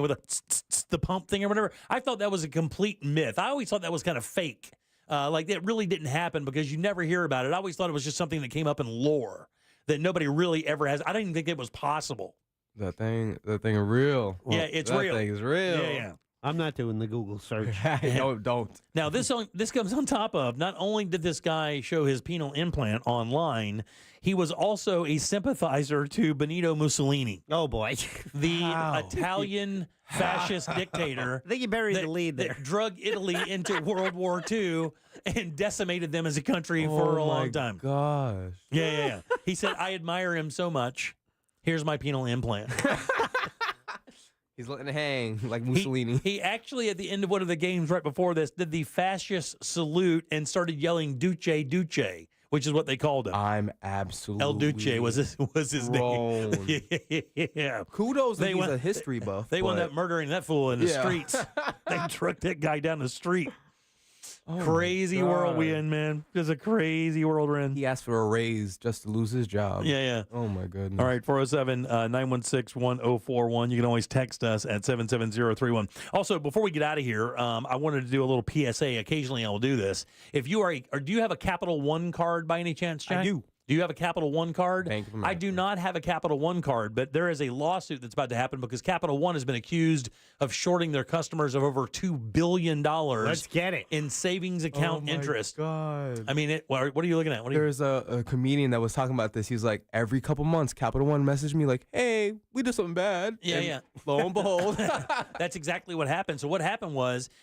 the pump thing or whatever, I thought that was a complete myth. I always thought that was kind of fake. Like that really didn't happen because you never hear about it. I always thought it was just something that came up in lore that nobody really ever has. I didn't even think it was possible. That thing is real. Yeah, it's that real. That thing is real. Yeah. I'm not doing the Google search. No, don't. Now, this comes on top of, not only did this guy show his penile implant online, he was also a sympathizer to Benito Mussolini. Oh, boy. The Italian fascist dictator. I think you buried the lead there. That drug Italy into World War II and decimated them as a country for a long time. Gosh. Yeah. He said, I admire him so much. Here's my penile implant. He's letting it hang like Mussolini. He actually, at the end of one of the games right before this, did the fascist salute and started yelling Duce, Duce, which is what they called him. I'm absolutely El Duce was his name. Yeah. Kudos that he's a history buff. They wound up murdering that fool in the streets. They trucked that guy down the street. Oh crazy world we in, man. It's a crazy world we're in. He asked for a raise just to lose his job. Yeah. Oh, my goodness. All right, 407-916-1041. You can always text us at 77031. Also, before we get out of here, I wanted to do a little PSA. Occasionally I will do this. If you are, do you have a Capital One card by any chance, Jack? I do. Do you have a Capital One card? Bank of America. I do not have a Capital One card, but there is a lawsuit that's about to happen because Capital One has been accused of shorting their customers of over $2 billion. Let's get it. In savings account interest. God. I mean, what are you looking at? There's a comedian that was talking about this. He was like, every couple months, Capital One messaged me like, hey, we did something bad. Yeah. Lo and behold. That's exactly what happened. So what happened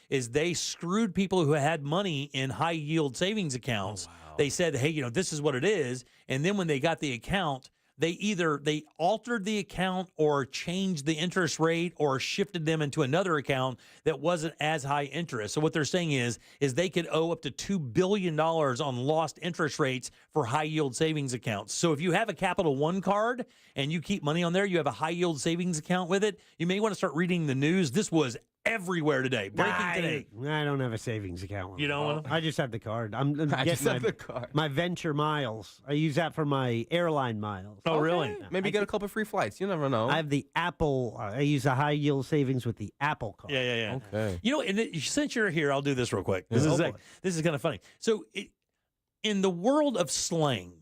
is they screwed people who had money in high yield savings accounts. Oh, wow. They said, hey, this is what it is. And then when they got the account, they altered the account or changed the interest rate or shifted them into another account that wasn't as high interest. So what they're saying is they could owe up to $2 billion on lost interest rates for high yield savings accounts. So if you have a Capital One card and you keep money on there, you have a high yield savings account with it, you may want to start reading the news. This was everywhere today. Breaking today. I don't have a savings account. You don't want to? I just have the card. I just have the card. My Venture miles. I use that for my airline miles. Oh, really? Maybe get a couple free flights. You never know. I have the Apple. I use a high yield savings with the Apple card. Yeah. Okay. Since you're here, I'll do this real quick. This is kind of funny. So in the world of slang,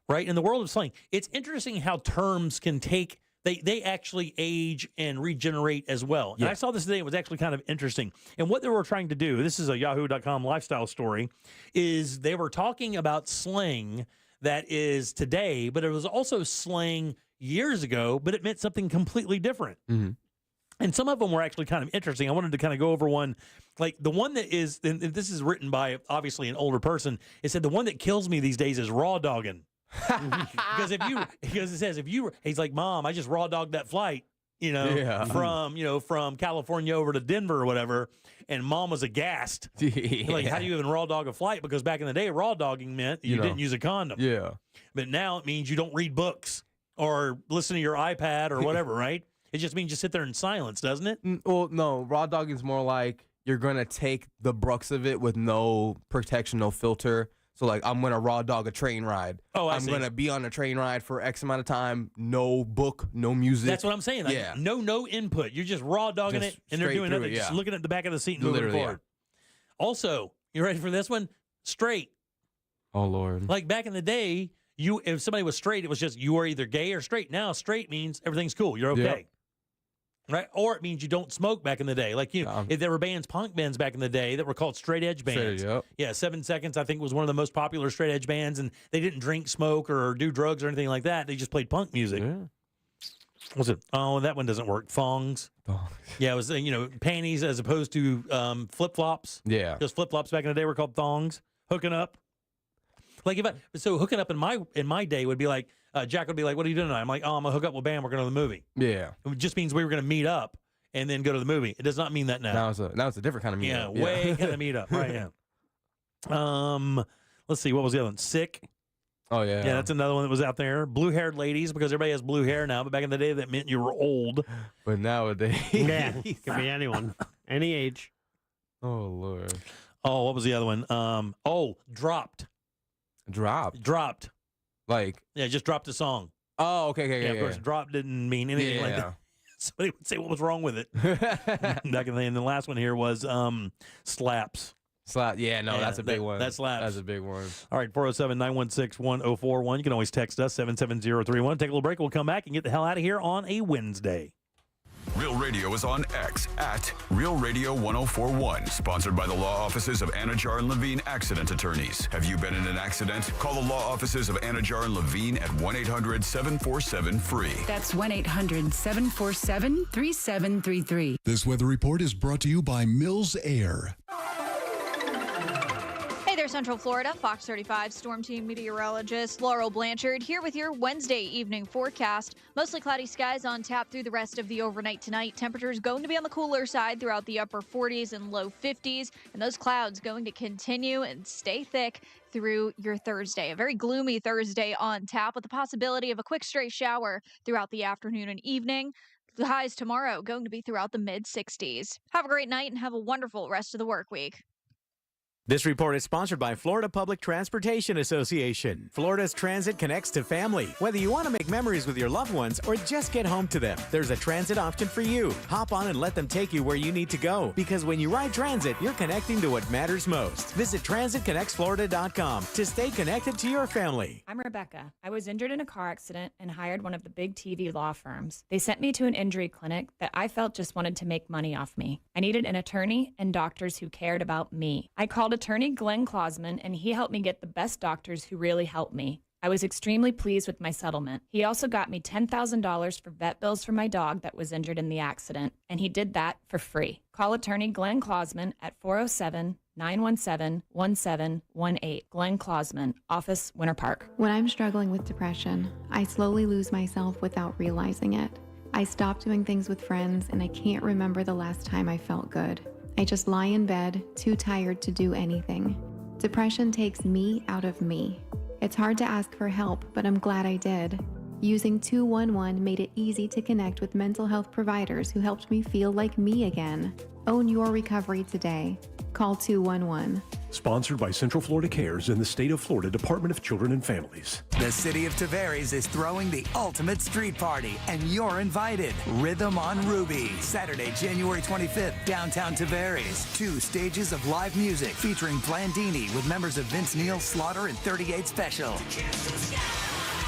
right? In the world of slang, it's interesting how terms can take. They actually age and regenerate as well. And I saw this today. It was actually kind of interesting. And what they were trying to do, this is a Yahoo.com lifestyle story, is they were talking about slang that is today, but it was also slang years ago, but it meant something completely different. And some of them were actually kind of interesting. I wanted to kind of go over one, like the one that is, and this is written by obviously an older person. It said the one that kills me these days is raw dogging. Because it says he's like, Mom, I just raw dogged that flight. from California over to Denver or whatever, and mom was aghast. Like, how do you even raw dog a flight? Because back in the day, raw dogging meant you didn't use a condom. Yeah. But now it means you don't read books or listen to your iPad or whatever, right? It just means you sit there in silence, doesn't it? Well, no, raw dogging is more like you're going to take the brux of it with no protection, no filter. So, like, I'm going to raw dog a train ride. I'm going to be on a train ride for X amount of time. No book, no music. That's what I'm saying. Like, no input. You're just raw dogging it, and they're doing nothing. Just looking at the back of the seat and moving forward. Also, you ready for this one? Straight. Oh, Lord. Like, back in the day, if somebody was straight, it was just you were either gay or straight. Now, straight means everything's cool. You're okay. Yep. Right? Or it means you don't smoke back in the day. Like, if there were punk bands back in the day that were called straight edge bands. Yeah, 7 Seconds, I think, was one of the most popular straight edge bands, and they didn't drink, smoke, or do drugs or anything like that. They just played punk music. Yeah. What's it? Oh, that one doesn't work. Thongs. Yeah, it was, panties as opposed to flip-flops. Yeah. Those flip-flops back in the day were called thongs. Hooking up. Like, hooking up in my day would be like, Jack would be like, "What are you doing tonight?" I'm like, "Oh, I'm gonna hook up with Bam. We're going to the movie." Yeah. It just means we were going to meet up and then go to the movie. It does not mean that now. Now it's a different kind of meet up. Way kind of meet up. Right. Yeah. Let's see. What was the other one? Sick. Oh yeah. Yeah, that's another one that was out there. Blue-haired ladies, because everybody has blue hair now. But back in the day, that meant you were old. But nowadays, could be anyone, any age. Oh Lord. Oh, what was the other one? Dropped. Dropped. Like, just dropped a song. Oh, okay. Of course, drop didn't mean anything like that. Somebody would say, what was wrong with it? Back in the day. And the last one here was slaps. That's a big one. That slaps. That's a big one. All right, 407-916-1041. You can always text us, 77031. Take a little break. We'll come back and get the hell out of here on a Wednesday. Real Radio is on X at Real Radio 1041. Sponsored by the law offices of Anajar and Levine Accident Attorneys. Have you been in an accident? Call the law offices of Anajar and Levine at 1-800-747-FREE. That's 1-800-747-3733. This weather report is brought to you by Mills Air. Hey there, Central Florida. Fox 35 Storm Team meteorologist Laurel Blanchard here with your Wednesday evening forecast. Mostly cloudy skies on tap through the rest of the overnight tonight. Temperatures going to be on the cooler side throughout the upper 40s and low 50s. And those clouds going to continue and stay thick through your Thursday. A very gloomy Thursday on tap with the possibility of a quick stray shower throughout the afternoon and evening. The highs tomorrow going to be throughout the mid-60s. Have a great night and have a wonderful rest of the work week. This report is sponsored by Florida Public Transportation Association. Florida's transit connects to family. Whether you want to make memories with your loved ones or just get home to them, there's a transit option for you. Hop on and let them take you where you need to go. Because when you ride transit, you're connecting to what matters most. Visit transitconnectsflorida.com to stay connected to your family. I'm Rebecca. I was injured in a car accident and hired one of the big TV law firms. They sent me to an injury clinic that I felt just wanted to make money off me. I needed an attorney and doctors who cared about me. I called attorney Glenn Klausman, and he helped me get the best doctors who really helped me. I was extremely pleased with my settlement. He also got me $10,000 for vet bills for my dog that was injured in the accident, and he did that for free. Call attorney Glenn Klausman at 407-917-1718. Glenn Klausman, office, Winter Park. When I'm struggling with depression, I slowly lose myself without realizing it. I stop doing things with friends, and I can't remember the last time I felt good. I just lie in bed, too tired to do anything. Depression takes me out of me. It's hard to ask for help, but I'm glad I did. Using 211 made it easy to connect with mental health providers who helped me feel like me again. Own your recovery today. Call 211. Sponsored by Central Florida Cares and the State of Florida Department of Children and Families. The city of Tavares is throwing the ultimate street party, and you're invited. Rhythm on Ruby, Saturday, January 25th, downtown Tavares. 2 stages of live music featuring Blandini with members of Vince Neil, Slaughter, and 38 Special.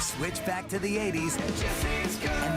Switch back to the 80s and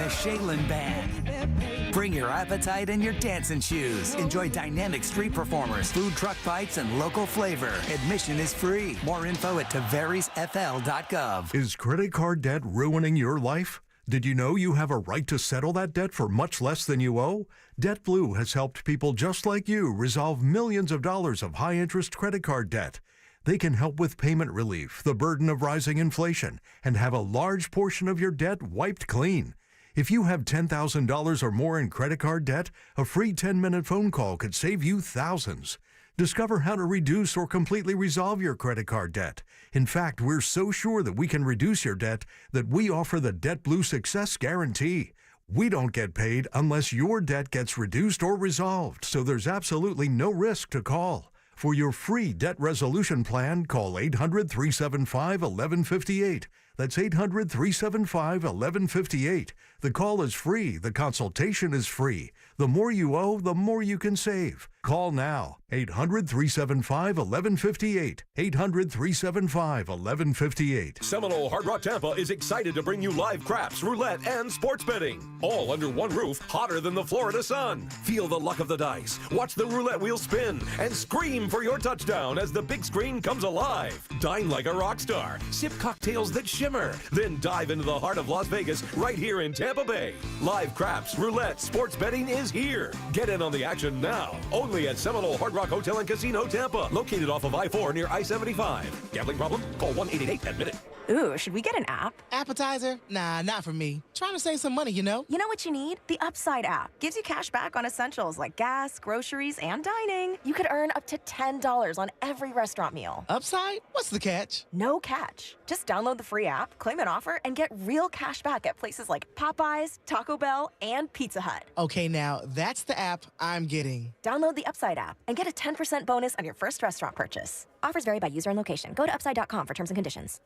the Shaylin Band. Bring your appetite and your dancing shoes. Enjoy dynamic street performers, food truck bites, and local flavor. Admission is free. More info at tavaresfl.gov. Is credit card debt ruining your life? Did you know you have a right to settle that debt for much less than you owe? DebtBlue has helped people just like you resolve millions of dollars of high-interest credit card debt. They can help with payment relief, the burden of rising inflation, and have a large portion of your debt wiped clean. If you have $10,000 or more in credit card debt, a free 10-minute phone call could save you thousands. Discover how to reduce or completely resolve your credit card debt. In fact, we're so sure that we can reduce your debt that we offer the Debt Blue Success Guarantee. We don't get paid unless your debt gets reduced or resolved, so there's absolutely no risk to call. For your free debt resolution plan, call 800-375-1158. That's 800-375-1158. The call is free. The consultation is free. The more you owe, the more you can save. Call now. 800-375-1158. 800-375-1158. Seminole Hard Rock Tampa is excited to bring you live craps, roulette, and sports betting. All under one roof, hotter than the Florida sun. Feel the luck of the dice. Watch the roulette wheel spin and scream for your touchdown as the big screen comes alive. Dine like a rock star. Sip cocktails that shimmer. Then dive into the heart of Las Vegas right here in Tampa Bay. Live craps, roulette, sports betting is here. Get in on the action now. Only at Seminole Hard Rock Hotel and Casino Tampa, located off of I-4 near I-75. Gambling problem? Call 1-888-ADMIT-IT. Ooh, should we get an app? Appetizer? Nah, not for me. Trying to save some money, you know? You know what you need? The Upside app. Gives you cash back on essentials like gas, groceries, and dining. You could earn up to $10 on every restaurant meal. Upside? What's the catch? No catch. Just download the free app, claim an offer, and get real cash back at places like Popeyes, Taco Bell, and Pizza Hut. Okay, now that's the app I'm getting. Download the Upside app and get a 10% bonus on your first restaurant purchase. Offers vary by user and location. Go to upside.com for terms and conditions.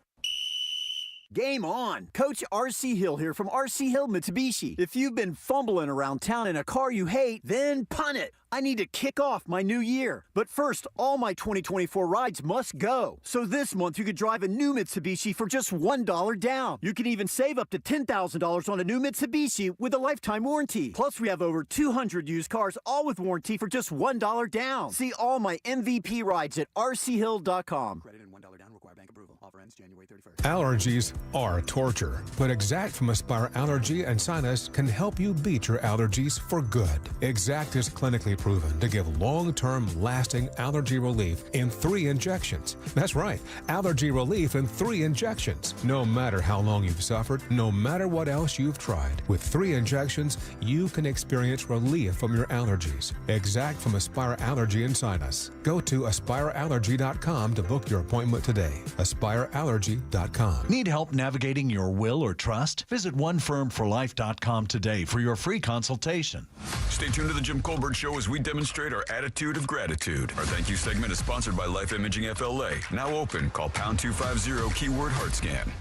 Game on! Coach R.C. Hill here from R.C. Hill Mitsubishi. If you've been fumbling around town in a car you hate, then punt it. I need to kick off my new year. But first, all my 2024 rides must go. So this month, you could drive a new Mitsubishi for just $1 down. You can even save up to $10,000 on a new Mitsubishi with a lifetime warranty. Plus, we have over 200 used cars, all with warranty for just $1 down. See all my MVP rides at rchill.com. Credit and $1 down require bank approval. Offer ends January 31st. Allergies are torture, but Exact from Aspire Allergy and Sinus can help you beat your allergies for good. Exact is clinically proven to give long-term lasting allergy relief in 3 injections. That's right, allergy relief in 3 injections. No matter how long you've suffered, no matter what else you've tried, with 3 injections, you can experience relief from your allergies. Exact from Aspire Allergy and Sinus. Go to aspireallergy.com to book your appointment today. aspireallergy.com. Need help navigating your will or trust? Visit onefirmforlife.com today for your free consultation. Stay tuned to the Jim Colbert Show as we demonstrate our attitude of gratitude. Our thank you segment is sponsored by Life Imaging FLA. Now open. Call pound 250 keyword heart scan.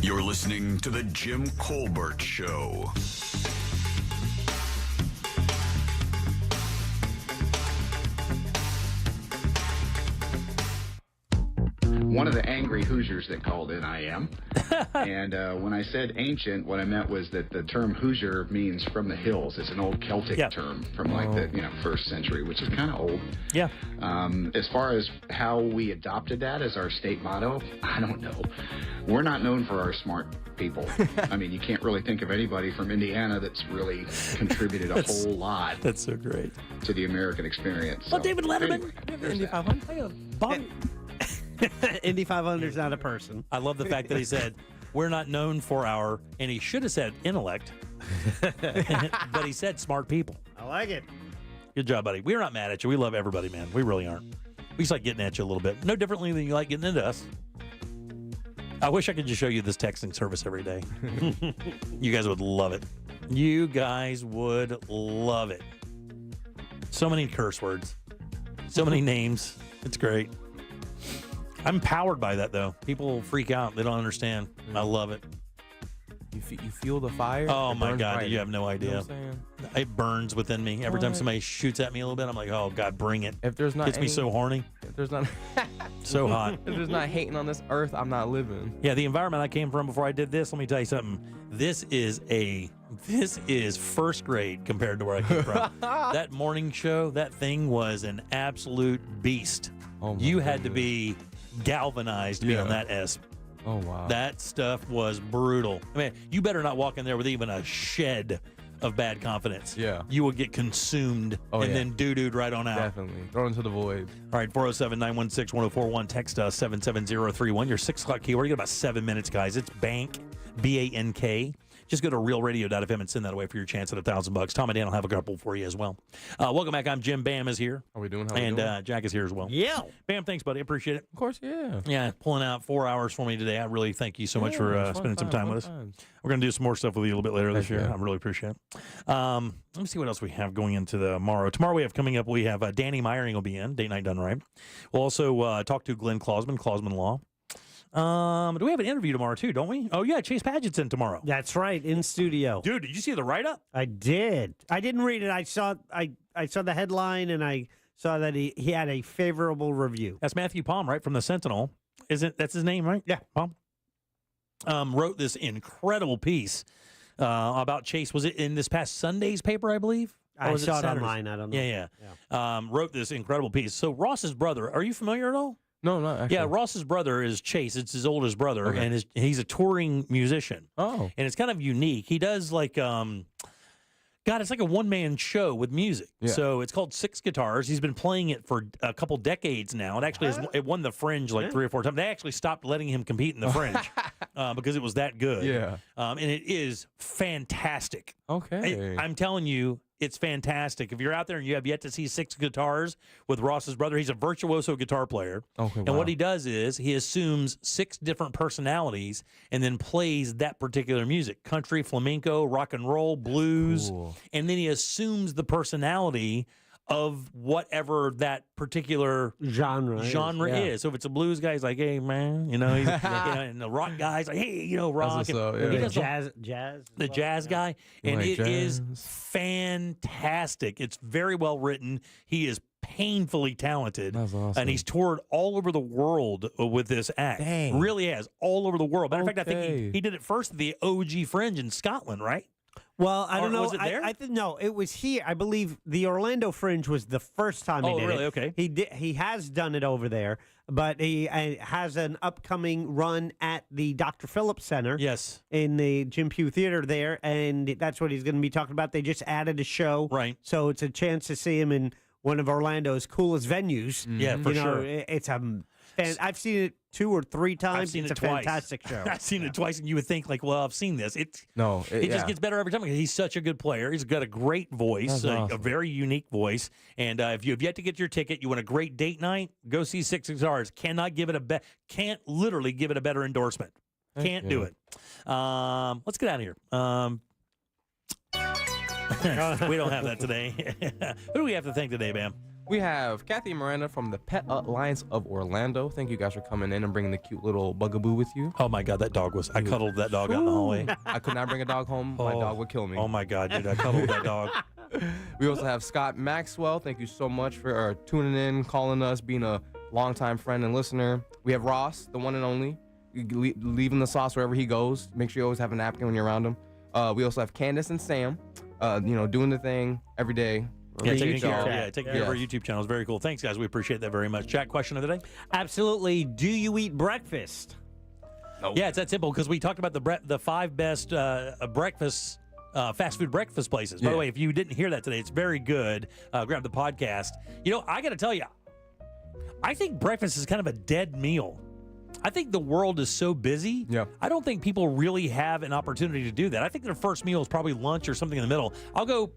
You're listening to the Jim Colbert Show. One of the angry Hoosiers that called in, I am. And when I said ancient, what I meant was that the term Hoosier means from the hills. It's an old Celtic term from like the 1st century, which is kind of old. Yeah. As far as how we adopted that as our state motto, I don't know. We're not known for our smart people. I mean, you can't really think of anybody from Indiana that's really contributed a whole lot. That's so great. To the American experience. Well, David Letterman. Anyway, Indy 500 is not a person. I love the fact that he said, we're not known for our, and he should have said intellect, but he said smart people. I like it. Good job, buddy. We're not mad at you. We love everybody, man. We really aren't. We just like getting at you a little bit. No differently than you like getting into us. I wish I could just show you this texting service every day. You guys would love it. You guys would love it. So many curse words. So many names. It's great. I'm powered by that, though. People freak out. They don't understand. I love it. You feel the fire? Oh, my God. You have no idea. You know it burns within me. Every time somebody shoots at me a little bit, I'm like, oh, God, bring it. If there's not Gets me so horny. If there's not... so hot. If there's not hating on this earth, I'm not living. Yeah, the environment I came from before I did this, let me tell you something. This is first grade compared to where I came from. That morning show, that thing was an absolute beast. Oh, you had to be galvanized to be on that S. Oh, wow. That stuff was brutal. I mean, you better not walk in there with even a shed of bad confidence. Yeah. You will get consumed and then doo-dooed right on out. Definitely. Thrown into the void. All right, 407-916-1041. Text us 77031. Your 6 o'clock keyword. You got about 7 minutes, guys. It's bank, B-A-N-K. Just go to realradio.fm and send that away for your chance at $1,000. Tom and Dan will have a couple for you as well. Welcome back. I'm Jim. Bam is here. How we doing? Jack is here as well. Yeah. Bam, thanks, buddy. Appreciate it. Of course, yeah. Yeah, pulling out 4 hours for me today. I really thank you so much for spending some time with us. We're going to do some more stuff with you a little bit later this year. I really appreciate it. Let me see what else we have going into tomorrow. Tomorrow we have coming up, we have Danny Meyering will be in, Date Night Done Right. We'll also talk to Glenn Klausman, Klausman Law. Do we have an interview tomorrow, too, don't we? Oh, yeah, Chase Padgett's in tomorrow. That's right, in studio. Dude, did you see the write-up? I did. I didn't read it. I saw the headline, and I saw that he had a favorable review. That's Matthew Palm, right, from the Sentinel. That's his name, right? Yeah. Palm. Wrote this incredible piece about Chase. Was it in this past Sunday's paper, I believe? I saw it online. I don't know. Yeah. Wrote this incredible piece. So Ross's brother, are you familiar at all? No, not actually. Yeah, Ross's brother is Chase. It's his oldest brother, and he's a touring musician. Oh. And it's kind of unique. He does like, it's like a one-man show with music. Yeah. So it's called Six Guitars. He's been playing it for a couple decades now. It actually it won the Fringe like 3 or 4 times. They actually stopped letting him compete in the Fringe because it was that good. Yeah. And it is fantastic. Okay. I'm telling you, it's fantastic. If you're out there and you have yet to see Six Guitars with Ross's brother, he's a virtuoso guitar player. Okay, and what he does is he assumes 6 different personalities and then plays that particular music: country, flamenco, rock and roll, blues. Cool. And then he assumes the personality of whatever that particular genre is. So if it's a blues guy, he's like, "Hey, man," he's, and the rock guy's like, "Hey, rock." He does the jazz guy, and it is fantastic. It's very well written. He is painfully talented. That's awesome. And he's toured all over the world with this act. Dang. Really has, all over the world. Matter of fact, I think he did it first at the OG Fringe in Scotland, right? Well, I don't know. Was it there? I think no, it was here. I believe the Orlando Fringe was the first time he did really? it. Okay. He has done it over there, but he has an upcoming run at the Dr. Phillips Center. Yes. In the Jim Pugh Theater there, and that's what he's going to be talking about. They just added a show. Right. So it's a chance to see him in one of Orlando's coolest venues. Yeah, for sure. It's I've seen it 2 or 3 times. I've seen it's it a twice. fantastic show. I've seen it twice, and you would think, like, well, I've seen this. It just gets better every time because he's such a good player. He's got a great voice, a very unique voice. And if you have yet to get your ticket, you want a great date night, go see Six Guitars. Can't literally give it a better endorsement. Can't do it. Let's get out of here. We don't have that today. Who do we have to thank today, Bam? We have Kathy and Miranda from the Pet Alliance of Orlando. Thank you guys for coming in and bringing the cute little bugaboo with you. Oh, my God, that dog was... I cuddled that dog out in the hallway. I could not bring a dog home. My dog would kill me. Oh, my God, dude, I cuddled that dog. We also have Scott Maxwell. Thank you so much for tuning in, calling us, being a longtime friend and listener. We have Ross, the one and only, leaving the sauce wherever he goes. Make sure you always have a napkin when you're around him. We also have Candace and Sam, doing the thing every day. Taking care of our YouTube channel is very cool. Thanks, guys. We appreciate that very much. Jack, question of the day? Absolutely. Do you eat breakfast? No. Yeah, it's that simple because we talked about the 5 best breakfast fast food breakfast places. By the way, if you didn't hear that today, it's very good. Grab the podcast. I got to tell you, I think breakfast is kind of a dead meal. I think the world is so busy. Yeah. I don't think people really have an opportunity to do that. I think their first meal is probably lunch or something in the middle. I'll go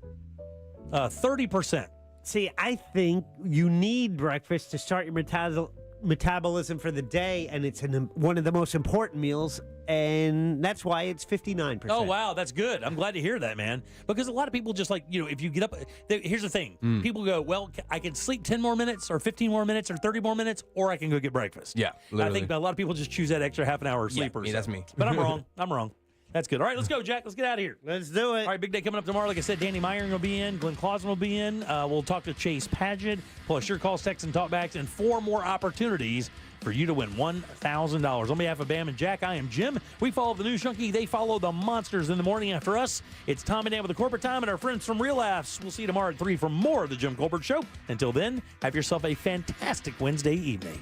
30%. See, I think you need breakfast to start your metabolism for the day, and it's one of the most important meals, and that's why it's 59%. Oh, wow, that's good. I'm glad to hear that, man. Because a lot of people just if you get up, here's the thing. People go, well, I can sleep 10 more minutes or 15 more minutes or 30 more minutes, or I can go get breakfast. Yeah, literally. I think a lot of people just choose that extra half an hour of sleep or that's me. But I'm wrong. I'm wrong. That's good. All right, let's go, Jack. Let's get out of here. Let's do it. All right, big day coming up tomorrow. Like I said, Danny Meyering will be in. Glenn Klausman will be in. We'll talk to Chase Padgett, plus your calls, texts, and talkbacks, and 4 more opportunities for you to win $1,000. On behalf of Bam and Jack, I am Jim. We follow the News Junkie. They follow the monsters in the morning after us. It's Tom and Dan with the Corporate Time and our friends from Real Laughs. We'll see you tomorrow at 3 for more of the Jim Colbert Show. Until then, have yourself a fantastic Wednesday evening.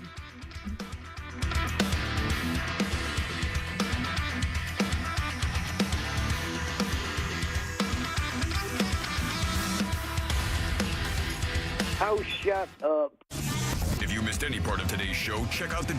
Oh, shut up. If you missed any part of today's show, check out the